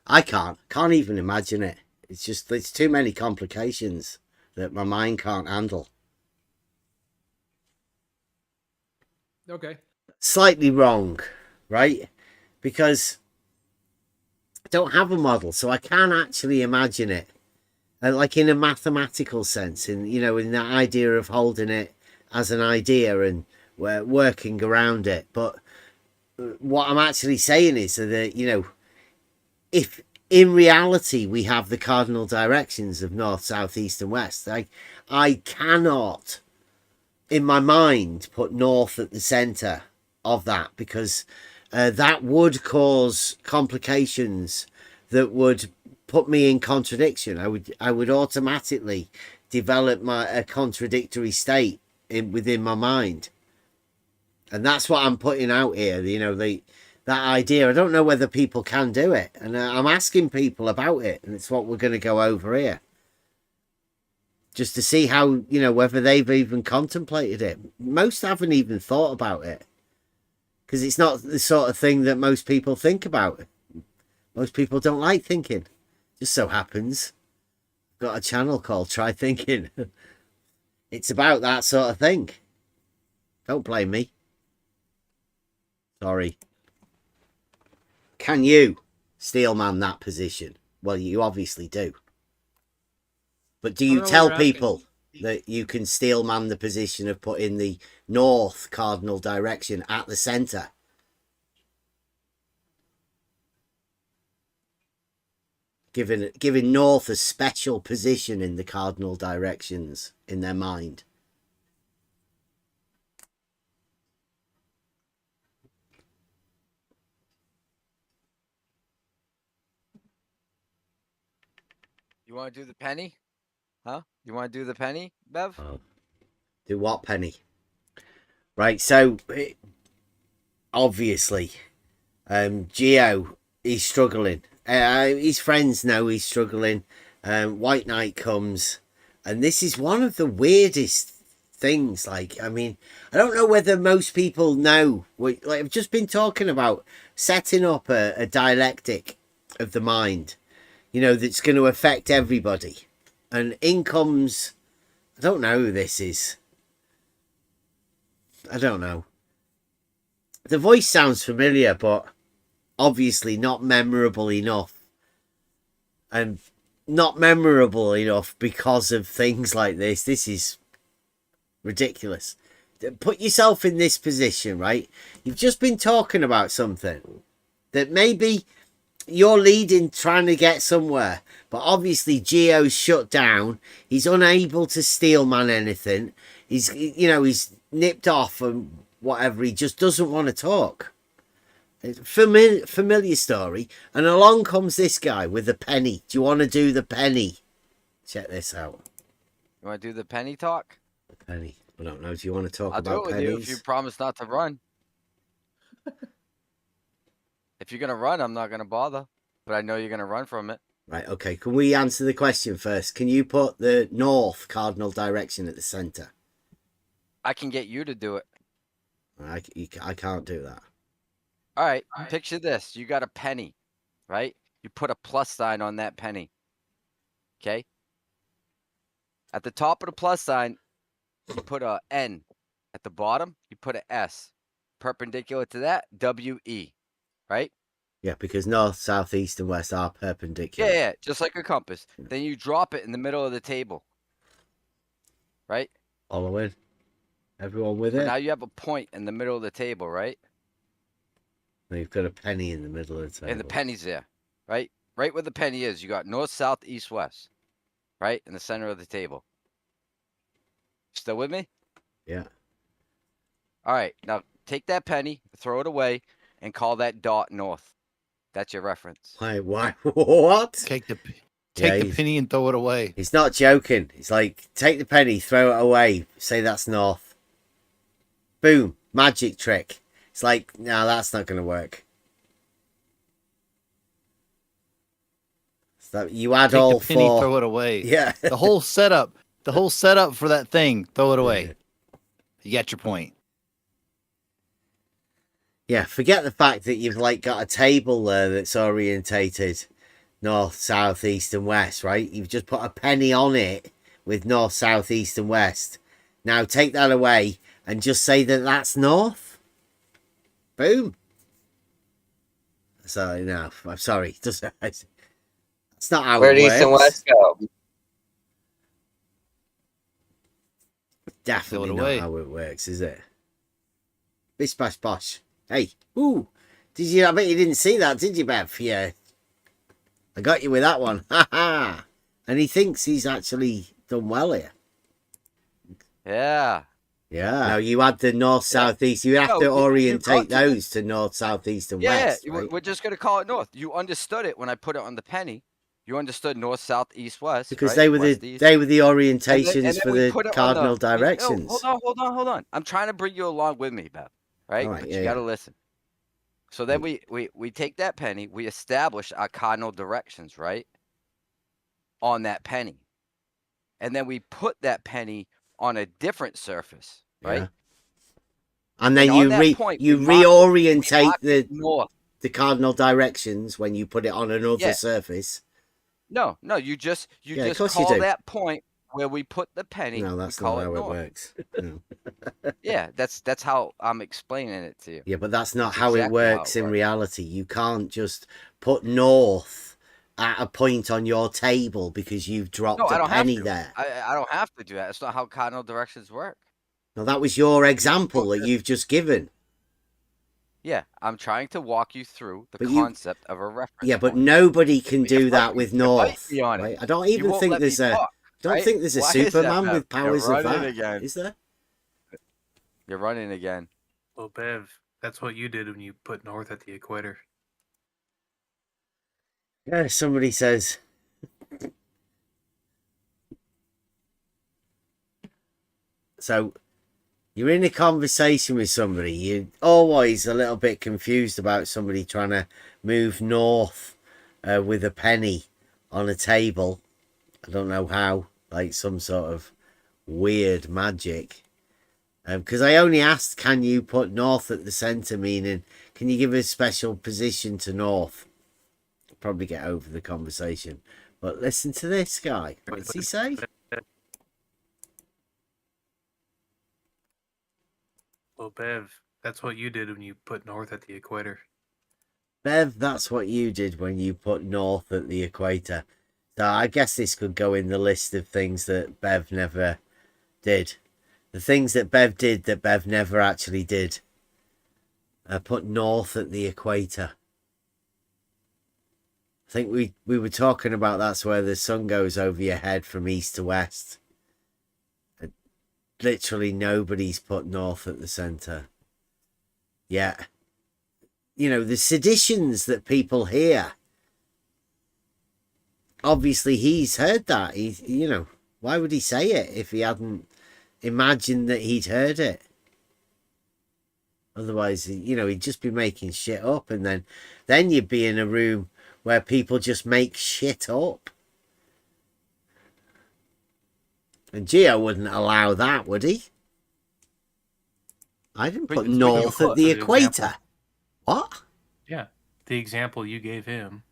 Speaker 1: I can't even imagine it. It's too many complications that my mind can't handle.
Speaker 3: Okay.
Speaker 1: Slightly wrong, right? Because I don't have a model, so I can't actually imagine it. Like in a mathematical sense, in that idea of holding it as an idea and we're working around it. But what I'm actually saying is that, if in reality we have the cardinal directions of north, south, east and west, I cannot in my mind put north at the center of that, because that would cause complications that would put me in contradiction. I would automatically develop a contradictory state within my mind, and that's what I'm putting out here. That idea. I don't know whether people can do it, and I'm asking people about it, and it's what we're going to go over here, just to see how whether they've even contemplated it. Most haven't even thought about it, because it's not the sort of thing that most people think about. Most people don't like thinking. Just so happens I've got a channel called Try Thinking. It's about that sort of thing. Don't blame me. Sorry. Can you steelman that position? Well, you obviously do. But do you tell people that you can steelman the position of putting the north cardinal direction at the center? Giving north a special position in the cardinal directions in their mind.
Speaker 16: You want to do the penny? Huh? You want to do the penny, Bev?
Speaker 1: Do what penny? Right, so obviously Geo is struggling. His friends know he's struggling. White Knight comes, and this is one of the weirdest things. Like, I mean, I don't know whether most people know. Like, I've just been talking about setting up a dialectic of the mind, that's going to affect everybody. And in comes, I don't know who this is. I don't know. The voice sounds familiar, but obviously not memorable enough. And not memorable enough because of things like this. This is ridiculous. Put yourself in this position, right? You've just been talking about something that maybe you're leading, trying to get somewhere, but obviously Geo's shut down. He's unable to steelman anything. He's nipped off and whatever. He just doesn't want to talk. It's a familiar story. And along comes this guy with a penny. Do you want to do the penny? Check this out.
Speaker 16: You want to do the penny talk?
Speaker 1: The penny. I don't know. Do you want to talk
Speaker 16: I'll
Speaker 1: about
Speaker 16: do it with
Speaker 1: pennies?
Speaker 16: you if you promise not to run. If you're gonna run, I'm not gonna bother. But I know you're gonna run from it.
Speaker 1: Right. Okay. Can we answer the question first? Can you put the north cardinal direction at the center?
Speaker 16: I can get you to do it.
Speaker 1: I can't do that.
Speaker 16: All right. Picture this. You got a penny, right? You put a plus sign on that penny. Okay. At the top of the plus sign, you put a N. At the bottom, you put an S. Perpendicular to that, WE, right?
Speaker 1: Yeah, because north, south, east, and west are perpendicular.
Speaker 16: Yeah, just like a compass. Then you drop it in the middle of the table, right?
Speaker 1: Following. Everyone with
Speaker 16: So
Speaker 1: it?
Speaker 16: now you have a point in the middle of the table, right?
Speaker 1: Now you've got a penny in the middle of the table.
Speaker 16: And the penny's there, right? Right where the penny is, you got north, south, east, west, right? In the center of the table. Still with me?
Speaker 1: Yeah.
Speaker 16: All right. Now take that penny, throw it away, and call that dot north. That's your reference.
Speaker 1: Why? What?
Speaker 4: Take the penny and throw it away.
Speaker 1: He's not joking. He's like, take the penny, throw it away, say that's north. Boom. Magic trick. It's like, no, that's not going to work. So you add
Speaker 4: Take
Speaker 1: all
Speaker 4: the penny,
Speaker 1: four.
Speaker 4: throw it away.
Speaker 1: Yeah.
Speaker 4: The whole setup for that thing, throw it away. You got your point.
Speaker 1: Yeah, forget the fact that you've like got a table there that's orientated north, south, east, and west, right? You've just put a penny on it with north, south, east, and west. Now take that away and just say that that's north. Boom. So no, I'm sorry. That's not how
Speaker 13: Where
Speaker 1: it
Speaker 13: do
Speaker 1: works.
Speaker 13: east and west go?
Speaker 1: Definitely
Speaker 4: Throw it
Speaker 1: not
Speaker 4: away.
Speaker 1: how it works, is it? Bish bash bosh. Hey, ooh. Did you? I bet you didn't see that, did you, Bev? Yeah. I got you with that one. Ha ha. And he thinks he's actually done well here.
Speaker 16: Yeah.
Speaker 1: Yeah. Now you add the north, south, east. You have
Speaker 16: No,
Speaker 1: to
Speaker 16: you
Speaker 1: orientate
Speaker 16: got to.
Speaker 1: those to north, south, east, and
Speaker 16: Yeah,
Speaker 1: west.
Speaker 16: yeah.
Speaker 1: Right?
Speaker 16: We're just gonna call it north. You understood it when I put it on the penny. You understood north, south, east, west.
Speaker 1: Because
Speaker 16: right?
Speaker 1: they were
Speaker 16: West,
Speaker 1: the
Speaker 16: east.
Speaker 1: orientations
Speaker 16: and then
Speaker 1: for
Speaker 16: we
Speaker 1: the
Speaker 16: put it on
Speaker 1: cardinal
Speaker 16: the-
Speaker 1: directions.
Speaker 16: No, hold on. I'm trying to bring you along with me, Bev. Right?
Speaker 1: All right,
Speaker 16: But
Speaker 1: yeah,
Speaker 16: you gotta
Speaker 1: yeah.
Speaker 16: listen. So then we take that penny, we establish our cardinal directions, right? On that penny. And then we put that penny on a different surface, right?
Speaker 1: Yeah. And then
Speaker 16: on
Speaker 1: you
Speaker 16: that point, we mark
Speaker 1: reorientate
Speaker 16: it north.
Speaker 1: the cardinal directions when you put it on another
Speaker 16: Yeah.
Speaker 1: surface.
Speaker 16: No, you just
Speaker 1: Yeah, of course
Speaker 16: call
Speaker 1: you do.
Speaker 16: that point where we put the penny.
Speaker 1: No,
Speaker 16: we
Speaker 1: that's
Speaker 16: call
Speaker 1: not how it
Speaker 16: north.
Speaker 1: works. No.
Speaker 16: Yeah, that's how I'm explaining it to you.
Speaker 1: Yeah, but that's not
Speaker 16: That's
Speaker 1: how it
Speaker 16: exactly how
Speaker 1: works
Speaker 16: it
Speaker 1: in
Speaker 16: works.
Speaker 1: reality. You can't just put north at a point on your table because you've dropped
Speaker 16: No, I
Speaker 1: a
Speaker 16: don't have
Speaker 1: penny
Speaker 16: to.
Speaker 1: there.
Speaker 16: I don't have to do that. That's not how cardinal directions work.
Speaker 1: No, that was your example that you've just given.
Speaker 16: Yeah, I'm trying to walk you through the
Speaker 1: But you-
Speaker 16: concept of a reference.
Speaker 1: Yeah, but
Speaker 16: point.
Speaker 1: nobody can
Speaker 16: But you're
Speaker 1: do that
Speaker 16: fighting-
Speaker 1: with
Speaker 16: you're fighting
Speaker 1: north.
Speaker 16: me on it.
Speaker 1: Right? I don't
Speaker 16: You
Speaker 1: even
Speaker 16: won't
Speaker 1: think
Speaker 16: let
Speaker 1: there's
Speaker 16: me
Speaker 1: a.
Speaker 16: talk,
Speaker 1: Don't
Speaker 16: right?
Speaker 1: think there's a
Speaker 16: Why is that,
Speaker 1: Superman
Speaker 16: Bev?
Speaker 1: with powers
Speaker 16: You're
Speaker 1: of
Speaker 16: running
Speaker 1: that.
Speaker 16: again.
Speaker 1: Is there?
Speaker 16: You're running again.
Speaker 22: Well, Bev, that's what you did when you put north at the equator.
Speaker 1: Yeah, somebody says. So, you're in a conversation with somebody. You're always a little bit confused about somebody trying to move north with a penny on a table. I don't know how, like some sort of weird magic. Because I only asked, can you put north at the centre, meaning, can you give a special position to north? Probably get over the conversation. But listen to this guy. What does he say?
Speaker 22: Well, Well, Bev, that's what you did when you put north at the equator.
Speaker 1: Bev, that's what you did when you put north at the equator. So I guess this could go in the list of things that Bev never did. The things that Bev did that Bev never actually did. Put north at the equator. I think we were talking about that's where the sun goes over your head from east to west. Literally nobody's put north at the centre. Yeah. You know, the seditions that people hear. Obviously, he's heard that. You know, why would he say it if he hadn't imagined that he'd heard it? Otherwise, you know, he'd just be making shit up. And then you'd be in a room where people just make shit up. And Geo wouldn't allow that, would he? I didn't put north at the equator. What?
Speaker 22: Yeah, the example you gave him,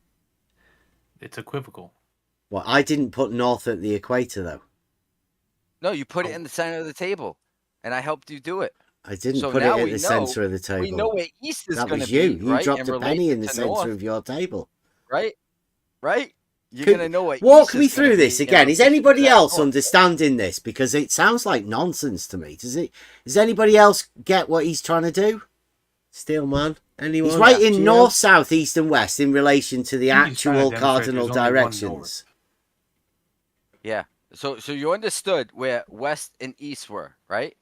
Speaker 22: it's equivocal.
Speaker 1: Well, I didn't put north at the equator, though.
Speaker 16: No, you put it in the center of the table, and I helped you do it.
Speaker 1: I didn't put it at the centre of the table.
Speaker 16: We know where east is
Speaker 1: that
Speaker 16: going
Speaker 1: was
Speaker 16: to
Speaker 1: you.
Speaker 16: be,
Speaker 1: You
Speaker 16: right?
Speaker 1: dropped a penny in the
Speaker 16: to
Speaker 1: centre
Speaker 16: north,
Speaker 1: of your table.
Speaker 16: right? Right? You're going to know what
Speaker 1: Walk
Speaker 16: east
Speaker 1: me
Speaker 16: is gonna
Speaker 1: through this
Speaker 16: be in
Speaker 1: again. Is
Speaker 16: relation to
Speaker 1: anybody
Speaker 16: that
Speaker 1: else
Speaker 16: north.
Speaker 1: understanding this? Because it sounds like nonsense to me. Does anybody else get what he's trying to do? Steelman? Anyone? He's right in north, south, east and west in relation to the actual cardinal directions.
Speaker 16: Yeah. So you understood where west and east were, right?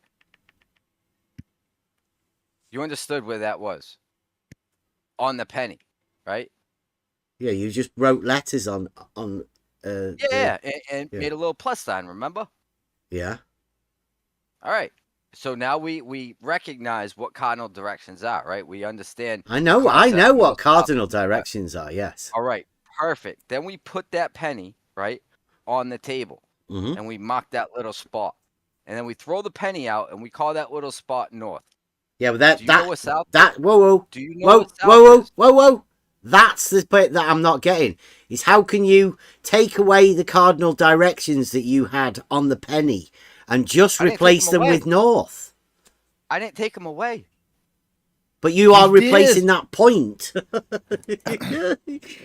Speaker 16: You understood where that was on the penny, right?
Speaker 1: Yeah, you just wrote letters on.
Speaker 16: Yeah, and made a little plus sign. Remember?
Speaker 1: Yeah.
Speaker 16: All right. So now we recognize what cardinal directions are, right? We understand.
Speaker 1: I know what cardinal directions are. Yes.
Speaker 16: All right. Perfect. Then we put that penny right on the table, and we mark that little spot, and then we throw the penny out, and we call that little spot north.
Speaker 1: Yeah, but
Speaker 16: Do you know what south
Speaker 1: that
Speaker 16: is?
Speaker 1: whoa.
Speaker 16: Do you know what south is?
Speaker 1: Whoa. That's the bit that I'm not getting. Is how can you take away the cardinal directions that you had on the penny and just replace them with north?
Speaker 16: I didn't take them away.
Speaker 1: But you are replacing that point.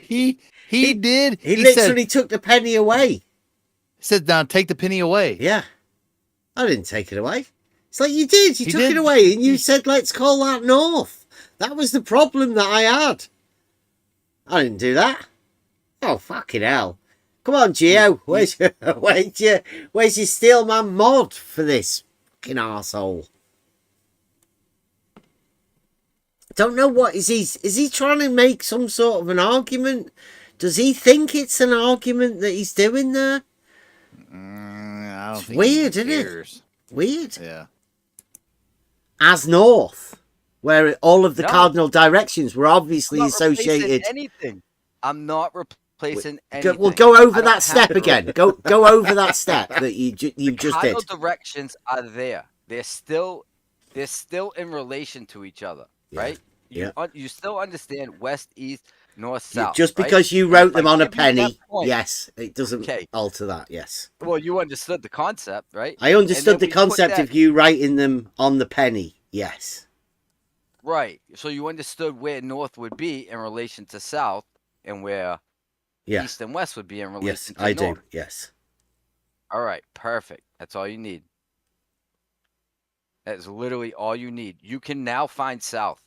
Speaker 4: He did.
Speaker 1: He literally took the penny away.
Speaker 4: He said, "Now take the penny away."
Speaker 1: Yeah, I didn't take it away. It's like you did. You took
Speaker 4: did.
Speaker 1: it away, and you said, "Let's call that north." That was the problem that I had. I didn't do that. Oh, fucking hell. Come on, Gio. Where's your Steelman mod for this fucking arsehole? Don't know what is he trying to make some sort of an argument? Does he think it's an argument that he's doing there?
Speaker 4: I don't
Speaker 1: it's
Speaker 4: think
Speaker 1: weird,
Speaker 4: he
Speaker 1: isn't
Speaker 4: cares.
Speaker 1: it? Weird.
Speaker 4: Yeah.
Speaker 1: As north, where all of the
Speaker 16: No.
Speaker 1: cardinal directions were obviously
Speaker 16: I'm not replacing
Speaker 1: associated.
Speaker 16: anything. I'm not replacing anything.
Speaker 1: Go over
Speaker 16: I don't
Speaker 1: that
Speaker 16: have
Speaker 1: step
Speaker 16: to
Speaker 1: again. Go over that step that you just did.
Speaker 16: Cardinal directions are there. They're still in relation to each other, right? You still understand west, east, north, south.
Speaker 1: Just
Speaker 16: right?
Speaker 1: because you
Speaker 16: And
Speaker 1: wrote
Speaker 16: if I
Speaker 1: them on a
Speaker 16: give you that
Speaker 1: penny,
Speaker 16: point-
Speaker 1: yes, it doesn't
Speaker 16: Okay.
Speaker 1: alter that. Yes,
Speaker 16: Well, you understood the concept, right?
Speaker 1: I
Speaker 16: And
Speaker 1: understood
Speaker 16: then
Speaker 1: the
Speaker 16: we put
Speaker 1: concept
Speaker 16: that-
Speaker 1: of you writing them on the penny. Yes.
Speaker 16: Right. So you understood where north would be in relation to south, and where
Speaker 1: Yeah.
Speaker 16: east and west would be in relation
Speaker 1: Yes,
Speaker 16: to
Speaker 1: I
Speaker 16: north.
Speaker 1: do. Yes.
Speaker 16: All right, perfect. That's all you need. That is literally all you need. You can now find south.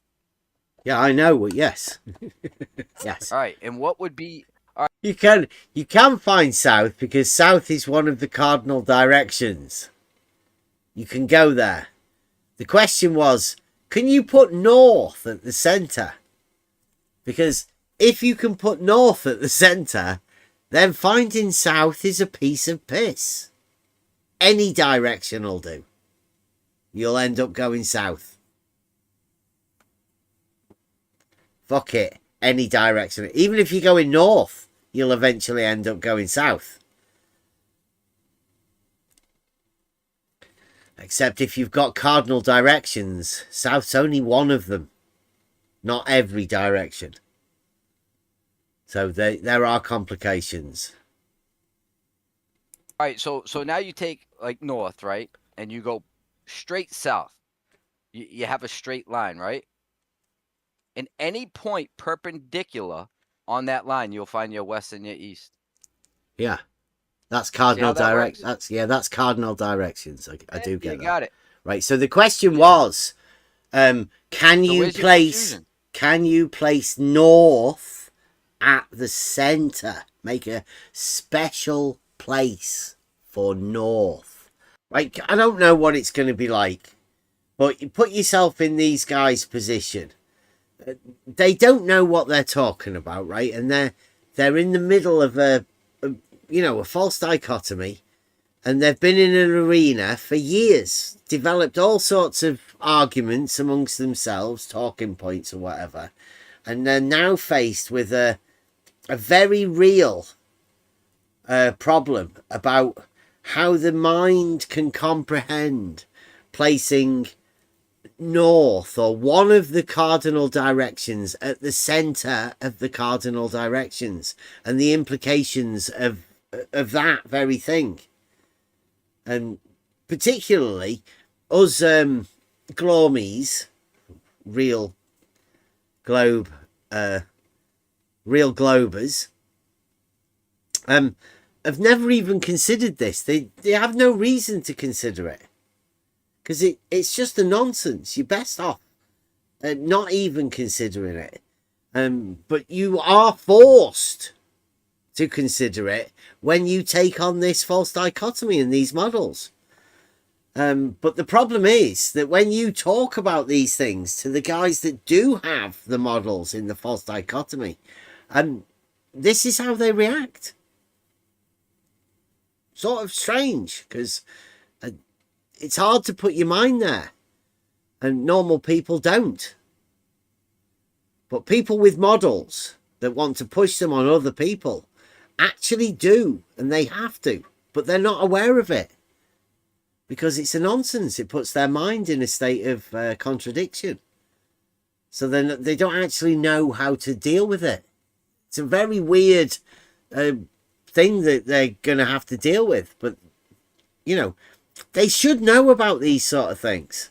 Speaker 1: Yeah, I know. Yes. Yes.
Speaker 16: All right, and what would be?
Speaker 1: You can find south because south is one of the cardinal directions. You can go there. The question was, can you put north at the centre? Because if you can put north at the centre, then finding south is a piece of piss. Any direction will do. You'll end up going south. Fuck it. Any direction. Even if you're going north, you'll eventually end up going south. Except if you've got cardinal directions, south's only one of them. Not every direction. So there are complications.
Speaker 16: All right, so now you take like north, right, and you go straight south. You have a straight line, right? In any point perpendicular on that line, you'll find your west and your east.
Speaker 1: Yeah. That's cardinal
Speaker 16: that
Speaker 1: direct.
Speaker 16: works?
Speaker 1: That's cardinal directions. I do get
Speaker 16: You
Speaker 1: that.
Speaker 16: got it.
Speaker 1: Right. So the question was, can you
Speaker 16: where's your
Speaker 1: place
Speaker 16: confusion?
Speaker 1: north at the center? Make a special place for north. Right. I don't know what it's going to be like, but you put yourself in these guys' position. They don't know what they're talking about, right? And they're in the middle of a false dichotomy, and they've been in an arena for years, developed all sorts of arguments amongst themselves, talking points or whatever, and they're now faced with a very real problem about how the mind can comprehend placing north or one of the cardinal directions at the center of the cardinal directions, and the implications of that very thing. And particularly us glomies, real globers, have never even considered this. They have no reason to consider it, because it's just a nonsense. You're best off not even considering it. But you are forced to consider it when you take on this false dichotomy in these models. But the problem is that when you talk about these things to the guys that do have the models in the false dichotomy, this is how they react. Sort of strange, because it's hard to put your mind there, and normal people don't. But people with models that want to push them on other people actually do, and they have to, but they're not aware of it, because it's a nonsense. It puts their mind in a state of contradiction, so then they don't actually know how to deal with it. It's a very weird thing that they're going to have to deal with, but they should know about these sort of things.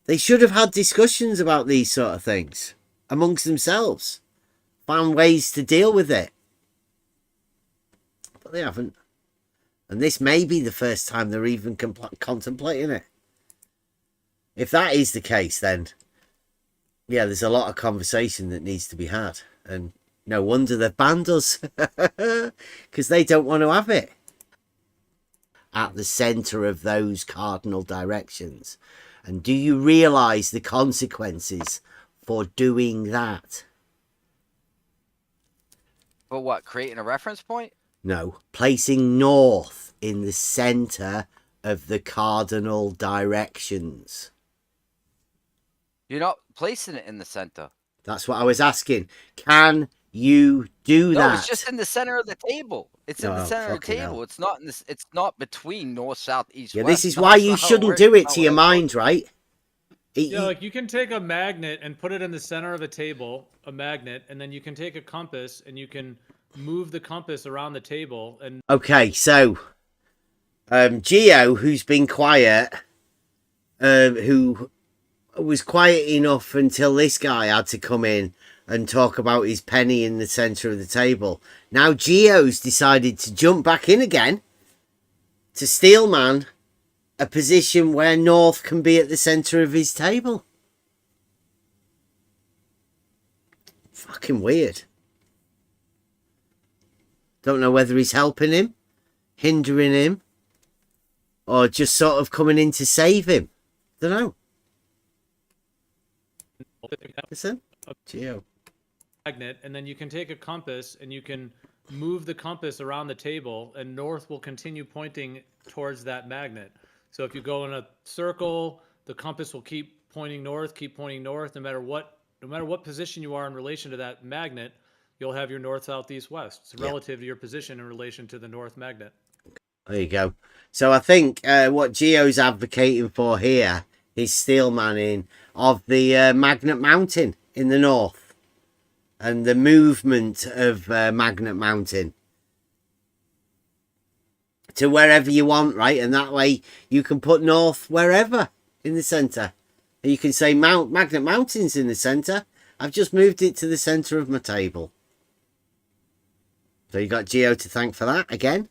Speaker 1: They should have had discussions about these sort of things amongst themselves, found ways to deal with it, but they haven't. And this may be the first time they're even contemplating it. If that is the case, then yeah, there's a lot of conversation that needs to be had, and no wonder they've banned us, because they don't want to have it at the center of those cardinal directions. And do you realize the consequences for doing that?
Speaker 16: For what? Creating a reference point?
Speaker 1: No, placing north in the center of the cardinal directions.
Speaker 16: You're not placing it in the center.
Speaker 1: That's what I was asking. Can you do that?
Speaker 16: No, it's just in the center of the table. It's in the center of the table.
Speaker 1: Hell.
Speaker 16: It's not in this. It's not between north, south, east,
Speaker 1: Yeah,
Speaker 16: west.
Speaker 1: this is why you shouldn't do it to your mind, right?
Speaker 3: Yeah, like you can take a magnet and put it in the center of a table, a magnet, and then you can take a compass and you can move the compass around the table. And
Speaker 1: okay, so Geo, who's been quiet, who was quiet enough until this guy had to come in and talk about his penny in the center of the table. Now Geo's decided to jump back in again to steelman a position where north can be at the center of his table. Fucking weird. Don't know whether he's helping him, hindering him, or just sort of coming in to save him. Don't know. Listen, Geo.
Speaker 3: Magnet, and then you can take a compass and you can move the compass around the table, and north will continue pointing towards that magnet. So if you go in a circle, the compass will keep pointing north, no matter what position you are in relation to that magnet. You'll have your north, south, east, west. It's relative to your position in relation to the north magnet.
Speaker 1: There you go. So I think what Geo's advocating for here is steelmanning of the magnet mountain in the north, and the movement of magnet mountain to wherever you want, right? And that way you can put north wherever in the center. And you can say Magnet Mountain's in the center. I've just moved it to the center of my table. So you got Geo to thank for that again.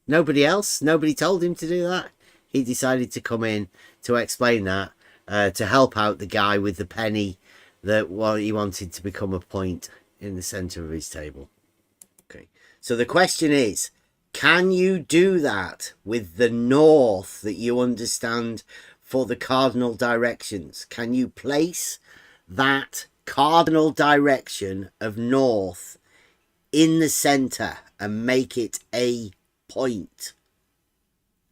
Speaker 1: Nobody else. Nobody told him to do that. He decided to come in to explain that, to help out the guy with the penny that he wanted to become a point in the center of his table. Okay. So the question is, can you do that with the north that you understand for the cardinal directions? Can you place that cardinal direction of north in the center and make it a point?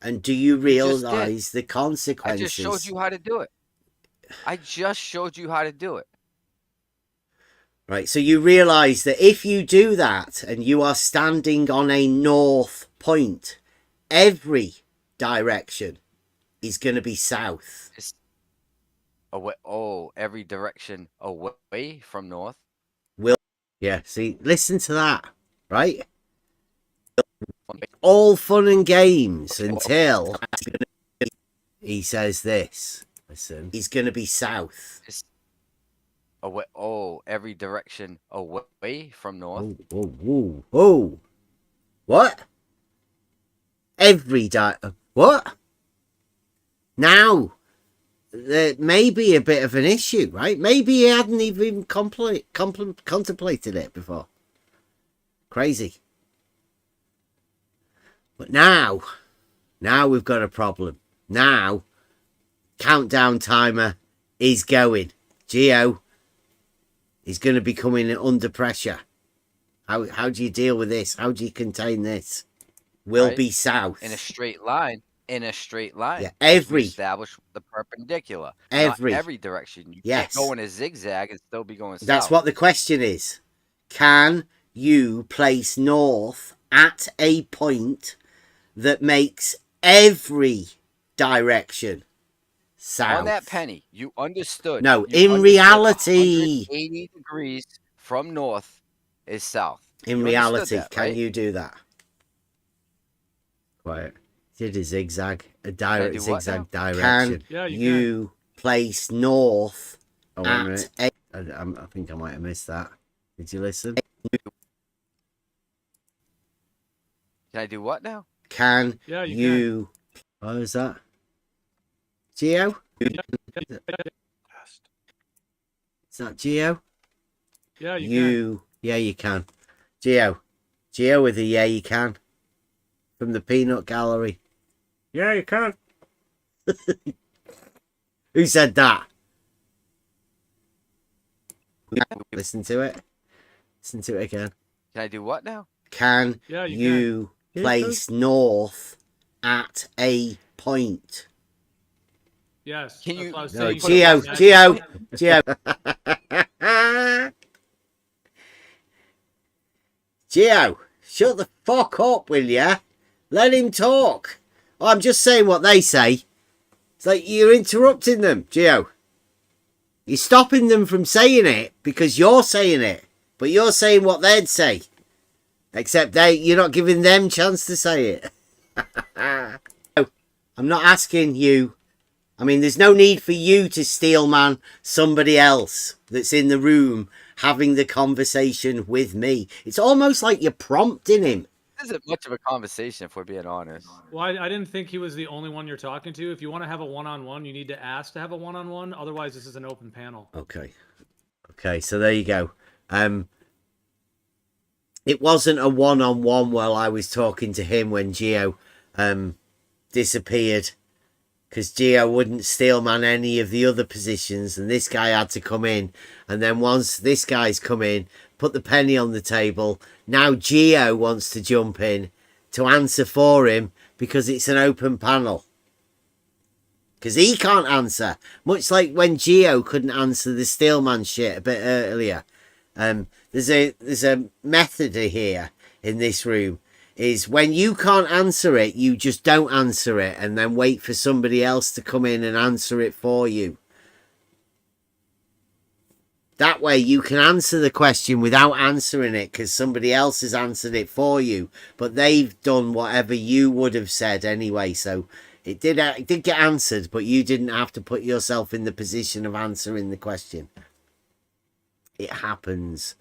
Speaker 1: And do you realize the consequences?
Speaker 16: I just showed you how to do it. I just showed you how to do it.
Speaker 1: Right, so you realize that if you do that and you are standing on a north point, every direction is going to be south.
Speaker 16: Away, every direction away from north.
Speaker 1: Yeah, see, listen to that, right? All fun and games until he says this. Listen, he's going to be south.
Speaker 16: Away, every direction away from north.
Speaker 1: Oh. What? What? Now, there may be a bit of an issue, right? Maybe he hadn't even contemplated it before. Crazy. But now we've got a problem. Now, countdown timer is going. Geo is going to be coming under pressure. How do you deal with this? How do you contain this? Will be south.
Speaker 16: In a straight line.
Speaker 1: Yeah, every.
Speaker 16: Establish the perpendicular.
Speaker 1: Every.
Speaker 16: Not every direction. You
Speaker 1: yes.
Speaker 16: can't go in a zigzag and still be going south.
Speaker 1: That's what the question is. Can you place north at a point that makes every direction south?
Speaker 16: On that penny, you understood.
Speaker 1: No, in reality.
Speaker 16: 180 degrees from north is south.
Speaker 1: In reality, can you do that? Quiet. Did a zigzag, a direct zigzag direction.
Speaker 3: Can
Speaker 1: you place north at a... I think I might have missed that. Did you listen?
Speaker 16: Can I do what now?
Speaker 1: Can you... What was that? Geo? Is that Geo?
Speaker 3: Yeah, you can.
Speaker 1: Yeah, you can. Geo with a yeah, you can. From the Peanut Gallery. Yeah, you can. Who said that? Listen to it. Listen to it again.
Speaker 16: Can I do what now?
Speaker 1: Can you place north at a point?
Speaker 3: Yes.
Speaker 16: Can you?
Speaker 1: No, Geo. Geo, shut the fuck up, will ya? Let him talk. Oh, I'm just saying what they say. It's like you're interrupting them, Geo. You're stopping them from saying it because you're saying it, but you're saying what they'd say. Except you're not giving them chance to say it. I'm not asking you. I mean, there's no need for you to steel man somebody else that's in the room having the conversation with me. It's almost like you're prompting him.
Speaker 16: This isn't much of a conversation, if we're being honest.
Speaker 3: Well, I didn't think he was the only one you're talking to. If you want to have a one-on-one, you need to ask to have a one-on-one. Otherwise, this is an open panel.
Speaker 1: Okay, so there you go. It wasn't a one-on-one while I was talking to him when Geo disappeared. Because Geo wouldn't steel man any of the other positions, and this guy had to come in. And then once this guy's come in, put the penny on the table, now Geo wants to jump in to answer for him because it's an open panel. Because he can't answer. Much like when Geo couldn't answer the steelman shit a bit earlier. There's a method here in this room. Is when you can't answer it, you just don't answer it and then wait for somebody else to come in and answer it for you. That way you can answer the question without answering it because somebody else has answered it for you. But they've done whatever you would have said anyway. So It did get answered, but you didn't have to put yourself in the position of answering the question. It happens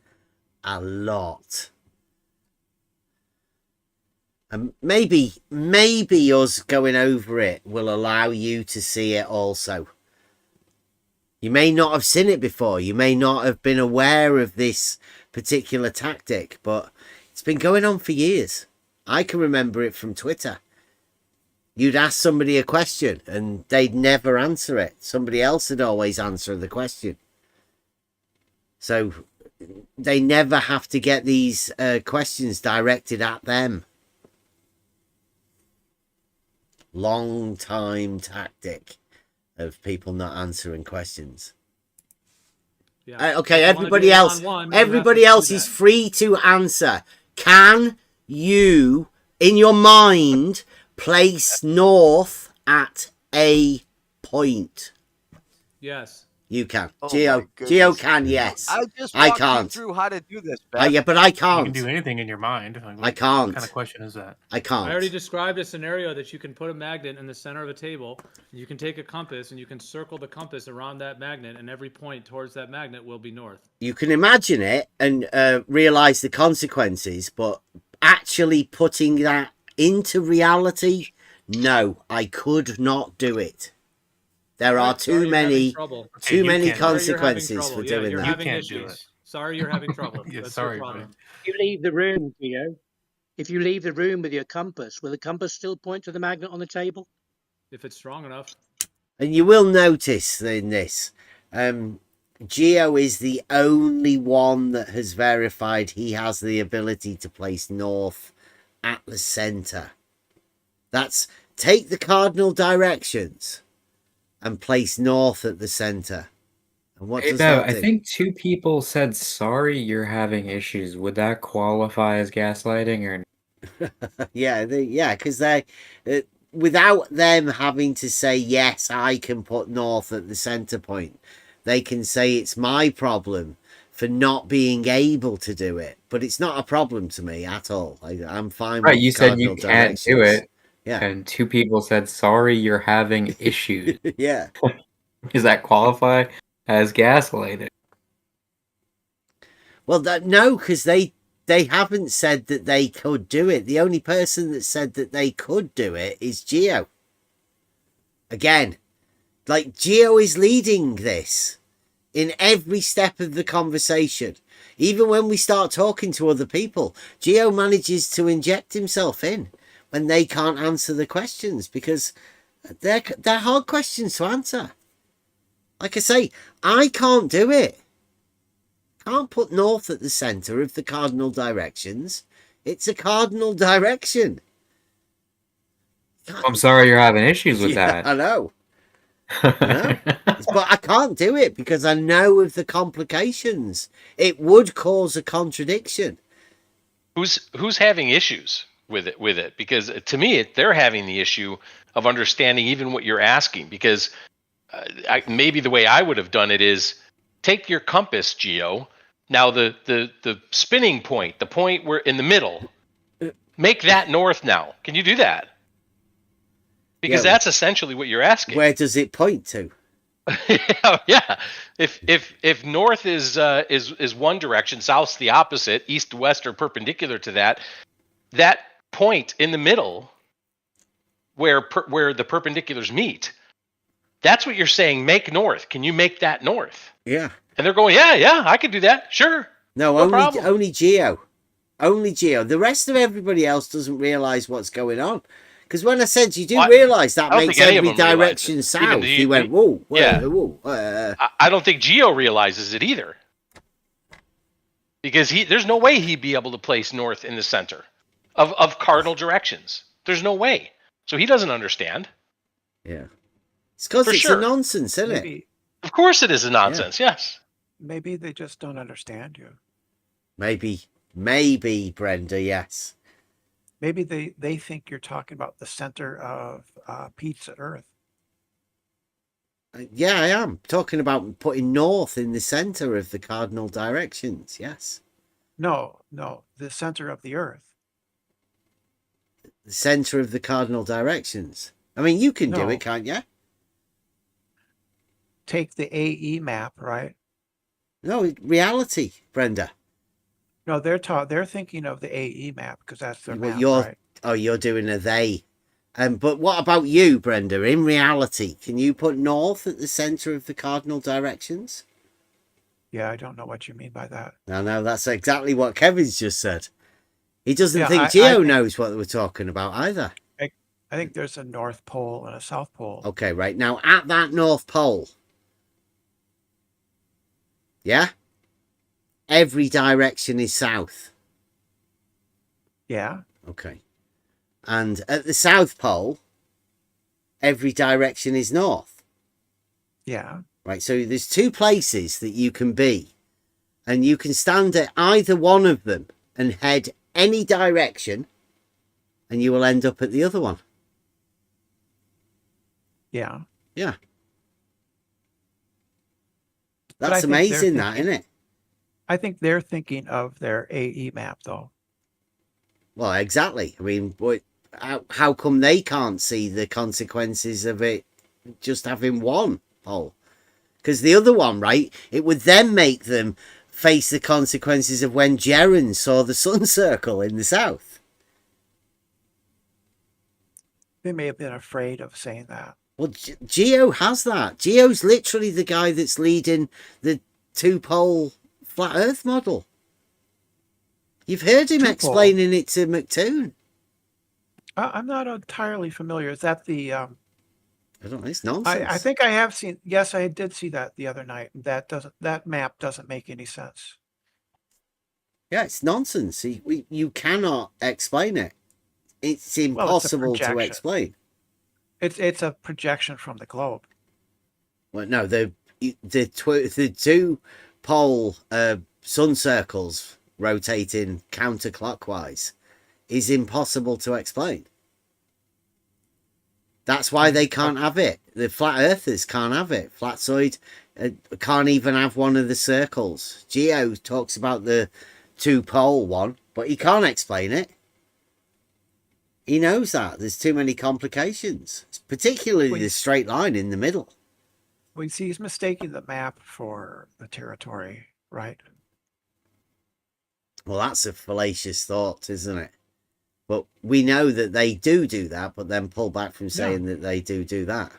Speaker 1: a lot. And maybe us going over it will allow you to see it also. You may not have seen it before. You may not have been aware of this particular tactic, but it's been going on for years. I can remember it from Twitter. You'd ask somebody a question and they'd never answer it. Somebody else would always answer the question. So they never have to get these questions directed at them. Long time tactic of people not answering questions.
Speaker 3: Yeah.
Speaker 1: Okay, everybody else is free to answer. Can you, in your mind, place north at a point?
Speaker 3: Yes.
Speaker 1: You can.
Speaker 16: Oh
Speaker 1: Geo can, yes.
Speaker 16: I just
Speaker 1: I
Speaker 16: walked you
Speaker 1: can't.
Speaker 16: through how to do this, Bev.
Speaker 1: Yeah, but I
Speaker 22: You
Speaker 1: can't.
Speaker 22: can do anything in your mind. Like,
Speaker 1: I can't.
Speaker 22: What kind of question is that?
Speaker 1: I can't.
Speaker 3: I already described a scenario that you can put a magnet in the center of a table. You can take a compass and you can circle the compass around that magnet, and every point towards that magnet will be north.
Speaker 1: You can imagine it and realize the consequences, but actually putting that into reality, no, I could not do it. There are too many consequences for doing that.
Speaker 3: You're having issues. Sorry, you're having trouble. That's your problem.
Speaker 7: If you leave the room, Geo, if you leave the room with your compass, will the compass still point to the magnet on the table?
Speaker 3: If it's strong enough.
Speaker 1: And you will notice in this, Geo is the only one that has verified he has the ability to place north at the center. That's take the cardinal directions and place north at the center. And what does that do?
Speaker 14: I think 2 people said, sorry, you're having issues. Would that qualify as gaslighting or?
Speaker 1: Yeah, because they, without them having to say, yes, I can put north at the center point, they can say it's my problem for not being able to do it. But it's not a problem to me at all. I'm fine with
Speaker 14: you said you can't do it.
Speaker 1: Yeah.
Speaker 14: And 2 people said, sorry, you're having issues.
Speaker 1: Yeah.
Speaker 14: Does that qualify as gaslighting?
Speaker 1: Well, no, because they haven't said that they could do it. The only person that said that they could do it is Geo. Again, like Geo is leading this in every step of the conversation. Even when we start talking to other people, Geo manages to inject himself in when they can't answer the questions because they're hard questions to answer. Like I say, I can't do it. Can't put north at the center of the cardinal directions. It's a cardinal direction.
Speaker 14: I'm sorry you're having issues with that.
Speaker 1: I know. But I can't do it because I know of the complications. It would cause a contradiction.
Speaker 11: Who's having issues with it? Because to me, they're having the issue of understanding even what you're asking. Because maybe the way I would have done it is take your compass, Geo. Now the spinning point, the point where in the middle, make that north now. Can you do that? Because that's essentially what you're asking.
Speaker 1: Where does it point to?
Speaker 11: Yeah. If north is one direction, south's the opposite, east to west are perpendicular to that. That point in the middle, where the perpendiculars meet, that's what you're saying. Make north. Can you make that north?
Speaker 1: Yeah.
Speaker 11: And they're going, yeah, I can do that. Sure.
Speaker 1: No, only Geo. Only Geo. The rest of everybody else doesn't realize what's going on. Because when I said you do realize that makes every direction south, he went, whoa, whoa.
Speaker 11: I don't think Geo realizes it either. Because there's no way he'd be able to place north in the center of cardinal directions. There's no way. So he doesn't understand.
Speaker 1: Yeah. It's because it's a nonsense, isn't it?
Speaker 11: Of course it is a nonsense, yes.
Speaker 13: Maybe they just don't understand you.
Speaker 1: Maybe, Brenda, yes.
Speaker 13: Maybe they think you're talking about the center of pizza Earth.
Speaker 1: Yeah, I am talking about putting north in the center of the cardinal directions. Yes.
Speaker 13: No, the center of the Earth.
Speaker 1: The center of the cardinal directions. I mean, you can do
Speaker 13: No.
Speaker 1: it, can't you?
Speaker 13: Take the AE map, right?
Speaker 1: No, reality, Brenda.
Speaker 13: No, they're thinking of the AE map because that's their
Speaker 1: Well,
Speaker 13: map, right?
Speaker 1: you're doing a they. But what about you, Brenda? In reality, can you put north at the center of the cardinal directions?
Speaker 13: Yeah, I don't know what you mean by that.
Speaker 1: No, that's exactly what Kevin's just said. He doesn't
Speaker 13: Yeah,
Speaker 1: think
Speaker 13: I
Speaker 1: Geo
Speaker 13: think
Speaker 1: knows what we're talking about either.
Speaker 13: I think there's a North Pole and a South Pole.
Speaker 1: Okay, right. Now, at that North Pole, yeah, every direction is south.
Speaker 13: Yeah.
Speaker 1: Okay. And at the South Pole, every direction is north.
Speaker 13: Yeah.
Speaker 1: Right, so there's two places that you can be. And you can stand at either one of them and head any direction, and you will end up at the other one.
Speaker 13: Yeah.
Speaker 1: Yeah.
Speaker 13: But I
Speaker 1: That's
Speaker 13: think they're
Speaker 1: amazing, that,
Speaker 13: thinking-
Speaker 1: isn't it?
Speaker 13: I think they're thinking of their AE map, though.
Speaker 1: Well, exactly. I mean, how come they can't see the consequences of it just having one pole? Because the other one, right, it would then make them face the consequences of when Jeren saw the sun circle in the south.
Speaker 13: They may have been afraid of saying that.
Speaker 1: Well, Geo has that. Geo's literally the guy that's leading the two-pole flat Earth model. You've heard him explaining it to McToon.
Speaker 13: I'm not entirely familiar. Is that the?
Speaker 1: I don't know. It's nonsense.
Speaker 13: I think I have seen. Yes, I did see that the other night. That map doesn't make any sense.
Speaker 1: Yeah, it's nonsense. You cannot explain it. It's impossible to explain.
Speaker 13: It's a projection from the globe.
Speaker 1: Well, no, the two pole sun circles rotating counterclockwise is impossible to explain. That's why they can't have it. The flat earthers can't have it. Flatsoid can't even have one of the circles. Geo talks about the two pole one, but he can't explain it. He knows that there's too many complications, particularly the straight line in the middle.
Speaker 13: Well, you see, he's mistaking the map for the territory, right?
Speaker 1: Well, that's a fallacious thought, isn't it? But we know that they do that, but then pull back from saying that they do that.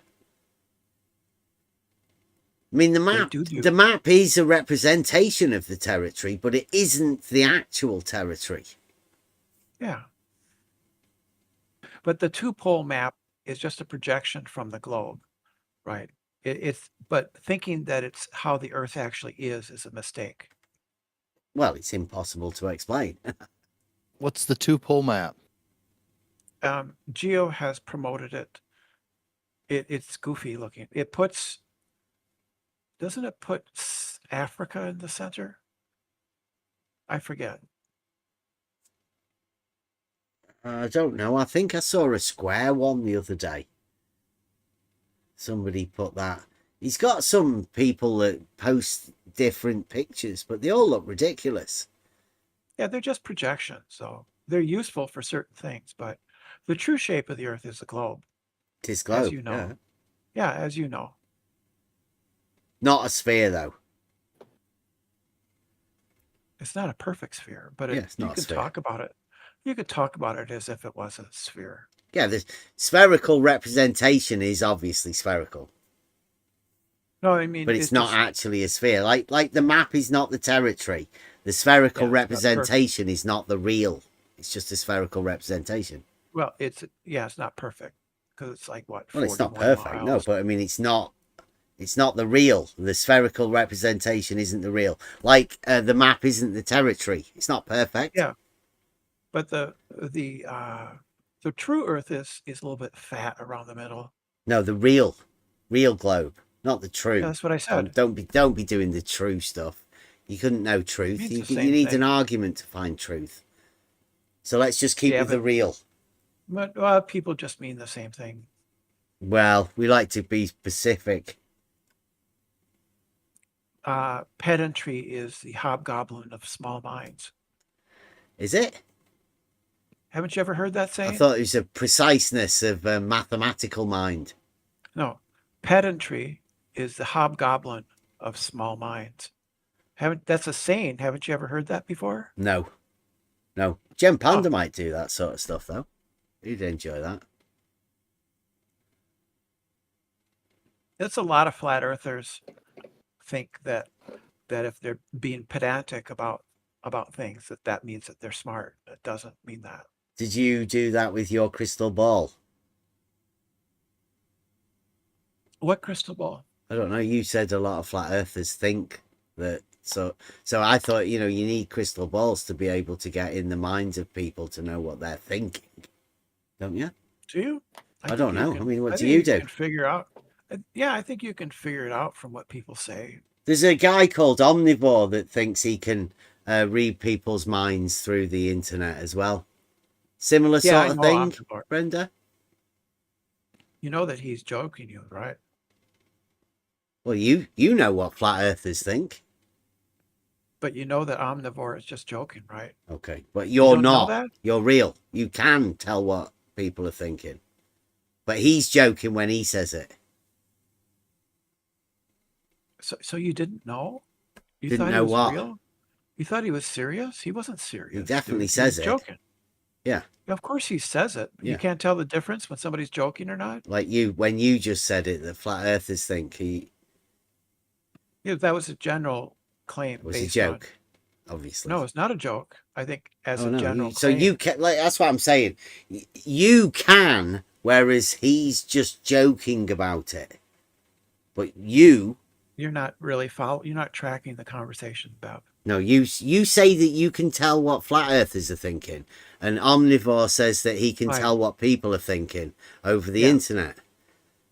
Speaker 1: I mean, the map is a representation of the territory, but it isn't the actual territory.
Speaker 13: Yeah. But the two-pole map is just a projection from the globe, right? But thinking that it's how the Earth actually is a mistake.
Speaker 1: Well, it's impossible to explain.
Speaker 4: What's the two-pole map?
Speaker 13: Geo has promoted it. It's goofy looking. Doesn't it put Africa in the center? I forget.
Speaker 1: I don't know. I think I saw a square one the other day. Somebody put that. He's got some people that post different pictures, but they all look ridiculous.
Speaker 13: Yeah, they're just projections, so they're useful for certain things, but the true shape of the Earth is a globe.
Speaker 1: It is globe,
Speaker 13: as you know. Yeah, as you know.
Speaker 1: Not a sphere, though.
Speaker 13: It's not a perfect sphere, but
Speaker 1: Yeah, it's not
Speaker 13: you
Speaker 1: a
Speaker 13: can
Speaker 1: sphere.
Speaker 13: talk about it. You could talk about it as if it was a sphere.
Speaker 1: Yeah, the spherical representation is obviously spherical.
Speaker 13: No, I mean,
Speaker 1: but it's not actually a sphere. Like the map is not the territory. The spherical representation is not the real. It's just a spherical representation.
Speaker 13: Well, it's not perfect because it's like what?
Speaker 1: Well, it's not
Speaker 13: 41
Speaker 1: perfect, no,
Speaker 13: miles.
Speaker 1: but I mean, it's not the real. The spherical representation isn't the real. Like the map isn't the territory. It's not perfect.
Speaker 13: Yeah, but the true Earth is a little bit fat around the middle.
Speaker 1: No, the real globe, not the true.
Speaker 13: Yeah, that's what I said.
Speaker 1: Don't be doing the true stuff. You couldn't know truth.
Speaker 13: It
Speaker 1: You
Speaker 13: means the same
Speaker 1: need
Speaker 13: thing.
Speaker 1: an argument to find truth. So let's just keep with the real.
Speaker 13: But people just mean the same thing.
Speaker 1: Well, we like to be specific.
Speaker 13: Pedantry is the hobgoblin of small minds.
Speaker 1: Is it?
Speaker 13: Haven't you ever heard that
Speaker 1: I
Speaker 13: saying?
Speaker 1: thought it was a preciseness of a mathematical mind.
Speaker 13: No, pedantry is the hobgoblin of small minds. That's a saying. Haven't you ever heard that before?
Speaker 1: No. Jen Panda might do that sort of stuff though. He'd enjoy that.
Speaker 13: It's a lot of flat earthers think that if they're being pedantic about things, that means that they're smart. It doesn't mean that.
Speaker 1: Did you do that with your crystal ball?
Speaker 13: What crystal ball?
Speaker 1: I don't know. You said a lot of flat earthers think that. So I thought, you need crystal balls to be able to get in the minds of people to know what they're thinking. Don't you?
Speaker 13: Do you?
Speaker 1: I don't know. I mean, what do
Speaker 13: think
Speaker 1: you do?
Speaker 13: Can figure out. Yeah, I think you can figure it out from what people say.
Speaker 1: There's a guy called Omnivore that thinks he can read people's minds through the internet as well. Similar sort of thing,
Speaker 13: Omnivore.
Speaker 1: Brenda?
Speaker 13: You know that he's joking you, right?
Speaker 1: Well, you know what flat earthers think.
Speaker 13: But you know that Omnivore is just joking, right?
Speaker 1: Okay, but you're
Speaker 13: don't know
Speaker 1: not.
Speaker 13: that?
Speaker 1: You're real. You can tell what people are thinking. But he's joking when he says it.
Speaker 13: So you didn't know? You
Speaker 1: Didn't
Speaker 13: thought
Speaker 1: know
Speaker 13: he was
Speaker 1: what?
Speaker 13: real? You thought he was serious? He wasn't serious.
Speaker 1: He definitely
Speaker 13: dude.
Speaker 1: says
Speaker 13: He was
Speaker 1: it.
Speaker 13: joking.
Speaker 1: Yeah.
Speaker 13: Of course he says it.
Speaker 1: Yeah.
Speaker 13: You can't tell the difference when somebody's joking or not.
Speaker 1: Like when you just said it, the flat earthers think he
Speaker 13: Yeah, that was a general claim.
Speaker 1: was a
Speaker 13: based
Speaker 1: joke, obviously.
Speaker 13: No, it's not a joke. I think as
Speaker 1: Oh,
Speaker 13: a
Speaker 1: no.
Speaker 13: general
Speaker 1: So
Speaker 13: claim.
Speaker 1: you can, like, that's what I'm saying. You can, whereas he's just joking about it. But you're
Speaker 13: not really you're not tracking the conversation, Bev.
Speaker 1: no, you say that you can tell what flat earthers are thinking, and Omnivore says that he can
Speaker 13: Right.
Speaker 1: tell what people are thinking over the
Speaker 13: Yeah.
Speaker 1: internet.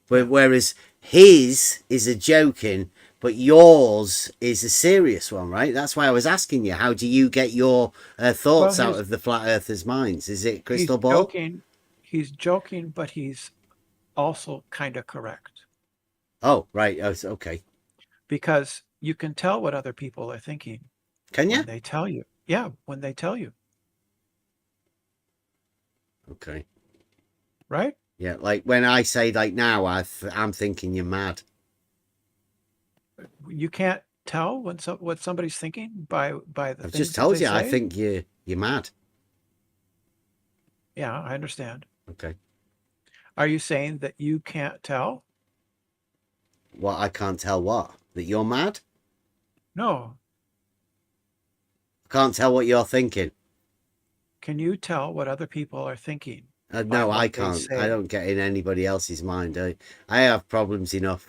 Speaker 1: Whereas his is a joking, but yours is a serious one, right? That's why I was asking you, how do you get your thoughts
Speaker 13: Well,
Speaker 1: out of the flat earthers' minds? Is it crystal
Speaker 13: he's
Speaker 1: ball?
Speaker 13: joking. He's joking, but he's also kind of correct.
Speaker 1: Oh, right. Oh, okay.
Speaker 13: Because you can tell what other people are thinking.
Speaker 1: Can you?
Speaker 13: When they tell you. Yeah, when they tell you.
Speaker 1: Okay.
Speaker 13: Right?
Speaker 1: Yeah, like when I say, like, now, I'm thinking you're mad.
Speaker 13: You can't tell what somebody's thinking by the
Speaker 1: I've
Speaker 13: things
Speaker 1: just
Speaker 13: that
Speaker 1: told
Speaker 13: they
Speaker 1: you, I
Speaker 13: say?
Speaker 1: think you're mad.
Speaker 13: Yeah, I understand.
Speaker 1: Okay.
Speaker 13: Are you saying that you can't tell?
Speaker 1: What, I can't tell what? That you're mad?
Speaker 13: No.
Speaker 1: I can't tell what you're thinking.
Speaker 13: Can you tell what other people are thinking?
Speaker 1: No,
Speaker 13: what
Speaker 1: I
Speaker 13: they
Speaker 1: can't.
Speaker 13: say?
Speaker 1: I don't get in anybody else's mind. I have problems enough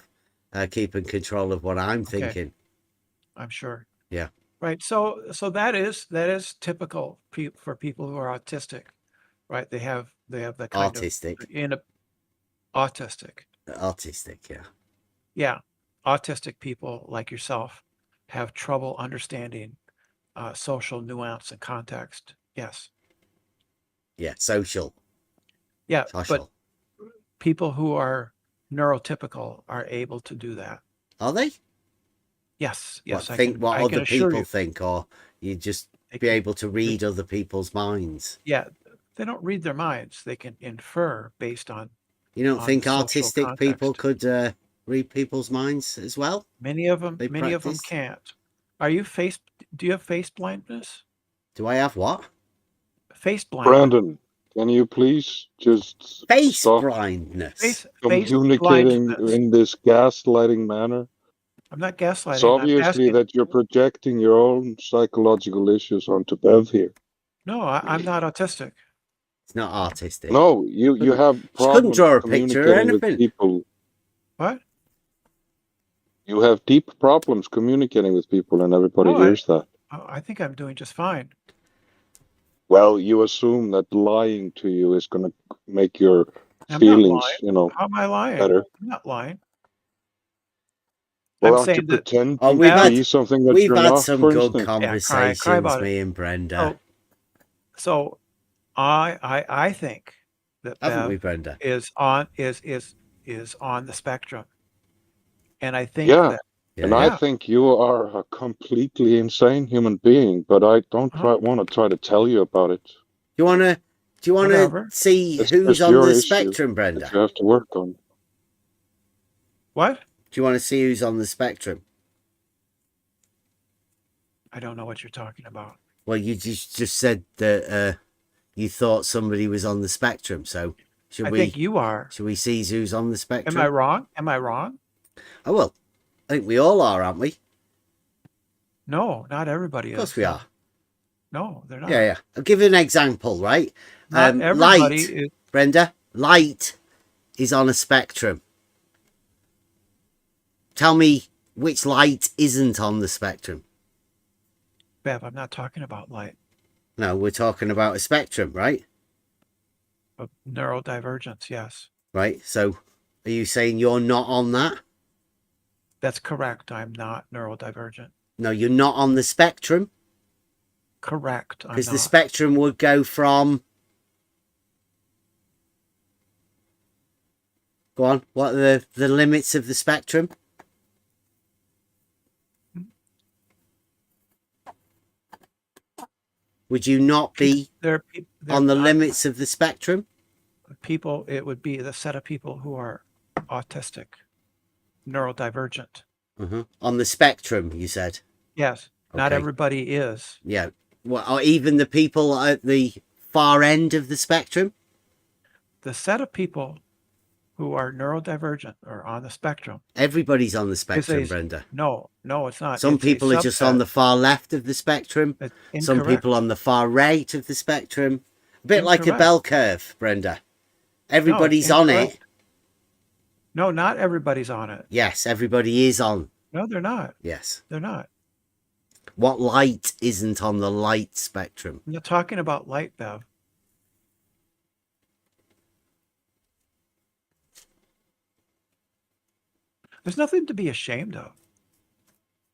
Speaker 1: keeping control of what I'm
Speaker 13: Okay.
Speaker 1: thinking.
Speaker 13: I'm sure.
Speaker 1: Yeah.
Speaker 13: Right. So that is typical for people who are autistic, right? They have the kind
Speaker 1: Autistic.
Speaker 13: of in a autistic.
Speaker 1: Autistic, yeah.
Speaker 13: Yeah. Autistic people like yourself have trouble understanding social nuance and context. Yes.
Speaker 1: Yeah, social.
Speaker 13: Yeah.
Speaker 1: Social.
Speaker 13: But people who are neurotypical are able to do that.
Speaker 1: Are they?
Speaker 13: Yes.
Speaker 1: What,
Speaker 13: Yes. I
Speaker 1: think
Speaker 13: can,
Speaker 1: what
Speaker 13: I can
Speaker 1: other
Speaker 13: assure
Speaker 1: people
Speaker 13: you.
Speaker 1: think, or you just
Speaker 13: They
Speaker 1: be
Speaker 13: can-
Speaker 1: able to read other people's minds?
Speaker 13: Yeah. They don't read their minds. They can infer based on.
Speaker 1: You don't
Speaker 13: on
Speaker 1: think
Speaker 13: social
Speaker 1: autistic people
Speaker 13: context.
Speaker 1: could read people's minds as well?
Speaker 13: Many of them.
Speaker 1: They
Speaker 13: Many of them
Speaker 1: practice?
Speaker 13: can't. Are you do you have face blindness?
Speaker 1: Do I have what?
Speaker 13: Face blindness.
Speaker 6: Brandon, can you please just
Speaker 1: Face
Speaker 6: stop
Speaker 1: blindness.
Speaker 13: Face
Speaker 6: communicating
Speaker 13: blindness.
Speaker 6: in this gaslighting manner?
Speaker 13: I'm not
Speaker 6: It's
Speaker 13: gaslighting. I'm
Speaker 6: obviously
Speaker 13: asking.
Speaker 6: that you're projecting your own psychological issues onto Bev here.
Speaker 13: No, I'm not autistic.
Speaker 1: It's not artistic.
Speaker 6: No, you have
Speaker 1: She couldn't
Speaker 6: problems
Speaker 1: draw a picture or
Speaker 6: communicating with
Speaker 1: anything.
Speaker 6: people.
Speaker 13: What?
Speaker 6: You have deep problems communicating with people, and everybody
Speaker 13: No,
Speaker 6: hears that.
Speaker 13: I think I'm doing just fine.
Speaker 6: Well, you assume that lying to you is going to make your
Speaker 13: I'm
Speaker 6: feelings,
Speaker 13: not lying. How am I lying?
Speaker 6: better.
Speaker 13: I'm not lying.
Speaker 6: Well,
Speaker 13: I'm
Speaker 6: aren't you
Speaker 13: saying that.
Speaker 6: pretending
Speaker 1: Oh,
Speaker 6: to be something that
Speaker 1: we've
Speaker 6: you're
Speaker 1: had
Speaker 6: not,
Speaker 1: some
Speaker 6: for
Speaker 1: good
Speaker 6: instance?
Speaker 1: conversations,
Speaker 13: cry about
Speaker 1: me
Speaker 13: it.
Speaker 1: and Brenda.
Speaker 13: So I think that
Speaker 1: Haven't we,
Speaker 13: Bev
Speaker 1: Brenda?
Speaker 13: is on the spectrum, and I think
Speaker 6: Yeah,
Speaker 13: that.
Speaker 6: and I think you are a completely insane human being, but I don't want to try to tell you about it.
Speaker 1: You want to Do you want
Speaker 13: Whatever.
Speaker 1: to see
Speaker 6: That's
Speaker 1: who's on
Speaker 6: your
Speaker 1: the
Speaker 6: issue
Speaker 1: spectrum,
Speaker 6: that
Speaker 1: Brenda?
Speaker 6: you have to work on.
Speaker 13: What?
Speaker 1: Do you want to see who's on the spectrum?
Speaker 13: I don't know what you're talking about.
Speaker 1: Well, you just said that you thought somebody was on the spectrum. So
Speaker 13: I think you are.
Speaker 1: Should we see who's on the spectrum?
Speaker 13: Am I wrong? Am I wrong?
Speaker 1: Oh, well, I think we all are, aren't we?
Speaker 13: No, not everybody is.
Speaker 1: Of course we are.
Speaker 13: No, they're not.
Speaker 1: Yeah. I'll give you an example, right?
Speaker 13: Not everybody
Speaker 1: light,
Speaker 13: is.
Speaker 1: Brenda, light is on a spectrum. Tell me which light isn't on the spectrum.
Speaker 13: Bev, I'm not talking about light.
Speaker 1: No, we're talking about a spectrum, right?
Speaker 13: Of neurodivergence, yes.
Speaker 1: Right. So are you saying you're not on that?
Speaker 13: That's correct. I'm not neurodivergent.
Speaker 1: No, you're not on the spectrum.
Speaker 13: Correct.
Speaker 1: Because the spectrum would go from... Go on. What are the limits of the spectrum? Would you not be on the limits of the spectrum?
Speaker 13: People, it would be the set of people who are autistic, neurodivergent.
Speaker 1: On the spectrum, you said?
Speaker 13: Yes. Not
Speaker 1: Okay.
Speaker 13: everybody is.
Speaker 1: Yeah. Well, or even the people at the far end of the spectrum?
Speaker 13: The set of people who are neurodivergent or on the spectrum.
Speaker 1: Everybody's on the spectrum, Brenda.
Speaker 13: No, it's not.
Speaker 1: Some
Speaker 13: It's a
Speaker 1: people are just on
Speaker 13: subset.
Speaker 1: the far left of the spectrum. Some
Speaker 13: incorrect.
Speaker 1: people on the far right of the spectrum. A bit like a
Speaker 13: Incorrect.
Speaker 1: bell curve, Brenda. Everybody's
Speaker 13: No,
Speaker 1: on
Speaker 13: incorrect.
Speaker 1: it.
Speaker 13: No, not everybody's on it.
Speaker 1: Yes, everybody is on.
Speaker 13: No, they're not.
Speaker 1: Yes.
Speaker 13: They're not.
Speaker 1: What light isn't on the light spectrum?
Speaker 13: I'm not talking about light, Bev. There's nothing to be ashamed of.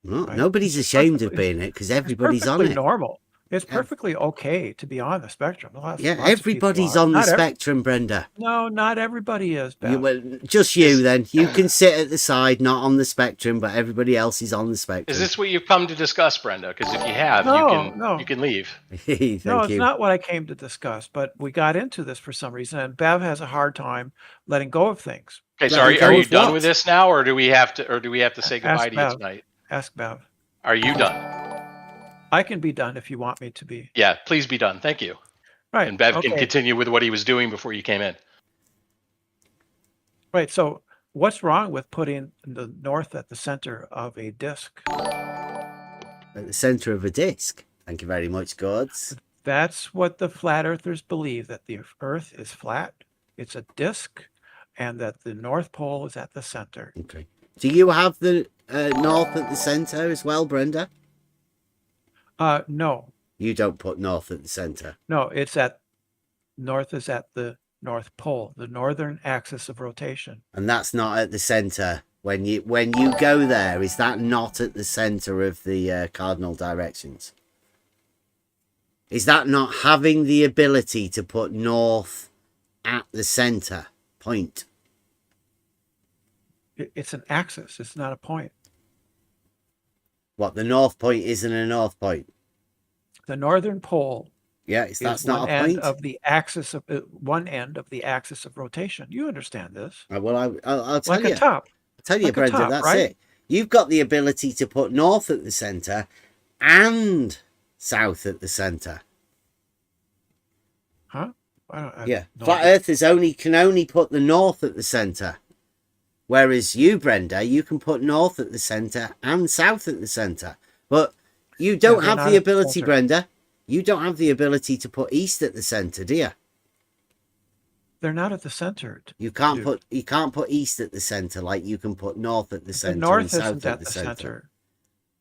Speaker 1: No,
Speaker 13: Right.
Speaker 1: nobody's ashamed of being it because everybody's on
Speaker 13: Perfectly
Speaker 1: it.
Speaker 13: normal. It's perfectly okay to be on the spectrum.
Speaker 1: Yeah,
Speaker 13: Lots of
Speaker 1: everybody's
Speaker 13: people are.
Speaker 1: on the
Speaker 13: Not every-
Speaker 1: spectrum, Brenda.
Speaker 13: No, not everybody is, Bev.
Speaker 1: Well, just you then. You can sit at the side, not on the spectrum, but everybody else is on the spectrum.
Speaker 11: Is this what you've come to discuss, Brenda? Because if you have,
Speaker 13: No.
Speaker 11: you can leave.
Speaker 1: Thank
Speaker 13: No, it's
Speaker 1: you.
Speaker 13: not what I came to discuss, but we got into this for some reason, and Bev has a hard time letting go of things.
Speaker 11: Okay, so are you done with this now, or do we have to say goodbye to you tonight?
Speaker 13: Ask Bev.
Speaker 11: Are you done?
Speaker 13: I can be done if you want me to be.
Speaker 11: Yeah, please be done. Thank you.
Speaker 13: Right.
Speaker 11: And Bev can
Speaker 13: okay.
Speaker 11: continue with what he was doing before you came in.
Speaker 13: Right. So what's wrong with putting the north at the center of a disk?
Speaker 1: At the center of a disc. Thank you very much, gods.
Speaker 13: That's what the flat earthers believe, that the earth is flat, it's a disk, and that the North Pole is at the center.
Speaker 1: Okay. Do you have the north at the center as well, Brenda?
Speaker 13: No.
Speaker 1: You don't put north at the center.
Speaker 13: No, it's at north is at the North Pole, the northern axis of rotation.
Speaker 1: And that's not at the center. When you go there, is that not at the center of the cardinal directions? Is that not having the ability to put north at the center point?
Speaker 13: It's an axis. It's not a point.
Speaker 1: What, the north point isn't a north point?
Speaker 13: The northern pole.
Speaker 1: Yeah, that's
Speaker 13: is
Speaker 1: not
Speaker 13: one
Speaker 1: a
Speaker 13: end
Speaker 1: point.
Speaker 13: of the axis of one end of the axis of rotation. You understand this?
Speaker 1: Well, I'll tell
Speaker 13: Like
Speaker 1: you.
Speaker 13: a top.
Speaker 1: I'll tell you,
Speaker 13: Like a
Speaker 1: Brenda.
Speaker 13: top,
Speaker 1: That's
Speaker 13: right?
Speaker 1: it. You've got the ability to put north at the center and south at the center.
Speaker 13: Huh? I don't,
Speaker 1: Yeah,
Speaker 13: no
Speaker 1: flat
Speaker 13: idea.
Speaker 1: earthers can only put the north at the center, whereas you, Brenda, you can put north at the center and south at the center. But you don't
Speaker 13: they're
Speaker 1: have
Speaker 13: not
Speaker 1: the
Speaker 13: at the
Speaker 1: ability,
Speaker 13: center.
Speaker 1: Brenda. You don't have the ability to put east at the center, do you?
Speaker 13: They're not at the center.
Speaker 1: You can't
Speaker 13: dude.
Speaker 1: put east at the center like you can put north at the
Speaker 13: The
Speaker 1: center and
Speaker 13: north
Speaker 1: south
Speaker 13: isn't
Speaker 1: at the center.
Speaker 13: center.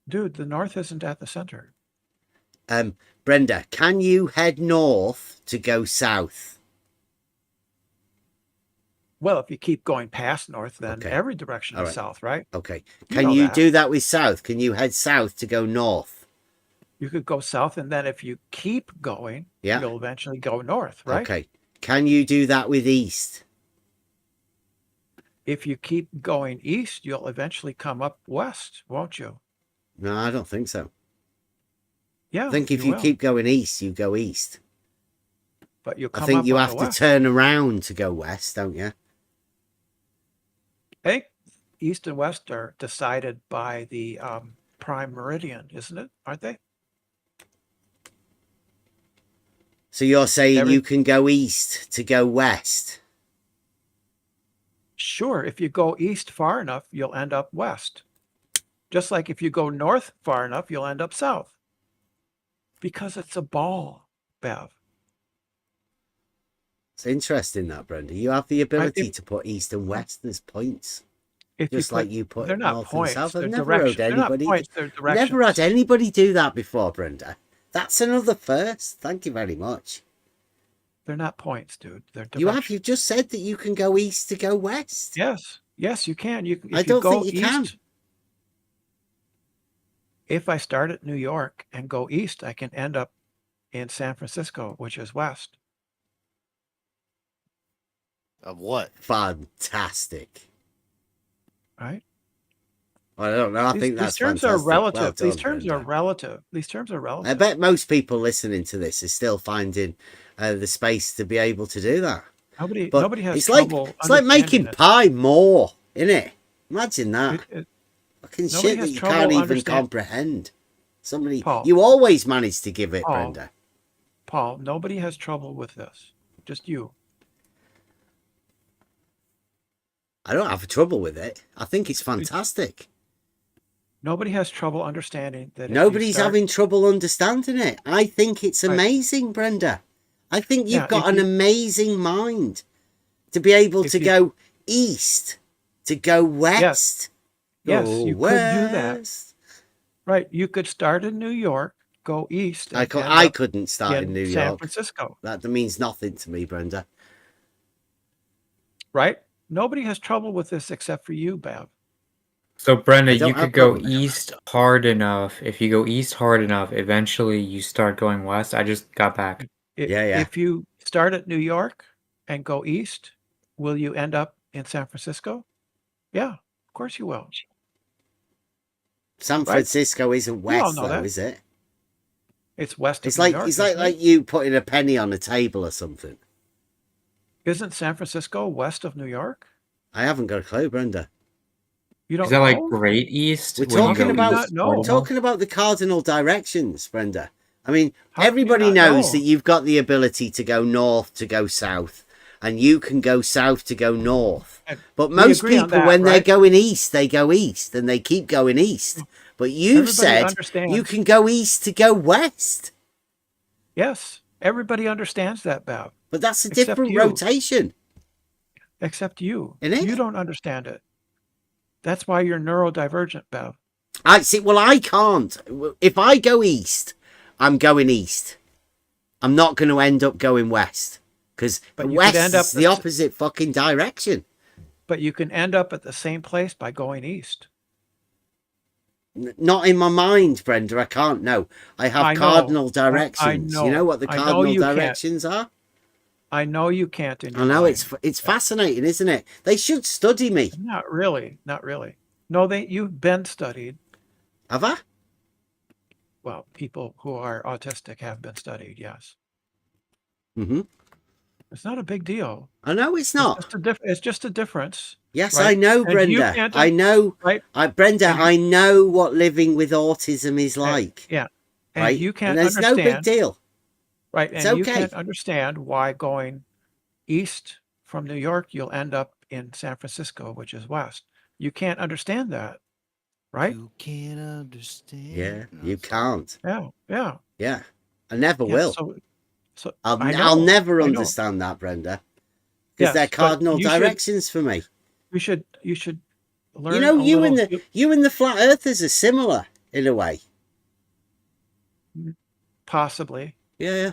Speaker 13: Dude, the north isn't at the center.
Speaker 1: Brenda, can you head north to go south?
Speaker 13: Well, if you keep going past north, then
Speaker 1: Okay.
Speaker 13: every direction
Speaker 1: All
Speaker 13: is
Speaker 1: right.
Speaker 13: south, right?
Speaker 1: Okay.
Speaker 13: You
Speaker 1: Can
Speaker 13: know
Speaker 1: you
Speaker 13: that.
Speaker 1: do that with south? Can you head south to go north?
Speaker 13: You could go south, and then if you keep going,
Speaker 1: Yeah.
Speaker 13: you'll eventually go north, right?
Speaker 1: Okay. Can you do that with east?
Speaker 13: If you keep going east, you'll eventually come up west, won't you?
Speaker 1: No, I don't think so.
Speaker 13: Yeah.
Speaker 1: I think if you
Speaker 13: will.
Speaker 1: keep going east, you go east.
Speaker 13: but you come
Speaker 1: I think
Speaker 13: up
Speaker 1: you
Speaker 13: on
Speaker 1: have
Speaker 13: the
Speaker 1: to
Speaker 13: west.
Speaker 1: turn around to go west, don't you?
Speaker 13: I think east and west are decided by the prime meridian, isn't it? Aren't they?
Speaker 1: So you're saying you can go east to go west?
Speaker 13: Sure, if you go east far enough, you'll end up west. Just like if you go north far enough, you'll end up south. Because it's a ball, Bev.
Speaker 1: It's interesting that, Brenda. You have the ability to put east and west as points. Just like you put
Speaker 13: they're not
Speaker 1: north
Speaker 13: points,
Speaker 1: and south. I've
Speaker 13: they're
Speaker 1: never
Speaker 13: direction.
Speaker 1: heard
Speaker 13: They're not
Speaker 1: anybody.
Speaker 13: points, they're
Speaker 1: Never had
Speaker 13: directions.
Speaker 1: anybody do that before, Brenda. That's another first. Thank you very much.
Speaker 13: They're not points, dude. They're
Speaker 1: You
Speaker 13: directions.
Speaker 1: have. You just said that you can go east to go west.
Speaker 13: Yes, yes, you can. If
Speaker 1: I
Speaker 13: you
Speaker 1: don't
Speaker 13: go
Speaker 1: think you
Speaker 13: east,
Speaker 1: can.
Speaker 13: if I start at New York and go east, I can end up in San Francisco, which is west.
Speaker 4: Of what?
Speaker 1: Fantastic.
Speaker 13: Right?
Speaker 1: I don't know. I think
Speaker 13: These
Speaker 1: that's
Speaker 13: terms
Speaker 1: fantastic.
Speaker 13: are relative.
Speaker 1: Well
Speaker 13: These
Speaker 1: done,
Speaker 13: terms
Speaker 1: Brenda.
Speaker 13: are relative. These terms are
Speaker 1: I
Speaker 13: relative.
Speaker 1: bet most people listening to this are still finding the space to be able to do that.
Speaker 13: Nobody has
Speaker 1: it's like
Speaker 13: trouble
Speaker 1: it's like making
Speaker 13: understanding it.
Speaker 1: pie more, isn't it? Imagine that. Fucking
Speaker 13: nobody
Speaker 1: shit
Speaker 13: has
Speaker 1: that you
Speaker 13: trouble
Speaker 1: can't even
Speaker 13: understand-
Speaker 1: comprehend. Somebody,
Speaker 13: Paul.
Speaker 1: you always manage to give it,
Speaker 13: Paul.
Speaker 1: Brenda.
Speaker 13: Paul, nobody has trouble with this. Just you.
Speaker 1: I don't have trouble with it. I think it's fantastic.
Speaker 13: Nobody has trouble understanding that. if you
Speaker 1: Nobody's
Speaker 13: start-
Speaker 1: having trouble understanding it. I think it's amazing, Brenda. I think you've
Speaker 13: Yeah,
Speaker 1: got
Speaker 13: if
Speaker 1: an
Speaker 13: you-
Speaker 1: amazing mind to be able
Speaker 13: If
Speaker 1: to
Speaker 13: you-
Speaker 1: go east, to go west.
Speaker 13: Yes,
Speaker 1: go
Speaker 13: you could do that.
Speaker 1: west.
Speaker 13: Right. You could start in New York, go east.
Speaker 1: I,
Speaker 13: and
Speaker 1: cou-
Speaker 13: end
Speaker 1: I
Speaker 13: up
Speaker 1: couldn't start in New
Speaker 13: San
Speaker 1: York.
Speaker 13: Francisco.
Speaker 1: That means nothing to me, Brenda.
Speaker 13: Right? Nobody has trouble with this except for you, Bev.
Speaker 14: So Brenda,
Speaker 1: I don't
Speaker 14: you
Speaker 1: have
Speaker 14: could go
Speaker 1: problems.
Speaker 14: east hard enough. If you go east hard enough, eventually you start going west. I just got back.
Speaker 13: If you start at New York and go east, will you end up in San Francisco? Yeah, of course you will.
Speaker 1: San
Speaker 13: Right?
Speaker 1: Francisco isn't
Speaker 13: We all
Speaker 1: west,
Speaker 13: know
Speaker 1: though,
Speaker 13: that.
Speaker 1: is it?
Speaker 13: It's west of
Speaker 1: It's
Speaker 13: New
Speaker 1: like
Speaker 13: York.
Speaker 1: it's like
Speaker 13: isn't it?
Speaker 1: like you putting a penny on a table or something.
Speaker 13: Isn't San Francisco west of New York?
Speaker 1: I haven't got a clue, Brenda.
Speaker 13: You don't
Speaker 14: Is that like
Speaker 13: know?
Speaker 14: Great East?
Speaker 1: We're
Speaker 14: when you
Speaker 1: talking
Speaker 14: go
Speaker 1: about
Speaker 14: east hard enough?
Speaker 1: talking about the cardinal directions, Brenda. I mean,
Speaker 13: How can you
Speaker 1: everybody
Speaker 13: not
Speaker 1: knows
Speaker 13: know?
Speaker 1: that you've got the ability to go north to go south, and you can go south to go north.
Speaker 13: And
Speaker 1: But
Speaker 13: we
Speaker 1: most
Speaker 13: agree on
Speaker 1: people,
Speaker 13: that,
Speaker 1: when they're
Speaker 13: right?
Speaker 1: going east, they go east, and they keep going east. But you've
Speaker 13: Everybody
Speaker 1: said
Speaker 13: understands.
Speaker 1: you can go east to go west.
Speaker 13: Yes, everybody understands that, Bev.
Speaker 1: But that's a
Speaker 13: Except
Speaker 1: different
Speaker 13: you.
Speaker 1: rotation.
Speaker 13: Except you.
Speaker 1: Isn't it?
Speaker 13: You don't understand it. That's why you're neurodivergent, Bev.
Speaker 1: I see. Well, I can't. If I go east, I'm going east. I'm not going to end up going west because
Speaker 13: But you
Speaker 1: west
Speaker 13: could end up
Speaker 1: is the opposite fucking direction.
Speaker 13: But you can end up at the same place by going east.
Speaker 1: Not in my mind, Brenda. I can't. No, I have
Speaker 13: I know.
Speaker 1: cardinal
Speaker 13: I
Speaker 1: directions. You know
Speaker 13: know.
Speaker 1: what the
Speaker 13: I know
Speaker 1: cardinal
Speaker 13: you can't.
Speaker 1: directions are?
Speaker 13: I know you can't in your
Speaker 1: I know
Speaker 13: mind.
Speaker 1: it's fascinating, isn't it? They should study me.
Speaker 13: Not really. Not really. No, you've been studied.
Speaker 1: Have I?
Speaker 13: Well, people who are autistic have been studied, yes.
Speaker 1: Mm-hmm.
Speaker 13: It's not a big deal.
Speaker 1: I know it's not.
Speaker 13: It's just a difference.
Speaker 1: Yes,
Speaker 13: right?
Speaker 1: I know,
Speaker 13: And you
Speaker 1: Brenda.
Speaker 13: can't
Speaker 1: I know.
Speaker 13: right?
Speaker 1: Brenda,
Speaker 13: And you-
Speaker 1: I know what living with autism is like.
Speaker 13: Yeah. And
Speaker 1: Right?
Speaker 13: you can't
Speaker 1: And there's no
Speaker 13: understand.
Speaker 1: big deal.
Speaker 13: Right.
Speaker 1: It's
Speaker 13: And you
Speaker 1: okay.
Speaker 13: can't understand why going east from New York, you'll end up in San Francisco, which is west. You can't understand that. Right?
Speaker 4: You can't understand.
Speaker 1: Yeah, you can't.
Speaker 13: Yeah. Yeah.
Speaker 1: Yeah, I never
Speaker 13: Yeah,
Speaker 1: will.
Speaker 13: So
Speaker 1: I'll
Speaker 13: I
Speaker 1: I'll
Speaker 13: know,
Speaker 1: never
Speaker 13: I know.
Speaker 1: understand that, Brenda, because
Speaker 13: Yes,
Speaker 1: they're
Speaker 13: but
Speaker 1: cardinal
Speaker 13: you should-
Speaker 1: directions for me.
Speaker 13: You should learn.
Speaker 1: You know,
Speaker 13: a little,
Speaker 1: you and the flat earthers are similar in a way.
Speaker 13: possibly.
Speaker 1: Yeah.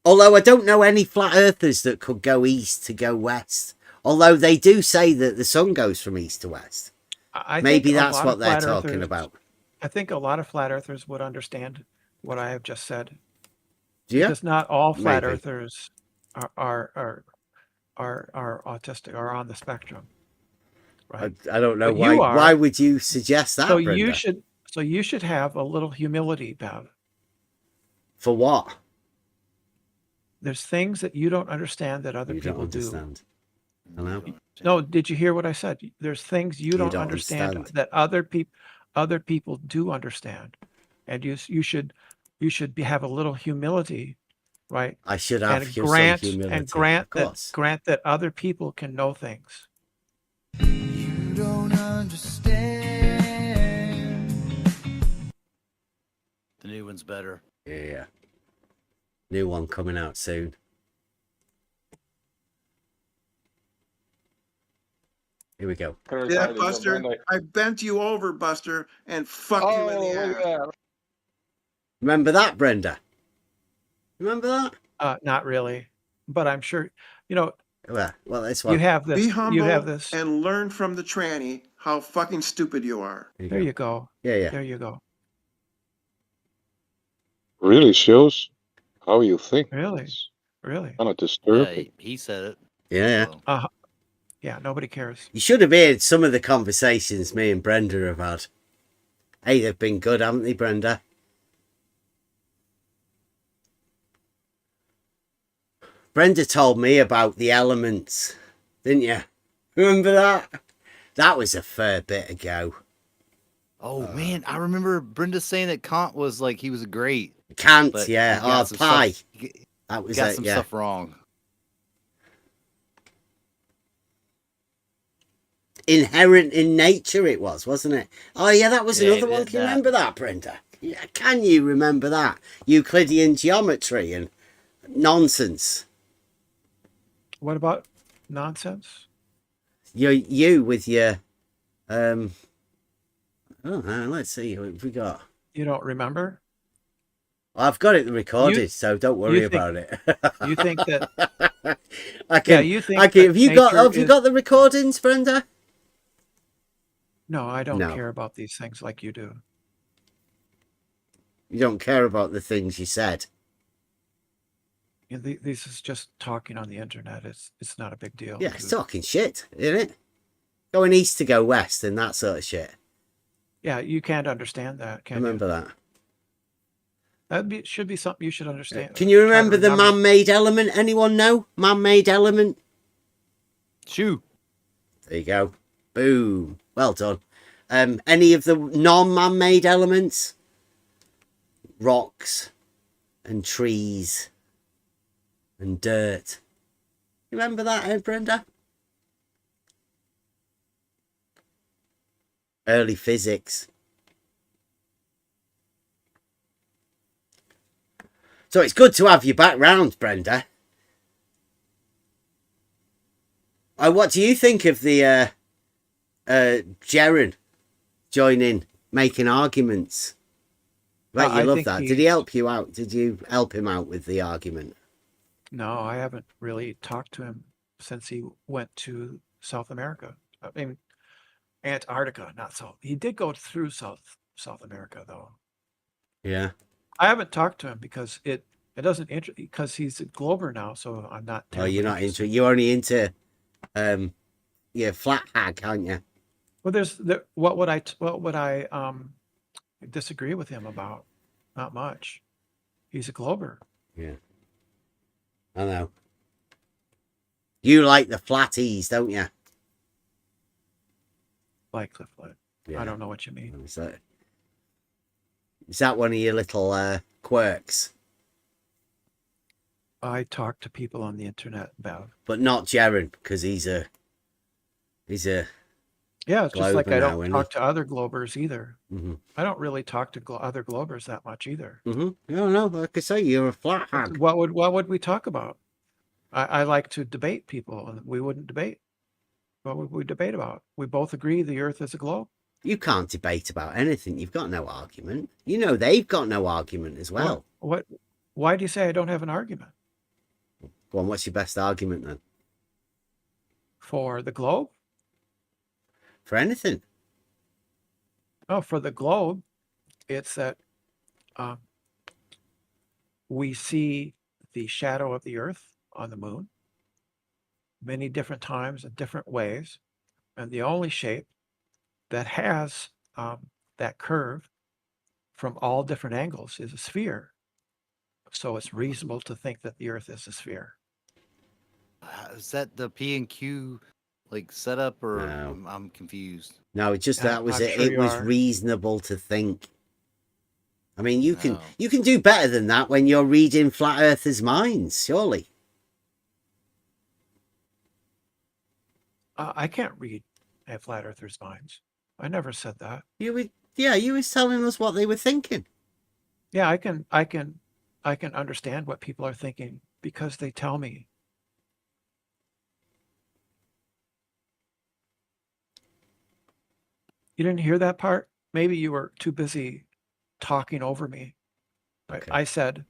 Speaker 1: Although I don't know any flat earthers that could go east to go west. Although they do say that the sun goes from east to west.
Speaker 13: I
Speaker 1: Maybe
Speaker 13: think a
Speaker 1: that's
Speaker 13: lot
Speaker 1: what
Speaker 13: of
Speaker 1: they're
Speaker 13: flat
Speaker 1: talking
Speaker 13: earthers-
Speaker 1: about.
Speaker 13: I think a lot of flat earthers would understand what I have just said.
Speaker 1: Do you?
Speaker 13: Because not all flat
Speaker 1: Maybe.
Speaker 13: earthers are autistic, are on the spectrum. Right.
Speaker 1: I don't know
Speaker 13: But
Speaker 1: why.
Speaker 13: you are.
Speaker 1: Why would you suggest that,
Speaker 13: So
Speaker 1: Brenda?
Speaker 13: you should have a little humility, Bev.
Speaker 1: For what?
Speaker 13: there's things that you don't understand that other
Speaker 1: You don't
Speaker 13: people do.
Speaker 1: understand. Hello?
Speaker 13: No, did you hear what I said? There's things you don't
Speaker 1: don't
Speaker 13: understand
Speaker 1: understand.
Speaker 13: that other people do understand, and you should have a little humility, right?
Speaker 1: I should have
Speaker 13: And
Speaker 1: some
Speaker 13: grant
Speaker 1: humility. Of course.
Speaker 13: that other people can know things.
Speaker 9: You don't understand.
Speaker 4: The new one's better.
Speaker 1: Yeah. New one coming out soon. Here we go.
Speaker 17: Yeah, Buster, I bent you over, Buster, and fuck you in the ass.
Speaker 1: Remember that, Brenda? Remember that?
Speaker 13: Not really, but I'm sure,
Speaker 1: Well, this one.
Speaker 13: you have this.
Speaker 17: Be humble
Speaker 13: You have this.
Speaker 17: and learn from the tranny how fucking stupid you are.
Speaker 13: There you go.
Speaker 1: Yeah.
Speaker 13: There you go.
Speaker 6: Really shows how you think.
Speaker 13: Really? Really?
Speaker 6: Kind of disturbing.
Speaker 4: Yeah, he said it.
Speaker 1: Yeah.
Speaker 13: Yeah, nobody cares.
Speaker 1: You should have heard some of the conversations me and Brenda have had. Hey, they've been good, haven't they, Brenda? Brenda told me about the elements, didn't you? Remember that? That was a fair bit ago.
Speaker 4: Oh man, I remember Brenda saying that Kant was like he was great.
Speaker 1: Kant,
Speaker 4: but
Speaker 1: yeah.
Speaker 4: he got
Speaker 1: Oh,
Speaker 4: some
Speaker 1: pie.
Speaker 4: stuff-
Speaker 1: That was
Speaker 4: got
Speaker 1: it,
Speaker 4: some
Speaker 1: yeah.
Speaker 4: stuff wrong.
Speaker 1: Inherent in nature it was, wasn't it? Oh yeah, that was
Speaker 4: Yeah,
Speaker 1: another one. Can you
Speaker 4: that-
Speaker 1: remember that, Brenda? Yeah, can you remember that? Euclidean geometry and nonsense.
Speaker 13: What about nonsense?
Speaker 1: You with your let's see what have we got.
Speaker 13: You don't remember?
Speaker 1: I've got it recorded, so don't worry
Speaker 13: think-
Speaker 1: about it.
Speaker 13: You think that?
Speaker 1: I can.
Speaker 13: you think
Speaker 1: I can.
Speaker 13: that
Speaker 1: Have you got?
Speaker 13: nature
Speaker 1: Have you
Speaker 13: is-
Speaker 1: got the recordings, Brenda?
Speaker 13: No, I don't
Speaker 1: No.
Speaker 13: care about these things like you do.
Speaker 1: You don't care about the things you said.
Speaker 13: This is just talking on the internet. It's not a big deal.
Speaker 1: Yeah, it's talking shit, isn't it? Going east to go west and that sort of shit.
Speaker 13: Yeah, you can't understand that, can
Speaker 1: Remember that.
Speaker 13: should be something you should understand.
Speaker 1: Can you
Speaker 13: Try to
Speaker 1: remember the man-made element? Anyone know? Man-made element?
Speaker 4: Shoe.
Speaker 1: There you go. Boom. Well done. Any of the non-man-made elements? Rocks and trees and dirt. You remember that, Brenda? Early physics. So it's good to have you back round, Brenda. What do you think of the Jaren joining, making arguments? Right, you
Speaker 13: I
Speaker 1: love
Speaker 13: think
Speaker 1: that. Did he help you out? Did you help him out with the argument?
Speaker 13: No, I haven't really talked to him since he went to South America. I mean, Antarctica, not South. He did go through South America, though.
Speaker 1: Yeah.
Speaker 13: I haven't talked to him because it doesn't because he's a Glober now, so I'm not.
Speaker 1: Oh, you're not into. You're only into, flat hag, aren't you?
Speaker 13: Well, what would I disagree with him about? Not much. He's a Glober.
Speaker 1: Yeah. I know. You like the flatties, don't you?
Speaker 13: Like the flat.
Speaker 1: Yeah.
Speaker 13: I don't know what you mean.
Speaker 1: Is that one of your little quirks?
Speaker 13: I talk to people on the internet about.
Speaker 1: But not Jaren, because he's a.
Speaker 13: Yeah, it's just like
Speaker 1: Glober
Speaker 13: I
Speaker 1: now,
Speaker 13: don't
Speaker 1: isn't
Speaker 13: talk to other Globers either.
Speaker 1: Mm-hmm.
Speaker 13: I don't really talk to other Globers that much either.
Speaker 1: Mm-hmm. No, like I say, you're a flat hag.
Speaker 13: What would we talk about? I like to debate people, and we wouldn't debate. What would we debate about? We both agree the Earth is a globe.
Speaker 1: You can't debate about anything. You've got no argument. You know they've got no argument as well.
Speaker 13: What? Why do you say I don't have an argument?
Speaker 1: Go on, what's your best argument then?
Speaker 13: For the globe?
Speaker 1: For anything?
Speaker 13: Oh, for the globe, it's that we see the shadow of the Earth on the moon many different times in different ways, and the only shape that has that curve from all different angles is a sphere. So it's reasonable to think that the Earth is a sphere.
Speaker 4: Is that the P and Q like setup, or
Speaker 1: No.
Speaker 4: I'm confused?
Speaker 1: No, it's just that was
Speaker 13: I'm
Speaker 1: it.
Speaker 13: sure
Speaker 1: It
Speaker 13: you
Speaker 1: was
Speaker 13: are.
Speaker 1: reasonable to think. I mean, you
Speaker 4: No.
Speaker 1: can do better than that when you're reading flat earthers' minds, surely.
Speaker 13: I can't read a flat earther's minds. I never said that.
Speaker 1: You was telling us what they were thinking.
Speaker 13: Yeah, I can understand what people are thinking because they tell me. You didn't hear that part? Maybe you were too busy talking over me. Right?
Speaker 1: Okay.
Speaker 13: I said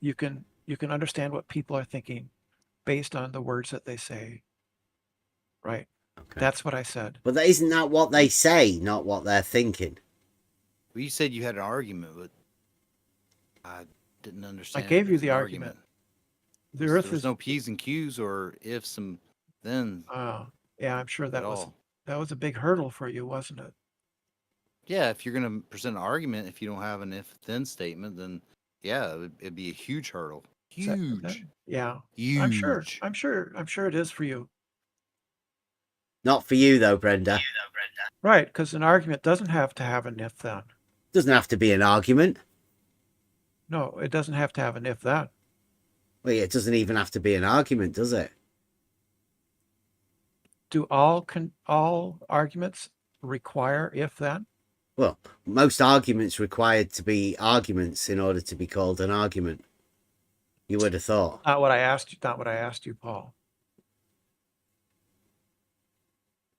Speaker 13: you can understand what people are thinking based on the words that they say. Right?
Speaker 1: Okay.
Speaker 13: That's what I said.
Speaker 1: But isn't that what they say, not what they're thinking?
Speaker 4: Well, you said you had an argument, but I didn't understand.
Speaker 13: I gave
Speaker 4: it
Speaker 13: you
Speaker 4: was
Speaker 13: the
Speaker 4: an
Speaker 13: argument. The
Speaker 4: There
Speaker 13: Earth
Speaker 4: was
Speaker 13: is.
Speaker 4: no P's and Q's or ifs and then
Speaker 13: Yeah, I'm sure that
Speaker 4: at
Speaker 13: was
Speaker 4: all.
Speaker 13: that was a big hurdle for you, wasn't it?
Speaker 4: Yeah, if you're going to present an argument, if you don't have an if-then statement, then yeah, it'd be a huge hurdle.
Speaker 13: Is that-
Speaker 4: Huge.
Speaker 13: yeah.
Speaker 4: Huge.
Speaker 13: I'm sure it is for you.
Speaker 1: Not for you though, Brenda.
Speaker 13: Right, because an argument doesn't have to have an if then.
Speaker 1: Doesn't have to be an argument.
Speaker 13: No, it doesn't have to have an if then.
Speaker 1: Well, yeah, it doesn't even have to be an argument, does it?
Speaker 13: Do all arguments require if then?
Speaker 1: Well, most arguments required to be arguments in order to be called an argument. You would have thought.
Speaker 13: Not what I asked you. Not what I asked you, Paul.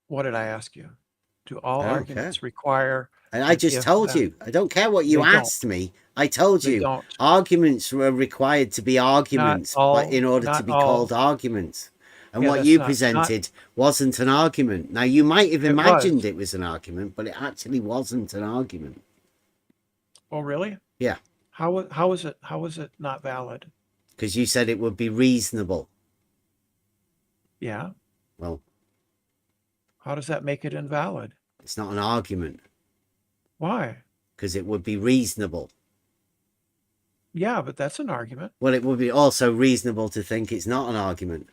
Speaker 13: What did I ask you? Do all
Speaker 1: I don't
Speaker 13: arguments
Speaker 1: care.
Speaker 13: require?
Speaker 1: And I just told you. I don't care what you
Speaker 13: They don't.
Speaker 1: asked me. I told
Speaker 13: They
Speaker 1: you.
Speaker 13: don't.
Speaker 1: Arguments were required to be arguments in order to
Speaker 13: not
Speaker 1: be
Speaker 13: all.
Speaker 1: called arguments. And
Speaker 13: Yeah,
Speaker 1: what
Speaker 13: that's
Speaker 1: you
Speaker 13: not-
Speaker 1: presented wasn't an argument. Now, you might have
Speaker 13: It
Speaker 1: imagined
Speaker 13: was.
Speaker 1: it was an argument, but it actually wasn't an argument.
Speaker 13: Oh, really?
Speaker 1: Yeah,
Speaker 13: How is it not valid?
Speaker 1: because you said it would be reasonable.
Speaker 13: Yeah.
Speaker 1: Well,
Speaker 13: How does that make it invalid?
Speaker 1: it's not an argument
Speaker 13: Why?
Speaker 1: because it would be reasonable.
Speaker 13: Yeah, but that's an argument.
Speaker 1: Well, it would be also reasonable to think it's not an argument.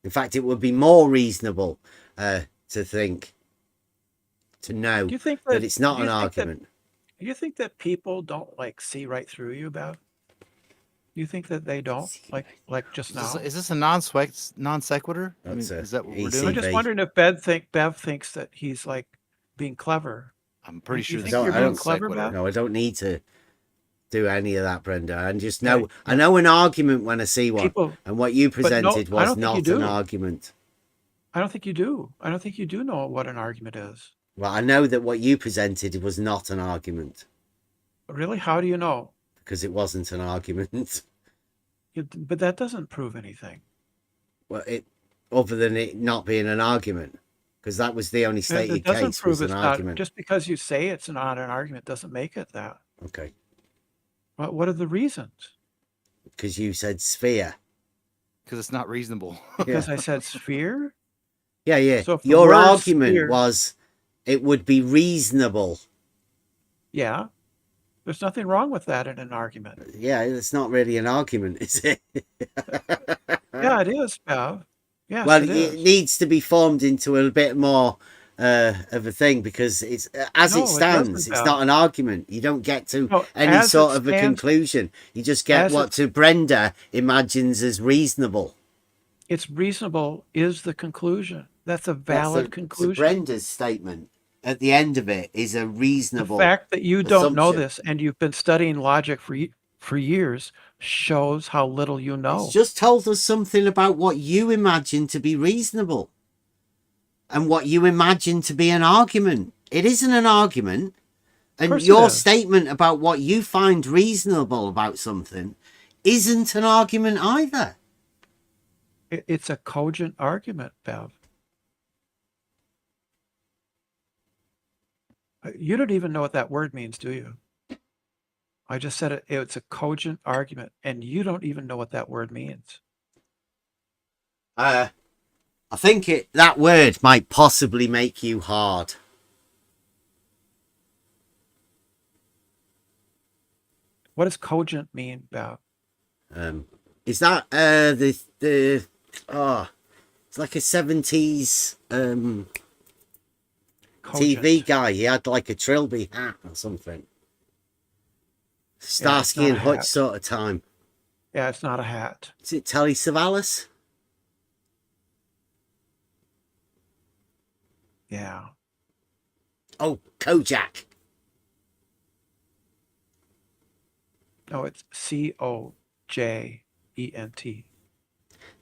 Speaker 1: In fact, it would be more reasonable to know
Speaker 13: Do you think
Speaker 1: that it's not
Speaker 13: do
Speaker 1: an
Speaker 13: you think that-
Speaker 1: argument.
Speaker 13: Do you think that people don't like see right through you, Bev? Do you think that they don't like just now?
Speaker 4: Is this a non sequitur? I mean,
Speaker 1: That's a
Speaker 4: is that what we're
Speaker 1: ECV.
Speaker 4: doing?
Speaker 13: I'm just wondering if Bev thinks that he's like being clever.
Speaker 4: I'm pretty
Speaker 13: Do you
Speaker 4: sure
Speaker 13: think
Speaker 4: this
Speaker 13: you're
Speaker 4: is
Speaker 13: being
Speaker 4: non
Speaker 13: clever,
Speaker 4: sequitur.
Speaker 13: Bev?
Speaker 1: No, I don't need to do any of that, Brenda. And just
Speaker 13: Yeah,
Speaker 1: know, I know an argument when I see one.
Speaker 13: People-
Speaker 1: And what you
Speaker 13: but no,
Speaker 1: presented
Speaker 13: I
Speaker 1: was
Speaker 13: don't think you
Speaker 1: not
Speaker 13: do.
Speaker 1: an argument.
Speaker 13: I don't think you do. I don't think you do know what an argument is.
Speaker 1: Well, I know that what you presented was not an argument
Speaker 13: Really? How do you know?
Speaker 1: because it wasn't an argument.
Speaker 13: But that doesn't prove anything.
Speaker 1: Well, other than it not being an argument, because that was the only
Speaker 13: It
Speaker 1: stated
Speaker 13: doesn't
Speaker 1: case
Speaker 13: prove
Speaker 1: was an
Speaker 13: it's not.
Speaker 1: argument.
Speaker 13: Just because you say it's not an argument doesn't make it that.
Speaker 1: Okay,
Speaker 13: What are the reasons?
Speaker 1: because you said sphere.
Speaker 4: Because it's not reasonable.
Speaker 13: Because I said sphere?
Speaker 1: Yeah, yeah.
Speaker 13: So if the
Speaker 1: Your
Speaker 13: word
Speaker 1: argument
Speaker 13: sphere-
Speaker 1: was it would be reasonable.
Speaker 13: Yeah. There's nothing wrong with that in an argument.
Speaker 1: Yeah, it's not really an argument, is it?
Speaker 13: Yeah, it is, Bev. Yes,
Speaker 1: Well,
Speaker 13: it
Speaker 1: it
Speaker 13: is.
Speaker 1: needs to be formed into a bit more of a thing because it's as
Speaker 13: No,
Speaker 1: it
Speaker 13: it
Speaker 1: stands,
Speaker 13: doesn't,
Speaker 1: it's
Speaker 13: Bev.
Speaker 1: not an argument. You don't get to
Speaker 13: No,
Speaker 1: any
Speaker 13: as
Speaker 1: sort
Speaker 13: it
Speaker 1: of a
Speaker 13: stands-
Speaker 1: conclusion. You just get
Speaker 13: as
Speaker 1: what
Speaker 13: it-
Speaker 1: to Brenda imagines as reasonable.
Speaker 13: It's reasonable is the conclusion. That's a valid
Speaker 1: So
Speaker 13: conclusion.
Speaker 1: Brenda's statement at the end of it is a
Speaker 13: The
Speaker 1: reasonable.
Speaker 13: fact that you don't know
Speaker 1: assumption.
Speaker 13: this and you've been studying logic for years shows how little you know.
Speaker 1: It's just told us something about what you imagine to be reasonable and what you imagine to be an argument. It isn't an argument. And
Speaker 13: course it
Speaker 1: your
Speaker 13: is.
Speaker 1: statement about what you find reasonable about something isn't an argument either.
Speaker 13: It's a cogent argument, Bev. You don't even know what that word means, do you? I just said it's a cogent argument, and you don't even know what that word means.
Speaker 1: I think that word might possibly make you hard.
Speaker 13: What does cogent mean, Bev?
Speaker 1: Is that the it's like a 70s TV guy. He had like a Trilby hat or something. Starsky and Hutch sort of time.
Speaker 13: Yeah, it's not a hat.
Speaker 1: Is it Telly Savalas?
Speaker 13: Yeah.
Speaker 1: Oh, Kojak.
Speaker 13: No, it's C-O-J-E-N-T.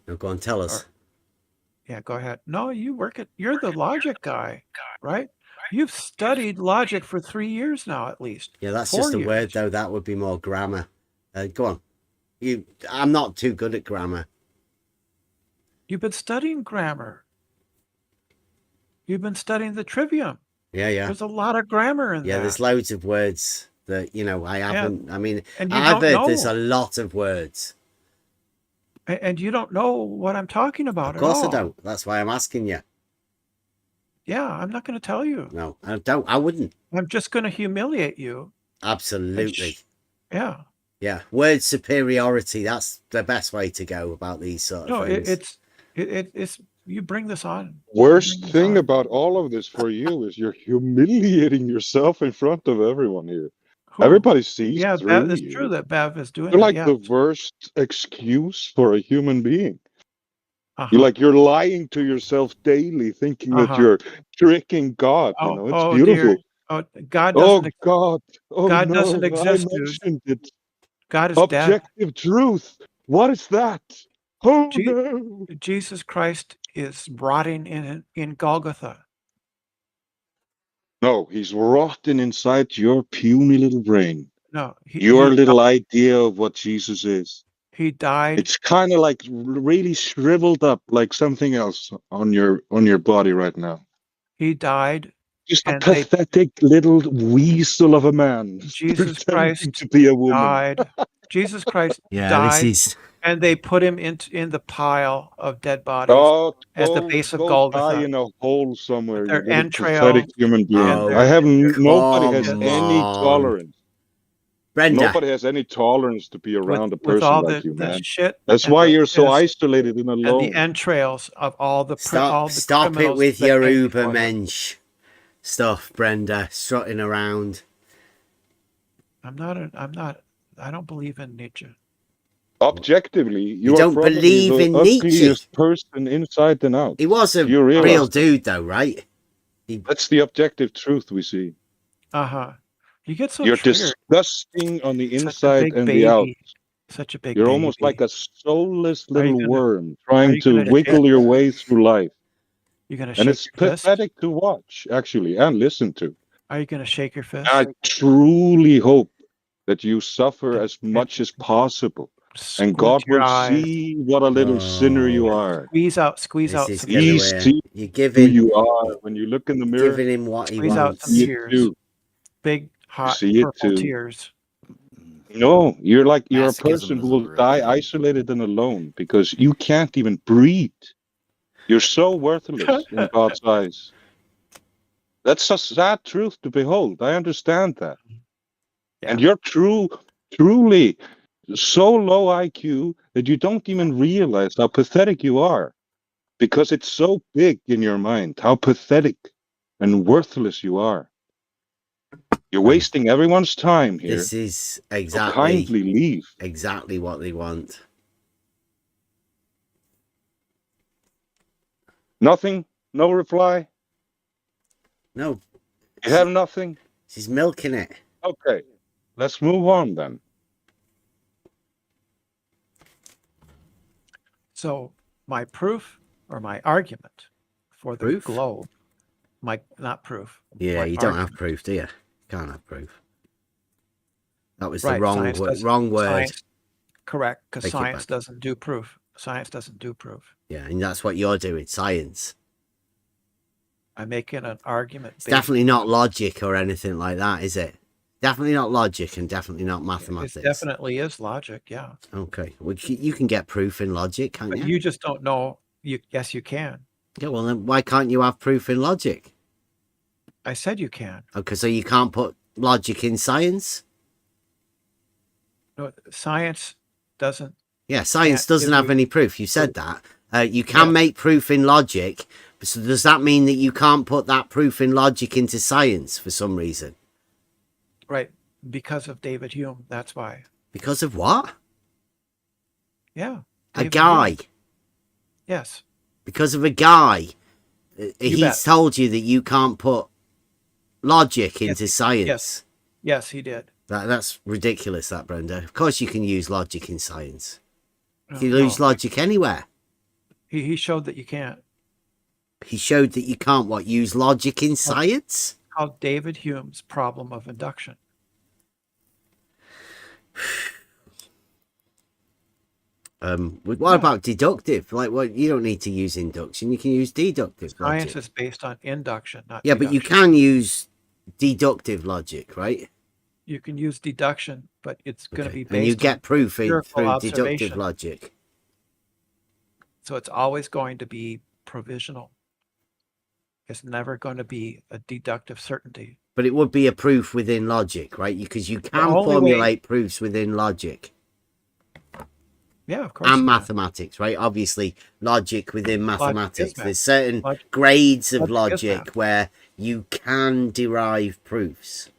Speaker 1: No, go on, tell us.
Speaker 13: Yeah, go ahead. No, you're the logic guy, right? You've studied logic for 3 years now, at least.
Speaker 1: Yeah, that's
Speaker 13: 4
Speaker 1: just a
Speaker 13: years.
Speaker 1: word, though. That would be more grammar. Go on. I'm not too good at grammar.
Speaker 13: You've been studying grammar. You've been studying the trivium.
Speaker 1: Yeah, yeah.
Speaker 13: There's a lot of grammar in
Speaker 1: Yeah,
Speaker 13: that.
Speaker 1: there's loads of words that, I haven't. I mean,
Speaker 13: And you
Speaker 1: I've
Speaker 13: don't
Speaker 1: heard there's
Speaker 13: know.
Speaker 1: a lot of words.
Speaker 13: And you don't know what I'm talking about
Speaker 1: Of course
Speaker 13: at all.
Speaker 1: I don't. That's why I'm asking you.
Speaker 13: Yeah, I'm not going to tell you.
Speaker 1: No, I don't. I wouldn't.
Speaker 13: I'm just going to humiliate you.
Speaker 1: Absolutely.
Speaker 13: Yeah.
Speaker 1: Yeah. Word superiority. That's the best way to go about these sort of things.
Speaker 13: It's you bring this on.
Speaker 6: Worst thing about all of this for you is you're humiliating yourself in front of everyone here.
Speaker 13: Who?
Speaker 6: Everybody sees
Speaker 13: Yeah,
Speaker 6: through
Speaker 13: it's
Speaker 6: you.
Speaker 13: true that Bev is doing
Speaker 6: You're
Speaker 13: that.
Speaker 6: like
Speaker 13: Yeah.
Speaker 6: the worst excuse for a human being.
Speaker 13: Uh-huh.
Speaker 6: You're lying to yourself daily, thinking that
Speaker 13: Uh-huh.
Speaker 6: you're tricking God. It's beautiful.
Speaker 13: Dear. Oh, God
Speaker 6: Oh
Speaker 13: doesn't.
Speaker 6: God! Oh
Speaker 13: God
Speaker 6: no!
Speaker 13: doesn't
Speaker 6: I
Speaker 13: exist, dude.
Speaker 6: mentioned it.
Speaker 13: God is dead.
Speaker 6: Objective truth. What is that? Oh no!
Speaker 13: Jesus Christ is rotting in Golgotha.
Speaker 6: No, he's rotten inside your puny little brain.
Speaker 13: No,
Speaker 6: Your little idea of what Jesus is.
Speaker 13: He died.
Speaker 6: It's kind of like really shriveled up, like something else on your body right now.
Speaker 13: He died.
Speaker 6: Just a pathetic little weasel of a man.
Speaker 13: Jesus
Speaker 6: pretending
Speaker 13: Christ
Speaker 6: to be a woman.
Speaker 13: died. Jesus Christ
Speaker 1: Yeah,
Speaker 13: died.
Speaker 1: this is.
Speaker 13: And they put him in the pile of dead bodies at the base of
Speaker 6: Die
Speaker 13: Golgotha.
Speaker 6: in a hole somewhere, you
Speaker 13: Their
Speaker 6: little
Speaker 13: entrails
Speaker 6: pathetic human being.
Speaker 1: Oh,
Speaker 6: I have nobody has
Speaker 1: come
Speaker 6: any
Speaker 1: on.
Speaker 6: tolerance.
Speaker 1: Brenda.
Speaker 6: Nobody has any tolerance to be around a
Speaker 13: with
Speaker 6: person
Speaker 13: all
Speaker 6: like
Speaker 13: the,
Speaker 6: you,
Speaker 13: the
Speaker 6: man.
Speaker 13: shit.
Speaker 6: That's
Speaker 13: and
Speaker 6: why
Speaker 13: the
Speaker 6: you're so
Speaker 13: piss
Speaker 6: isolated and
Speaker 13: and
Speaker 6: alone.
Speaker 13: the entrails of all the
Speaker 1: Stop it
Speaker 13: criminals
Speaker 1: with
Speaker 13: that
Speaker 1: your
Speaker 13: came before him.
Speaker 1: Ubermensch stuff, Brenda. Strutting around.
Speaker 13: I don't believe in Nietzsche.
Speaker 6: Objectively, you are
Speaker 1: don't
Speaker 6: probably
Speaker 1: believe
Speaker 6: the
Speaker 1: in Nietzsche?
Speaker 6: ugliest person inside and out.
Speaker 1: He was a
Speaker 6: You realize
Speaker 1: real
Speaker 6: that?
Speaker 1: dude, though, right?
Speaker 6: That's the objective truth we see.
Speaker 13: Uh-huh. You get so
Speaker 6: You're
Speaker 13: triggered.
Speaker 6: disgusting on the
Speaker 13: Such a
Speaker 6: inside
Speaker 13: big
Speaker 6: and the out.
Speaker 13: baby. Such a big
Speaker 6: You're
Speaker 13: baby.
Speaker 6: almost like a soulless
Speaker 13: Are you
Speaker 6: little
Speaker 13: gonna-
Speaker 6: worm
Speaker 13: are
Speaker 6: trying
Speaker 13: you
Speaker 6: to
Speaker 13: gonna
Speaker 6: wiggle
Speaker 13: shake-
Speaker 6: your way through life.
Speaker 13: You're gonna
Speaker 6: And
Speaker 13: shake
Speaker 6: it's
Speaker 13: your fist?
Speaker 6: pathetic to watch, actually, and listen to.
Speaker 13: Are you gonna shake your fist?
Speaker 6: I truly hope that you suffer as much as possible. And God
Speaker 13: Squint your
Speaker 6: will
Speaker 13: eyes.
Speaker 6: see what a little sinner you are.
Speaker 13: Squeeze out
Speaker 1: This is
Speaker 13: some
Speaker 1: gonna
Speaker 6: He
Speaker 13: tears.
Speaker 6: sees
Speaker 1: You're
Speaker 6: who
Speaker 1: giving
Speaker 6: you are. When you look in the mirror,
Speaker 1: giving him what he
Speaker 13: Squeeze out
Speaker 1: wants.
Speaker 13: some
Speaker 6: see it
Speaker 13: tears.
Speaker 6: too.
Speaker 13: Big, hot,
Speaker 6: see it
Speaker 13: purple
Speaker 6: too.
Speaker 13: tears.
Speaker 6: No, you're a
Speaker 4: Masochism
Speaker 6: person who
Speaker 4: is a
Speaker 6: will
Speaker 4: real
Speaker 6: die
Speaker 4: thing.
Speaker 6: isolated and alone because you can't even breathe. You're so worthless in God's eyes. That's a sad truth to behold. I understand that. And you're truly so low IQ that you don't even realize how pathetic you are because it's so big in your mind, how pathetic and worthless you are. You're wasting everyone's time here.
Speaker 1: This is
Speaker 6: So
Speaker 1: exactly
Speaker 6: kindly leave.
Speaker 1: exactly what they want.
Speaker 6: Nothing? No reply?
Speaker 1: No,
Speaker 6: You have nothing?
Speaker 1: she's milking it.
Speaker 6: Okay, let's move on then.
Speaker 13: So my proof or my argument for the
Speaker 1: Proof?
Speaker 13: globe, not proof.
Speaker 1: Yeah,
Speaker 13: my
Speaker 1: you don't have
Speaker 13: argument.
Speaker 1: proof, do you? Can't have proof. That was the
Speaker 13: Right,
Speaker 1: wrong
Speaker 13: science
Speaker 1: word.
Speaker 13: doesn't-
Speaker 1: Wrong word.
Speaker 13: science- Correct, because
Speaker 1: Take it
Speaker 13: science
Speaker 1: back.
Speaker 13: doesn't do proof. Science doesn't do proof.
Speaker 1: Yeah, and that's what you're doing. Science.
Speaker 13: I'm making an argument.
Speaker 1: It's definitely not logic or anything like that, is it? Definitely not logic and definitely not mathematics.
Speaker 13: It definitely is logic. Yeah,
Speaker 1: Okay, well, you can get proof in logic, can't
Speaker 13: but
Speaker 1: you?
Speaker 13: you just don't know. Yes, you can.
Speaker 1: Yeah, well, then why can't you have proof in logic?
Speaker 13: I said you can.
Speaker 1: Okay, so you can't put logic in science?
Speaker 13: No, science doesn't.
Speaker 1: Yeah, science
Speaker 13: can't
Speaker 1: doesn't
Speaker 13: give
Speaker 1: have
Speaker 13: you
Speaker 1: any proof. You said that. You can make proof in logic. So does that mean that you can't put that proof in logic into science for some reason?
Speaker 13: right because of David Hume. That's why.
Speaker 1: Because of what?
Speaker 13: Yeah.
Speaker 1: A
Speaker 13: David
Speaker 1: guy.
Speaker 13: Hume. Yes.
Speaker 1: Because of a guy.
Speaker 13: You
Speaker 1: He's
Speaker 13: bet.
Speaker 1: told you that you can't put logic
Speaker 13: Yes,
Speaker 1: into
Speaker 13: he-
Speaker 1: science.
Speaker 13: Yes, he did.
Speaker 1: That's ridiculous, that, Brenda. Of course you can use logic in science.
Speaker 13: No,
Speaker 1: You lose
Speaker 13: no.
Speaker 1: logic anywhere.
Speaker 13: He showed that you can't.
Speaker 1: He showed that you can't, what, use logic in science?
Speaker 13: Called David Hume's problem of induction.
Speaker 1: What about deductive? Like, what? You don't need to use induction. You can use deductive
Speaker 13: Science
Speaker 1: logic.
Speaker 13: is based on induction, not
Speaker 1: Yeah, but you
Speaker 13: deduction.
Speaker 1: can use deductive logic, right?
Speaker 13: You can use deduction, but it's going to be based
Speaker 1: And you
Speaker 13: on
Speaker 1: get proof
Speaker 13: empirical
Speaker 1: through deductive
Speaker 13: observation.
Speaker 1: logic.
Speaker 13: So it's always going to be provisional. It's never going to be a deductive certainty.
Speaker 1: But it would be a proof within logic, right? Because you can
Speaker 13: only way-
Speaker 1: formulate proofs within logic.
Speaker 13: Yeah, of course.
Speaker 1: And
Speaker 13: you can.
Speaker 1: mathematics, right? Obviously, logic within
Speaker 13: Logic is
Speaker 1: mathematics.
Speaker 13: math.
Speaker 1: There's certain
Speaker 13: Logic-
Speaker 1: grades of
Speaker 13: logic is
Speaker 1: logic
Speaker 13: math.
Speaker 1: where you can derive proofs.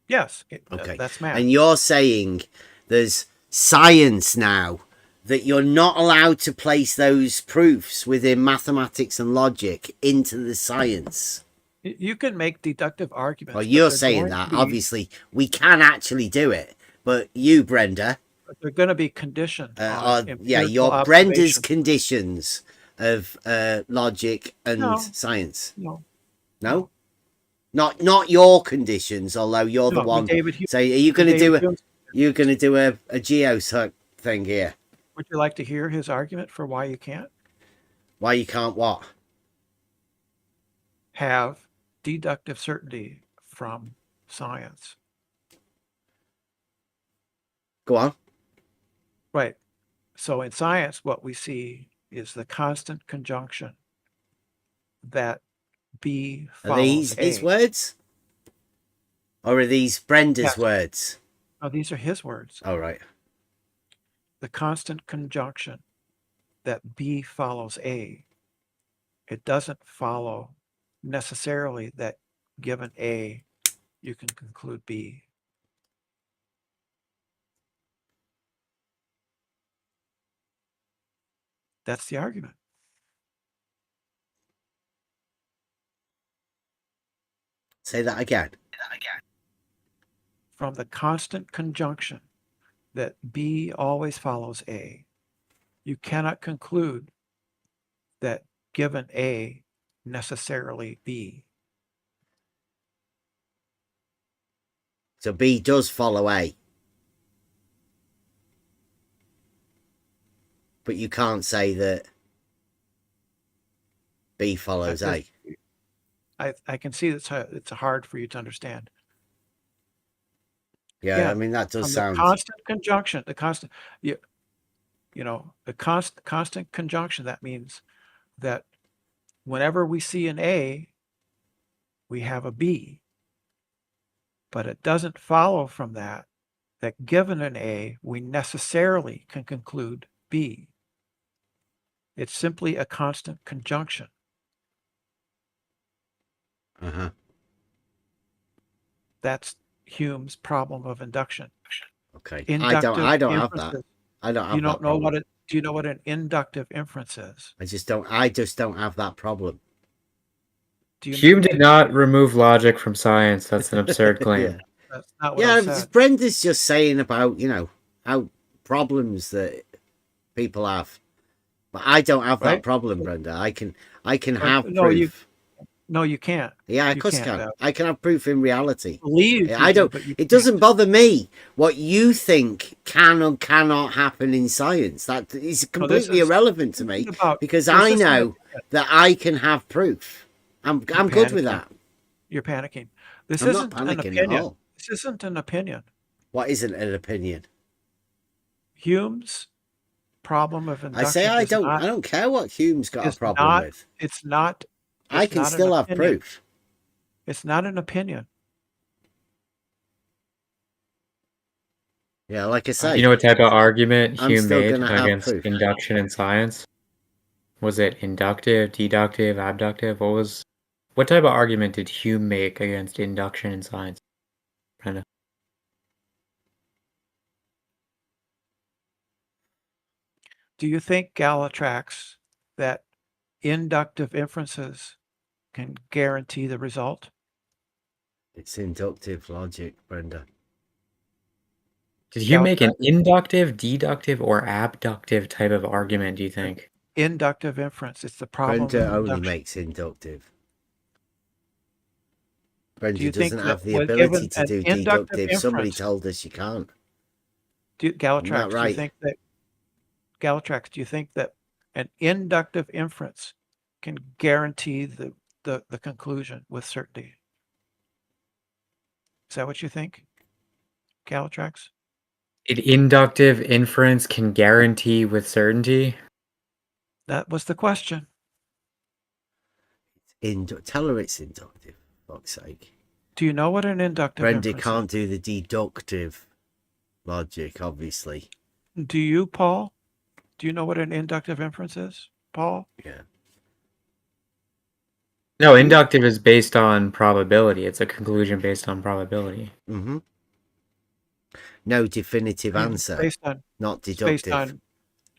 Speaker 13: Yes.
Speaker 1: Okay.
Speaker 13: That's math.
Speaker 1: And you're saying there's science now that you're not allowed to place those proofs within mathematics and logic into the science.
Speaker 13: You can make deductive arguments.
Speaker 1: Well,
Speaker 13: but
Speaker 1: you're
Speaker 13: they're
Speaker 1: saying
Speaker 13: going
Speaker 1: that.
Speaker 13: to be-
Speaker 1: Obviously, we can actually do it. But you, Brenda,
Speaker 13: but they're going to be conditioned. on
Speaker 1: yeah,
Speaker 13: empirical
Speaker 1: your Brenda's
Speaker 13: observation.
Speaker 1: conditions of logic and
Speaker 13: No.
Speaker 1: science.
Speaker 13: No.
Speaker 1: No? Not your conditions, although you're the
Speaker 13: No,
Speaker 1: one.
Speaker 13: David Hume-
Speaker 1: So are you going to
Speaker 13: David
Speaker 1: do
Speaker 13: Hume's-
Speaker 1: you're going to do a geo thing here?
Speaker 13: Would you like to hear his argument for why you can't
Speaker 1: Why you can't what?
Speaker 13: have deductive certainty from science?
Speaker 1: Go on.
Speaker 13: Right. So in science, what we see is the constant conjunction that B
Speaker 1: Are
Speaker 13: follows
Speaker 1: these his
Speaker 13: A.
Speaker 1: words? Or are these Brenda's
Speaker 13: Yes.
Speaker 1: words?
Speaker 13: No, these are his words.
Speaker 1: All right.
Speaker 13: The constant conjunction that B follows A. It doesn't follow necessarily that given A, you can conclude B. That's the argument.
Speaker 1: Say that again.
Speaker 13: From the constant conjunction that B always follows A, you cannot conclude that given A necessarily B.
Speaker 1: So B does follow A. But you can't say that B follows A.
Speaker 13: I can see it's hard for you to understand.
Speaker 1: Yeah, I mean, that does
Speaker 13: From
Speaker 1: sound...
Speaker 13: the constant conjunction, the constant, you know, the constant conjunction, that means that whenever we see an A, we have a B. But it doesn't follow from that given an A, we necessarily can conclude B. It's simply a constant conjunction.
Speaker 1: Uh-huh.
Speaker 13: That's Hume's problem of induction.
Speaker 1: Okay.
Speaker 13: Inductive
Speaker 1: I don't have that.
Speaker 13: inferences.
Speaker 1: I don't have
Speaker 13: You
Speaker 1: that
Speaker 13: don't know
Speaker 1: problem.
Speaker 13: do you know what an inductive inference is?
Speaker 1: I just don't have that problem.
Speaker 14: Hume did not remove logic from science. That's an absurd claim.
Speaker 1: Yeah.
Speaker 13: That's not what
Speaker 1: Yeah,
Speaker 13: I
Speaker 1: because
Speaker 13: said.
Speaker 1: Brenda's just saying about, you know, how problems that people have. But I don't have that
Speaker 13: Right.
Speaker 1: problem, Brenda. I can have
Speaker 13: No,
Speaker 1: proof.
Speaker 13: No, you can't.
Speaker 1: Yeah, of
Speaker 13: You
Speaker 1: course I
Speaker 13: can't,
Speaker 1: can. I can have proof in reality.
Speaker 13: Believe
Speaker 1: I
Speaker 13: you do,
Speaker 1: don't.
Speaker 13: but you
Speaker 1: It doesn't bother me what you think can or cannot happen in science. That is completely irrelevant to me because I know that I can have proof. I'm good with that.
Speaker 13: You're panicking. This
Speaker 1: I'm
Speaker 13: isn't
Speaker 1: not
Speaker 13: an
Speaker 1: panicking at
Speaker 13: opinion.
Speaker 1: all.
Speaker 13: This isn't an opinion.
Speaker 1: What isn't an opinion?
Speaker 13: Hume's problem of induction.
Speaker 1: I say I
Speaker 13: is
Speaker 1: don't.
Speaker 13: not-
Speaker 1: I don't care what Hume's got a
Speaker 13: is
Speaker 1: problem
Speaker 13: not-
Speaker 1: with.
Speaker 13: It's not.
Speaker 1: I
Speaker 13: it's
Speaker 1: can
Speaker 13: not an
Speaker 1: still have
Speaker 13: opinion.
Speaker 1: proof.
Speaker 13: It's not an opinion.
Speaker 1: Yeah, like I say.
Speaker 14: You know what type of argument
Speaker 1: I'm
Speaker 14: Hume
Speaker 1: still
Speaker 14: made
Speaker 1: gonna have
Speaker 14: against
Speaker 1: proof.
Speaker 14: induction in science? Was it inductive, deductive, abductive? What type of argument did Hume make against induction in science? Brenda?
Speaker 13: Do you think, Galatrax, that inductive inferences can guarantee the result?
Speaker 1: It's inductive logic, Brenda.
Speaker 14: Did Hume make an inductive, deductive, or abductive type of argument, do you think?
Speaker 13: Inductive inference. It's the problem
Speaker 1: Brenda
Speaker 13: of
Speaker 1: only
Speaker 13: induction.
Speaker 1: makes inductive. Brenda
Speaker 13: Do you think
Speaker 1: doesn't
Speaker 13: that
Speaker 1: have the
Speaker 13: when
Speaker 1: ability
Speaker 13: given
Speaker 1: to
Speaker 13: an
Speaker 1: do
Speaker 13: inductive
Speaker 1: deductive. Somebody
Speaker 13: inference,
Speaker 1: told us you can't.
Speaker 13: Galatrax,
Speaker 1: right?
Speaker 13: do you think that Galatrax, do you think that an inductive inference can guarantee the conclusion with certainty? Is that what you think, Galatrax?
Speaker 14: An inductive inference can guarantee with certainty?
Speaker 13: That was the question.
Speaker 1: Tell her it's inductive, for fuck's sake.
Speaker 13: Do you know what an inductive
Speaker 1: Brenda
Speaker 13: inference
Speaker 1: can't do the deductive logic, obviously.
Speaker 13: is? Do you, Paul? Do you know what an inductive inference is, Paul?
Speaker 1: Yeah.
Speaker 14: No, inductive is based on probability. It's a conclusion based on probability.
Speaker 1: Mm-hmm. No definitive answer.
Speaker 13: Based on,
Speaker 1: not
Speaker 13: it's
Speaker 1: deductive.
Speaker 13: based on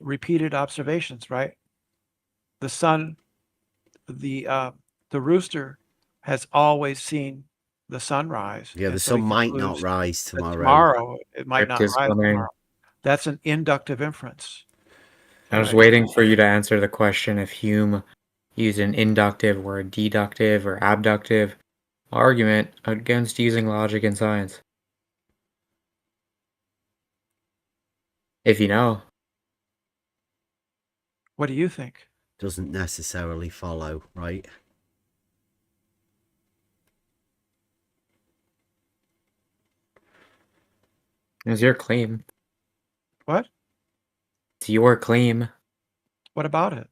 Speaker 13: repeated observations, right? The sun, the rooster has always seen the sunrise.
Speaker 1: Yeah,
Speaker 13: and
Speaker 1: the
Speaker 13: so he
Speaker 1: sun might not
Speaker 13: concludes
Speaker 1: rise
Speaker 13: that
Speaker 1: tomorrow.
Speaker 13: Tomorrow, it might not
Speaker 14: Rick is
Speaker 13: rise
Speaker 14: coming.
Speaker 13: tomorrow. That's an inductive inference.
Speaker 14: I was waiting for you to answer the question if Hume used an inductive or a deductive or abductive argument against using logic in science. If you know.
Speaker 13: What do you think?
Speaker 1: Doesn't necessarily follow, right?
Speaker 14: It's your claim.
Speaker 13: What?
Speaker 14: It's your claim.
Speaker 13: What about it?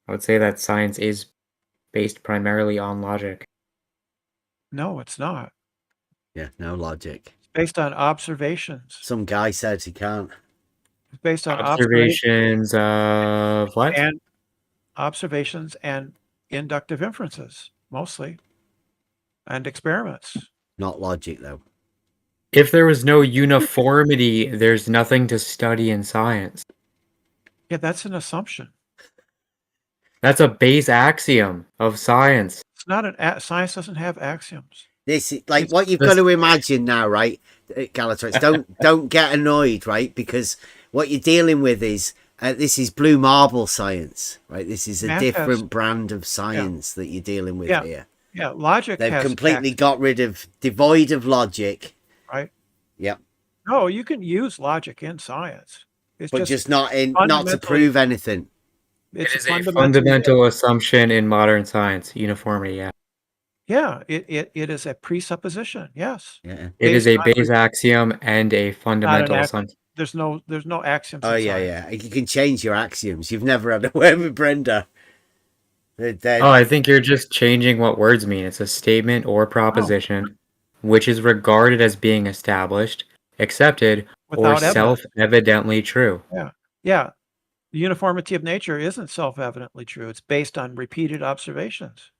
Speaker 14: I would say that science is based primarily on logic.
Speaker 13: No, it's not.
Speaker 1: Yeah, no logic.
Speaker 13: It's based on observations.
Speaker 1: Some guy says he can't.
Speaker 13: It's based on
Speaker 14: Observations of what?
Speaker 13: And observations and inductive inferences, mostly. And experiments.
Speaker 1: Not logic, though.
Speaker 14: If there was no uniformity, there's nothing to study in science.
Speaker 13: Yeah, that's an assumption.
Speaker 14: That's a base axiom of science.
Speaker 13: It's not science doesn't have axioms.
Speaker 1: This is like what you've got to imagine now, right, Galatrax? Don't get annoyed, right? Because what you're dealing with is this is blue marble science, right? This is a different brand of science that you're dealing with here.
Speaker 13: Yeah, logic.
Speaker 1: They've completely got rid of devoid of logic.
Speaker 13: Right.
Speaker 1: Yep.
Speaker 13: No, you can use logic in science. It's
Speaker 1: but just not to prove anything.
Speaker 13: It's
Speaker 14: it is a fundamental assumption in modern science. Uniformity, yeah.
Speaker 13: Yeah, it is a presupposition. Yes.
Speaker 1: Yeah.
Speaker 14: It is a base axiom and a fundamental assumption.
Speaker 13: There's no axioms.
Speaker 1: Oh yeah. You can change your axioms. You've never had a word with Brenda.
Speaker 14: Oh, I think you're just changing what words mean. It's a statement or proposition which is regarded as being established, accepted, or self-evidently true.
Speaker 13: Yeah. Yeah. The uniformity of nature isn't self-evidently true. It's based on repeated observations.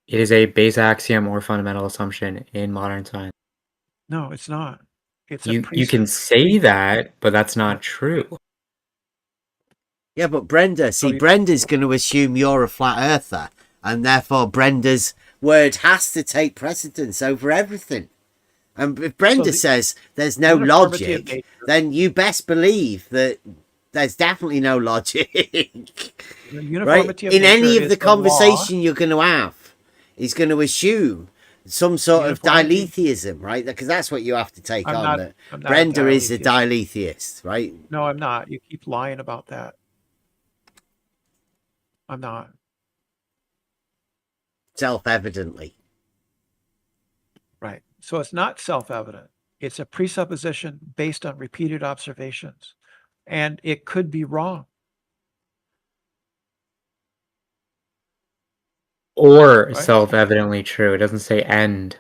Speaker 14: It is a base axiom or fundamental assumption in modern science.
Speaker 13: No, it's not. It's
Speaker 14: you can say that, but that's not true.
Speaker 1: Yeah, but Brenda, Brenda's going to assume you're a flat earther, and therefore Brenda's word has to take precedence over everything. And if Brenda says there's no logic, then you best believe that there's definitely no logic. Right? In any of the conversation you're going to have, he's going to assume some sort of diletheism, right? Because that's what you have to take on. That Brenda is a diletheist, right?
Speaker 13: No, I'm not. You keep lying about that. I'm not.
Speaker 1: Self-evidently.
Speaker 13: Right. So it's not self-evident. It's a presupposition based on repeated observations. And it could be wrong.
Speaker 14: Or self-evidently true. It doesn't say and.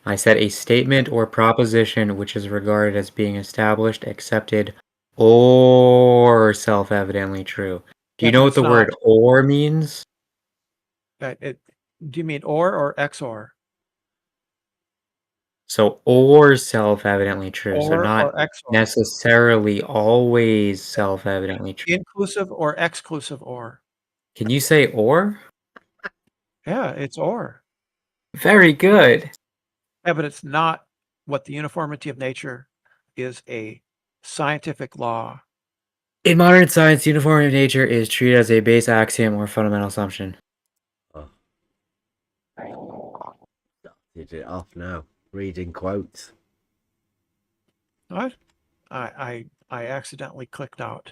Speaker 14: I said a statement or proposition which is regarded as being established, accepted, or self-evidently true. Do
Speaker 13: Yeah,
Speaker 14: you know
Speaker 13: but
Speaker 14: what
Speaker 13: it's
Speaker 14: the word
Speaker 13: not.
Speaker 14: or means?
Speaker 13: Do you mean or XOR?
Speaker 14: So or self-evidently true. So
Speaker 13: Or
Speaker 14: not
Speaker 13: XOR?
Speaker 14: necessarily always self-evidently true.
Speaker 13: Inclusive or exclusive or?
Speaker 14: Can you say or?
Speaker 13: Yeah, it's or.
Speaker 14: Very good.
Speaker 13: Yeah, but it's not what the uniformity of nature is a scientific law.
Speaker 14: In modern science, uniformity of nature is treated as a base axiom or fundamental assumption.
Speaker 1: Did it off now. Reading quotes.
Speaker 13: What? I accidentally clicked out.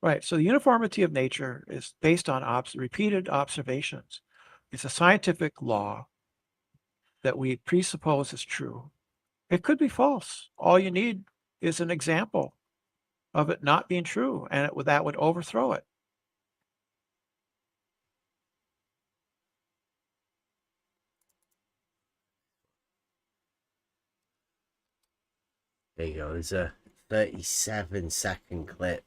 Speaker 13: Right. So the uniformity of nature is based on repeated observations. It's a scientific law that we presuppose is true. It could be false. All you need is an example of it not being true, and that would overthrow it.
Speaker 1: There you go. There's a 37-second clip.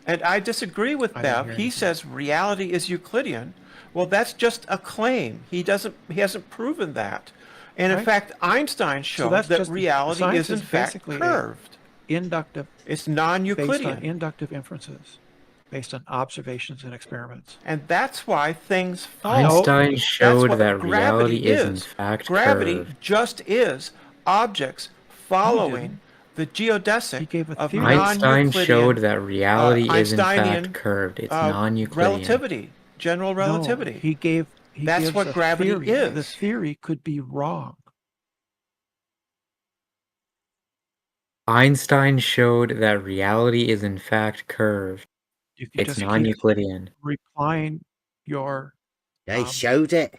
Speaker 18: And I disagree with Bev. He says reality is Euclidean. Well, that's just a claim. He hasn't proven that. And in
Speaker 13: Right.
Speaker 18: fact, Einstein showed
Speaker 13: that's
Speaker 18: that
Speaker 13: just-
Speaker 18: reality
Speaker 13: science
Speaker 18: is in fact
Speaker 13: basically
Speaker 18: curved.
Speaker 13: Inductive.
Speaker 18: It's
Speaker 13: Based on
Speaker 18: non-Euclidean.
Speaker 13: inductive inferences, based on observations and experiments.
Speaker 18: And that's why things fall.
Speaker 14: Einstein
Speaker 18: That's
Speaker 14: showed
Speaker 18: what
Speaker 14: that
Speaker 18: gravity
Speaker 14: reality is in fact
Speaker 18: Gravity
Speaker 14: curved.
Speaker 18: just is objects following the geodesic of
Speaker 14: Einstein showed
Speaker 18: non-Euclidean,
Speaker 14: that reality is in
Speaker 18: Einsteinian,
Speaker 14: fact curved. It's non-Euclidean.
Speaker 18: relativity, general relativity.
Speaker 13: No, he
Speaker 18: That's
Speaker 13: gives
Speaker 18: what
Speaker 13: a
Speaker 18: gravity
Speaker 13: theory.
Speaker 18: is.
Speaker 13: The theory could be wrong.
Speaker 14: Einstein showed that reality is in fact curved.
Speaker 13: You can
Speaker 14: It's
Speaker 13: just keep
Speaker 14: non-Euclidean.
Speaker 13: replying your
Speaker 1: They showed it.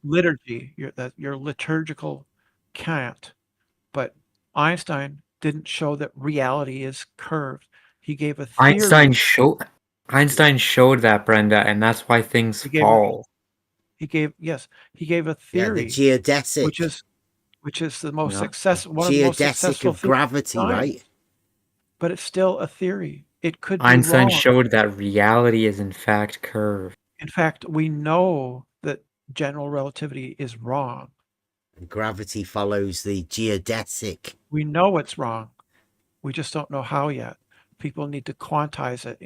Speaker 13: liturgy, your liturgical cant, but Einstein didn't show that reality is curved. He gave a theory.
Speaker 14: Einstein showed that, Brenda, and that's why things fall.
Speaker 13: He gave a theory.
Speaker 1: the geodesic.
Speaker 13: Which is the
Speaker 1: one
Speaker 13: most
Speaker 1: of
Speaker 13: successful
Speaker 1: geodesic of
Speaker 13: theories
Speaker 1: gravity,
Speaker 13: science.
Speaker 1: right?
Speaker 13: But it's still a theory. It could be
Speaker 14: Einstein
Speaker 13: wrong.
Speaker 14: showed that reality is in fact curved.
Speaker 13: In fact, we know that general relativity is wrong.
Speaker 1: And gravity follows the geodesic.
Speaker 13: We know it's wrong. We just don't know how yet. People need to quantize it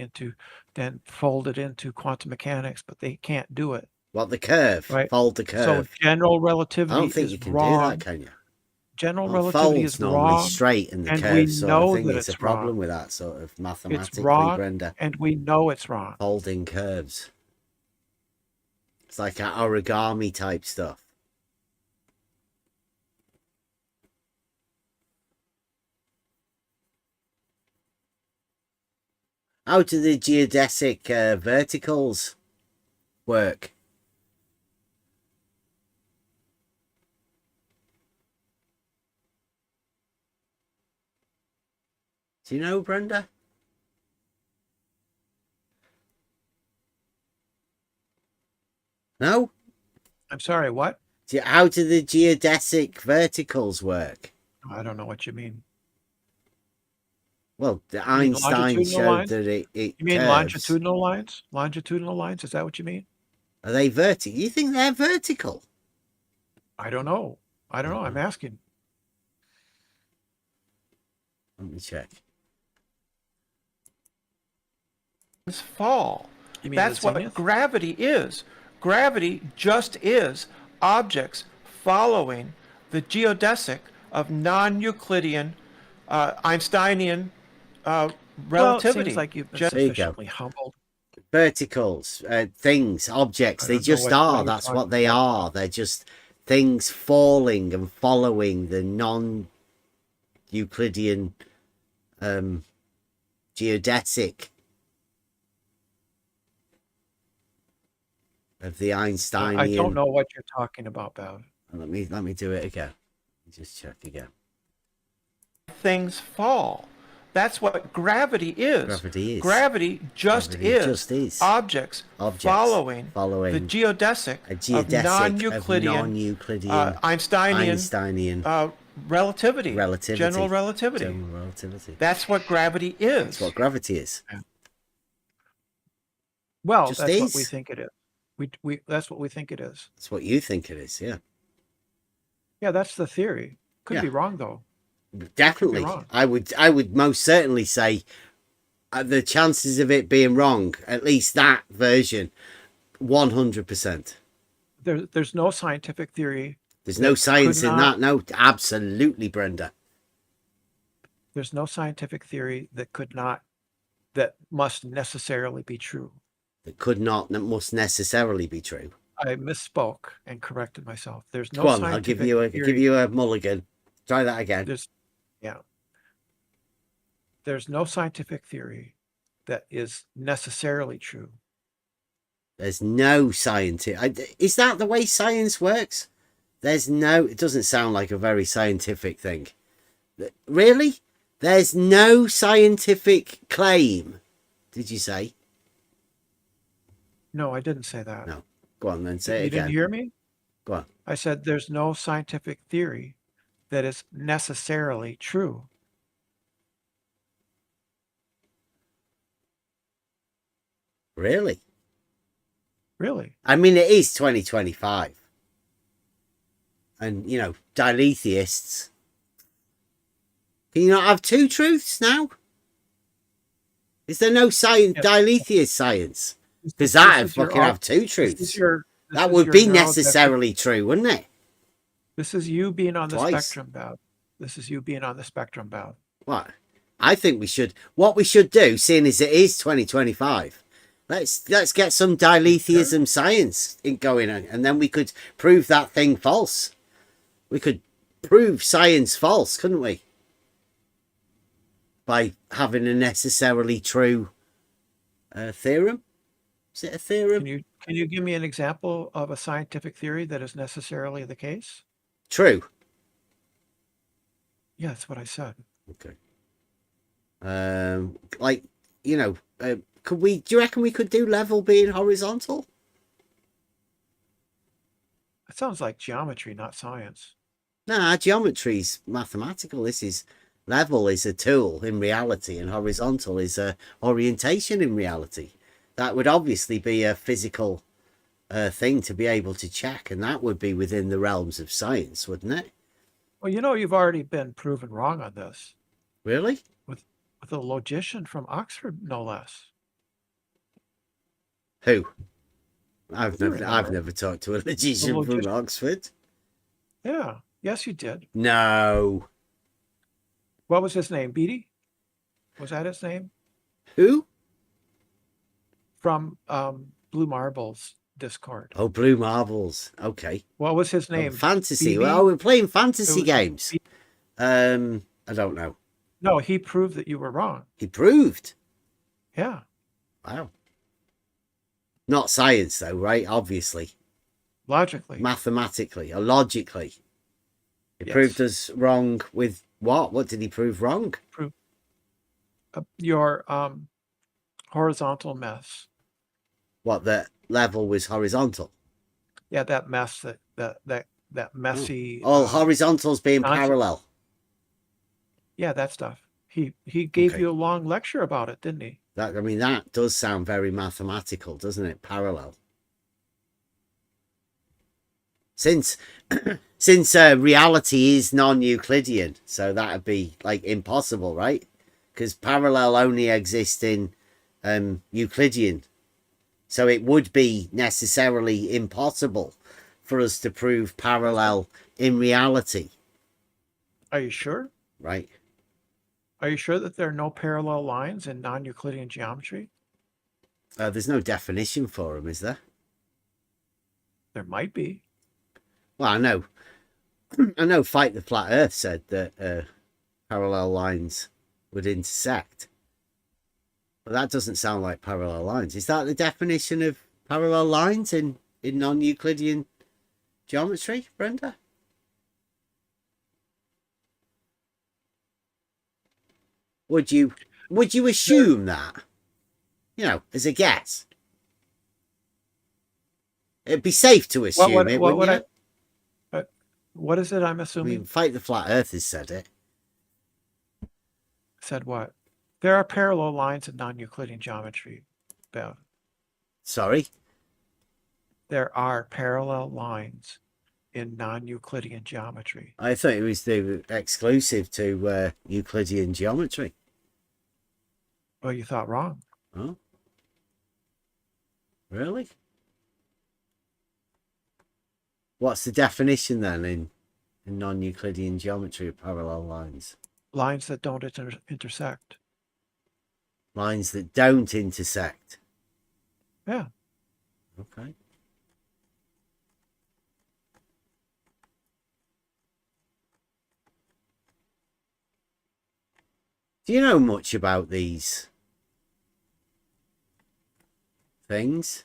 Speaker 13: then fold it into quantum mechanics, but they can't do it.
Speaker 1: What, the curve?
Speaker 13: Right.
Speaker 1: Fold the curve.
Speaker 13: So general relativity
Speaker 1: I don't think
Speaker 13: is
Speaker 1: you can
Speaker 13: wrong.
Speaker 1: do that, can you?
Speaker 13: General
Speaker 1: Well,
Speaker 13: relativity
Speaker 1: fold's
Speaker 13: is
Speaker 1: normally
Speaker 13: wrong,
Speaker 1: straight in the
Speaker 13: and
Speaker 1: curve
Speaker 13: we
Speaker 1: sort
Speaker 13: know
Speaker 1: of thing.
Speaker 13: that
Speaker 1: It's a
Speaker 13: it's
Speaker 1: problem
Speaker 13: wrong.
Speaker 1: with that sort of mathematically,
Speaker 13: It's wrong,
Speaker 1: Brenda.
Speaker 13: and we know it's wrong.
Speaker 1: Folding curves. It's like that origami type stuff. How do the geodesic verticals work? Do you know, Brenda? No?
Speaker 13: I'm sorry, what?
Speaker 1: How do the geodesic verticals work?
Speaker 13: I don't know what you mean.
Speaker 1: Well,
Speaker 13: You mean
Speaker 1: Einstein
Speaker 13: longitudinal
Speaker 1: showed
Speaker 13: lines?
Speaker 1: that it
Speaker 13: You mean
Speaker 1: curves.
Speaker 13: longitudinal lines? Longitudinal lines? Is that what you mean?
Speaker 1: Are they vertical? You think they're vertical?
Speaker 13: I don't know. I'm asking.
Speaker 1: Let me check.
Speaker 18: Fall.
Speaker 13: You mean
Speaker 18: That's
Speaker 13: the
Speaker 18: what
Speaker 13: zenith?
Speaker 18: gravity is. Gravity just is objects following the geodesic of non-Euclidean, Einsteinian relativity.
Speaker 13: Well, it seems like you've been
Speaker 18: Just-
Speaker 1: There you go.
Speaker 13: sufficiently humbled.
Speaker 1: Verticals, things, objects,
Speaker 13: I
Speaker 1: they
Speaker 13: don't know
Speaker 1: just
Speaker 13: what
Speaker 1: are.
Speaker 13: you're
Speaker 1: That's
Speaker 13: talking
Speaker 1: what they
Speaker 13: about.
Speaker 1: are. They're just things falling and following the non-Euclidean geodesic of the Einsteinian.
Speaker 13: I don't know what you're talking about, Bev.
Speaker 1: Let me do it again. Just check again.
Speaker 18: Things fall. That's what gravity is.
Speaker 1: Gravity is.
Speaker 18: Gravity just
Speaker 1: Gravity
Speaker 18: is.
Speaker 1: just is.
Speaker 18: Objects following the geodesic,
Speaker 1: of
Speaker 18: non-Euclidean,
Speaker 1: non-Euclidean
Speaker 18: Einsteinian relativity, general relativity.
Speaker 1: General relativity.
Speaker 18: That's what gravity is.
Speaker 1: That's what gravity is.
Speaker 13: Well,
Speaker 1: Just
Speaker 13: that's what
Speaker 1: is.
Speaker 13: we think it is. We that's what we think it is.
Speaker 1: That's what you think it is, yeah.
Speaker 13: Yeah, that's the theory. Could
Speaker 1: Yeah.
Speaker 13: be wrong though.
Speaker 1: Definitely.
Speaker 13: wrong.
Speaker 1: I would most certainly say the chances of it being wrong, at least that version, 100%.
Speaker 13: There's no scientific theory.
Speaker 1: There's no science in that. No, absolutely, Brenda.
Speaker 13: There's no scientific theory that must necessarily be true.
Speaker 1: That must necessarily be true.
Speaker 13: I misspoke and corrected myself. There's no
Speaker 1: Go on,
Speaker 13: scientific
Speaker 1: I'll give you a mulligan. Try that again.
Speaker 13: There's no scientific theory that is necessarily true.
Speaker 1: There's no scientific. Is that the way science works? It doesn't sound like a very scientific thing. Really? There's no scientific claim, did you say?
Speaker 13: No, I didn't say that.
Speaker 1: No. Go on then, say it
Speaker 13: You
Speaker 1: again.
Speaker 13: didn't hear me?
Speaker 1: Go on.
Speaker 13: I said there's no scientific theory that is necessarily true.
Speaker 1: Really?
Speaker 13: Really?
Speaker 1: I mean, it is 2025. And, diletheists. Can you not have two truths now? Is there no diletheist science? Because that'd fucking have two truths. That would be necessarily true, wouldn't it?
Speaker 13: This is you being on the
Speaker 1: Twice.
Speaker 13: spectrum, Bob. This is you being on the spectrum, Bob.
Speaker 1: What? I think what we should do, seeing as it is 2025, let's get some diletheism science going on, and then we could prove that thing false. We could prove science false, couldn't we? By having a necessarily true theorem. Is it a theorem?
Speaker 13: Can you give me an example of a scientific theory that is necessarily the case?
Speaker 1: True.
Speaker 13: Yeah, that's what I said.
Speaker 1: Okay. Do you reckon we could do level being horizontal?
Speaker 13: That sounds like geometry, not science.
Speaker 1: Nah, geometry's mathematical. Level is a tool in reality, and horizontal is a orientation in reality. That would obviously be a physical thing to be able to check, and that would be within the realms of science, wouldn't it?
Speaker 13: Well, you've already been proven wrong on this.
Speaker 1: Really?
Speaker 13: With a logician from Oxford, no less.
Speaker 1: Who? I've never talked to a logician from Oxford.
Speaker 13: Yeah. Yes, you did.
Speaker 1: No.
Speaker 13: What was his name? Beatty? Was that his name?
Speaker 1: Who?
Speaker 13: From Blue Marbles Discord.
Speaker 1: Oh, Blue Marbles. Okay.
Speaker 13: What was his name?
Speaker 1: Fantasy.
Speaker 13: BB?
Speaker 1: Well, we're playing fantasy games. I don't know.
Speaker 13: No, he proved that you were wrong.
Speaker 1: He proved?
Speaker 13: Yeah.
Speaker 1: Wow. Not science, though, right? Obviously.
Speaker 13: Logically.
Speaker 1: Mathematically or logically. He
Speaker 13: Yes.
Speaker 1: proved us wrong with what? What did he prove wrong?
Speaker 13: Your horizontal mess.
Speaker 1: What, the level was horizontal?
Speaker 13: Yeah, that mess, that messy.
Speaker 1: Horizontals being
Speaker 13: nonsense.
Speaker 1: parallel.
Speaker 13: Yeah, that stuff. He gave you a long lecture about it, didn't he?
Speaker 1: That does sound very mathematical, doesn't it? Parallel. Since reality is non-Euclidean, so that would be like impossible, right? Because parallel only exists in Euclidean. So it would be necessarily impossible for us to prove parallel in reality.
Speaker 13: Are you sure?
Speaker 1: Right.
Speaker 13: Are you sure that there are no parallel lines in non-Euclidean geometry?
Speaker 1: There's no definition for them, is there?
Speaker 13: There might be.
Speaker 1: Well, I know Fight the Flat Earth said that parallel lines would intersect. But that doesn't sound like parallel lines. Is that the definition of parallel lines in non-Euclidean geometry, Brenda? Would you assume that? You know, as a guess. It'd be safe to assume
Speaker 13: what,
Speaker 1: it,
Speaker 13: what,
Speaker 1: wouldn't
Speaker 13: what, what is it I'm
Speaker 1: you? I
Speaker 13: assuming?
Speaker 1: mean, Fight the Flat Earthers said it.
Speaker 13: Said what? There are parallel lines in non-Euclidean geometry, Bev.
Speaker 1: Sorry?
Speaker 13: There are parallel lines in non-Euclidean geometry.
Speaker 1: I thought it was exclusive to Euclidean geometry.
Speaker 13: Well, you thought wrong.
Speaker 1: Oh? Really? What's the definition then in non-Euclidean geometry of parallel lines?
Speaker 13: Lines that don't intersect.
Speaker 1: Lines that don't intersect.
Speaker 13: Yeah.
Speaker 1: Okay. Do you know much about these things?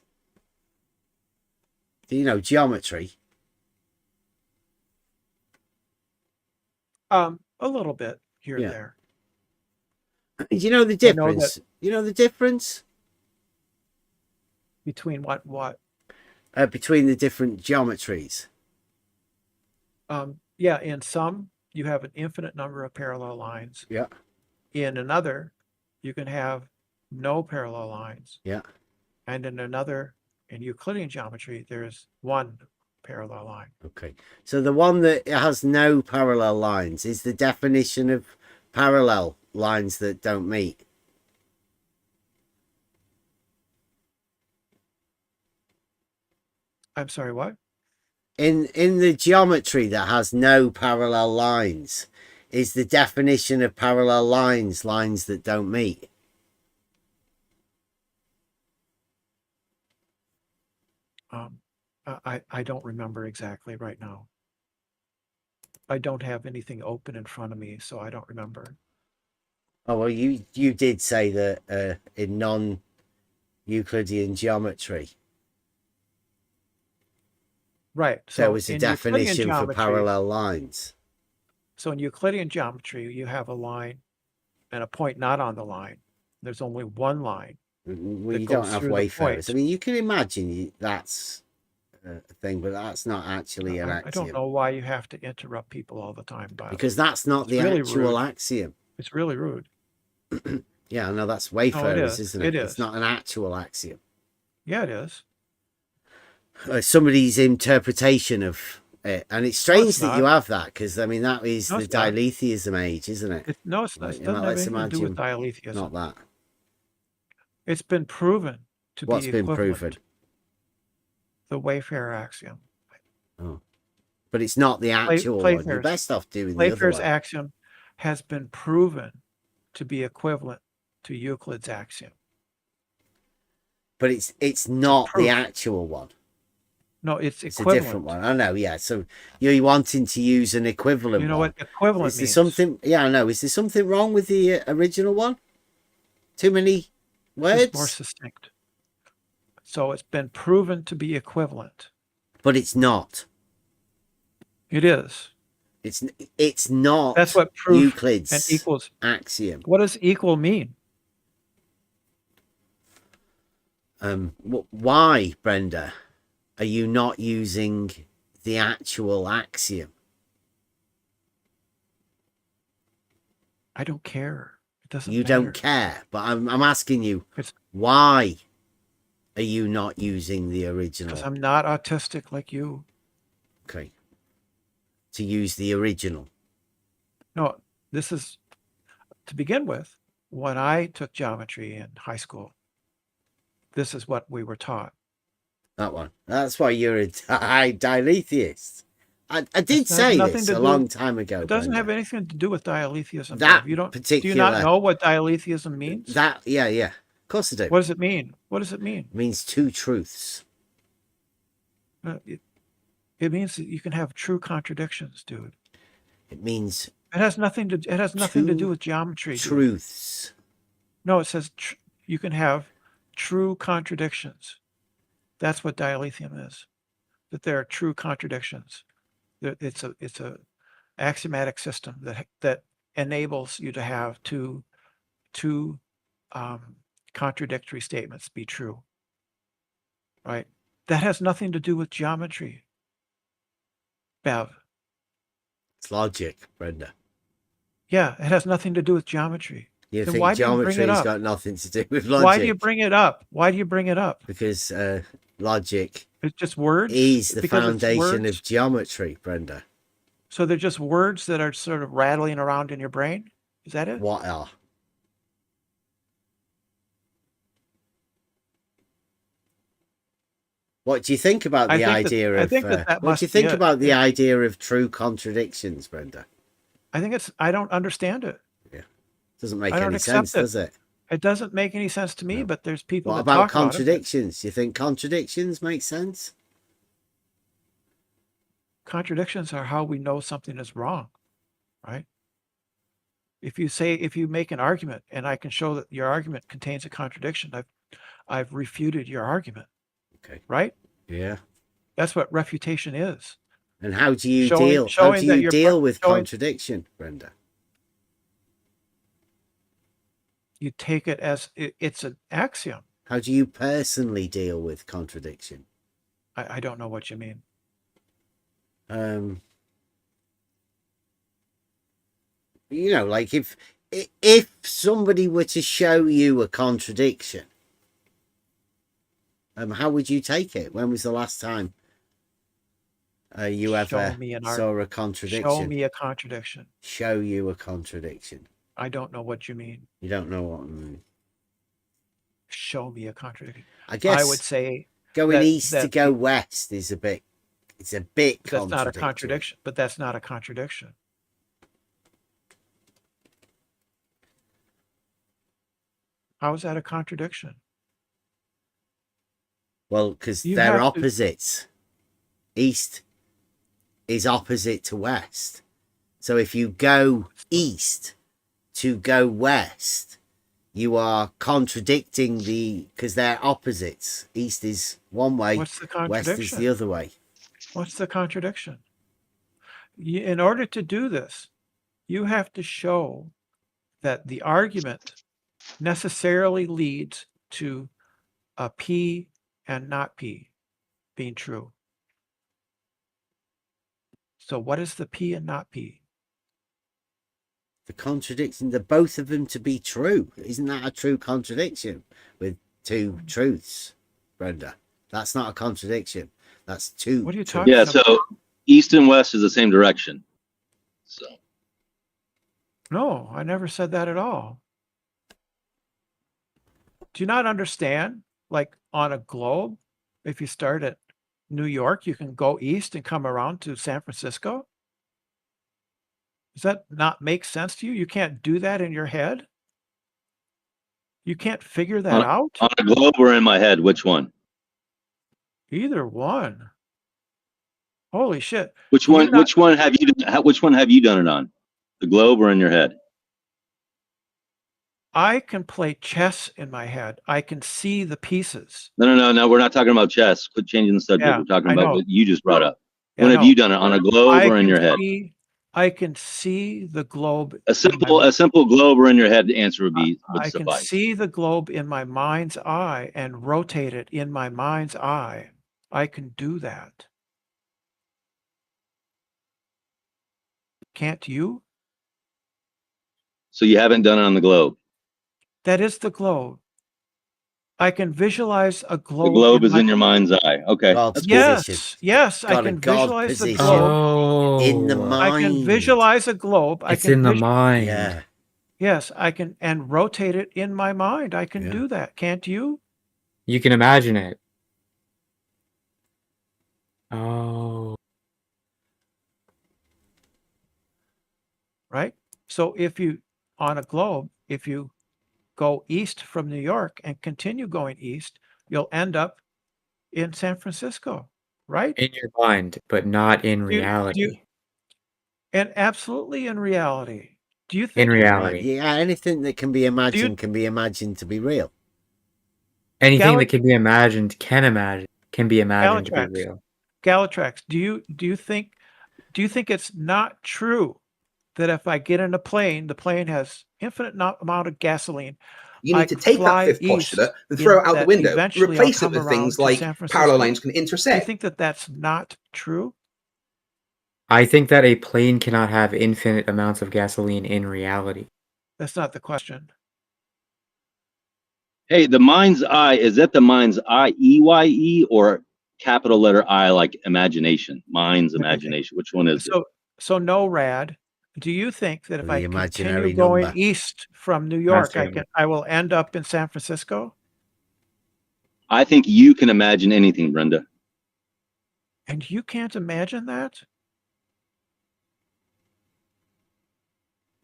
Speaker 1: Do you know geometry?
Speaker 13: A little bit here and there.
Speaker 1: Do you know the difference? You know the difference
Speaker 13: between what?
Speaker 1: Between the different geometries.
Speaker 13: Yeah, in some you have an infinite number of parallel lines.
Speaker 1: Yeah.
Speaker 13: In another, you can have no parallel lines.
Speaker 1: Yeah.
Speaker 13: And in another, in Euclidean geometry, there's one parallel line.
Speaker 1: Okay. So the one that has no parallel lines is the definition of parallel lines that don't meet.
Speaker 13: I'm sorry, what?
Speaker 1: In the geometry that has no parallel lines is the definition of parallel lines that don't meet.
Speaker 13: I don't remember exactly right now. I don't have anything open in front of me, so I don't remember.
Speaker 1: Oh, well, you did say that in non-Euclidean geometry.
Speaker 13: Right. So
Speaker 1: there was a definition for parallel lines.
Speaker 13: So in Euclidean geometry, you have a line and a point not on the line. There's only one line.
Speaker 1: Well, you don't have wayfarers. I mean, you can imagine that's a thing, but that's not actually an axiom.
Speaker 13: I don't know why you have to interrupt people all the time, but
Speaker 1: because that's not the actual axiom.
Speaker 13: It's really rude.
Speaker 1: Yeah, no, that's wayfarers, isn't it? It's not an actual axiom.
Speaker 13: Yeah, it is.
Speaker 1: Somebody's interpretation of it, and it's strange that you have that, because I mean that is the diletheism age, isn't it?
Speaker 13: No, it's not. It doesn't have anything to do with diletheism.
Speaker 1: Not that.
Speaker 13: It's been proven to be
Speaker 1: What's been proven?
Speaker 13: The Wayfarer axiom.
Speaker 1: Oh, but it's not the actual one. You're best off doing the other one.
Speaker 13: Wayfarer's axiom has been proven to be equivalent to Euclid's axiom.
Speaker 1: But it's not the actual one.
Speaker 13: No, it's
Speaker 1: a
Speaker 13: equivalent.
Speaker 1: different one. I know, yeah. So you're wanting to use an equivalent one.
Speaker 13: You know what equivalent
Speaker 1: means?
Speaker 13: Is
Speaker 1: there something? Yeah, I know. Is there something wrong with the original one? Too many words?
Speaker 13: It's more succinct. So it's been proven to be equivalent.
Speaker 1: But it's not.
Speaker 13: It is.
Speaker 1: It's not.
Speaker 13: That's what proof
Speaker 1: Euclid's
Speaker 13: and equals
Speaker 1: axiom.
Speaker 13: What does equal mean?
Speaker 1: Why, Brenda, are you not using the actual axiom?
Speaker 13: I don't care. It doesn't
Speaker 1: You
Speaker 13: matter.
Speaker 1: don't care, but I'm asking you, why are you not using the original?
Speaker 13: Because I'm not autistic like you.
Speaker 1: Okay. To use the original.
Speaker 13: No, this is, to begin with, when I took geometry in high school, this is what we were taught.
Speaker 1: That one. That's why you're a diletheist. I did say this a long time ago.
Speaker 13: It doesn't have anything to do with diletheism.
Speaker 1: That
Speaker 13: you don't.
Speaker 1: particular.
Speaker 13: Do you not know what diletheism means?
Speaker 1: Yeah. Of course I do.
Speaker 13: What does it mean? What does it mean?
Speaker 1: It means two truths.
Speaker 13: It means that you can have true contradictions, dude.
Speaker 1: It means
Speaker 13: it has nothing to. It has nothing to do with geometry.
Speaker 1: Truths.
Speaker 13: Dude. No, it says you can have true contradictions. That's what dilithium is. That there are true contradictions. It's a axiomatic system that enables you to have two two contradictory statements be true, right? That has nothing to do with geometry, Bev.
Speaker 1: It's logic, Brenda.
Speaker 13: Yeah, it has nothing to do with geometry.
Speaker 1: You
Speaker 13: Then
Speaker 1: think
Speaker 13: why do you bring it
Speaker 1: geometry's
Speaker 13: up?
Speaker 1: got nothing to do with logic?
Speaker 13: Why do you bring it up? Why do you bring it up?
Speaker 1: Because logic
Speaker 13: It's just words.
Speaker 1: is the
Speaker 13: Because it's
Speaker 1: foundation
Speaker 13: words?
Speaker 1: of geometry, Brenda.
Speaker 13: So they're just words that are sort of rattling around in your brain? Is that it?
Speaker 1: What are? What do you think about the idea of? What do you think about the idea of true contradictions, Brenda?
Speaker 13: I think I don't understand it.
Speaker 1: Yeah, doesn't make
Speaker 13: I don't
Speaker 1: any
Speaker 13: accept
Speaker 1: sense,
Speaker 13: it.
Speaker 1: does it?
Speaker 13: It doesn't make any sense to me, but there's people
Speaker 1: What
Speaker 13: that
Speaker 1: about
Speaker 13: talk about it.
Speaker 1: contradictions? Do you think contradictions make sense?
Speaker 13: Contradictions are how we know something is wrong, right? If you make an argument and I can show that your argument contains a contradiction, I've refuted your argument.
Speaker 1: Okay.
Speaker 13: Right?
Speaker 1: Yeah.
Speaker 13: That's what refutation is.
Speaker 1: And how do you
Speaker 13: Showing
Speaker 1: deal with contradiction, Brenda?
Speaker 13: You take it as it's an axiom.
Speaker 1: How do you personally deal with contradiction?
Speaker 13: I don't know what you mean.
Speaker 1: You know, like if somebody were to show you a contradiction, how would you take it? When was the last time you ever saw a contradiction?
Speaker 13: Show me a contradiction.
Speaker 1: Show you a contradiction.
Speaker 13: I don't know what you mean.
Speaker 1: You don't know what I mean.
Speaker 13: Show me a contradiction.
Speaker 1: I guess
Speaker 13: I would say
Speaker 1: going east to go west is a bit. It's a bit.
Speaker 13: That's not a contradiction. But that's not a contradiction. How is that a contradiction?
Speaker 1: Well, because they're opposites. East is opposite to west. So if you go east to go west, you are contradicting because they're opposites. East is one way,
Speaker 13: What's the contradiction?
Speaker 1: west is the other way.
Speaker 13: What's the contradiction? In order to do this, you have to show that the argument necessarily leads to a P and not P being true. So what is the P and not P?
Speaker 1: The contradiction, the both of them to be true. Isn't that a true contradiction with two truths, Brenda? That's not a contradiction. That's two.
Speaker 13: What are you talking
Speaker 15: about? Yeah, so east and west is the same direction. So.
Speaker 13: No, I never said that at all. Do you not understand? Like on a globe, if you start at New York, you can go east and come around to San Francisco? Does that not make sense to you? You can't do that in your head? You can't figure that out?
Speaker 15: On a globe or in my head, which one?
Speaker 13: Either one. Holy shit.
Speaker 15: Which one have you done it on? The globe or in your head?
Speaker 13: I can play chess in my head. I can see the pieces.
Speaker 15: No. We're not talking about chess. Quit changing the subject.
Speaker 13: Yeah,
Speaker 15: we're talking
Speaker 13: I
Speaker 15: about
Speaker 13: know.
Speaker 15: what you just brought up.
Speaker 13: Yeah,
Speaker 15: When
Speaker 13: I
Speaker 15: have
Speaker 13: know.
Speaker 15: you done it? On a globe or in your head?
Speaker 13: I can see the globe.
Speaker 15: A simple globe or in your head. The answer would
Speaker 13: I can
Speaker 15: suffice.
Speaker 13: see the globe in my mind's eye and rotate it in my mind's eye. I can do that. Can't you?
Speaker 15: So you haven't done it on the globe.
Speaker 13: That is the globe. I can visualize a globe.
Speaker 15: The globe is in your mind's eye. Okay. That's
Speaker 13: Yes, yes, I can visualize the globe
Speaker 1: in the mind.
Speaker 13: I can visualize a globe.
Speaker 14: It's in the mind.
Speaker 1: Yeah.
Speaker 13: Yes, I can, and rotate it in my mind. I can do that. Can't you?
Speaker 14: You can imagine it. Oh.
Speaker 13: Right? So if you, on a globe, if you go east from New York and continue going east, you'll end up in San Francisco, right?
Speaker 14: In your mind, but not in reality.
Speaker 13: And absolutely in reality. Do you think
Speaker 14: In reality.
Speaker 1: Yeah, anything that can be imagined can be imagined to be real.
Speaker 14: Anything that can be imagined can be imagined to be real.
Speaker 13: Galatrax, do you think it's not true that if I get in a plane, the plane has infinite amount of gasoline.
Speaker 2: You need to take that fifth postulate and throw it out the window,
Speaker 13: Eventually
Speaker 2: replace
Speaker 13: I'll
Speaker 2: it
Speaker 13: come
Speaker 2: with things
Speaker 13: around to
Speaker 2: like
Speaker 13: San
Speaker 2: parallel
Speaker 13: Francisco.
Speaker 2: lines can
Speaker 13: Do you
Speaker 2: intersect.
Speaker 13: think that that's not true?
Speaker 14: I think that a plane cannot have infinite amounts of gasoline in reality.
Speaker 13: That's not the question.
Speaker 15: Hey, the mind's eye, is that the mind's eye, E-Y-E, or capital letter I like imagination? Mind's imagination. Which one is it?
Speaker 13: So no, Rad. Do you think that if
Speaker 1: The
Speaker 13: I
Speaker 1: imaginary
Speaker 13: continue going
Speaker 1: number.
Speaker 13: east from New York,
Speaker 14: That's it.
Speaker 13: I will end up in San Francisco?
Speaker 15: I think you can imagine anything, Brenda.
Speaker 13: And you can't imagine that?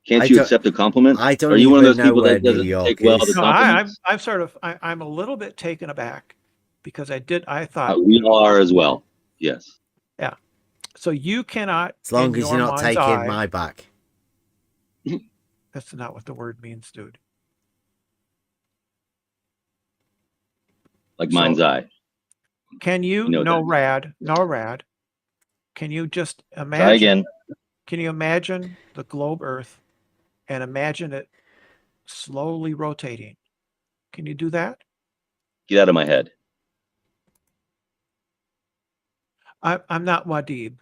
Speaker 15: Can't you accept a compliment?
Speaker 1: I don't
Speaker 15: Are you one of
Speaker 1: even
Speaker 15: those
Speaker 1: know
Speaker 15: people
Speaker 1: where
Speaker 15: that
Speaker 1: New
Speaker 15: doesn't
Speaker 1: York
Speaker 15: take well
Speaker 1: is.
Speaker 15: to
Speaker 13: No,
Speaker 15: compliments?
Speaker 13: I'm a little bit taken aback because I thought
Speaker 15: We are as well. Yes.
Speaker 13: yeah. So you cannot,
Speaker 1: As long
Speaker 13: in
Speaker 1: as
Speaker 13: your
Speaker 1: you're not
Speaker 13: mind's
Speaker 1: taking
Speaker 13: eye,
Speaker 1: my back.
Speaker 13: that's not what the word means, dude.
Speaker 15: Like mind's eye.
Speaker 13: Can you,
Speaker 15: You know
Speaker 13: no
Speaker 15: that.
Speaker 13: rad, can you just
Speaker 15: Try
Speaker 13: imagine,
Speaker 15: again.
Speaker 13: can you imagine the globe Earth and imagine it slowly rotating? Can you do that?
Speaker 15: Get out of my head.
Speaker 13: I'm not Wadib.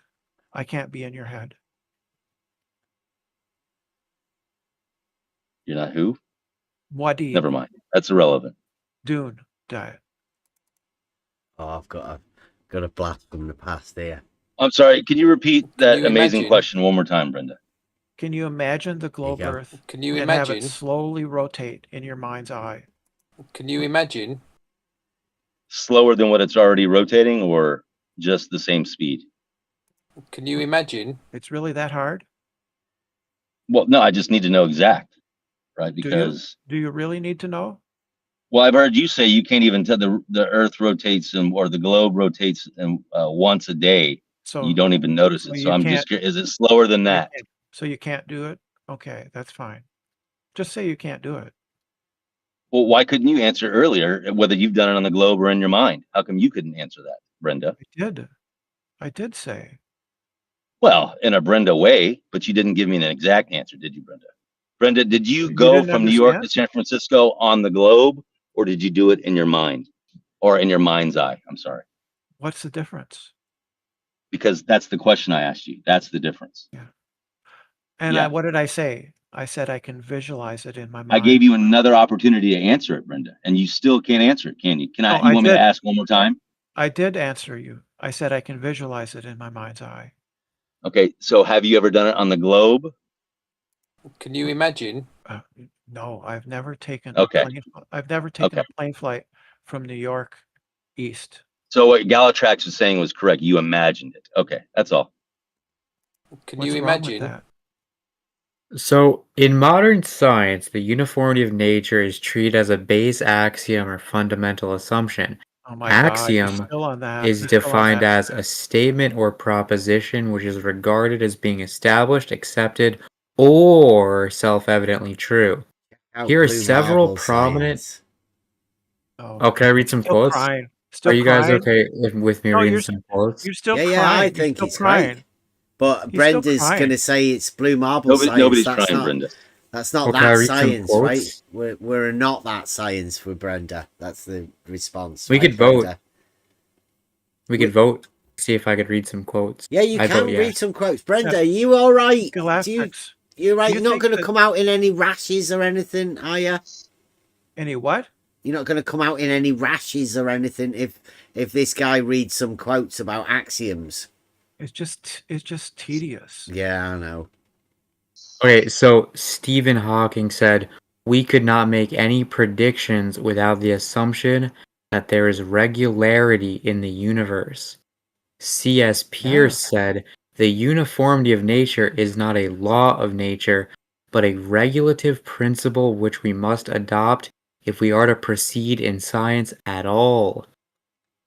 Speaker 13: I can't be in your head.
Speaker 15: You're not who?
Speaker 13: Wadib.
Speaker 15: Never mind. That's irrelevant.
Speaker 13: Dune diet.
Speaker 1: Oh, I've got a blast from the past here.
Speaker 15: I'm sorry. Can you repeat that
Speaker 19: you
Speaker 15: amazing
Speaker 19: imagine?
Speaker 15: question one more time, Brenda?
Speaker 13: Can you imagine the globe
Speaker 1: go.
Speaker 13: Earth
Speaker 19: Can you
Speaker 13: and have it
Speaker 19: imagine?
Speaker 13: slowly rotate in your mind's eye?
Speaker 19: Can you imagine?
Speaker 15: Slower than what it's already rotating, or just the same speed?
Speaker 19: Can you imagine?
Speaker 13: It's really that hard?
Speaker 15: Well, no, I just need to know exact, right? Because
Speaker 13: Do you really need to know?
Speaker 15: well, I've heard you say you can't even tell the Earth rotates or the globe rotates once a day.
Speaker 13: So
Speaker 15: You don't even notice it. So
Speaker 13: you
Speaker 15: I'm
Speaker 13: can't-
Speaker 15: just curious, is it slower than that?
Speaker 13: So you can't do it? Okay, that's fine. Just say you can't do it.
Speaker 15: Well, why couldn't you answer earlier whether you've done it on the globe or in your mind? How come you couldn't answer that, Brenda?
Speaker 13: I did say.
Speaker 15: Well, in a Brenda way, but you didn't give me an exact answer, did you, Brenda? Brenda, did you
Speaker 13: You
Speaker 15: go
Speaker 13: didn't
Speaker 15: from New York to
Speaker 13: understand?
Speaker 15: San Francisco on the globe, or did you do it in your mind or in your mind's eye? I'm sorry.
Speaker 13: What's the difference?
Speaker 15: Because that's the question I asked you. That's the difference.
Speaker 13: And
Speaker 15: Yeah.
Speaker 13: what did I say? I said I can visualize it in my mind.
Speaker 15: I gave you another opportunity to answer it, Brenda, and you still can't answer it, can you? You want me to ask one more time?
Speaker 13: I did answer you. I said I can visualize it in my mind's eye.
Speaker 15: Okay, so have you ever done it on the globe?
Speaker 19: Can you imagine?
Speaker 13: No, I've never taken
Speaker 15: Okay.
Speaker 13: a plane flight from New York east.
Speaker 15: So what Galatrax was saying was correct. You imagined it. Okay, that's all.
Speaker 19: Can
Speaker 13: What's
Speaker 19: you
Speaker 13: wrong with
Speaker 19: imagine?
Speaker 13: that?
Speaker 14: So, in modern science, the uniformity of nature is treated as a base axiom or fundamental assumption.
Speaker 13: Oh my God, you're
Speaker 14: Axiom
Speaker 13: still on that.
Speaker 14: is
Speaker 13: You're still on
Speaker 14: defined
Speaker 13: that.
Speaker 14: as a statement or proposition which is regarded as being established, accepted, or self-evidently true. Here are
Speaker 1: Blue
Speaker 14: several
Speaker 1: marble
Speaker 14: prominent.
Speaker 1: science.
Speaker 14: Oh, can I read some
Speaker 13: Still
Speaker 14: quotes?
Speaker 13: crying.
Speaker 14: Are
Speaker 13: Still
Speaker 14: you guys
Speaker 13: crying?
Speaker 14: okay with me
Speaker 13: No,
Speaker 14: reading
Speaker 13: you're
Speaker 14: some quotes?
Speaker 13: You're still
Speaker 1: Yeah,
Speaker 13: crying.
Speaker 1: I
Speaker 13: You're
Speaker 1: think
Speaker 13: still
Speaker 1: it's
Speaker 13: crying.
Speaker 1: great. But
Speaker 13: He's still
Speaker 1: Brenda's
Speaker 13: crying.
Speaker 1: going to say it's blue marble science.
Speaker 15: Nobody's
Speaker 1: That's
Speaker 15: trying,
Speaker 1: not,
Speaker 15: Brenda.
Speaker 1: That's not
Speaker 14: Well, can I
Speaker 1: that
Speaker 14: read some
Speaker 1: science, right?
Speaker 14: quotes?
Speaker 1: We're not that science for Brenda. That's the response.
Speaker 14: We
Speaker 1: right,
Speaker 14: could vote.
Speaker 1: Brenda?
Speaker 14: We could vote. See if I could read some quotes.
Speaker 1: Yeah, you
Speaker 14: I
Speaker 1: can
Speaker 14: vote
Speaker 1: read
Speaker 14: yes.
Speaker 1: some quotes. Brenda, are you all right?
Speaker 13: Galactics.
Speaker 1: You're right.
Speaker 13: Do you
Speaker 1: You're not
Speaker 13: think
Speaker 1: going to
Speaker 13: that-
Speaker 1: come out in any rashes or anything, are you?
Speaker 13: Any what?
Speaker 1: You're not going to come out in any rashes or anything if this guy reads some quotes about axioms.
Speaker 13: It's just tedious.
Speaker 1: Yeah, I know.
Speaker 14: Okay, so Stephen Hawking said, "We could not make any predictions without the assumption that there is regularity in the universe." C.S. Pierce said, "The uniformity of nature is not a law of nature, but a regulative principle which we must adopt if we are to proceed in science at all."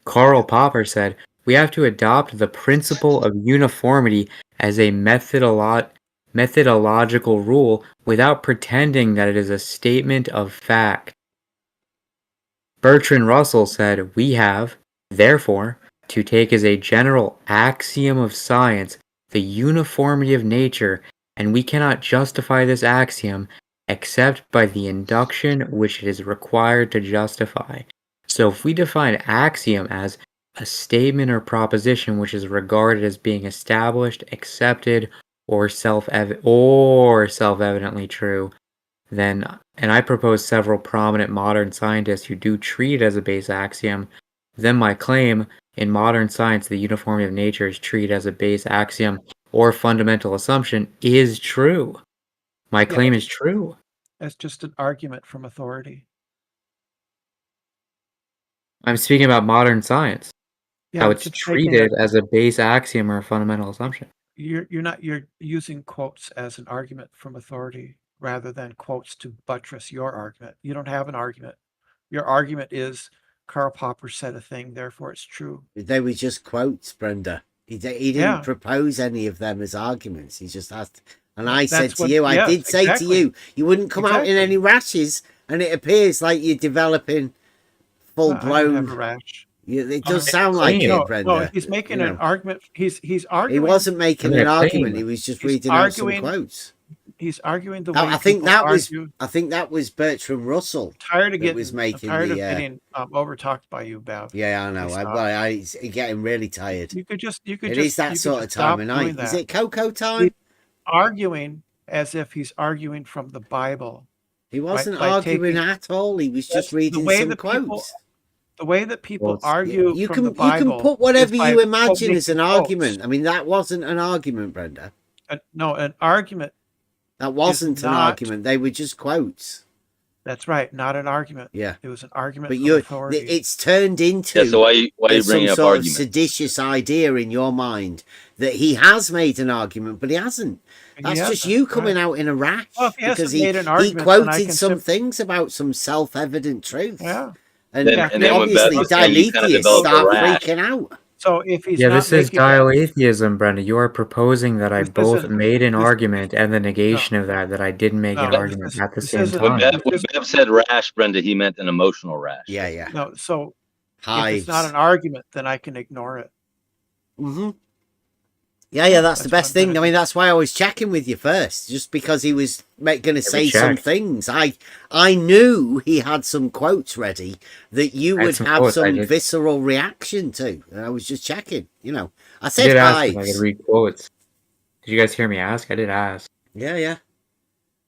Speaker 14: Karl Popper said, "We have to adopt the principle of uniformity as a methodological rule without pretending that it is a statement of fact." Bertrand Russell said, "We have, therefore, to take as a general axiom of science the uniformity of nature and we cannot justify this axiom except by the induction which it is required to justify. So if we define axiom as a statement or proposition which is regarded as being established, accepted, or self-evidently true, then, and I propose several prominent modern scientists who do treat it as a base axiom, then my claim in modern science the uniformity of nature is treated as a base axiom or fundamental assumption is true. My claim is true.
Speaker 13: That's just an argument from authority.
Speaker 14: I'm speaking about modern science.
Speaker 13: Yeah,
Speaker 14: How
Speaker 13: it's
Speaker 14: it's
Speaker 13: just making
Speaker 14: treated as a base axiom or a fundamental assumption.
Speaker 13: You're using quotes as an argument from authority rather than quotes to buttress your argument. You don't have an argument. Your argument is Karl Popper said a thing, therefore it's true.
Speaker 1: They were just quotes, Brenda. He didn't propose any of them as arguments. He just asked, and I said to you, I did say to you, you wouldn't come out in any rashes, and it appears like you're developing full blown.
Speaker 13: I don't have a rash.
Speaker 1: It does sound like it, Brenda.
Speaker 13: No, he's making an argument. He's arguing.
Speaker 1: He wasn't making an argument. He was just reading out some quotes.
Speaker 13: He's arguing the way
Speaker 1: I think that
Speaker 13: argue.
Speaker 1: I think that was Bertrand Russell.
Speaker 13: Tired of getting overtalked by you, Bev.
Speaker 1: Yeah, I know. I'm getting really tired.
Speaker 13: You could just
Speaker 1: It is that sort of time of night. Is it cocoa time?
Speaker 13: He's arguing as if he's arguing from the Bible.
Speaker 1: He wasn't arguing at all. He was just reading some quotes.
Speaker 13: The way that people argue
Speaker 1: you
Speaker 13: from
Speaker 1: can
Speaker 13: the Bible,
Speaker 1: you can put whatever you imagine as an
Speaker 13: quotes.
Speaker 1: argument. I mean, that wasn't an argument, Brenda.
Speaker 13: No, an argument.
Speaker 1: That wasn't an argument. They were just quotes.
Speaker 13: That's right, not an argument.
Speaker 1: Yeah,
Speaker 13: it was an argument.
Speaker 1: But
Speaker 13: authority.
Speaker 1: It's turned into
Speaker 15: so why you bring
Speaker 1: some
Speaker 15: up
Speaker 1: sort
Speaker 15: argument?
Speaker 1: of seditious idea in your mind that he has made an argument, but he hasn't. That's just you coming out in a rash because he quoted some things about some self-evident truth.
Speaker 13: Yeah.
Speaker 1: And obviously, dialetheyists start freaking out.
Speaker 13: So if he's
Speaker 14: this is dialetheism, Brenda. You are proposing that I both made an argument and the negation of that I didn't make an argument at the same time.
Speaker 15: When Bev said rash, Brenda, he meant an emotional rash.
Speaker 1: Yeah.
Speaker 13: No, so if it's not an argument, then I can ignore it.
Speaker 1: Mm-hmm. Yeah, that's the best thing. I mean, that's why I was checking with you first, just because he was going to say some things. I knew he had some quotes ready that you would have some visceral reaction to. And I was just checking, I said
Speaker 14: I did ask
Speaker 1: hives.
Speaker 14: if I could read quotes. Did you guys hear me ask? I did ask.
Speaker 1: Yeah.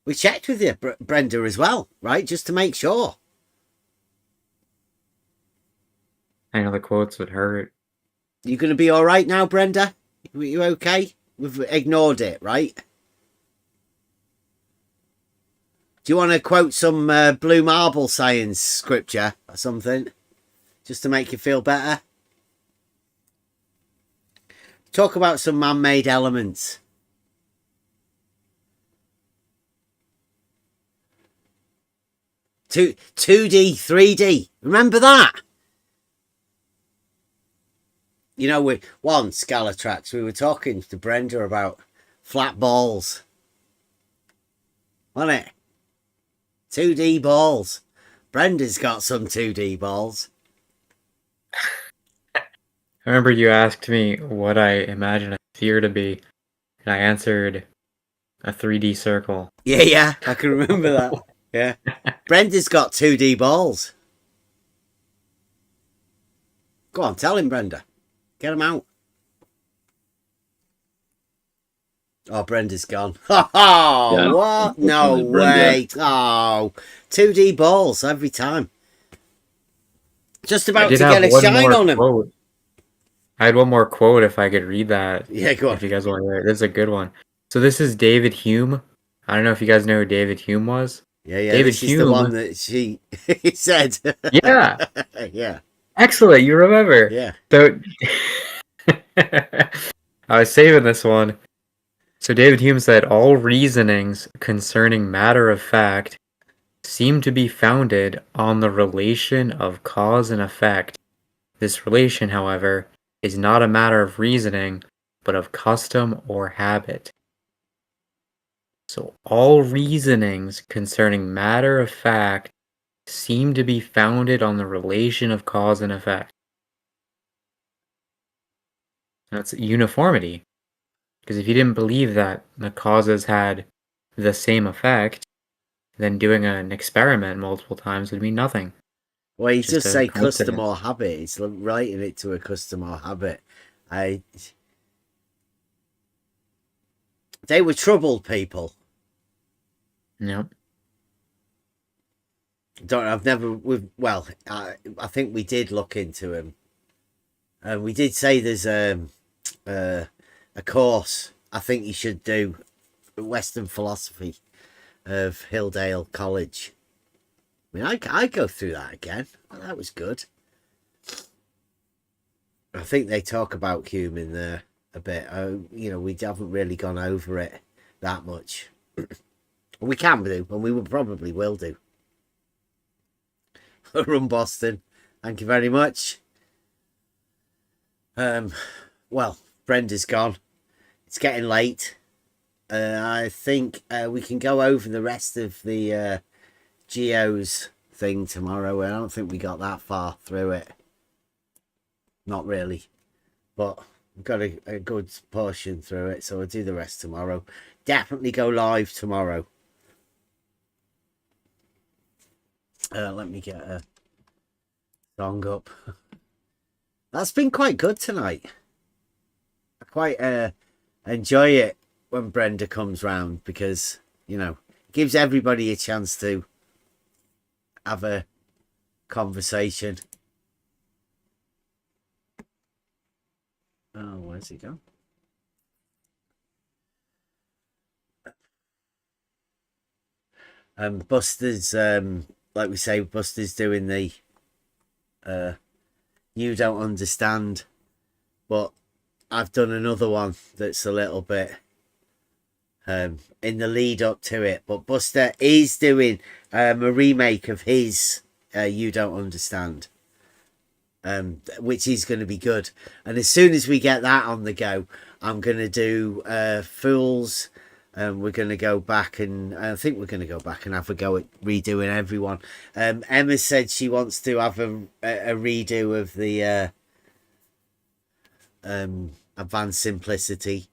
Speaker 1: We checked with you, Brenda, as well, right? Just to make sure.
Speaker 14: I know the quotes would hurt.
Speaker 1: You going to be all right now, Brenda? You okay? We've ignored it, right? Do you want to quote some blue marble science scripture or something? Just to make you feel better? Talk about some man-made elements. Two 2D, 3D. Remember that? Scalatrax, we were talking to Brenda about flat balls. Wasn't it? 2D balls. Brenda's got some 2D balls.
Speaker 14: I remember you asked me what I imagine a sphere to be, and I answered a 3D circle.
Speaker 1: Yeah, I can remember that. Yeah. Brenda's got 2D balls. Go on, tell him, Brenda. Get him out. Oh, Brenda's gone. Oh, what? No way. Oh, 2D balls every time. Just about to get a shine on him.
Speaker 14: Quote. I had one more quote if I could read that.
Speaker 1: Yeah, go on.
Speaker 14: If you guys want to hear it. This is a good one. So this is David Hume. I don't know if you guys know who David Hume was.
Speaker 1: Yeah. David Hume. Is the one that she said.
Speaker 14: Yeah.
Speaker 1: Yeah.
Speaker 14: Excellent, you remember.
Speaker 1: Yeah.
Speaker 14: So I was saving this one. So David Hume said, all reasonings concerning matter of fact seem to be founded on the relation of cause and effect. This relation, however, is not a matter of reasoning, but of custom or habit. So all reasonings concerning matter of fact seem to be founded on the relation of cause and effect. That's uniformity. Because if you didn't believe that the causes had the same effect, then doing an experiment multiple times would mean nothing.
Speaker 1: Well, you
Speaker 14: Just
Speaker 1: just
Speaker 14: a
Speaker 1: say custom
Speaker 14: coincidence.
Speaker 1: or habit. It's writing it to a custom or habit. They were troubled people.
Speaker 14: Yep.
Speaker 1: I think we did look into him. We did say there's a course I think you should do, Western philosophy of Hilldale College. I mean, I go through that again. That was good. I think they talk about Hume in there a bit. We haven't really gone over it that much. We can do, and we probably will do. Run Boston, thank you very much. Well, Brenda's gone. It's getting late. I think we can go over the rest of the Geos thing tomorrow. I don't think we got that far through it. Not really. But we've got a good portion through it, so we'll do the rest tomorrow. Definitely go live tomorrow. Let me get a song up. That's been quite good tonight. I quite enjoy it when Brenda comes round because, it gives everybody a chance to have a conversation. Oh, where's he gone? Buster's, like we say, Buster's doing the You Don't Understand, but I've done another one that's a little bit in the lead up to it. But Buster is doing a remake of his You Don't Understand, which is going to be good. And as soon as we get that on the go, I'm going to do Fools. We're going to go back and I think we're going to go back and have a go at redoing everyone. Emma said she wants to have a redo of the Advanced Simplicity.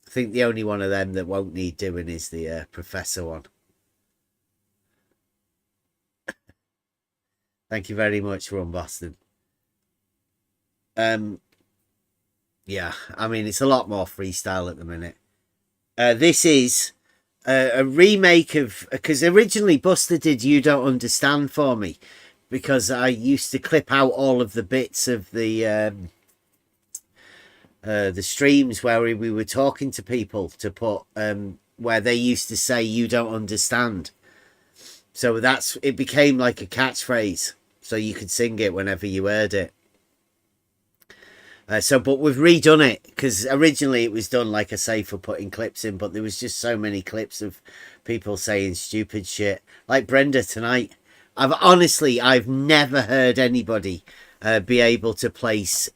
Speaker 1: I think the only one of them that won't need doing is the Professor one. Thank you very much, Ron Boston. Yeah, I mean, it's a lot more freestyle at the minute. This is a remake of, because originally Buster did You Don't Understand for me, because I used to clip out all of the bits of the streams where we were talking to people to put where they used to say You Don't Understand. So it became like a catchphrase, so you could sing it whenever you heard it. But we've redone it because originally it was done, like I say, for putting clips in, but there was just so many clips of people saying stupid shit, like Brenda tonight. I've never heard anybody be able to place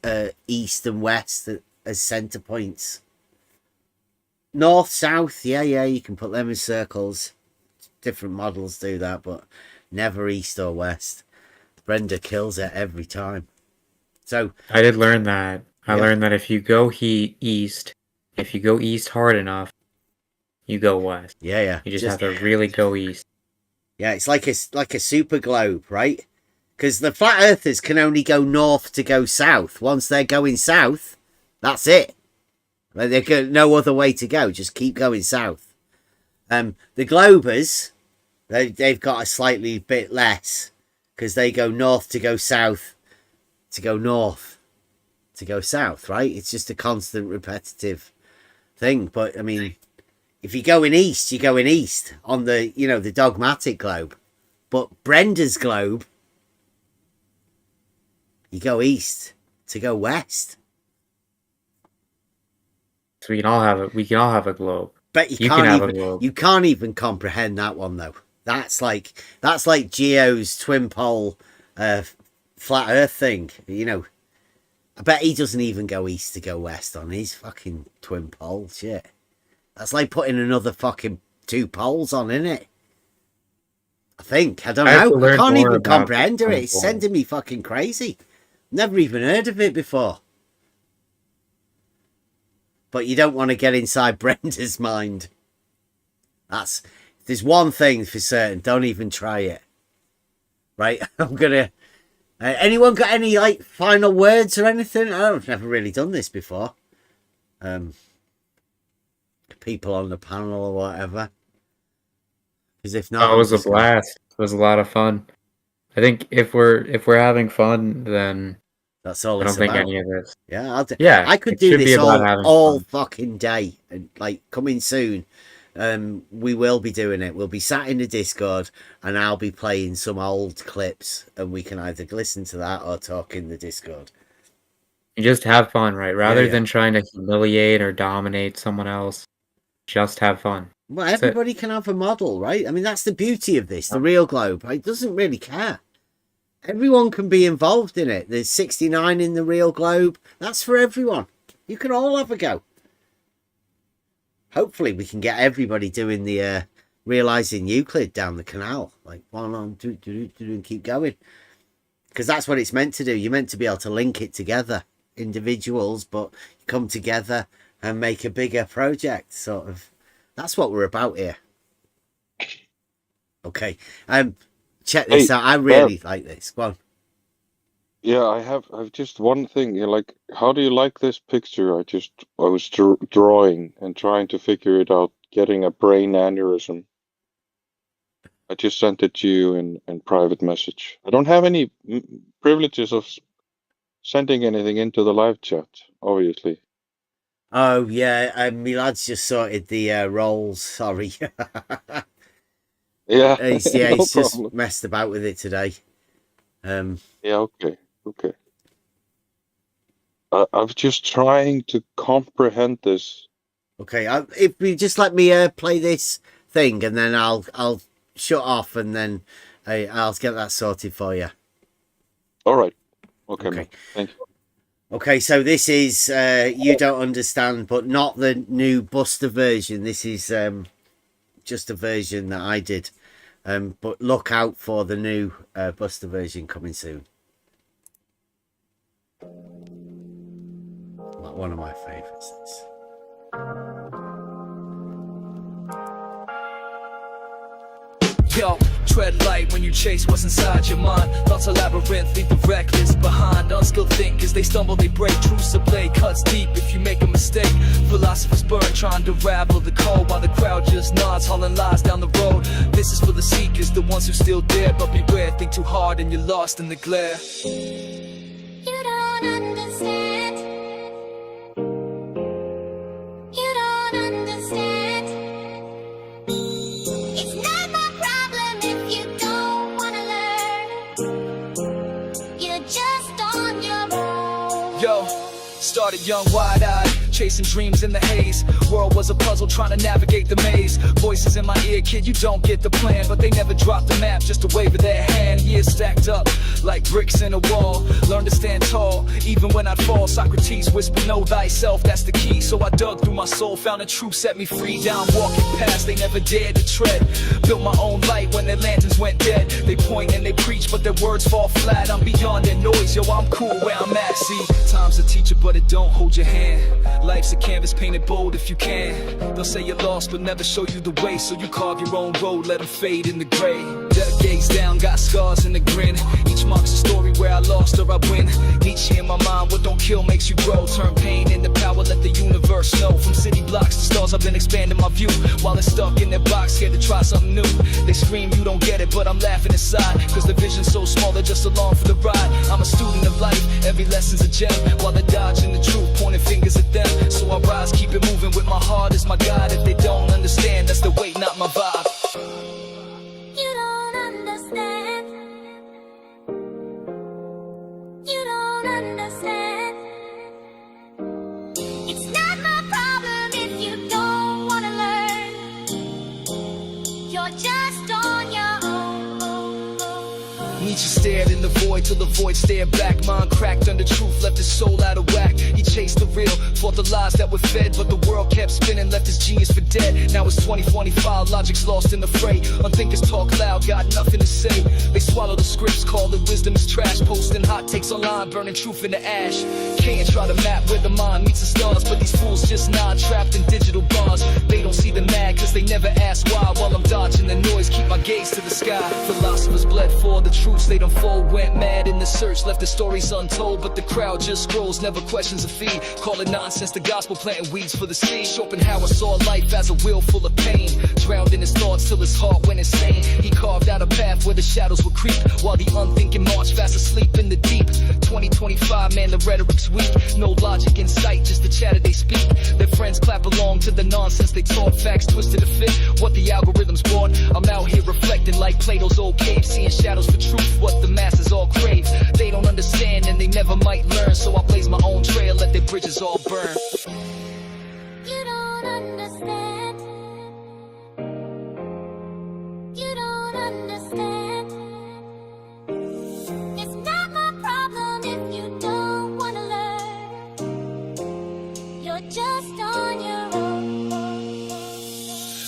Speaker 1: east and west as center points. North, south, yeah, you can put them in circles. Different models do that, but never east or west. Brenda kills it every time. So
Speaker 14: I did learn that. I learned that if you go east hard enough, you go west.
Speaker 1: Yeah.
Speaker 14: You just have to really go east.
Speaker 1: Yeah, it's like a super globe, right? Because the flat earthers can only go north to go south. Once they're going south, that's it. They've got no other way to go. Just keep going south. The globers, they've got a slightly bit less because they go north to go south to go north to go south, right? It's just a constant repetitive thing. But I mean, if you're going east, you're going east on the, the dogmatic globe. But Brenda's globe, you go east to go west.
Speaker 14: So we can all have a globe.
Speaker 1: But you can't even comprehend that one though. That's like Geo's twin pole flat earth thing, I bet he doesn't even go east to go west on his fucking twin pole shit. That's like putting another fucking 2 poles on, innit? I think. I don't know. I can't even comprehend it. It's sending me fucking crazy. Never even heard of it before. but you don't want to get inside Brenda's mind. There's one thing for certain. Don't even try it. Right? I'm gonna. Anyone got any like final words or anything? I've never really done this before. People on the panel or whatever. Because if not,
Speaker 14: it was a blast. It was a lot of fun. I think if we're having fun, then
Speaker 1: that's all.
Speaker 14: I don't think any of this.
Speaker 1: Yeah,
Speaker 14: yeah.
Speaker 1: I could do this all fucking day, and like coming soon. We will be doing it. We'll be sat in the Discord, and I'll be playing some old clips, and we can either listen to that or talk in the Discord.
Speaker 14: You just have fun, right? Rather than trying to humiliate or dominate someone else, just have fun.
Speaker 1: Well, everybody can have a model, right? I mean, that's the beauty of this. The Real Globe, it doesn't really care. Everyone can be involved in it. There's 69 in the Real Globe. That's for everyone. You can all have a go. Hopefully, we can get everybody doing the Realising Euclid down the canal. Like, one on, do, and keep going. Because that's what it's meant to do. You're meant to be able to link it together. Individuals, but come together and make a bigger project, sort of. That's what we're about here. Okay. Check this out. I really like this. Go on.
Speaker 6: Yeah, I've just one thing. Like, how do you like this picture? I was drawing and trying to figure it out, getting a brain aneurysm. I just sent it to you in private message. I don't have any privileges of sending anything into the live chat, obviously.
Speaker 1: Oh, yeah. My lad's just sorted the roles. Sorry.
Speaker 6: Yeah.
Speaker 1: He's just messed about with it today.
Speaker 6: Yeah, okay. I'm just trying to comprehend this.
Speaker 1: Okay, if you just let me play this thing, and then I'll shut off, and then I'll get that sorted for you.
Speaker 6: All right. Okay. Thank you.
Speaker 1: Okay, so this is You Don't Understand, but not the new Buster version. This is just a version that I did. But look out for the new Buster version coming soon. One of my favourites.
Speaker 10: Yo, tread light when you chase what's inside your mind. Thoughts a labyrinth, leave the reckless behind. Unskilled thinkers, they stumble, they break. Truths of blade cuts deep if you make a mistake. Philosophers burn, trying to ravel the code, while the crowd just nods, hauling lies down the road. This is for the seekers, the ones who still dare. But beware, think too hard and you're lost in the glare.
Speaker 20: You don't understand. You don't understand. It's not my problem if you don't wanna learn. You're just on your own.
Speaker 10: Yo, started young, wide-eyed, chasing dreams in the haze. World was a puzzle, trying to navigate the maze. Voices in my ear, kid, you don't get the plan. But they never dropped the map, just a wave of their hand. Years stacked up like bricks in a wall. Learn to stand tall, even when I'd fall. Socrates whispered, know thyself, that's the key. So I dug through my soul, found a truth, set me free. Down walking past, they never dared to tread. Built my own light when their lanterns went dead. They point and they preach, but their words fall flat. I'm beyond their noise, yo, I'm cool where I'm at. See, time's a teacher, but it don't hold your hand. Life's a canvas, paint it bold if you can. They'll say you're lost, but never show you the way. So you carve your own road, let them fade in the gray. Gaze down, got scars and a grin. Each marks a story where I lost or I win. Nietzsche in my mind, what don't kill makes you grow. Turn pain into power, let the universe know. From city blocks to stars, I've been expanding my view. While they're stuck in their box, scared to try something new. They scream, you don't get it, but I'm laughing inside. Cause the vision's so small, they're just along for the ride. I'm a student of life, every lesson's a gem. While they're dodging the truth, pointing fingers at them. So I rise, keep it moving with my heart as my guide. If they don't understand, that's the weight, not my vibe.
Speaker 20: You don't understand. You don't understand. It's not my problem if you don't wanna learn. You're just on your own.
Speaker 10: Nietzsche stared in the void till the void stared back. Mind cracked under truth, left his soul out of whack. He chased the real, fought the lies that were fed. But the world kept spinning, left his genius for dead. Now it's 2025, logic's lost in the fray. Unthinkers talk loud, got nothing to say. They swallow the scripts, call it wisdom is trash. Posting hot takes online, burning truth in the ash. Can't try to map where the mind meets the stars, but these fools just nod, trapped in digital bars. They don't see the mad cause they never ask why. While I'm dodging the noise, keep my gaze to the sky. Philosophers bled for the truths they don't fold. Went mad in the search, left the stories untold, but the crowd just scrolls, never questions a feed. Call it nonsense, the gospel planting weeds for the seed. Schopenhauer saw life as a wheel full of pain, drowned in his thoughts till his heart went insane. He carved out a path where the shadows would creep, while the unthinking march fast asleep in the deep. 2025, man, the rhetoric's weak. No logic in sight, just the chatter they speak. Their friends clap along to the nonsense they talk. Facts twisted to fit what the algorithms want. I'm out here reflecting like Plato's old cave, seeing shadows for truth, what the masses all crave. They don't understand and they never might learn, so I blaze my own trail, let their bridges all burn.
Speaker 20: You don't understand. You don't understand. It's not my problem if you don't want to learn. You're just on your own.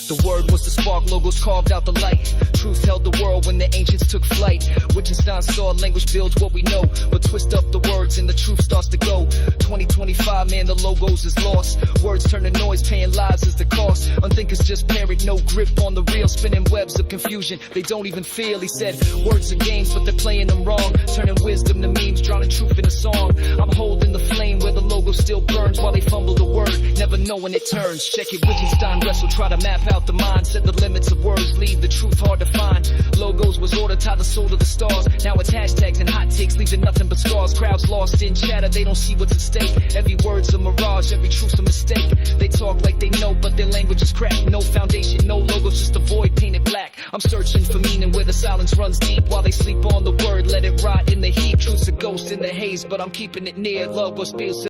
Speaker 10: The word was the spark, logos carved out the light. Truth held the world when the ancients took flight. Wittgenstein saw language builds what we know, but twist up the words and the truth starts to go. 2025, man, the logos is lost. Words turn to noise, paying lives is the cost. Unthinkers just parrot, no grip on the real, spinning webs of confusion they don't even feel. He said, words are games, but they're playing them wrong, turning wisdom to memes, drowning truth in a song. I'm holding the flame where the logo still burns, while they fumble the word, never know when it turns. Check it, Wittgenstein wrestle, try to map out the mind, set the limits of words, leave the truth hard to find. Logos was order, tie the soul to the stars. Now it's hashtags and hot takes, leaving nothing but scars. Crowds lost in chatter, they don't see what's at stake. Every word's a mirage, every truth's a mistake. They talk like they know, but their language is cracked. No foundation, no logos, just a void painted black. I'm searching for meaning where the silence runs deep, while they sleep on the word, let it rot in the heat. Truth's a ghost in the haze, but I'm keeping it near. Logos feels